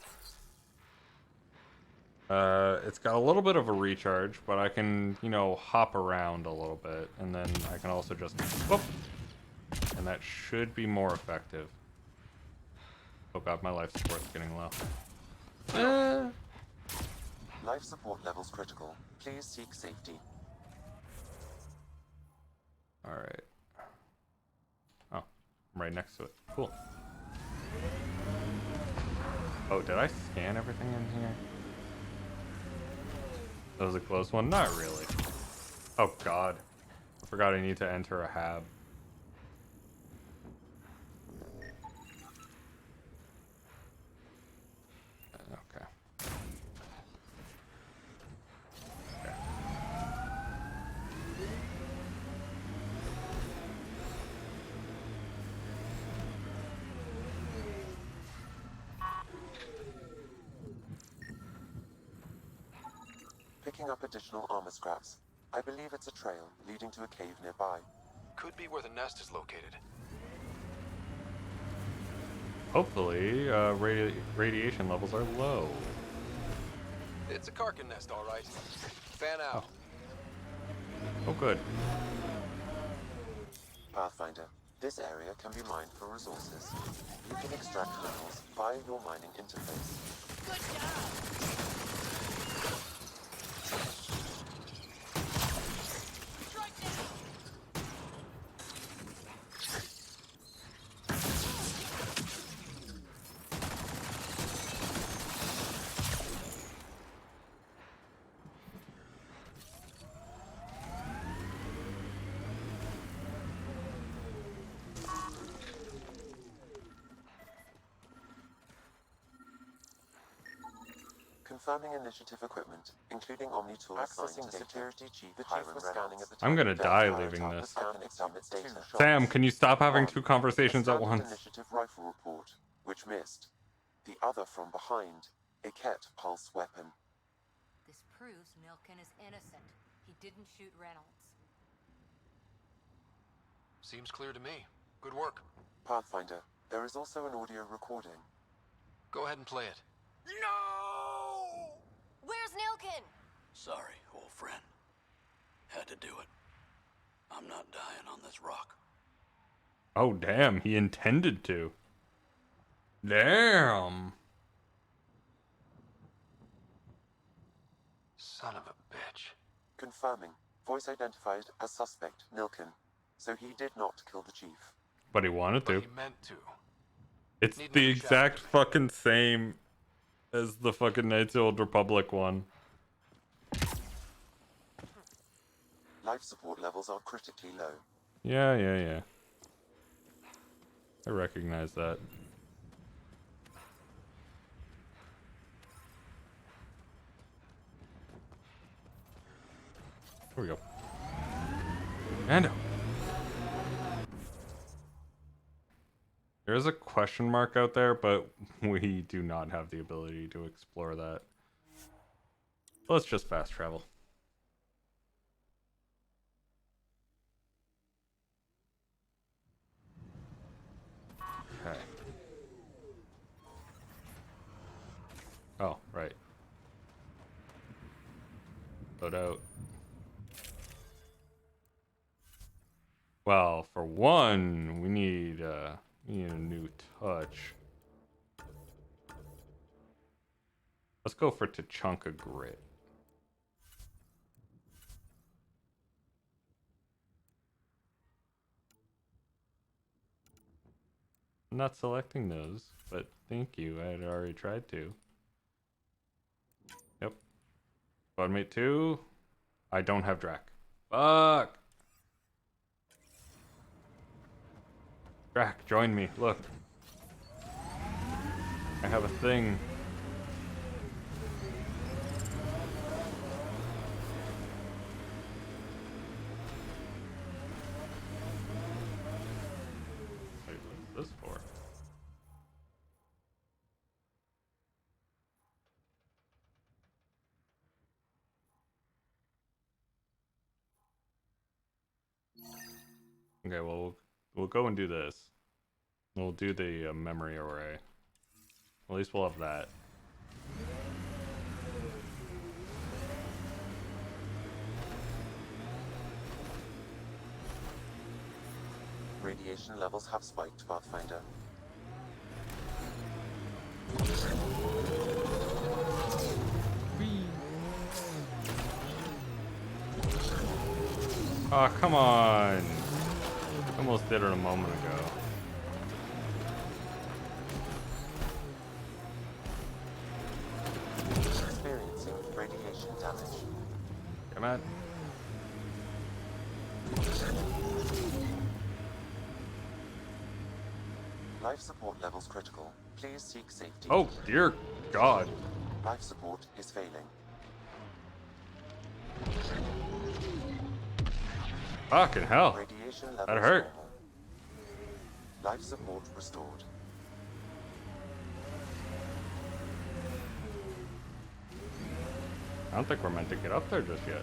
It's got a little bit of a recharge, but I can, you know, hop around a little bit, and then I can also just whoop, and that should be more effective. Oh god, my life support's getting low. Life support levels critical. Please seek safety. Alright. Oh, I'm right next to it. Cool. Oh, did I scan everything in here? That was a close one? Not really. Oh god. I forgot I need to enter a hab. Okay. Picking up additional armor scraps. I believe it's a trail leading to a cave nearby. Could be where the nest is located. Hopefully, radiation levels are low. It's a Karkin nest, all right. Fan out. Oh, good. Pathfinder, this area can be mined for resources. You can extract minerals via your mining interface. Good job! Confirming initiative equipment, including Omni tools. Accessing the security chief. The chief was scanning at the time. I'm gonna die leaving this. Sam, can you stop having two conversations at once? Initiative rifle report, which missed. The other from behind, a Ket pulse weapon. This proves Nilkin is innocent. He didn't shoot Reynolds. Seems clear to me. Good work. Pathfinder, there is also an audio recording. Go ahead and play it. No! Where's Nilkin? Sorry, old friend. Had to do it. I'm not dying on this rock. Oh, damn, he intended to. Damn. Son of a bitch. Confirming. Voice identified as suspect, Nilkin. So he did not kill the chief. But he wanted to. But he meant to. It's the exact fucking same as the fucking Knights of the Old Republic one. Life support levels are critically low. Yeah. I recognize that. Here we go. Mando. There is a question mark out there, but we do not have the ability to explore that. Let's just fast travel. Okay. Oh, right. Load out. Well, for one, we need a new touch. Let's go for Tachanka Grit. I'm not selecting those, but thank you. I had already tried to. Yep. Squadmate 2. I don't have Drac. Fuck! Drac, join me. Look. I have a thing. Wait, what's this for? Okay, well, we'll go and do this. We'll do the memory array. At least we'll have that. Radiation levels have spiked, Pathfinder. Oh, come on. Almost did it a moment ago. Experiencing radiation damage. Come on. Life support levels critical. Please seek safety. Oh, dear God. Life support is failing. Fucking hell. Radiation levels That hurt. normal. Life support restored. I don't think we're meant to get up there just yet.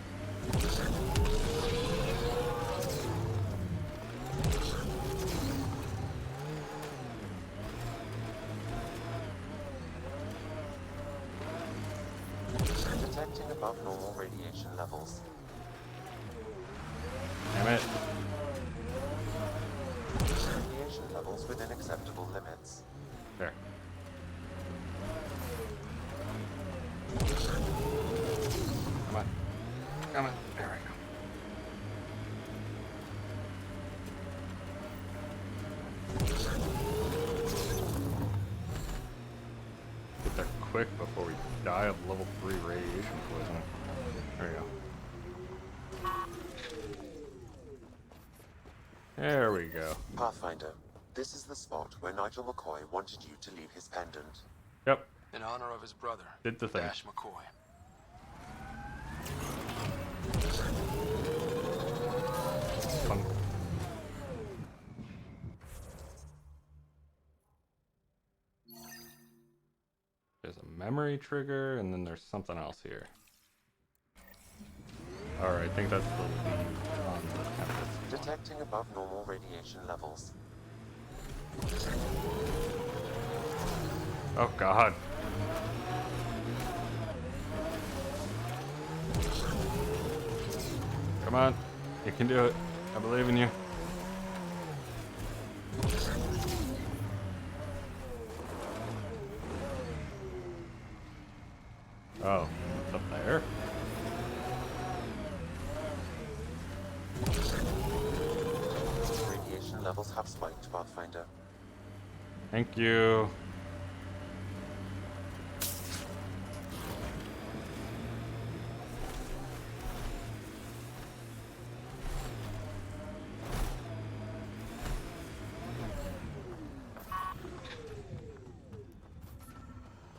Detecting above normal radiation levels. Damn it. Radiation levels within acceptable limits. There. Come on. Come on. There we go. Get there quick before we die of level 3 radiation poisoning. There we go. There we go. Pathfinder, this is the spot where Nigel McCoy wanted you to leave his pendant. Yep. In honor of his brother, Did the thing. Dash McCoy. Fun. There's a memory trigger, and then there's something else here. Alright, I think that's the lead on the Tempest. Detecting above normal radiation levels. Oh god. Come on. You can do it. I believe in you. Oh, it's up there? Radiation levels have spiked, Pathfinder. Thank you.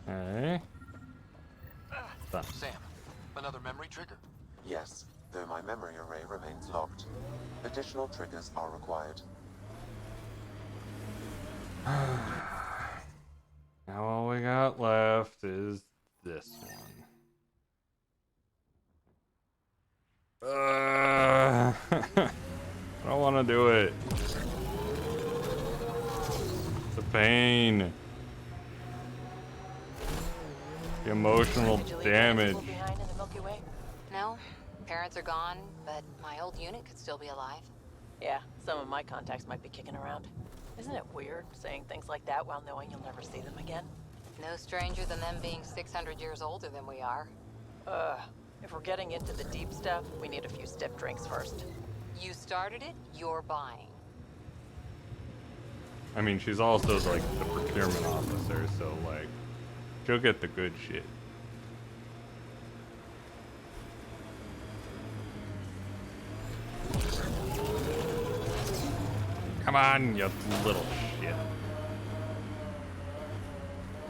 Okay. Done. Sam, another memory trigger? Yes, though my memory array remains locked. Additional triggers are required. Now all we got left is this one. I don't want to do it. It's a pain. The emotional damage. No, parents are gone, but my old unit could still be alive. Yeah, some of my contacts might be kicking around. Isn't it weird saying things like that while knowing you'll never see them again? No stranger than them being 600 years older than we are. If we're getting into the deep stuff, we need a few stiff drinks first. You started it, you're buying. I mean, she's also like the procurement officer, so like, she'll get the good shit. Come on, you little shit.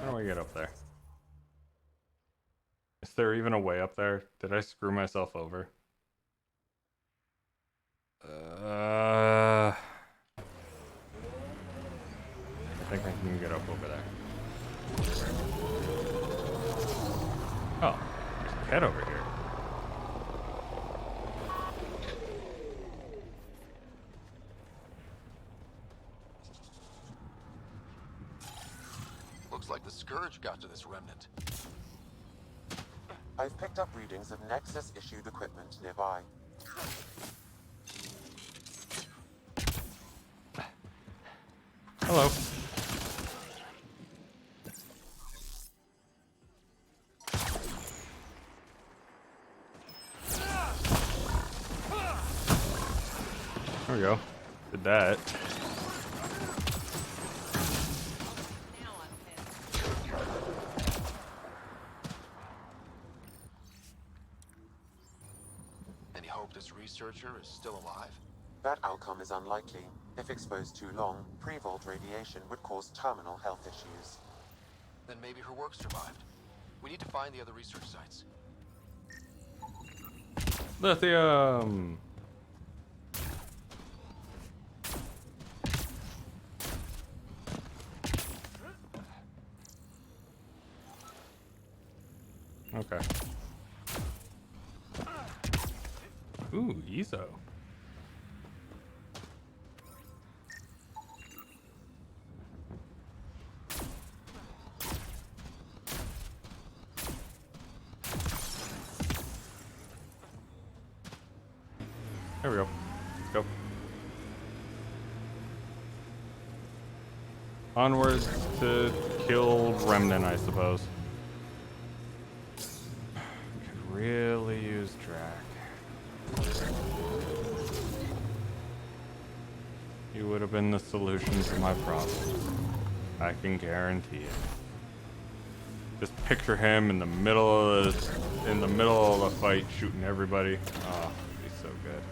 How do I get up there? Is there even a way up there? Did I screw myself over? I think I can get up over there. Oh, there's a cat over here. Looks like the Scourge got to this remnant. I've picked up readings of Nexus-issued equipment nearby. Hello. There we go. Did that. Any hope this researcher is still alive? That outcome is unlikely. If exposed too long, pre-vault radiation would cause terminal health issues. Then maybe her work survived. We need to find the other research sites. Lithium. Okay. Ooh, ESO. There we go. Let's go. Onwards to kill Remnant, I suppose. Could really use Drac. He would have been the solution to my problem. I can guarantee it. Just picture him in the middle of the fight, shooting everybody. Oh, it'd be so good.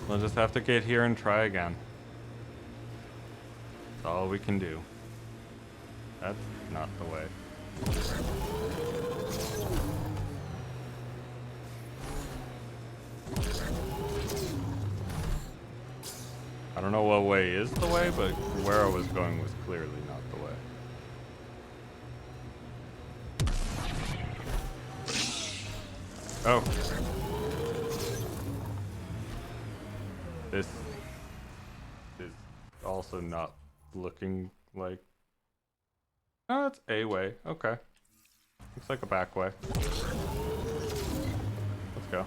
We'll just have to get here and try again. That's all we can do. That's not the way. I don't know what way is the way, but where I was going was clearly not the way. Oh. This is also not looking like... Oh, it's a way. Okay. Looks like a back way. Let's go.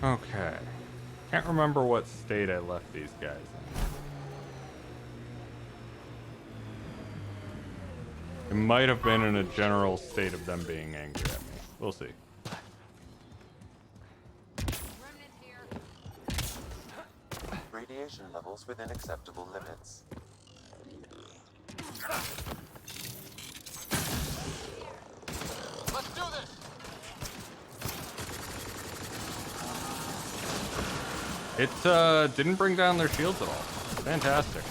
Okay. Can't remember what state I left these guys in. It might have been in a general state of them being angry at me. We'll see. Radiation levels within acceptable limits. Let's do this! It didn't bring down their shields at all. Fantastic.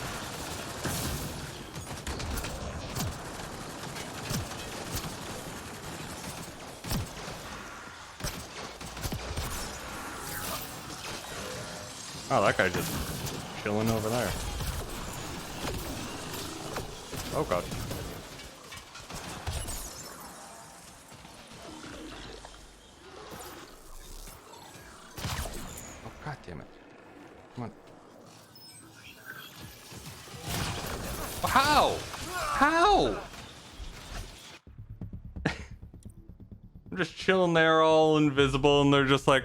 Oh, that guy just chilling over there. Oh god. Oh god damn it. Come on. How? How? I'm just chilling there all invisible and they're just like,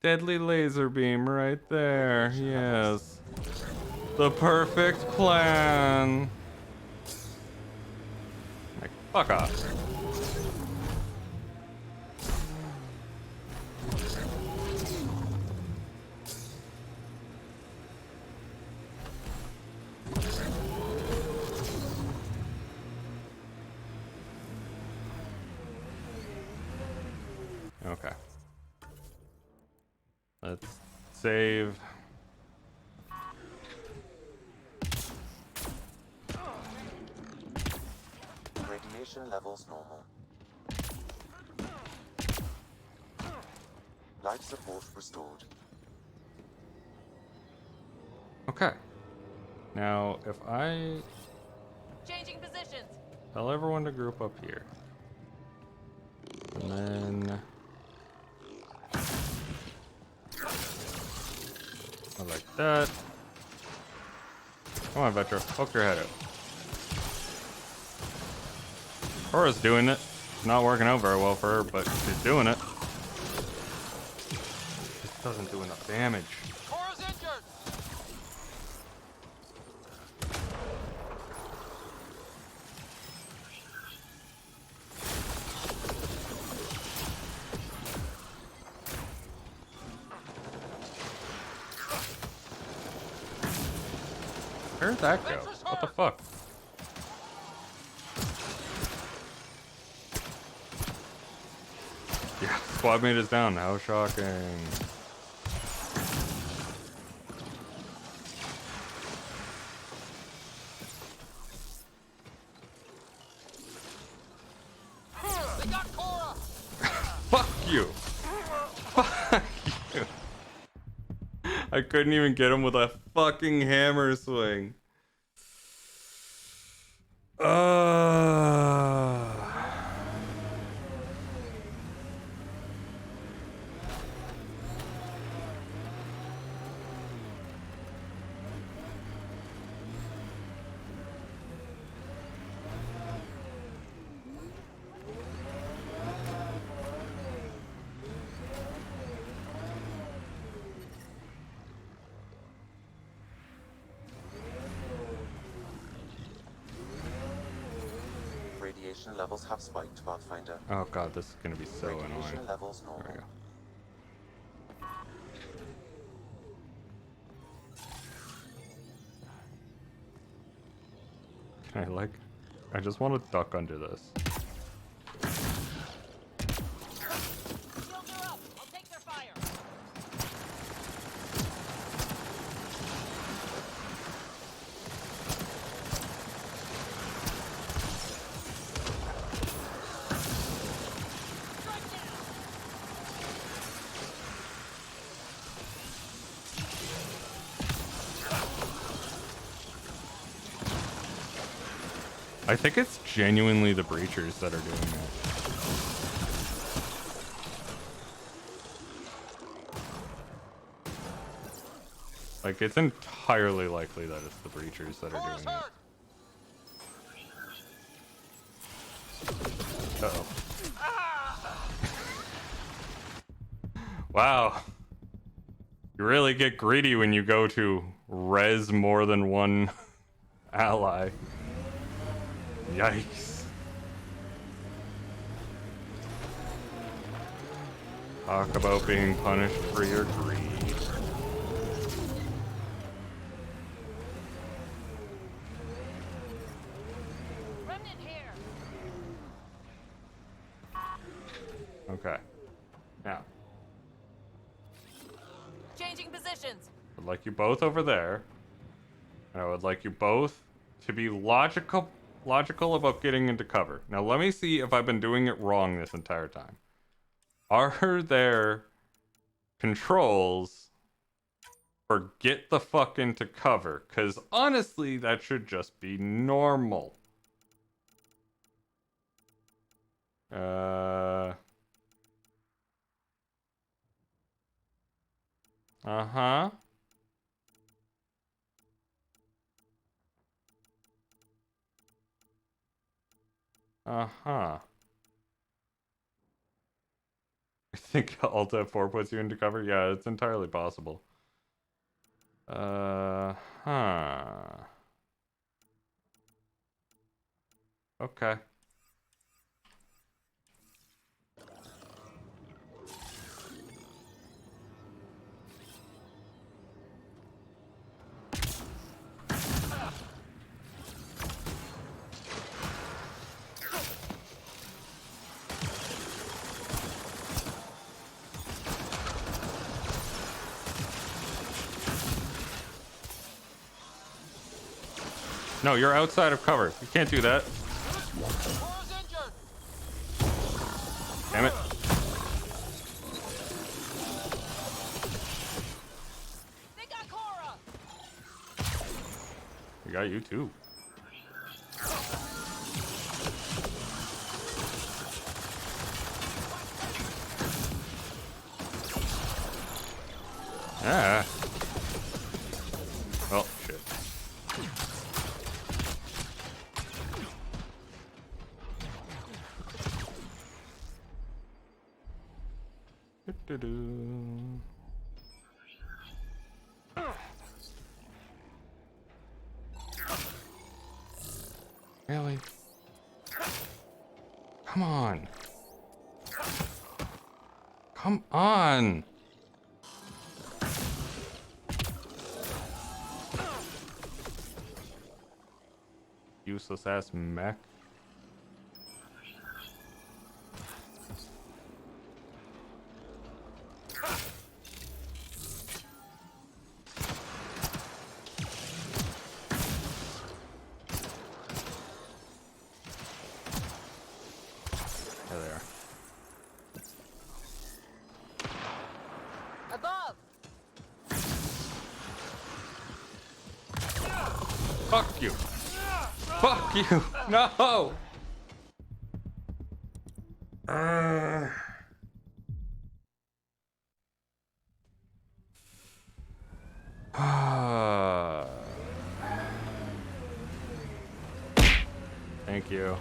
deadly laser beam right there. Yes. The perfect plan. Like, fuck off. Okay. Let's save. Radiation levels normal. Life support restored. Okay. Now, if I Changing positions. tell everyone to group up here, and then I like that. Come on, Vetra, poke your head out. Cora's doing it. It's not working out very well for her, but she's doing it. This doesn't do enough damage. Cora's injured! Where'd that go? What the fuck? Yeah, squad mate is down. How shocking. They got Cora! Fuck you. Fuck you. I couldn't even get him with a fucking hammer swing. Radiation levels have spiked, Pathfinder. Oh god, this is gonna be so Radiation annoying. levels normal. There we go. Can I just want to duck under this. Shields are up. I'll take their fire. I think it's genuinely the breachers that are doing it. Like, it's entirely likely that it's the breachers that are doing it. Uh-oh. Wow. You really get greedy when you go to res more than one ally. Yikes. Talk about being punished for your greed. Remnant here. Okay. Now, Changing positions. I'd like you both over there. And I would like you both to be logical about getting into cover. Now let me see if I've been doing it wrong this entire time. Are there controls for get the fuck into cover? Because honestly, that should just be normal. Uh-huh. Uh-huh. I think Alt F4 puts you into cover? Yeah, it's entirely possible. Huh. Okay. No, you're outside of cover. You can't do that. Damn it. We got you too. Ah. Oh, shit. Do-do-do. Really? Come on. Come on. Useless ass mech. There they are. Above. Fuck you. Fuck you. No. Thank you.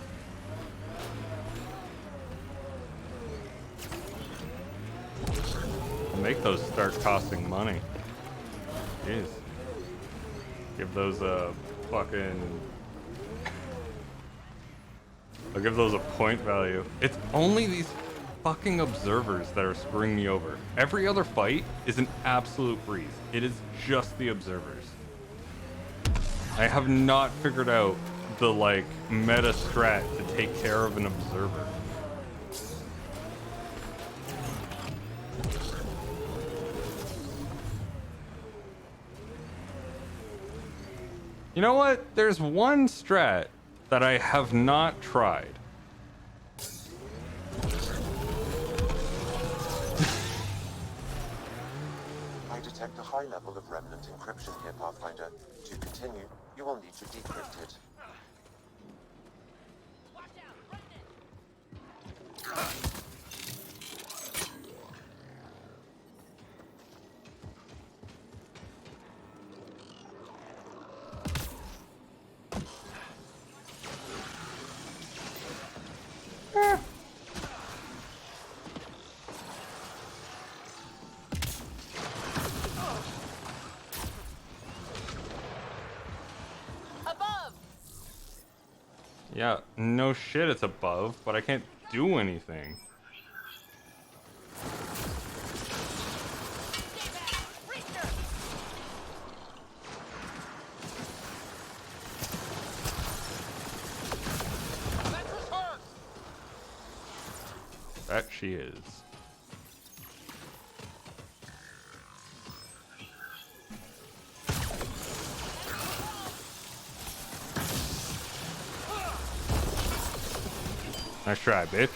I'll make those start costing money. Jeez. Give those a fucking... I'll give those a point value. It's only these fucking observers that are screwing me over. Every other fight is an absolute breeze. It is just the observers. I have not figured out the, like, meta strat to take care of an observer. You know what? There's one strat that I have not tried. I detect a high level of remnant encryption here, Pathfinder. To continue, you will need to decrypt it. Yeah, no shit it's above, but I can't do anything. That she is. Nice try, bitch.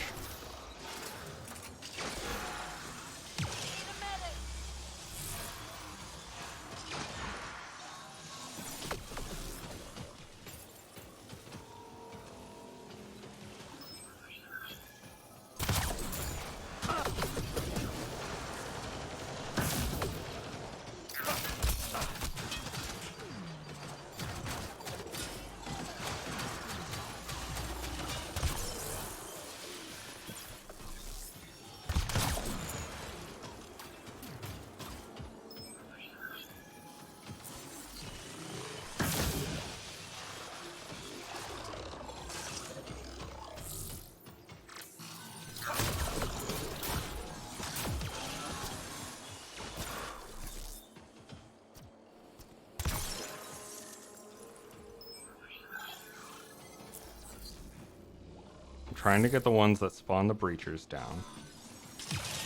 I'm trying to get the ones that spawn the breachers down.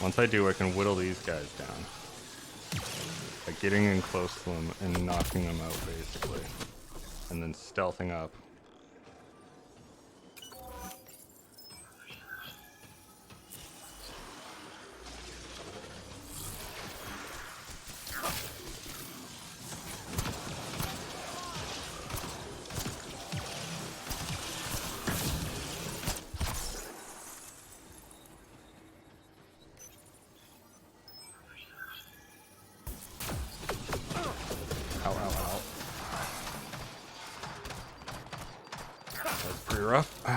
Once I do, I can whittle these guys down. By getting in close to them and knocking them out, basically. And then stealthing up. Ow, ow, ow. That's pretty rough.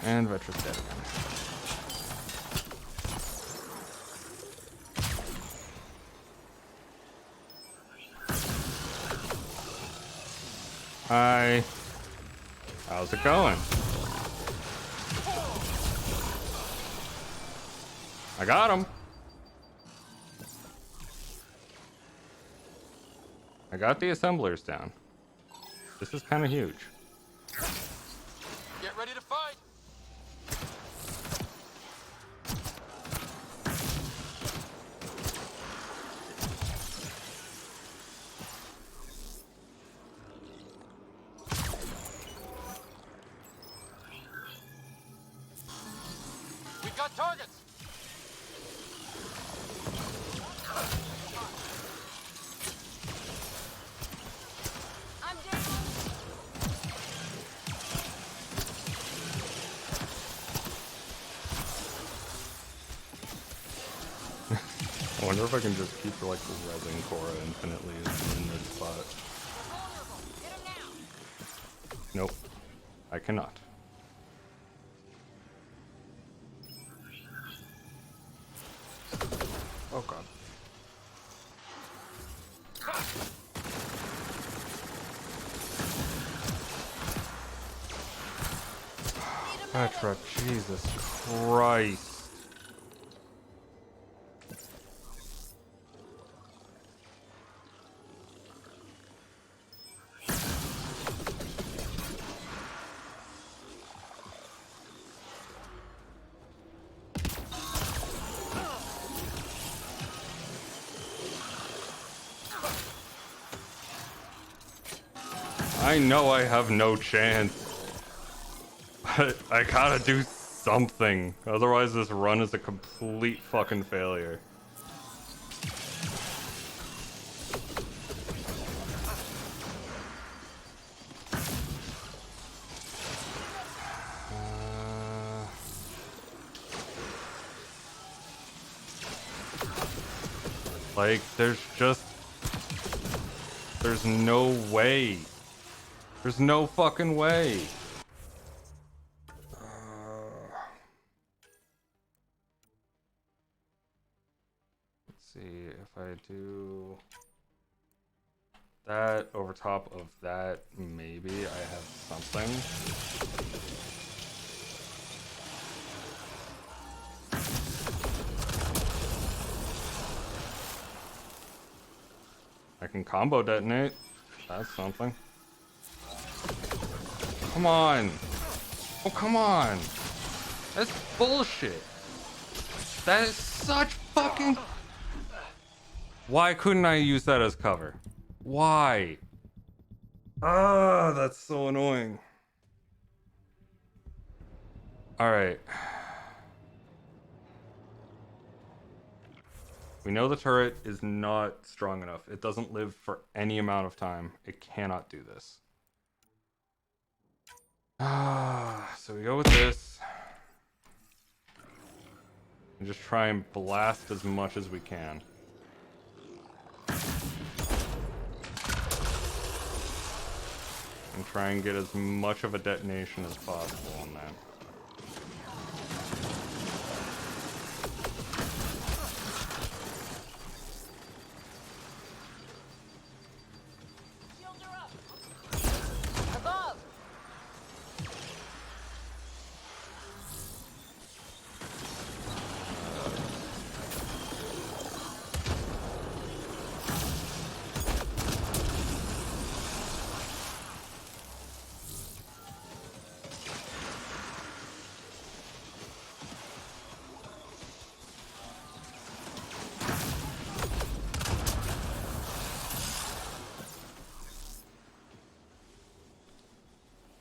And Vetra's dead again. Hi. How's it going? I got him. I got the assemblers down. This is kind of huge. Get ready to fight! We got targets! I'm down. I wonder if I can just keep like resin Cora infinitely in this spot. Nope. I cannot. Oh god. Petra, Jesus Christ. I know I have no chance. But I gotta do something. Otherwise this run is a complete fucking failure. Like, there's no way. There's no fucking way. Let's see if I do... That over top of that, maybe I have something. I can combo detonate. That's something. Come on. Oh, come on. That's bullshit. That is such fucking... Why couldn't I use that as cover? Why? Ah, that's so annoying. Alright. We know the turret is not strong enough. It doesn't live for any amount of time. It cannot do this. So we go with this. And just try and blast as much as we can. And try and get as much of a detonation as possible on that.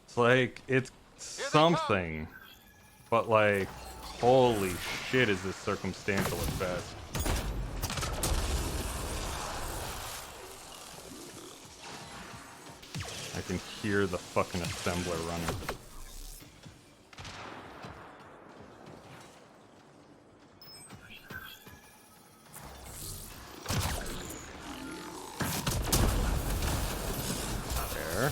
It's like, it's something, but like, holy shit is this circumstantial at best. I can hear the fucking assembler running. There.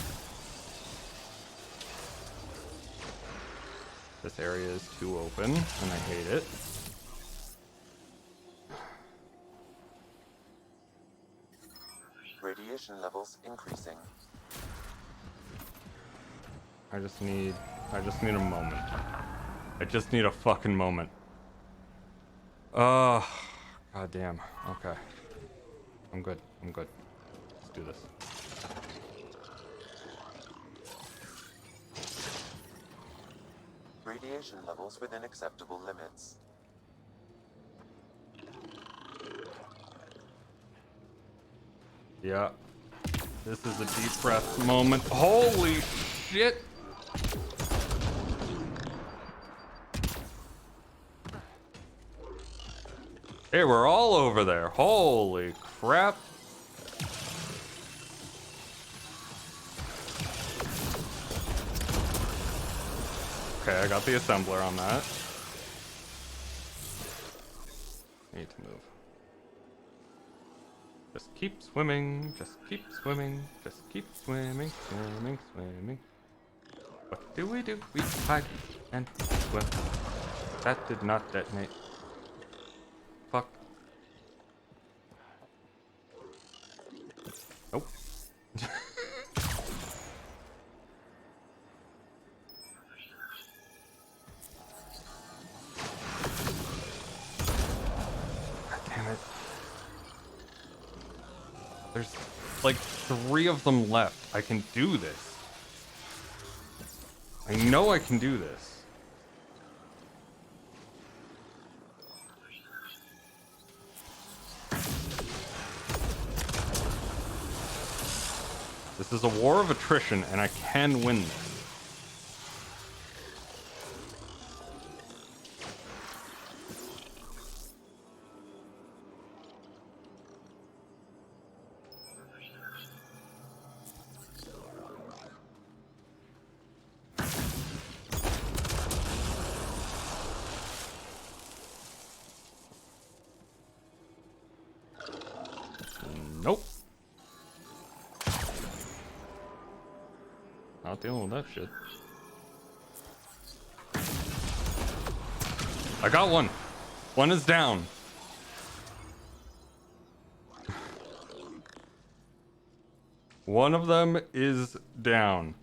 This area is too open, and I hate it. Radiation levels increasing. I just need a moment. I just need a fucking moment. God damn. Okay. I'm good. Let's do this. Radiation levels within acceptable limits. Yeah. This is a deep breath moment. Holy shit! Hey, we're all over there. Holy crap. Okay, I got the assembler on that. Need to move. Just keep swimming, just keep swimming, just keep swimming, swimming. What do? We hide and swim. That did not detonate. Fuck. Nope. Damn it. There's like 3 of them left. I can do this. I know I can do this. This is a war of attrition, and I can win this. Nope. Not dealing with that shit. I got one. One is down. One of them is down.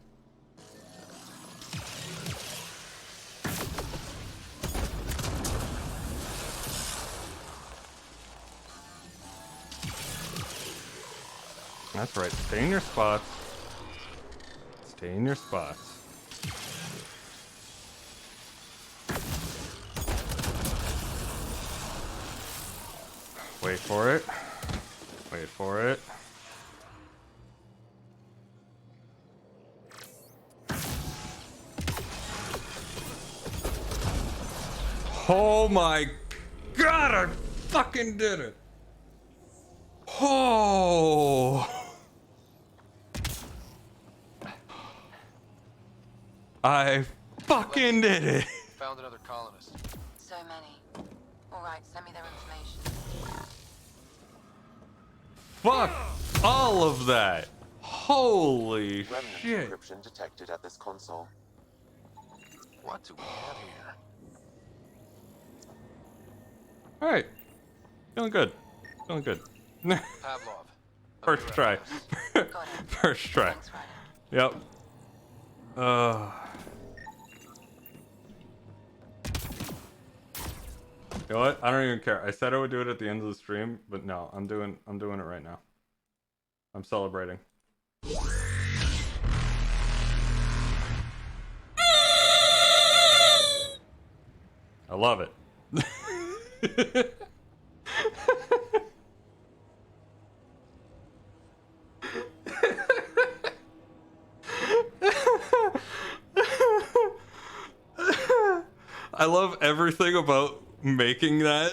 That's right. Stay in your spots. Stay in your spots. Wait for it. Wait for it. Oh my god, I fucking did it. Oh. I fucking did it. Found another colonist. So many. Alright, send me their information. Fuck all of that. Holy Remnant shit. encryption detected at this console. What do we have here? Alright. Feeling good. Feeling good. Pavlov. First try. First try. Yep. You know what? I don't even care. I said I would do it at the end of the stream, but no, I'm doing it right now. I'm celebrating. I love it. I love everything about making that.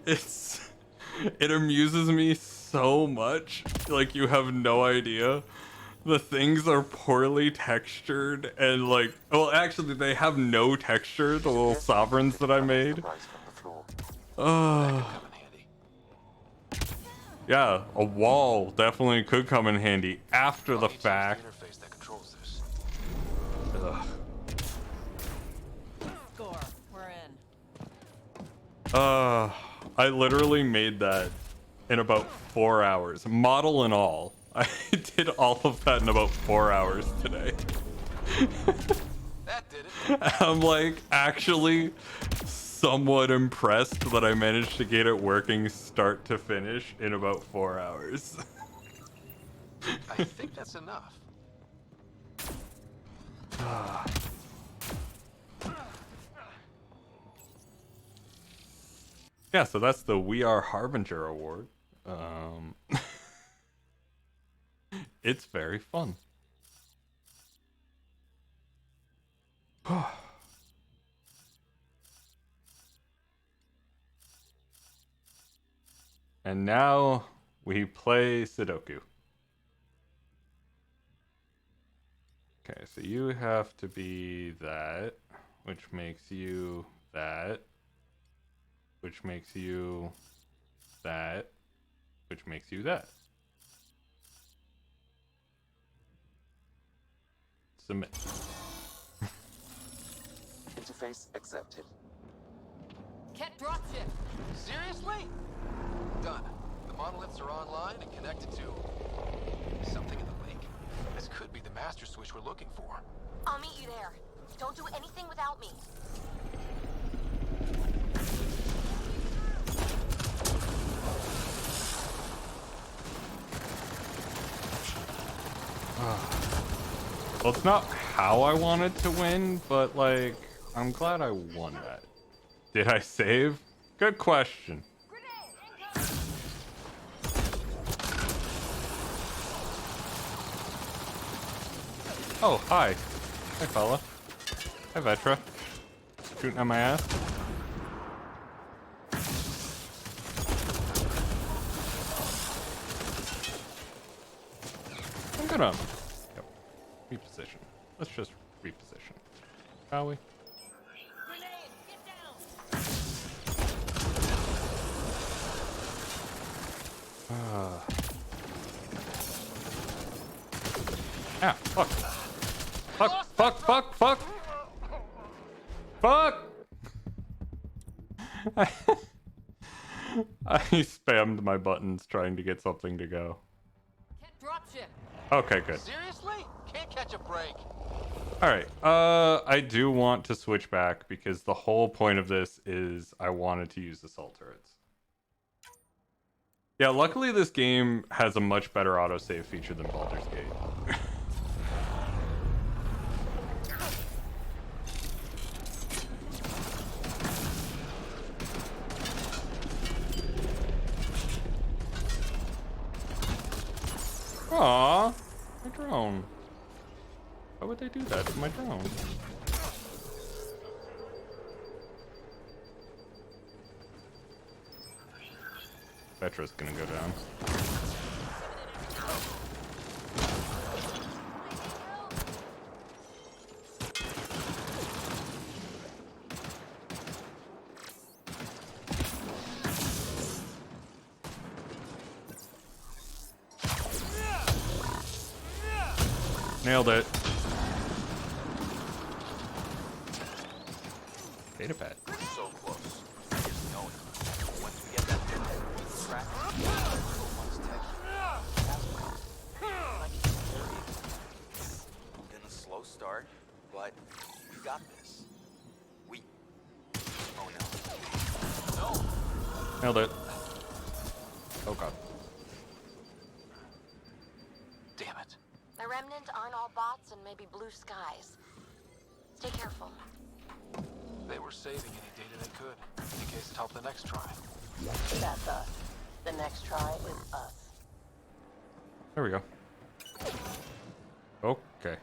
It amuses me so much. Like, you have no idea. The things are poorly textured and like, well, actually they have no texture, the little sovereigns that I made. Yeah, a wall definitely could come in handy after the fact. Ugh. Score. We're in. I literally made that in about 4 hours, model and all. I did all of that in about 4 hours today. That did it. I'm like actually somewhat impressed that I managed to get it working start to finish in about 4 hours. I think that's enough. Yeah, so that's the We Are Harbinger award. It's very fun. And now we play Sudoku. Okay, so you have to be that, which makes you that, which makes you that, which makes you that. Submit. Interface accepted. Ket dropship! Seriously? Done. The monoliths are online and connected to something in the lake. This could be the master switch we're looking for. I'll meet you there. Don't do anything without me. Well, it's not how I wanted to win, but like, I'm glad I won that. Did I save? Good question. Oh, hi. Hi, fella. Hi, Vetra. Shooting at my ass. I'm gonna... Yep. Reposition. Let's just reposition. Shall we? Ah, fuck. Fuck, fuck, fuck, fuck! Fuck! I spammed my buttons trying to get something to go. dropship. Okay, good. Seriously? Can't catch a break. Alright, I do want to switch back because the whole point of this is I wanted to use assault turrets. Yeah, luckily this game has a much better autosave feature than Baldur's Gate. Aww, my drone. Why would they do that to my drone? Vetra's gonna go down. Nailed it. Data pad. So close. Just know it. Once we get that track, once been a slow start, but we got this. Oh no. No. Nailed it. Oh god. Damn it. The Remnant aren't all bots and maybe blue skies. Stay careful. They were saving any data they could, in case it helped the next try. That's us. The next try is us. There we go. Okay.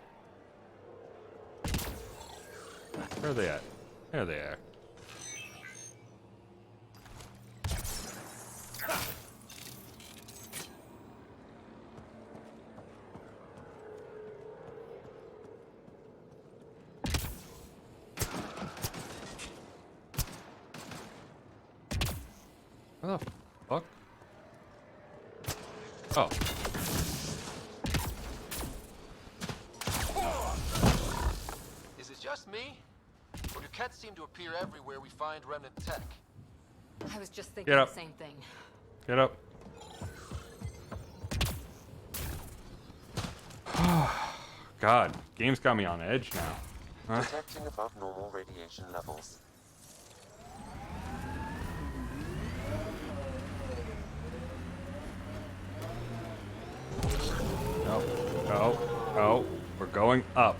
Where are they at? There they are. What the fuck? Oh. Is it just me? Or do cats seem to appear everywhere we find remnant tech? I was just thinking Get the up. same thing. Get up. God, game's got me on edge now. Huh? Detecting above normal radiation levels. No, no, no. We're going up.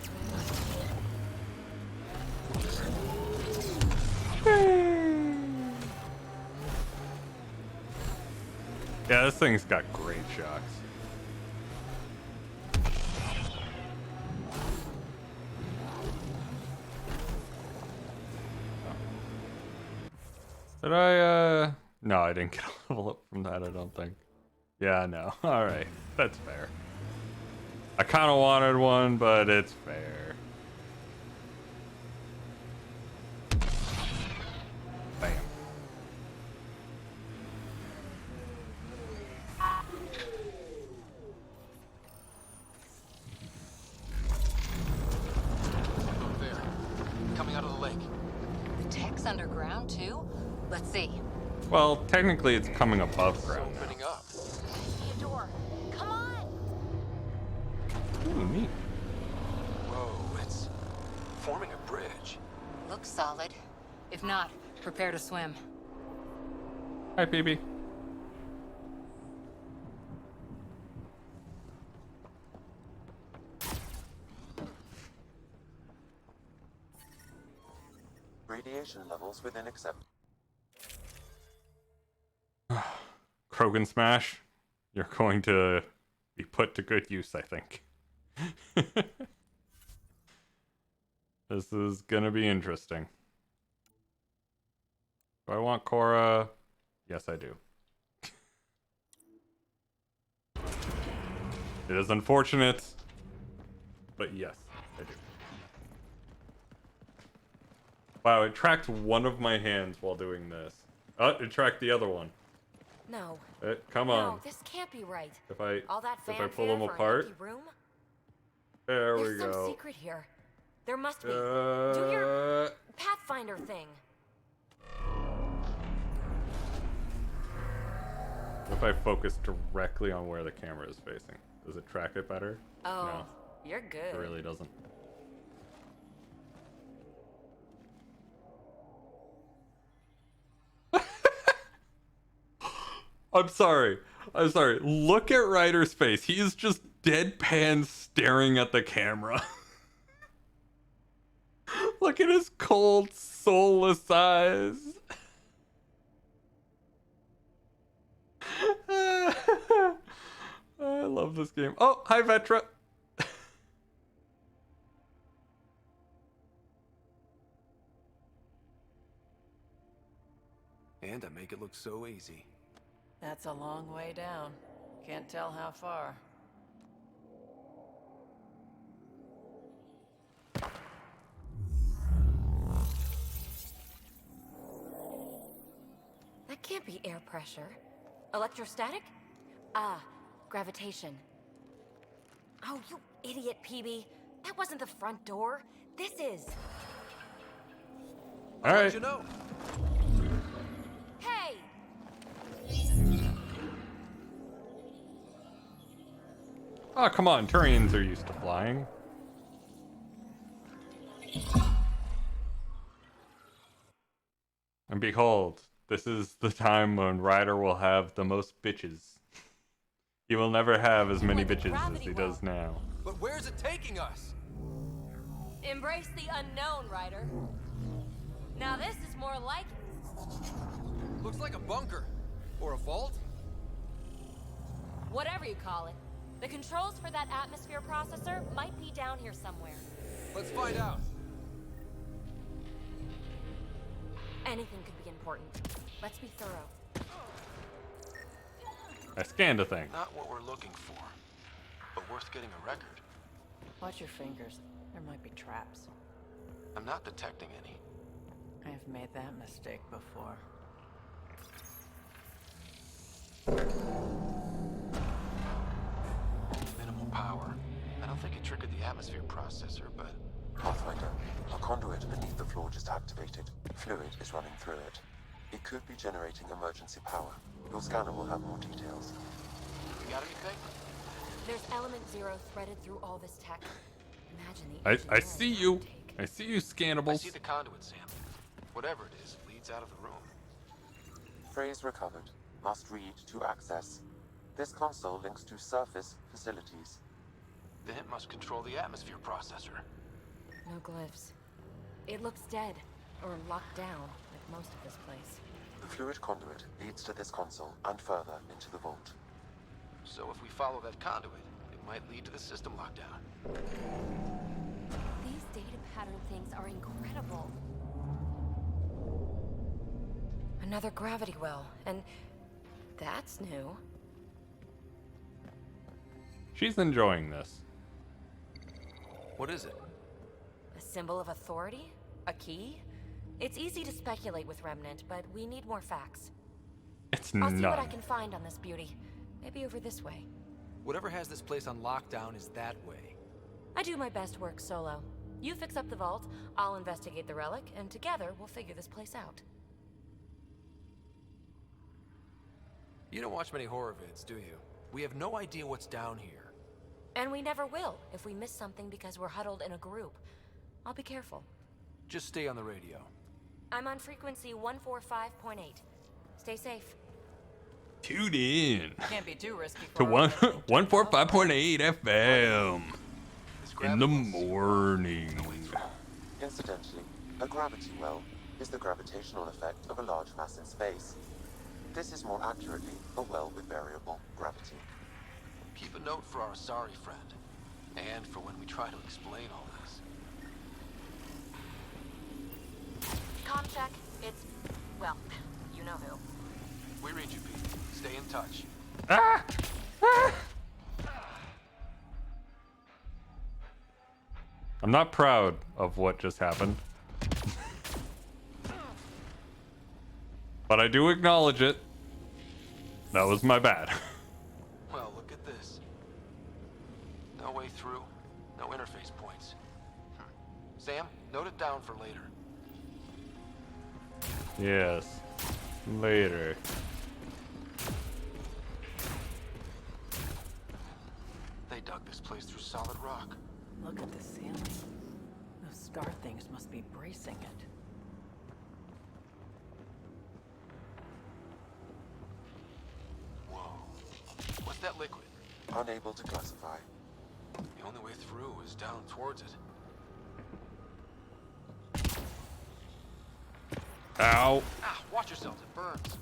Yeah, this thing's got great shocks. Did I, No, I didn't get a level up from that, I don't think. Yeah, no. Alright, that's fair. I kind of wanted one, but it's fair. Bam. There. Coming out of the lake. The tech's underground too? Let's see. Well, technically it's coming above ground now. Opening up. See a door. Come on! Ooh, neat. Whoa, it's forming a bridge. Looks solid. If not, prepare to swim. Hi, PB. Radiation levels within accept. Krogan Smash, you're going to be put to good use, I think. This is gonna be interesting. Do I want Cora? Yes, I do. It is unfortunate, but yes, I do. Wow, it tracked one of my hands while doing this. Oh, it tracked the other one. No. Come No, on. this can't be right. If I All that if I pull fanfare them for an apart, empty room? there we There's some go. secret here. There must be. Do your Pathfinder thing. What if I focus directly on where the camera is facing? Does it track it better? Oh, No, you're good. it really doesn't. I'm sorry. I'm sorry. Look at Ryder's face. He is just deadpan staring at the camera. Look at his cold, soulless eyes. I love this game. Oh, hi, Vetra. And I make it look so easy. That's a long way down. Can't tell how far. That can't be air pressure. Electrostatic? Ah, gravitation. Oh, you idiot, PB. That wasn't the front door. This is. All right. You know. Hey! Oh, come on. Turians are used to flying. And behold, this is the time when Ryder will have the most bitches. He will never have as many bitches as he does now. But where's it taking us? Embrace the unknown, Ryder. Now this is more like it. Looks like a bunker. Or a vault? Whatever you call it. The controls for that atmosphere processor might be down here somewhere. Let's find out. Anything could be important. Let's be thorough. I scanned a thing. Not what we're looking for, but worth getting a record. Watch your fingers. There might be traps. I'm not detecting any. I've made that mistake before. Minimal power. I don't think it triggered the atmosphere processor, but... Pathfinder, a conduit beneath the floor just activated. Fluid is running through it. It could be generating emergency power. Your scanner will have more details. You got anything? There's element 0 threaded through all this tech. Imagine the I see you. I see you, I scannables. see the conduit, Sam. Whatever it is, leads out of the room. Phrase recovered. Must read to access. This console links to surface facilities. Then it must control the atmosphere processor. No glyphs. It looks dead, or locked down, like most of this place. The fluid conduit leads to this console and further into the vault. So if we follow that conduit, it might lead to the system lockdown. These data pattern things are incredible. Another gravity well, and that's new. She's enjoying this. What is it? A symbol of authority? A key? It's easy to speculate with Remnant, but we need more facts. It's I'll see what I none. can find on this beauty. Maybe over this way. Whatever has this place on lockdown is that way. I do my best work solo. You fix up the vault, I'll investigate the relic, and together we'll figure this place out. You don't watch many horror vids, do you? We have no idea what's down here. And we never will if we miss something because we're huddled in a group. I'll be careful. Just stay on the radio. I'm on frequency 145.8. Stay safe. Tune in Can't be too risky to for 145.8 FM in the morning. Incidentally, a gravity well is the gravitational effect of a large mass in space. This is more accurately a well with variable gravity. Keep a note for our sorry friend, and for when we try to explain all this. Com check. It's, well, you know who. We read you, Pete. Stay in touch. Ah! Ah! I'm not proud of what just happened. But I do acknowledge it. That was my bad. Well, look at this. No way through, no interface points. Sam, note it down for later. Yes. Later. dug this place through solid rock. Look at the ceiling. Those star things must be bracing it. Whoa. What's that liquid? Unable to classify. The only way through is down towards it. Ow. Ah, watch yourselves, it burns.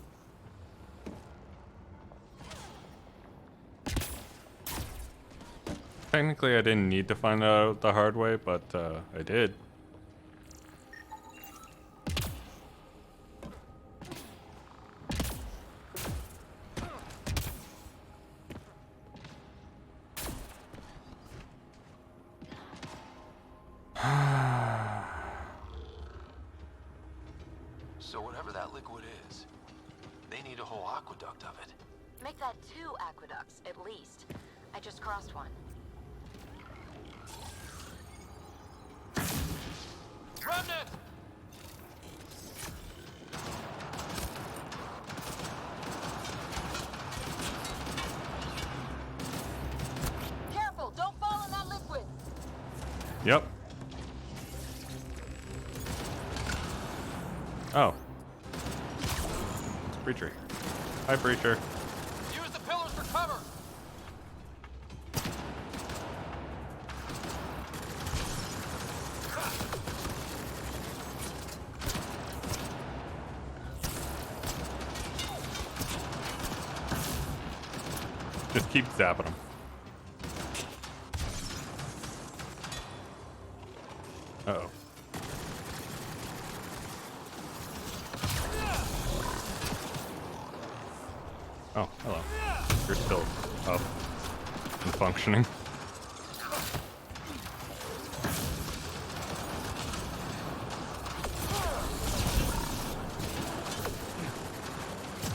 Technically, I didn't need to find out the hard way, but I did. So whatever that liquid is, they need a whole aqueduct of it. Make that 2 aqueducts, at least. I just crossed one. Remnant! Careful, don't fall in that liquid. Yep. Oh. It's Preacher. Hi, Preacher. Use the pillars for cover! Just keep zapping them. Uh-oh. Oh, hello. You're still up and functioning.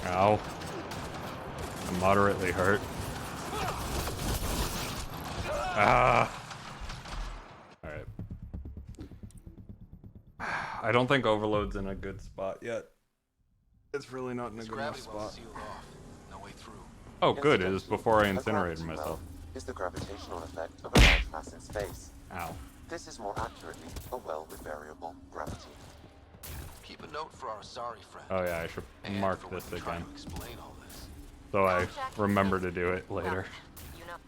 Ow. I'm moderately hurt. Ah. Alright. I don't think Overload's in a good spot yet. It's really not in a good enough spot. Sealed off. No way through. Oh, good. It was before I A incinerated gravity myself. well is the gravitational effect of a large mass in space. Ow. This is more accurately a well with variable gravity. Keep a note for our sorry friend. Oh yeah, I should And mark for when this we try again. to explain all this. So I remember to do it later. You know.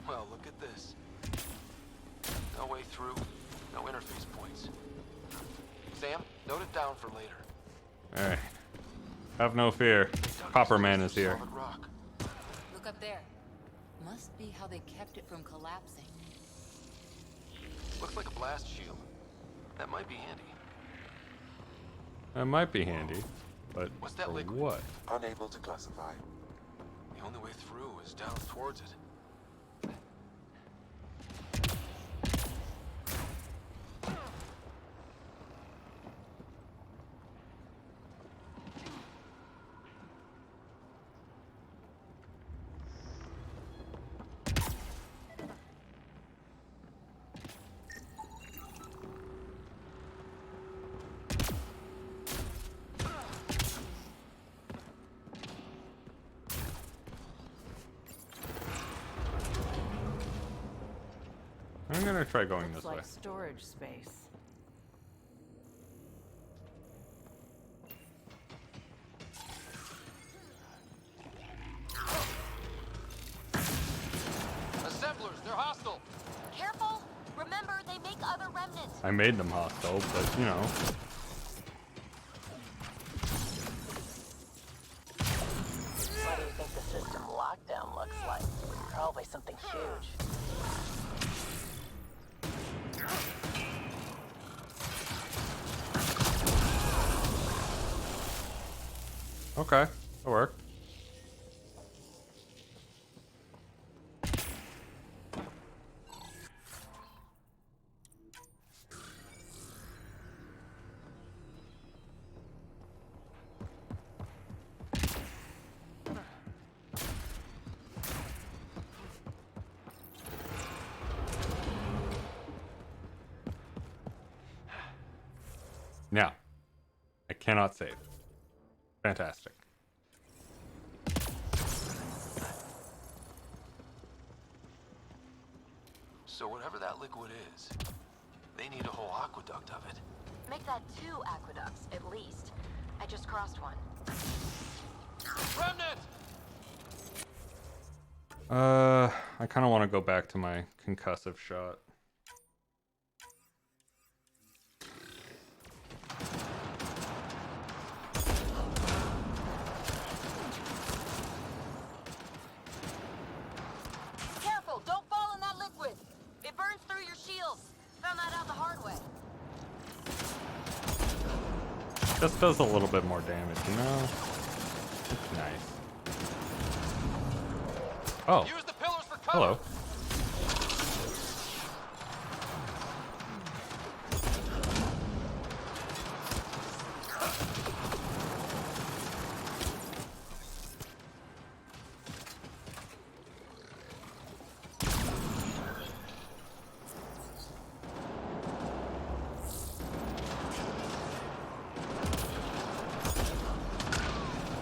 Well, look at this. No way through. No interface points. Sam, note it down for later. Alright. Have no fear. Copper Man is here. Solid rock. Look up there. Must be how they kept it from collapsing. Looks like a blast shield. That might be handy. That might be handy, but What's that for liquid? what? Unable to classify. The only way through is down towards it. I'm gonna try going Looks this like way. storage space. Assemblers, they're hostile. Careful! Remember, they make other remnants. I made them hostile, but you know. What do you think the system lockdown looks like? Probably something huge. Okay, that'll work. Now, I cannot save. Fantastic. So whatever that liquid is, they need a whole aqueduct of it. Make that 2 aqueducts, at least. I just crossed one. Remnant! I kind of want to go back to my concussive shot. Careful, don't fall in that liquid. It burns through your shields. Found that out the hard way. Just does a little bit more damage, you know? It's nice. Oh. Use the pillars for cover. Hello.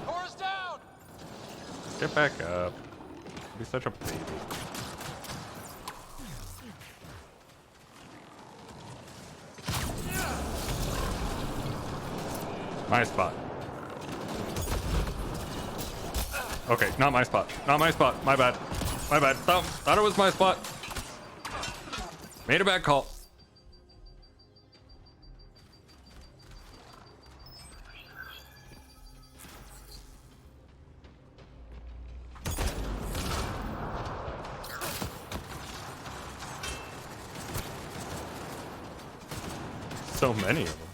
Doors down. Get back up. Be such a baby. My spot. Okay, not my spot. Not my spot. My bad. My bad. Thought it was my spot. Made a bad call. So many of them.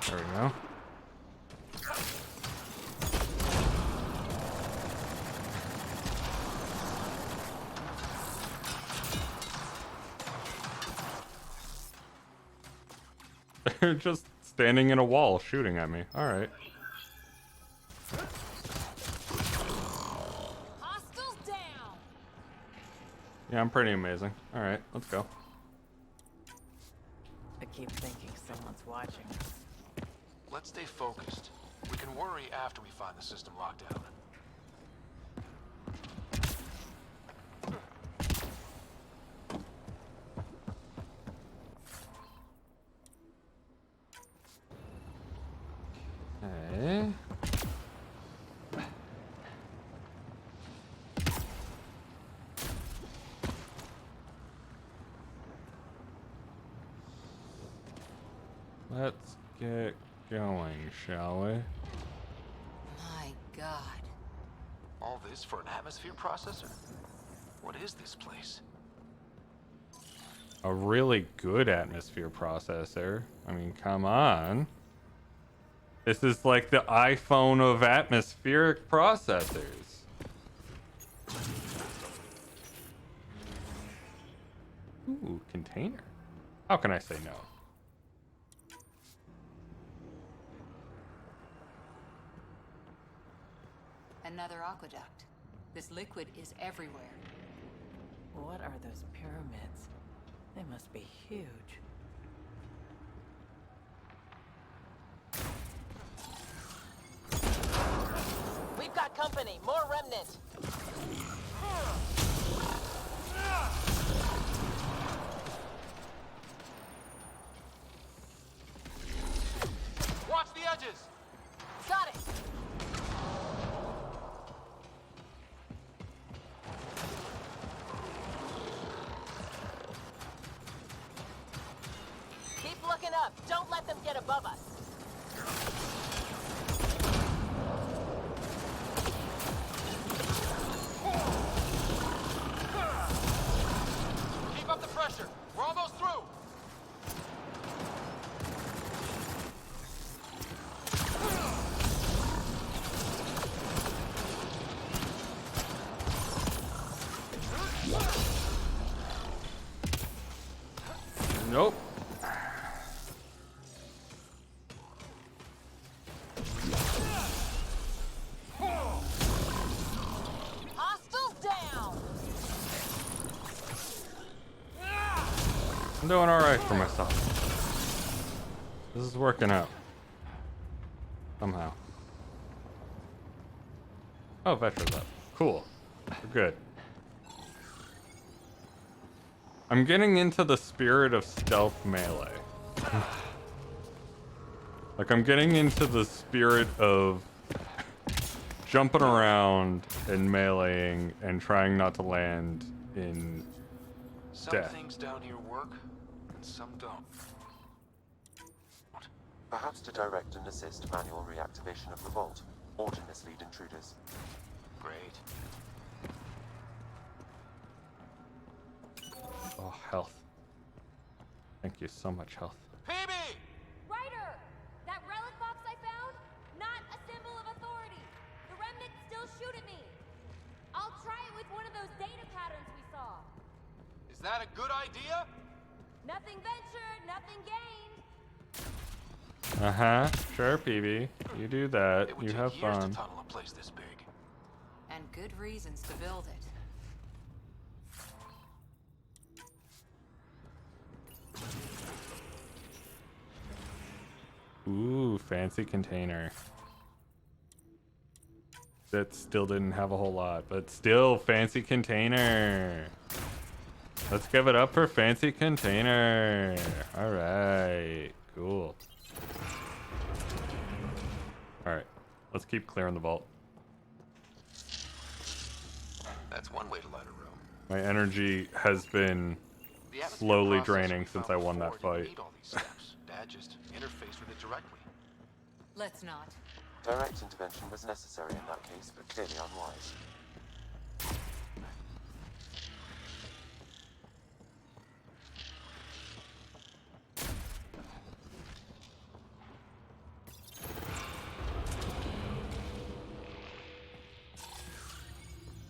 There we go. They're just standing in a wall shooting at me. All right. Hostiles down. Yeah, I'm pretty amazing. All right, let's go. I keep thinking someone's watching us. Let's stay focused. We can worry after we find the system locked down. Okay. Let's get going, shall we? My God. All this for an atmosphere processor? What is this place? A really good atmosphere processor. I mean, come on. This is like the iPhone of atmospheric processors. Ooh, container. How can I say no? Another aqueduct. This liquid is everywhere. What are those pyramids? They must be huge. We've got company. More remnant. Watch the edges! Got it. Keep looking up. Don't let them get above us. Keep up the pressure. We're almost through. Nope. Hostiles down. I'm doing all right for myself. This is working out. Somehow. Oh, Vetra's up. Cool. We're good. I'm getting into the spirit of stealth melee. Like, I'm getting into the spirit of jumping around and meleeing and trying not to land in Some death. things down here work, and some don't. Perhaps to direct and assist manual reactivation of the vault, or to mislead intruders. Great. Oh, health. Thank you so much, health. PB! Ryder! That relic box I found? Not a symbol of authority. The remnants still shoot at me. I'll try it with one of those data patterns we saw. Is that a good idea? Nothing ventured, nothing gained. Uh-huh. Sure, PB. You do that. It would You take have years fun. to tunnel a place this big. And good reasons to build it. Ooh, fancy container. That still didn't have a whole lot, but still fancy container. Let's give it up for fancy container. All right, cool. All right, let's keep clearing the vault. That's one way to light a room. My energy has been The atmosphere slowly processor draining we since found I won that before didn't fight. need all these steps. Dad just interfaced with it directly. Let's not. Direct intervention was necessary in that case, but clearly unwise.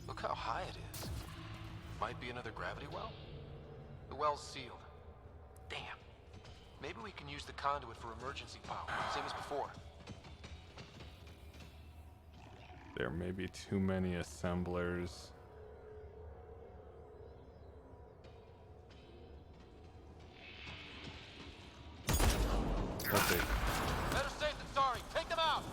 Look how high it is. Might be another gravity well. The well's sealed. Damn. Maybe we can use the conduit for emergency power, same as before. There may be too many assemblers. Let's see. Better safe than sorry. Take them out.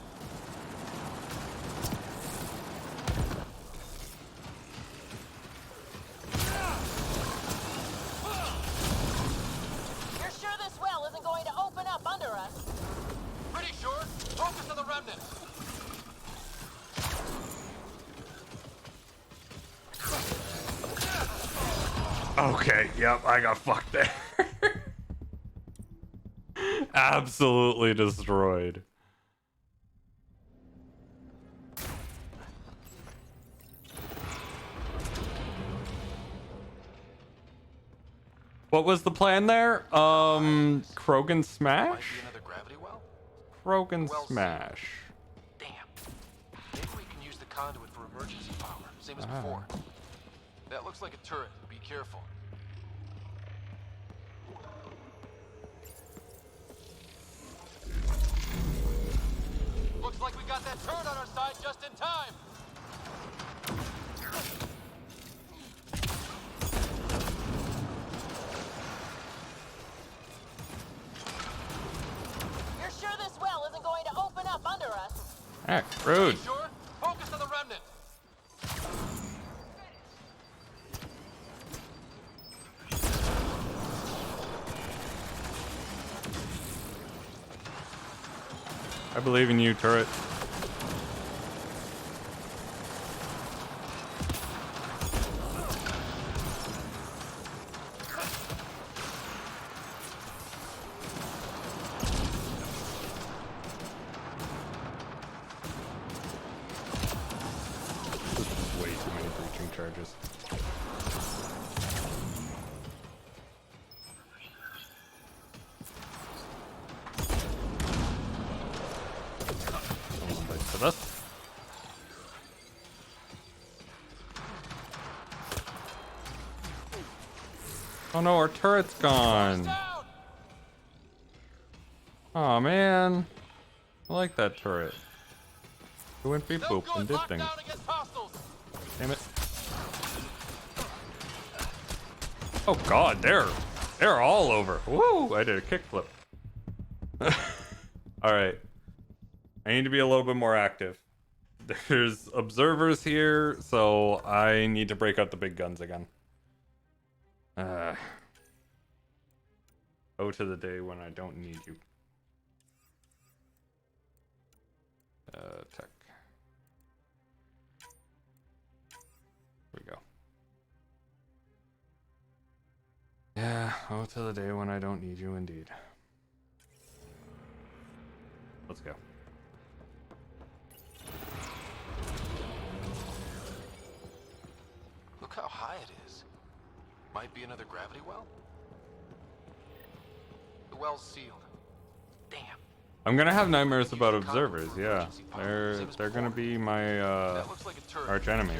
You're sure this well isn't going to open up under us? Pretty sure. Focus on the remnants. Okay, yep, I got fucked there. Absolutely destroyed. What was the plan there? Krogan smash? Another gravity well? Krogan smash. Damn. Maybe we can use the conduit for emergency power, same as Ah. before. That looks like a turret. Be careful. Looks like we got that turret on our side just in time. You're sure this well isn't going to open up under us? Ah, rude. Sure. Focus on the remnant. I believe in you, turret. Way too many breaching charges. Wait for this. Oh no, our turret's gone. Oh man. I like that turret. It went beep boop and did things. Damn it. Oh god, they're all over. Woo! I did a kickflip. Alright. I need to be a little bit more active. There's observers here, so I need to break out the big guns again. Oh, to the day when I don't need you. Tech. Here we go. Yeah, oh, to the day when I don't need you indeed. Let's go. Look how high it is. Might be another gravity well? The well's sealed. Damn. I'm gonna have nightmares about observers, yeah. They're gonna be my arch enemy.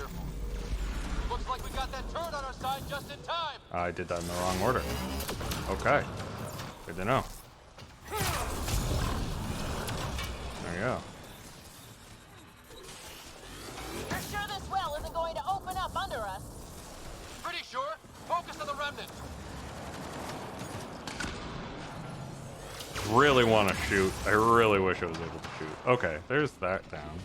Looks like we got that turret on our side just in time. I did that in the wrong order. Okay. Good to know. There you go. You're sure this well isn't going to open up under us? Pretty sure. Focus on the remnant. Really want to shoot. I really wish I was able to shoot. Okay, there's that down.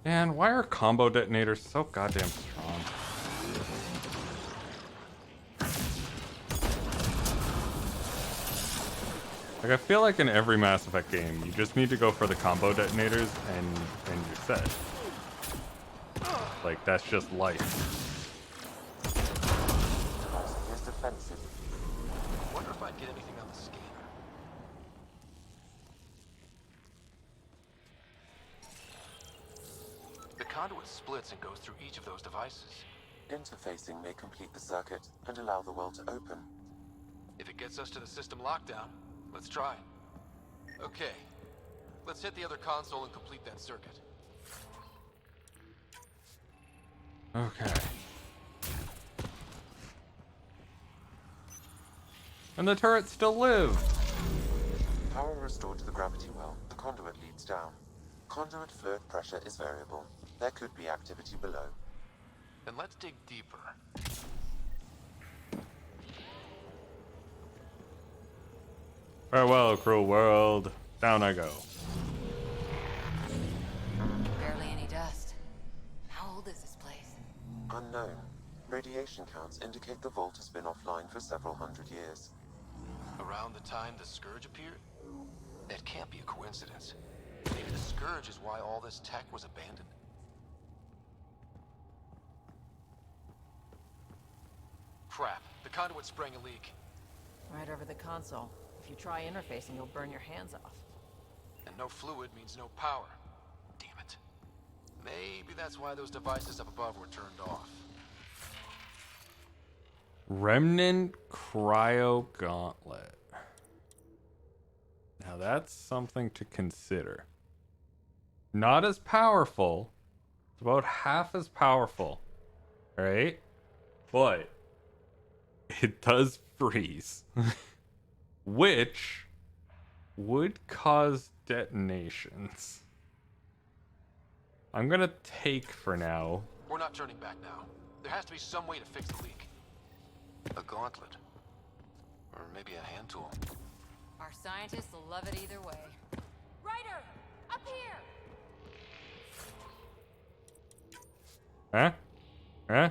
Man, why are combo detonators so goddamn strong? Like, I feel like in every Mass Effect game, you just need to go for the combo detonators and you're set. Like, that's just life. Is defensive. I wonder if I'd get anything on the scanner. The conduit splits and goes through each of those devices. Interfacing may complete the circuit and allow the well to open. If it gets us to the system lockdown, let's try. Okay. Let's hit the other console and complete that circuit. Okay. And the turrets still live! Power restored to the gravity well. The conduit leads down. Conduit fluid pressure is variable. There could be activity below. Then let's dig deeper. Farewell, cruel world. Down I go. Barely any dust. How old is this place? Unknown. Radiation counts indicate the vault has been offline for several hundred years. Around the time the Scourge appeared? That can't be a coincidence. Maybe the Scourge is why all this tech was abandoned? Crap, the conduit sprang a leak. Right over the console. If you try interfacing, you'll burn your hands off. And no fluid means no power. Damn it. Maybe that's why those devices up above were turned off. Remnant Cryo Gauntlet. Now that's something to consider. Not as powerful. It's about half as powerful. Alright? But it does freeze. Which would cause detonations. I'm gonna take for now. We're not turning back now. There has to be some way to fix the leak. A gauntlet. Or maybe a hand tool. Our scientists will love it either way. Ryder, up here. Huh? Huh?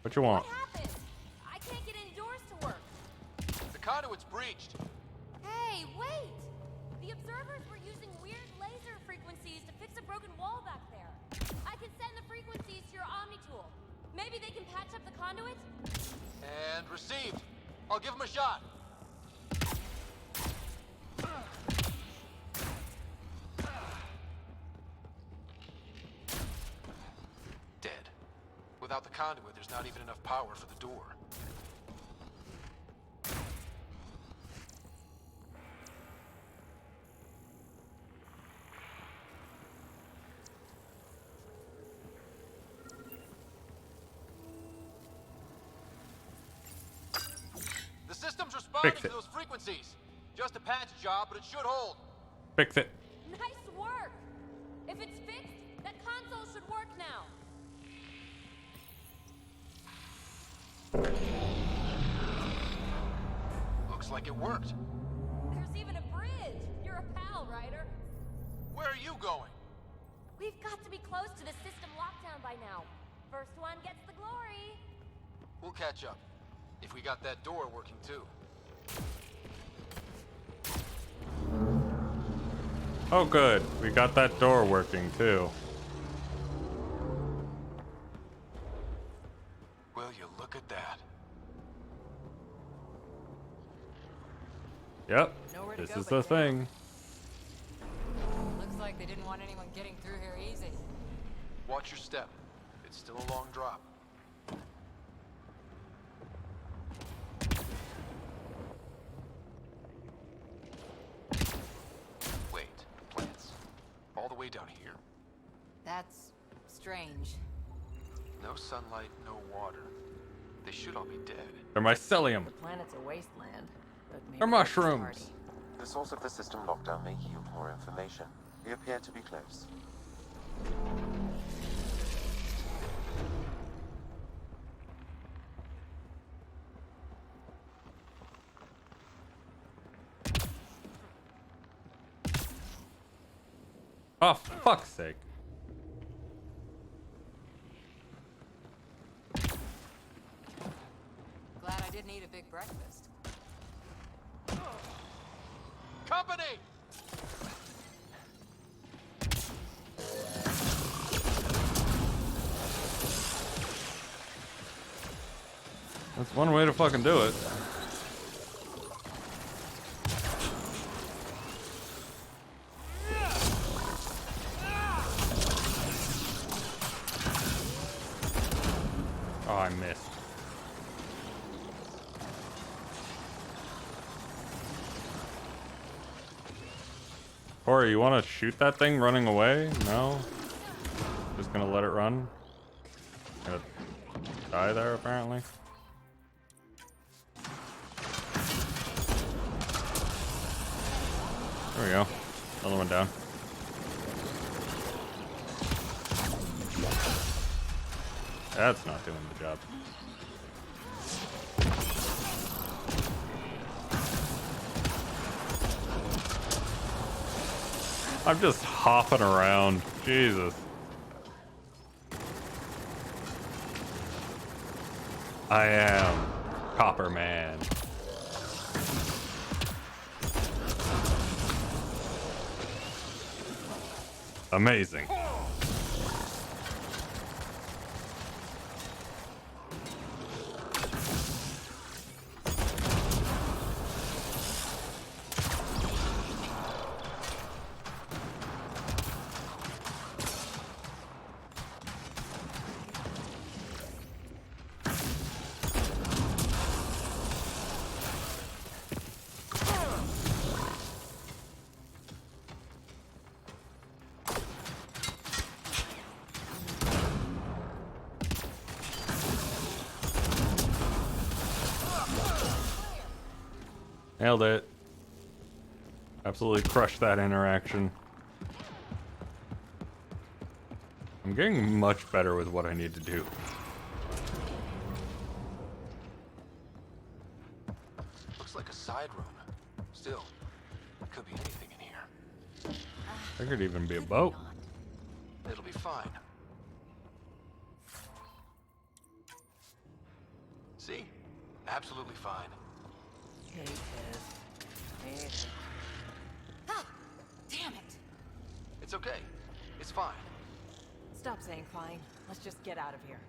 What you want? What happened? I can't get any doors to work. The conduit's breached. Hey, wait! The observers were using weird laser frequencies to fix a broken wall back there. I can send the frequencies to your Omni tool. Maybe they can patch up the conduit? And received. I'll give him a shot. Dead. Without the conduit, there's not even enough power for the door. The system's responding to those frequencies. Just a patch job, but it should hold. Fix it. Nice work! If it's fixed, that console should work now. like it worked. There's even a bridge. You're a pal, Ryder. Where are you going? We've got to be close to the system lockdown by now. First one gets the glory. We'll catch up. If we got that door working too. Oh, good. We got that door working too. Will you look at that? Yep. Nowhere to This go is but the down. thing. Looks like they didn't want anyone getting through here easy. Watch your step. It's still a long drop. Wait, plants. All the way down here. That's strange. No sunlight, no water. They should all be dead. They're mycelium. The planet's a wasteland, but maybe They're that's mushrooms. hardy. The source of the system lockdown may yield more information. We appear to be close. Oh, fuck's sake. Glad I didn't eat a big breakfast. Company! That's one way to fucking do it. Oh, I missed. Corey, you want to shoot that thing running away? No? Just gonna let it run? Gonna die there, apparently. There we go. Another one down. That's not doing the job. I'm just hopping around. Jesus. I am Copper Man. Amazing. Nailed it. Absolutely crushed that interaction. I'm getting much better with what I need to do. Looks like a side room. Still, could be anything in here. There could even be a boat. It'll be fine. See? Absolutely fine. Hey, Tiz. Hey. Ah, damn it. It's okay. It's fine. Stop saying fine. Let's just get out of here.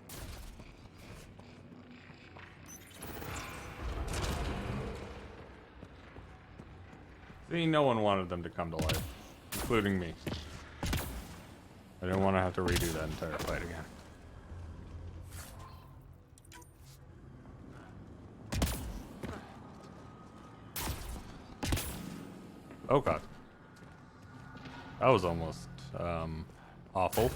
See, no one wanted them to come to life, including me. I didn't want to have to redo that entire fight again. Oh god. That was almost, awful.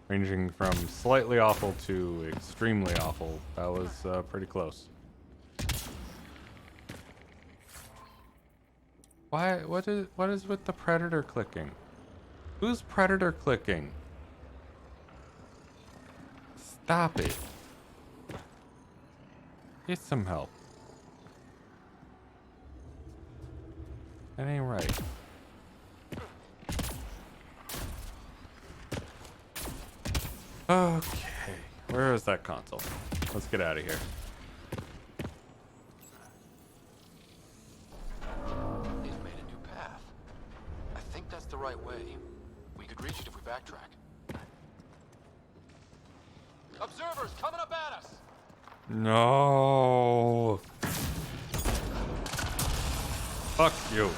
Ranging from slightly awful to extremely awful. That was, pretty close. Why, what is with the predator clicking? Who's predator clicking? Stop it. Get some help. That ain't right. Okay, where is that console? Let's get out of here. They've made a new path. I think that's the right way. We could reach it if we backtrack. Observers coming up at us! No. Fuck you.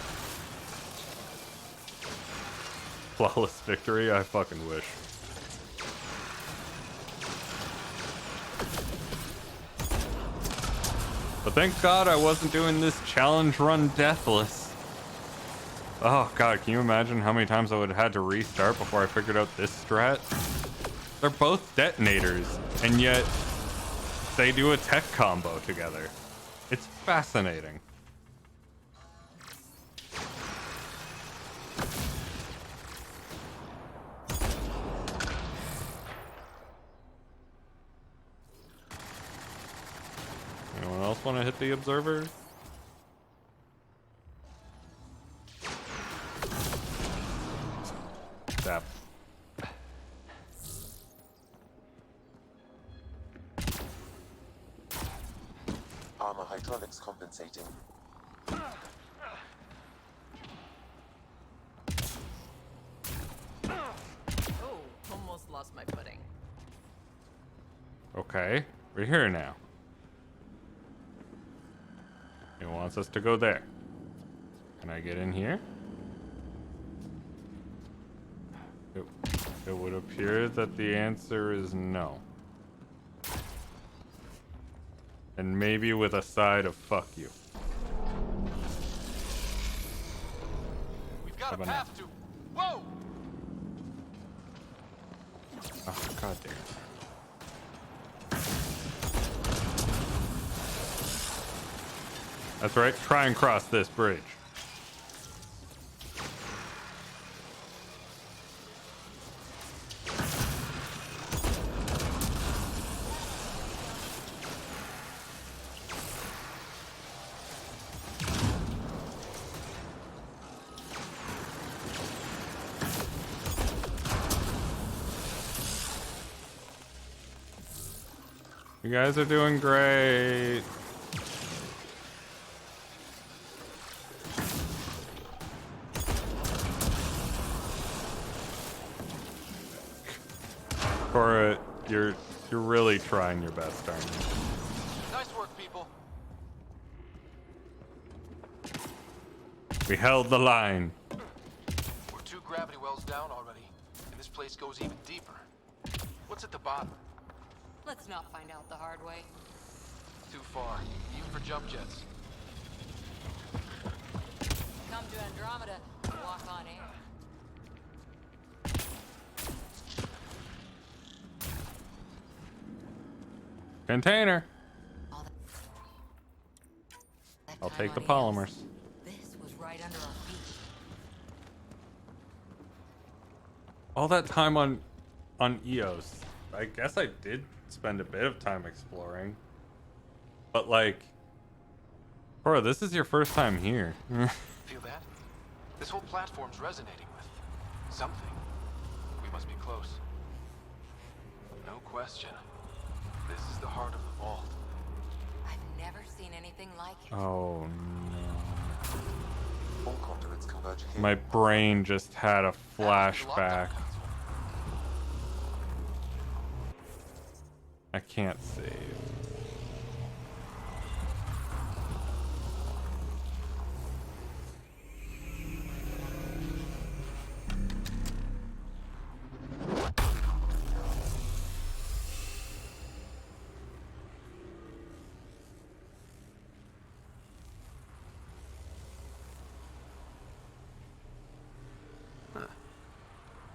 Flawless victory? I fucking wish. But thank God I wasn't doing this challenge run deathless. Oh God, can you imagine how many times I would have had to restart before I figured out this strat? They're both detonators, and yet they do a tech combo together. It's fascinating. Anyone else want to hit the observer? Zap. Armor hydraulics compensating. Oh, almost lost my footing. Okay, we're here now. It wants us to go there. Can I get in here? It would appear that the answer is no. And maybe with a side of fuck you. We've got a path to... Whoa! Oh, God damn. That's right, try and cross this bridge. You guys are doing great. Cora, you're really trying your best, aren't you? Nice work, people. We held the line. We're 2 gravity wells down already, and this place goes even deeper. What's at the bottom? Let's not find out the hard way. Too far, even for jump jets. Come to Andromeda, walk on air. Container. I'll time take the on polymers. This was right under our feet. All that time on EOS. I guess I did spend a bit of time exploring. But like, Cora, this is your first time here. Feel that? This whole platform's resonating with something. We must be close. No question. This is the heart of the vault. I've never seen anything like it. Oh no. All conduits converge here. My brain just had a flashback. I can't save.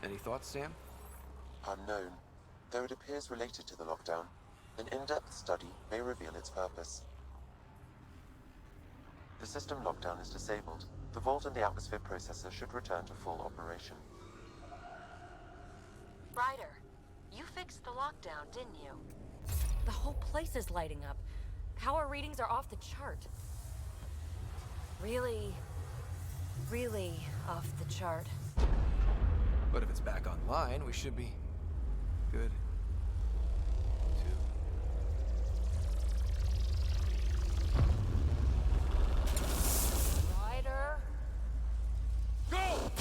Any thoughts, Sam? Unknown. Though it appears related to the lockdown, an in-depth study may reveal its purpose. The system lockdown is disabled. The vault and the atmosphere processor should return to full operation. Ryder, you fixed the lockdown, didn't you? The whole place is lighting up. Power readings are off the chart. Really, really off the chart. But if it's back online, we should be good. Ryder. Go!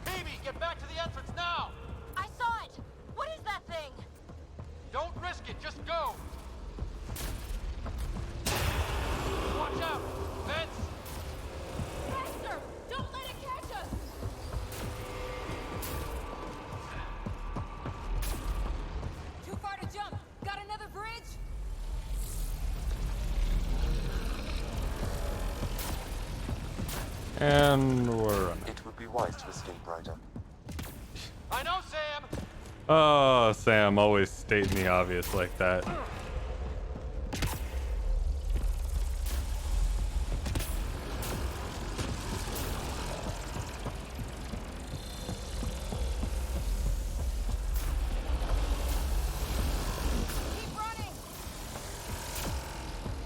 Phoebe, get back to the entrance now! I saw it! What is that thing? Don't risk it, just go! Watch out! Vents! Faster! Don't let it catch us! Too far to jump. Got another bridge? And we're running. It would be wise to escape, Ryder. I know, Sam! Oh, Sam, always stating the obvious like that.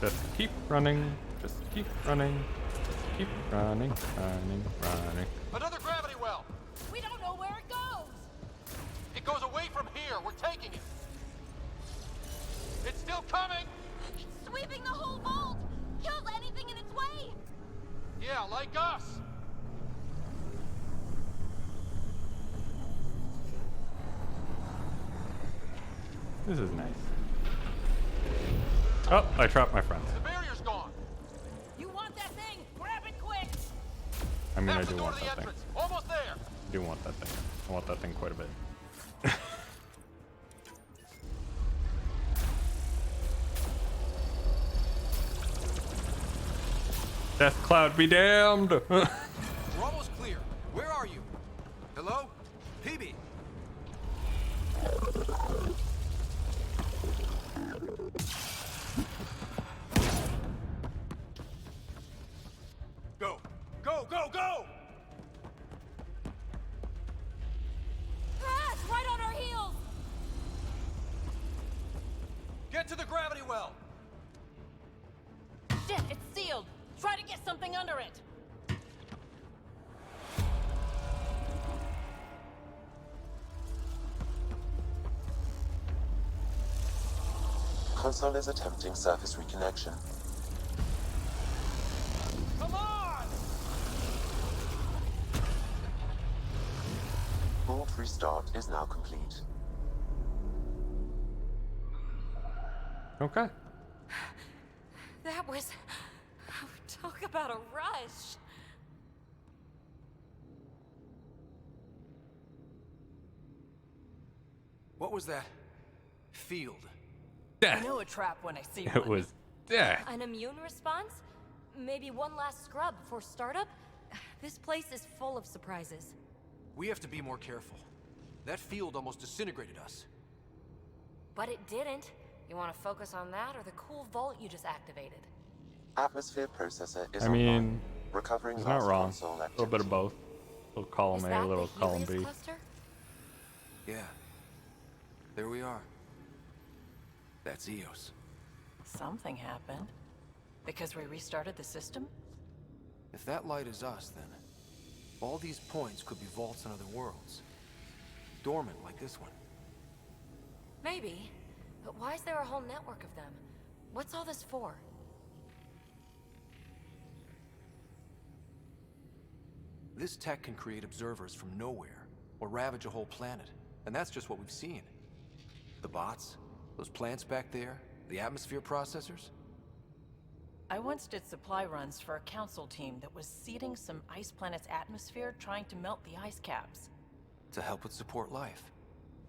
Just keep running. Just keep running. Just keep running, running, running. Another gravity well! We don't know where it goes! It goes away from here. We're taking it. It's still coming! It's sweeping the whole vault! Kills anything in its way! Yeah, like us! This is nice. Oh, I trapped my friend. The barrier's gone! You want that thing? Grab it quick! I mean, I That's do the door want to the that thing. entrance. Almost there! I do want that thing. I want that thing quite a bit. Death Cloud be damned! We're almost clear. Where are you? Hello? PB? Go! Go, go, go! Ah, it's right on our heels! Get to the gravity well! Shit, it's sealed! Try to get something under it! Console is attempting surface reconnection. Come on! Vault restart is now complete. Okay. That was... Talk about a rush. What was that? Field. I know a trap when I see one. It was death. An immune response? Maybe one last scrub before startup? This place is full of surprises. We have to be more careful. That field almost disintegrated us. But it didn't. You want to focus on that or the cool vault you just activated? Atmosphere processor is I online. mean, Recovering he's not last wrong. console A little bit of both. Little column Is A, that little the column Helios B. cluster? Yeah. There we are. That's Eos. Something happened. Because we restarted the system? If that light is us, then all these points could be vaults in other worlds. Dormant like this one. Maybe. But why is there a whole network of them? What's all this for? This tech can create observers from nowhere, or ravage a whole planet. And that's just what we've seen. The bots, those plants back there, the atmosphere processors. I once did supply runs for a council team that was seeding some ice planet's atmosphere, trying to melt the ice caps. To help with support life.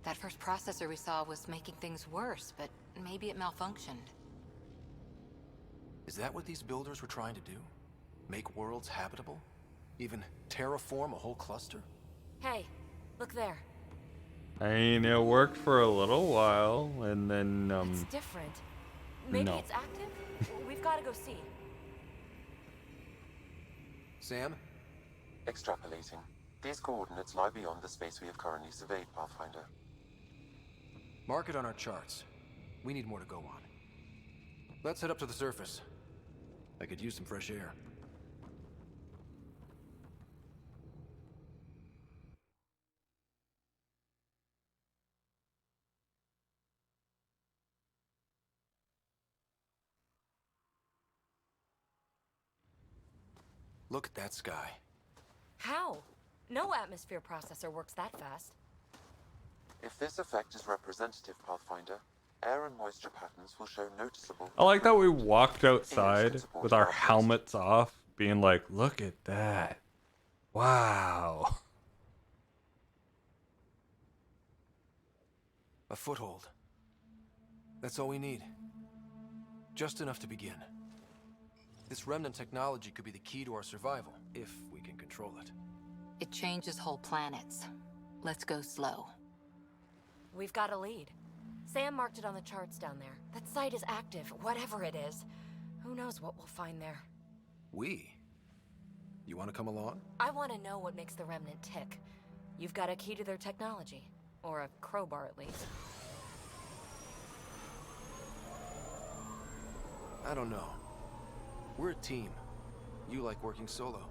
That first processor we saw was making things worse, but maybe it malfunctioned. Is that what these builders were trying to do? Make worlds habitable? Even terraform a whole cluster? Hey, look there. I mean, it worked for a little while, and then, It's different. Maybe no. it's active? We've got to go see. Sam, Extrapolating. These coordinates lie beyond the space we have currently surveyed, Pathfinder. Mark it on our charts. We need more to go on. Let's head up to the surface. I could use some fresh air. Look at that sky. How? No atmosphere processor works that fast. If this effect is representative, Pathfinder, air and moisture patterns will show noticeable... I like that we walked outside with our helmets off, being like, look at that. Wow. A foothold. That's all we need. Just enough to begin. This remnant technology could be the key to our survival, if we can control it. It changes whole planets. Let's go slow. We've got a lead. Sam marked it on the charts down there. That site is active, whatever it is. Who knows what we'll find there. We? You want to come along? I want to know what makes the remnant tick. You've got a key to their technology. Or a crowbar, at least. I don't know. We're a team. You like working solo.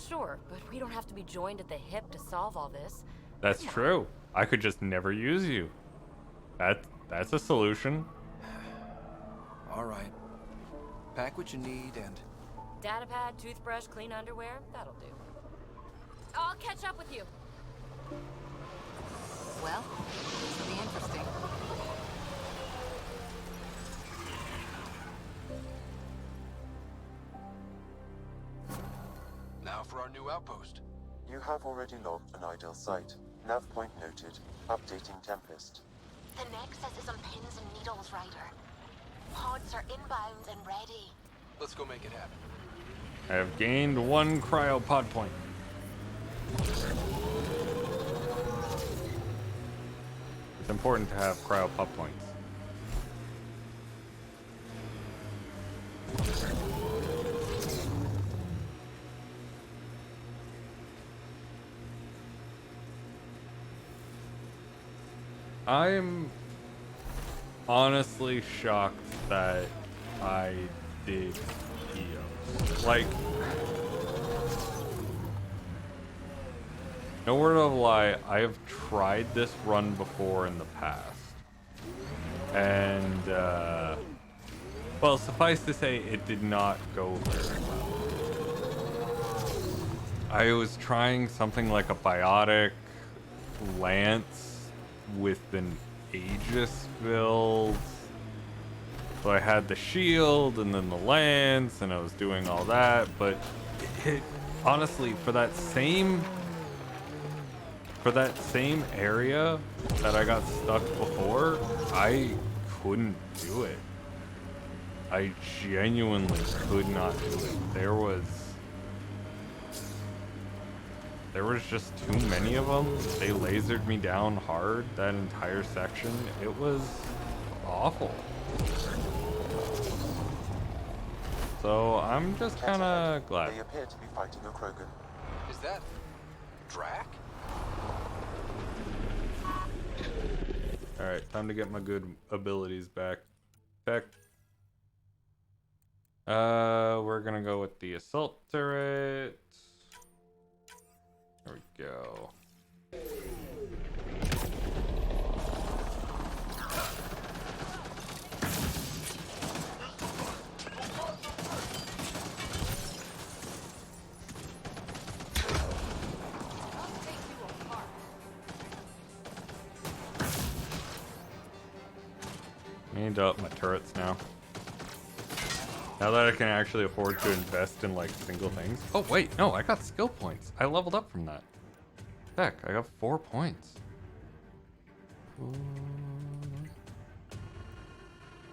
Sure, but we don't have to be joined at the hip to solve all this. That's true. I could just never use you. That's a solution. All right. Pack what you need and... Datapad, toothbrush, clean underwear, that'll do. I'll catch up with you. Well, this will be interesting. Now for our new outpost. You have already logged an ideal site. Nav point noted. Updating Tempest. The Nexus is on pins and needles, Ryder. Pods are inbound and ready. Let's go make it happen. I have gained 1 cryopod point. It's important to have cryopod points. I'm honestly shocked that I did EOS. Like, no word of a lie, I have tried this run before in the past. And, well, suffice to say, it did not go very well. I was trying something like a biotic lance with an Aegis build. So I had the shield and then the lance, and I was doing all that, but it honestly, for that same area that I got stuck before, I couldn't do it. I genuinely could not do it. There was just too many of them. They lasered me down hard that entire section. It was awful. So I'm just kind of glad. They appear to be fighting a Krogan. Is that Drac? Alright, time to get my good abilities back. We're gonna go with the assault turret. There we go. Need to up my turrets now. Now that I can actually afford to invest in like single things. Oh wait, no, I got skill points. I leveled up from that. Heck, I got 4 points.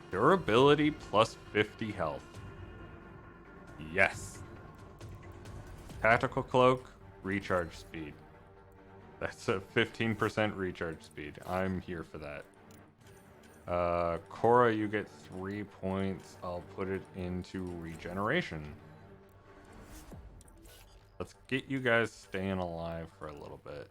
Durability plus 50 health. Yes. Tactical cloak, recharge speed. That's a 15% recharge speed. I'm here for that. Cora, you get 3 points. I'll put it into regeneration. Let's get you guys staying alive for a little bit.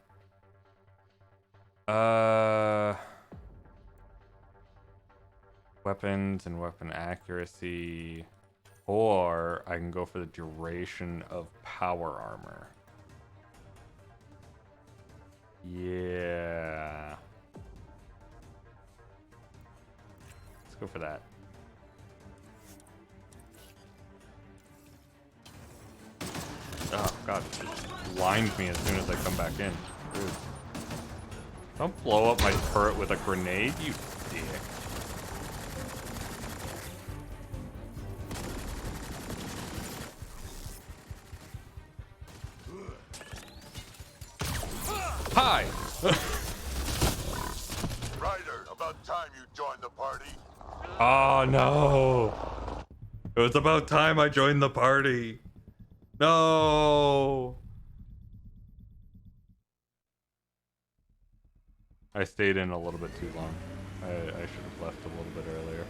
Weapons and weapon accuracy. Or I can go for the duration of power armor. Yeah. Let's go for that. Oh god, it blinds me as soon as I come back in. Dude. Don't blow up my turret with a grenade, you dick. Hi! Ryder, about time you joined the party. Oh no! It was about time I joined the party. No! I stayed in a little bit too long. I should have left a little bit earlier.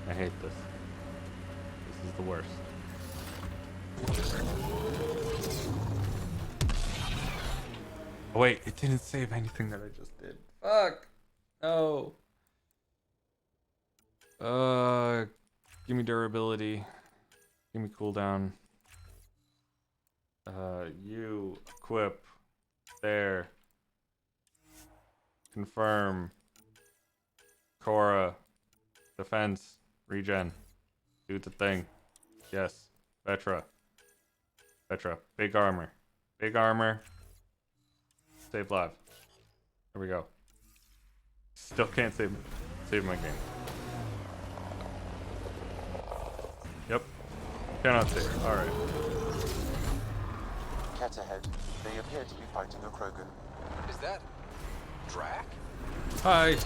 I hate this. This is the worst. Oh wait, it didn't save anything that I just did. Fuck! No! Give me durability. Give me cooldown. You equip. There. Confirm. Cora. Defense. Regen. Do the thing. Yes. Vetra. Vetra. Big armor. Big armor. Save live. There we go. Still can't save my game. Yep. Cannot save. Alright. Cat ahead. They appear to be fighting a Krogan. Is that Drac? Hi.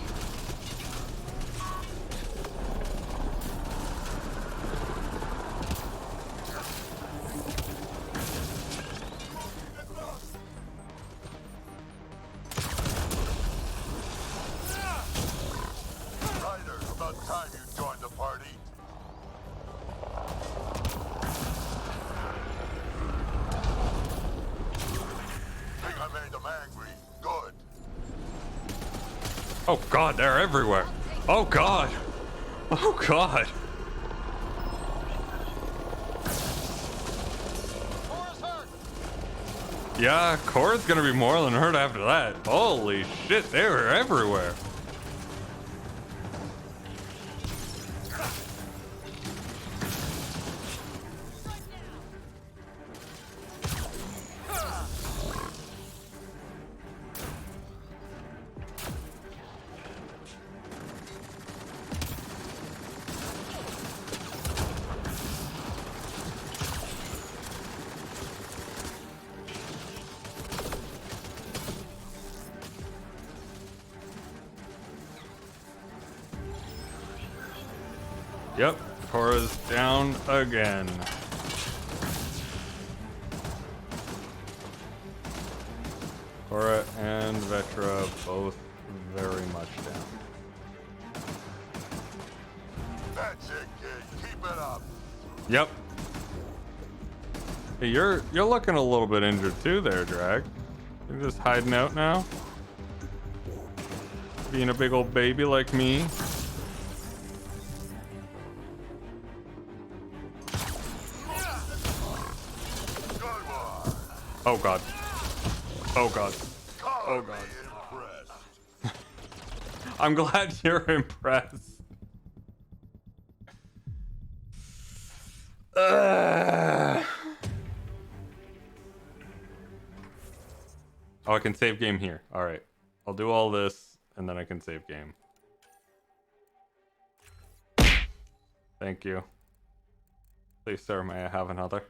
Ryder, about time you joined the party. Think I made them angry. Good. Oh god, they're everywhere. Oh god. Oh god. Yeah, Cora's gonna be more than hurt after that. Holy shit, they were everywhere. Yep, Cora's down again. Cora and Vetra both very much down. That's it, kid. Keep it up. Yep. Hey, you're looking a little bit injured too there, Drag. You're just hiding out now? Being a big old baby like me. Oh god. Oh god. Oh god. I'm glad you're impressed. Oh, I can save game here. Alright. I'll do all this, and then I can save game. Thank you. Please, sir, may I have another?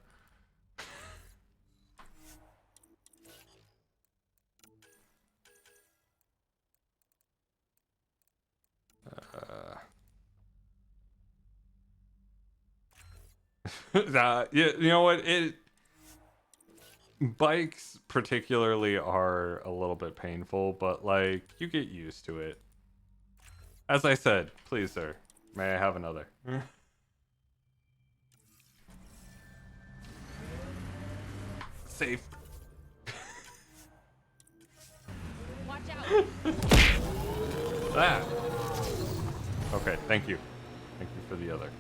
You know what? bikes particularly are a little bit painful, but like you get used to it. As I said, please, sir, may I have another? Safe. Watch out. Ah. Okay, thank you. Thank you for the other.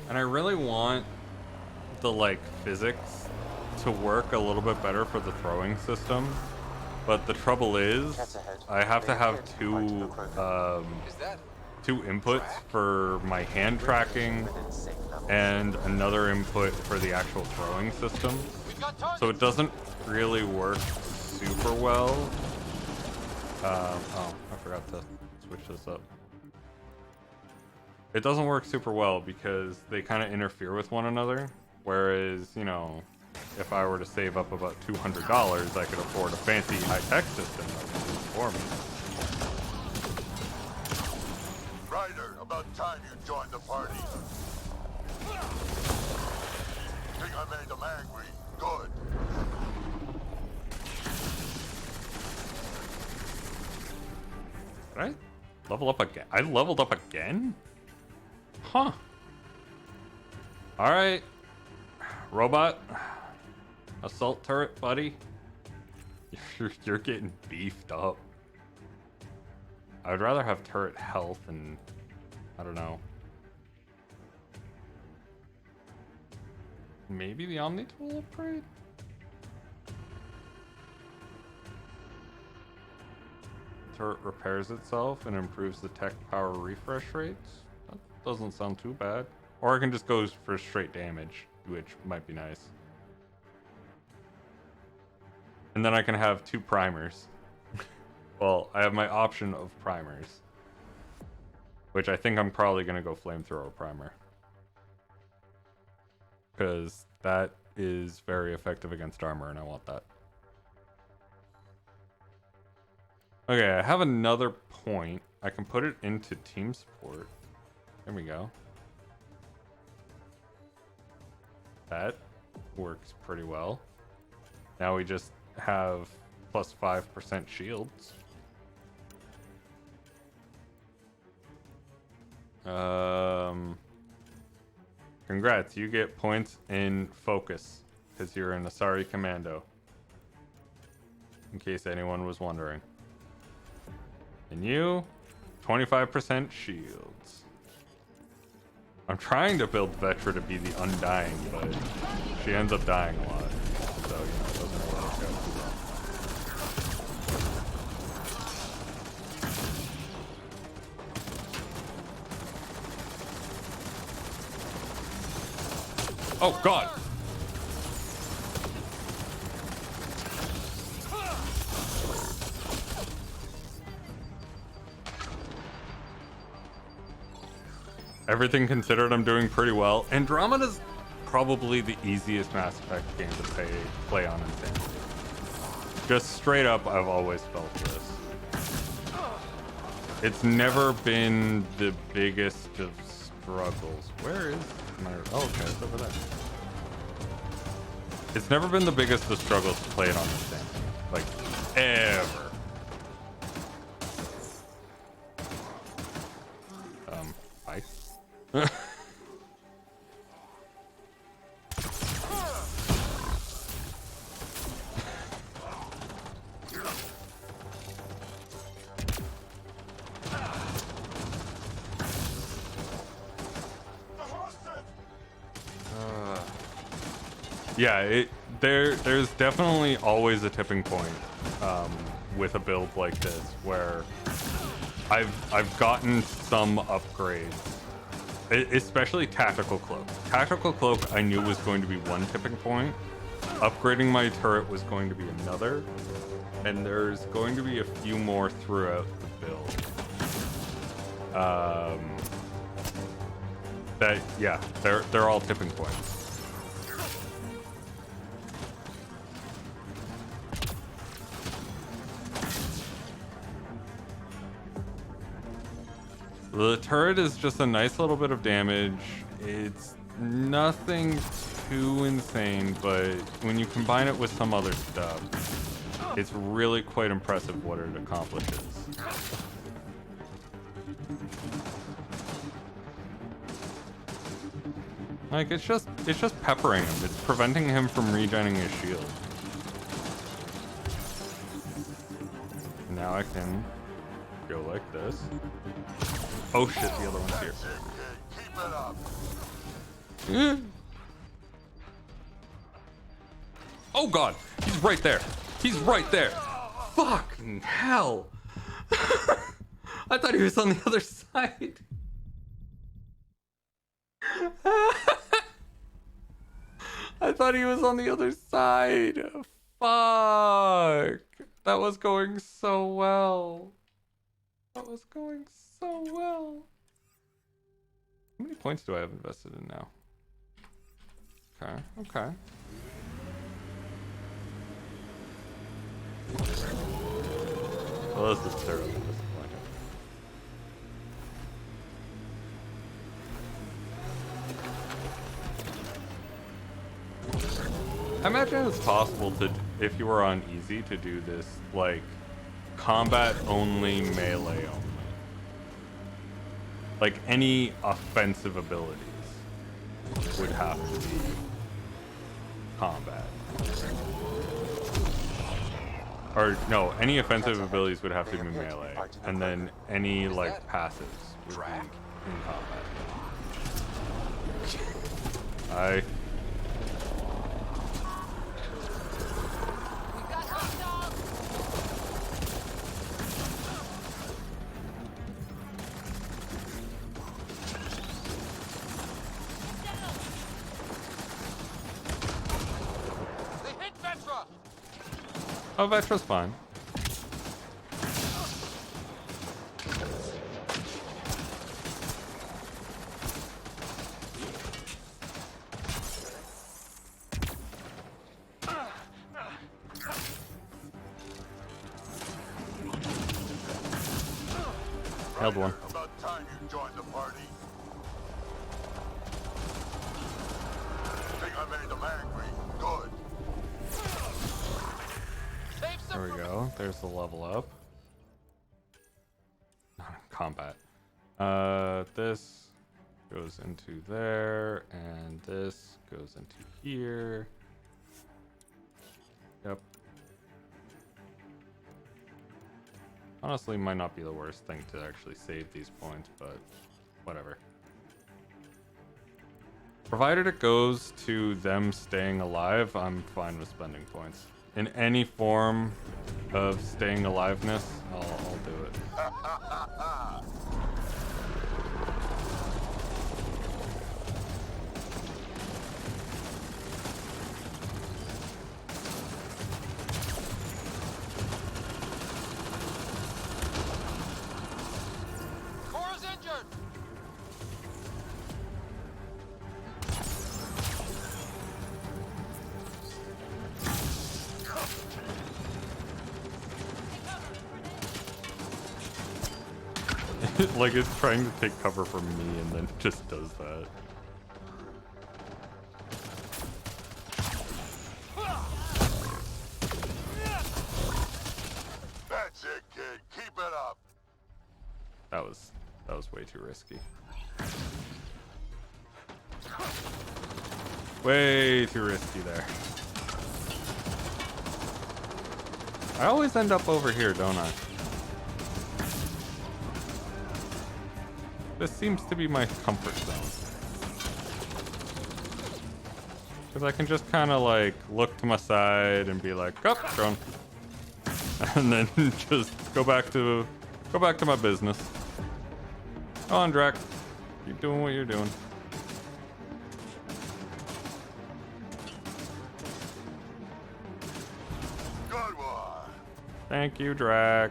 And I really want the like physics to work a little bit better for the throwing system, but the trouble is I have to have two inputs for my hand tracking and another input for the actual throwing system, so it doesn't really work super well. Oh, I forgot to switch this up. It doesn't work super well because they kind of interfere with one another. Whereas, you know, if I were to save up about $200, I could afford a fancy high-tech system that would do it for me. Ryder, about time you joined the party. Think I made them angry? Good. Did I level up again? I leveled up again? Huh. Alright. Robot. Assault turret, buddy. You're getting beefed up. I would rather have turret health and... I don't know. Maybe the Omni tool upgrade? Turret repairs itself and improves the tech power refresh rates. That doesn't sound too bad. Or I can just go for straight damage, which might be nice. And then I can have 2 primers. Well, I have my option of primers. Which I think I'm probably going to go flamethrower primer. Because that is very effective against armor and I want that. Okay, I have another point. I can put it into team support. There we go. That works pretty well. Now we just have plus 5% shields. Congrats, you get points in focus because you're an Asari Commando. In case anyone was wondering. And you, 25% shields. I'm trying to build Vetra to be the Undying, but she ends up dying a lot. So, you know, it doesn't really work out too well. Oh, God! Everything considered, I'm doing pretty well. Andromeda's probably the easiest Mass Effect game to play on Insanity. Just straight up, I've always felt this. It's never been the biggest of struggles. Where is my... Oh, okay, it's over there. It's never been the biggest of struggles to play it on Insanity. Like, ever. Bye. Yeah, there's definitely always a tipping point with a build like this where I've gotten some upgrades, especially Tactical Cloak. Tactical Cloak I knew was going to be one tipping point. Upgrading my turret was going to be another, and there's going to be a few more throughout the build. That, yeah, they're all tipping points. The turret is just a nice little bit of damage. It's nothing too insane, but when you combine it with some other stuff, it's really quite impressive what it accomplishes. Like, it's just peppering him. It's preventing him from regenerating his shield. Now I can go like this. Oh shit, the other one's here. Oh god, he's right there. He's right there. Fucking hell. I thought he was on the other side. I thought he was on the other side. Fuck. That was going so well. That was going so well. How many points do I have invested in now? Okay, okay. Well, this is thoroughly disappointing. I imagine it's possible to, if you were on easy, to do this, like, combat only, melee only. Like, any offensive abilities would have to be combat. Or, no, any offensive abilities would have to be melee. And then any, like, passives would be in combat. I... Oh, Vetra's fine. Held one. About time you joined the party. Think I made them angry. Good. There we go. There's the level up. Combat. This goes into there, and this goes into here. Yep. Honestly, might not be the worst thing to actually save these points, but whatever. Provided it goes to them staying alive, I'm fine with spending points. In any form of staying aliveness, I'll do it. Cora's injured. Like it's trying to take cover from me and then it just does that. That's it, kid. Keep it up. That was way too risky. Way too risky there. I always end up over here, don't I? This seems to be my comfort zone. Because I can just kind of like look to my side and be like, oh, drone. And then just go back to my business. Go on, Drac. Keep doing what you're doing. Good one. Thank you, Drac.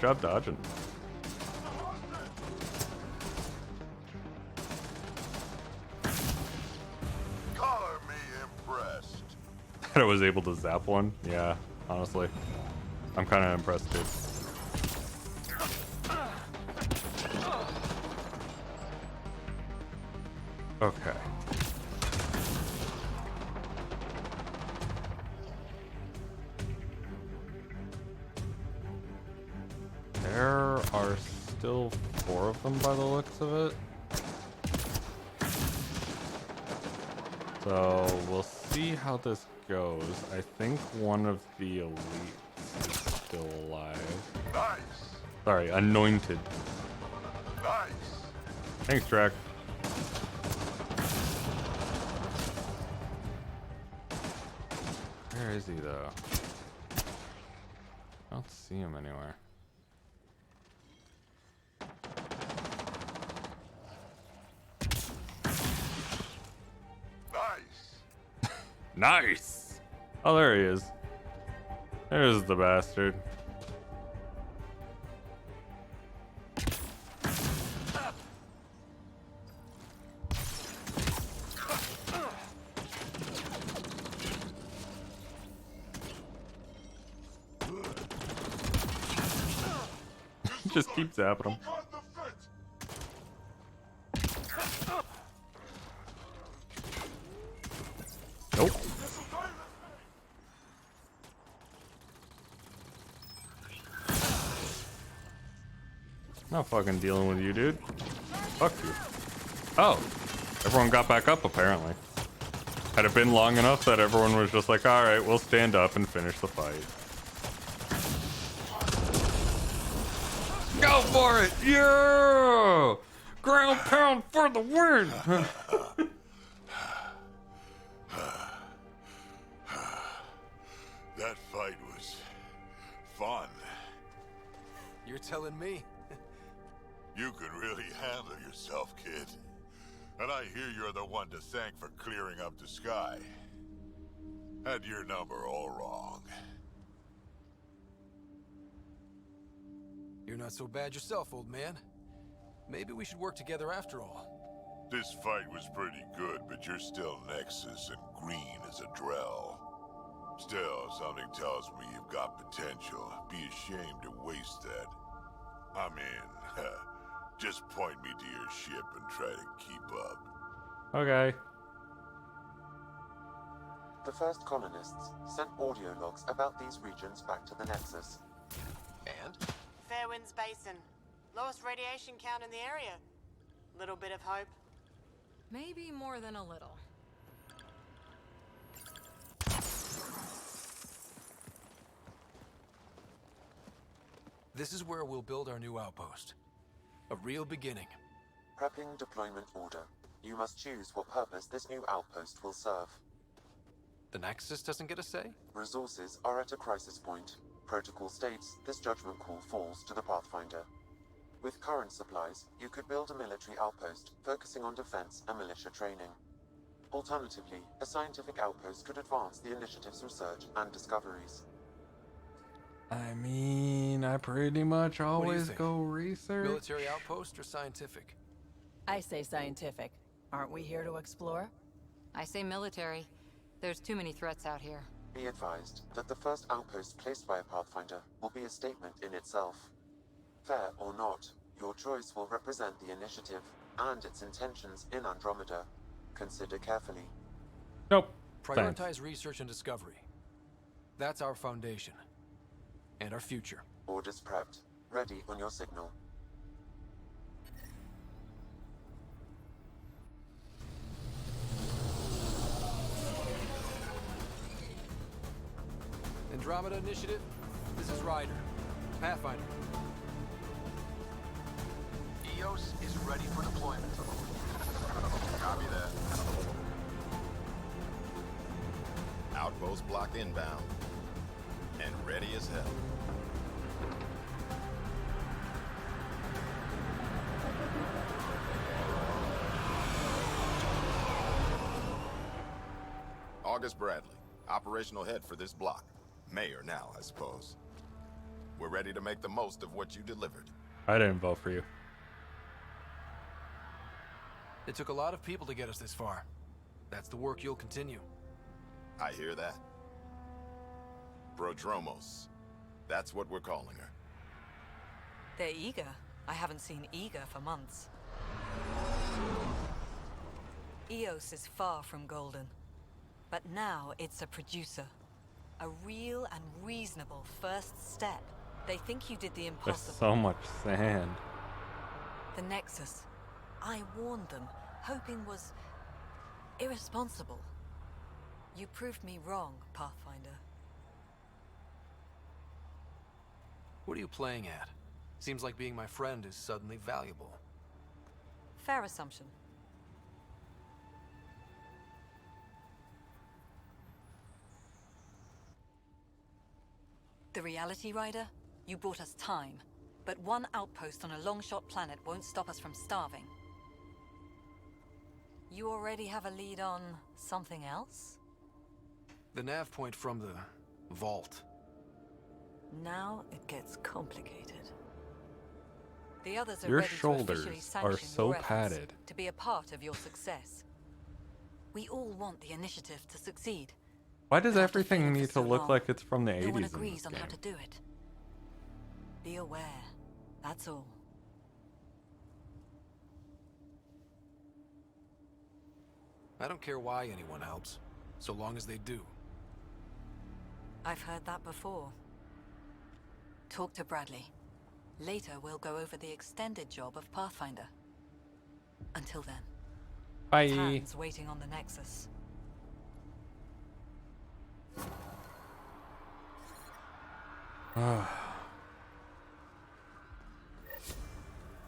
job dodging. Color me impressed. That I was able to zap one. Yeah, honestly. I'm kind of impressed too. Okay. There are still 4 of them by the looks of it. So we'll see how this goes. I think one of the elites is still alive. Nice. Sorry, anointed. Nice. Thanks, Drac. Where is he though? I don't see him anywhere. Nice! Oh, there he is. There's the bastard. Just keep zapping him. Nope. Not fucking dealing with you, dude. Fuck you. Oh, everyone got back up apparently. Had it been long enough that everyone was just like, all right, we'll stand up and finish the fight. Go for it! Yeah! Ground pound for the win! That fight was fun. You're telling me? You can really handle yourself, kid. And I hear you're the one to thank for clearing up the sky. Had your number all wrong. You're not so bad yourself, old man. Maybe we should work together after all. This fight was pretty good, but you're still Nexus and green as a Drell. Still, something tells me you've got potential. Be ashamed to waste that. I mean, just point me to your ship and try to keep up. Okay. The first colonists sent audio logs about these regions back to the Nexus. And? Fairwinds Basin. Lowest radiation count in the area. Little bit of hope. Maybe more than a little. This is where we'll build our new outpost. A real beginning. Prepping deployment order. You must choose what purpose this new outpost will serve. The Nexus doesn't get a say? Resources are at a crisis point. Protocol states this judgment call falls to the Pathfinder. With current supplies, you could build a military outpost, focusing on defense and militia training. Alternatively, a scientific outpost could advance the initiative's research and discoveries. I mean, I pretty much always go research. Military outpost or scientific? I say scientific. Aren't we here to explore? I say military. There's too many threats out here. Be advised that the first outpost placed by a Pathfinder will be a statement in itself. Fair or not, your choice will represent the initiative and its intentions in Andromeda. Consider carefully. Nope. Prioritize Thanks. research and discovery. That's our foundation. And our future. Orders prepped. Ready on your signal. Andromeda Initiative, this is Ryder. Pathfinder. EOS is ready for deployment. Copy that. Outpost block inbound. And ready as hell. August Bradley, operational head for this block. Mayor now, I suppose. We're ready to make the most of what you delivered. I didn't vote for you. It took a lot of people to get us this far. That's the work you'll continue. I hear that. Prodromos. That's what we're calling her. They're eager. I haven't seen eager for months. Eos is far from golden. But now it's a producer. A real and reasonable first step. They think you did the There's impossible. so much sand. The Nexus. I warned them, hoping was irresponsible. You proved me wrong, Pathfinder. What are you playing at? Seems like being my friend is suddenly valuable. Fair assumption. The Reality Rider? You brought us time. But one outpost on a long-shot planet won't stop us from starving. You already have a lead on something else? The nav point from the vault. Now it gets complicated. The others are Your ready to officially shoulders sanction are so your efforts padded. to be a part of your success. We all want the initiative to succeed. Why does But after everything failing need for to so look long, like it's from the no 80s one in this agrees on game? how to do it. Be aware. That's all. I don't care why anyone helps, so long as they do. I've heard that before. Talk to Bradley. Later, we'll go over the extended job of Pathfinder. Until then. Bye. Tan's waiting on the Nexus.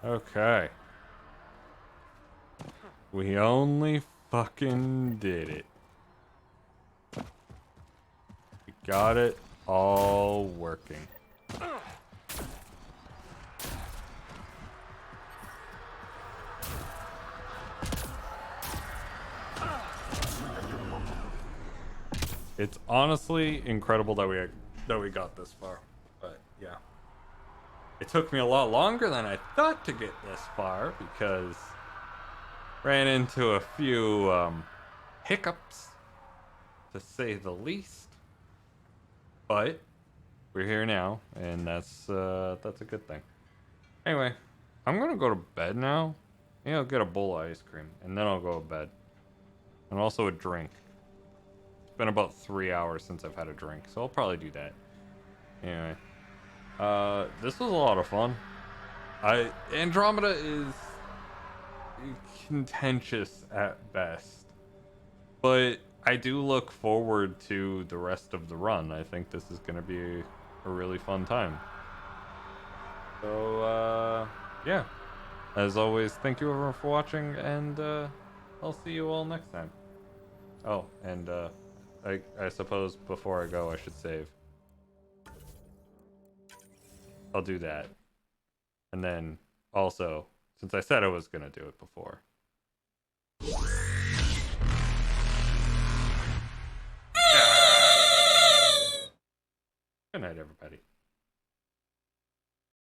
Okay. We only fucking did it. We got it all working. It's honestly incredible that we got this far. But yeah. It took me a lot longer than I thought to get this far because ran into a few hiccups, to say the least. But we're here now, and that's a good thing. Anyway, I'm gonna go to bed now. Maybe I'll get a bowl of ice cream, and then I'll go to bed, and also a drink. It's been about 3 hours since I've had a drink, so I'll probably do that. Anyway. This was a lot of fun. Andromeda is contentious at best, but I do look forward to the rest of the run. I think this is going to be a really fun time. So, yeah. As always, thank you everyone for watching, and I'll see you all next time. Oh, and I suppose before I go, I should save. I'll do that. And then also, since I said I was going to do it before. Good night, everybody.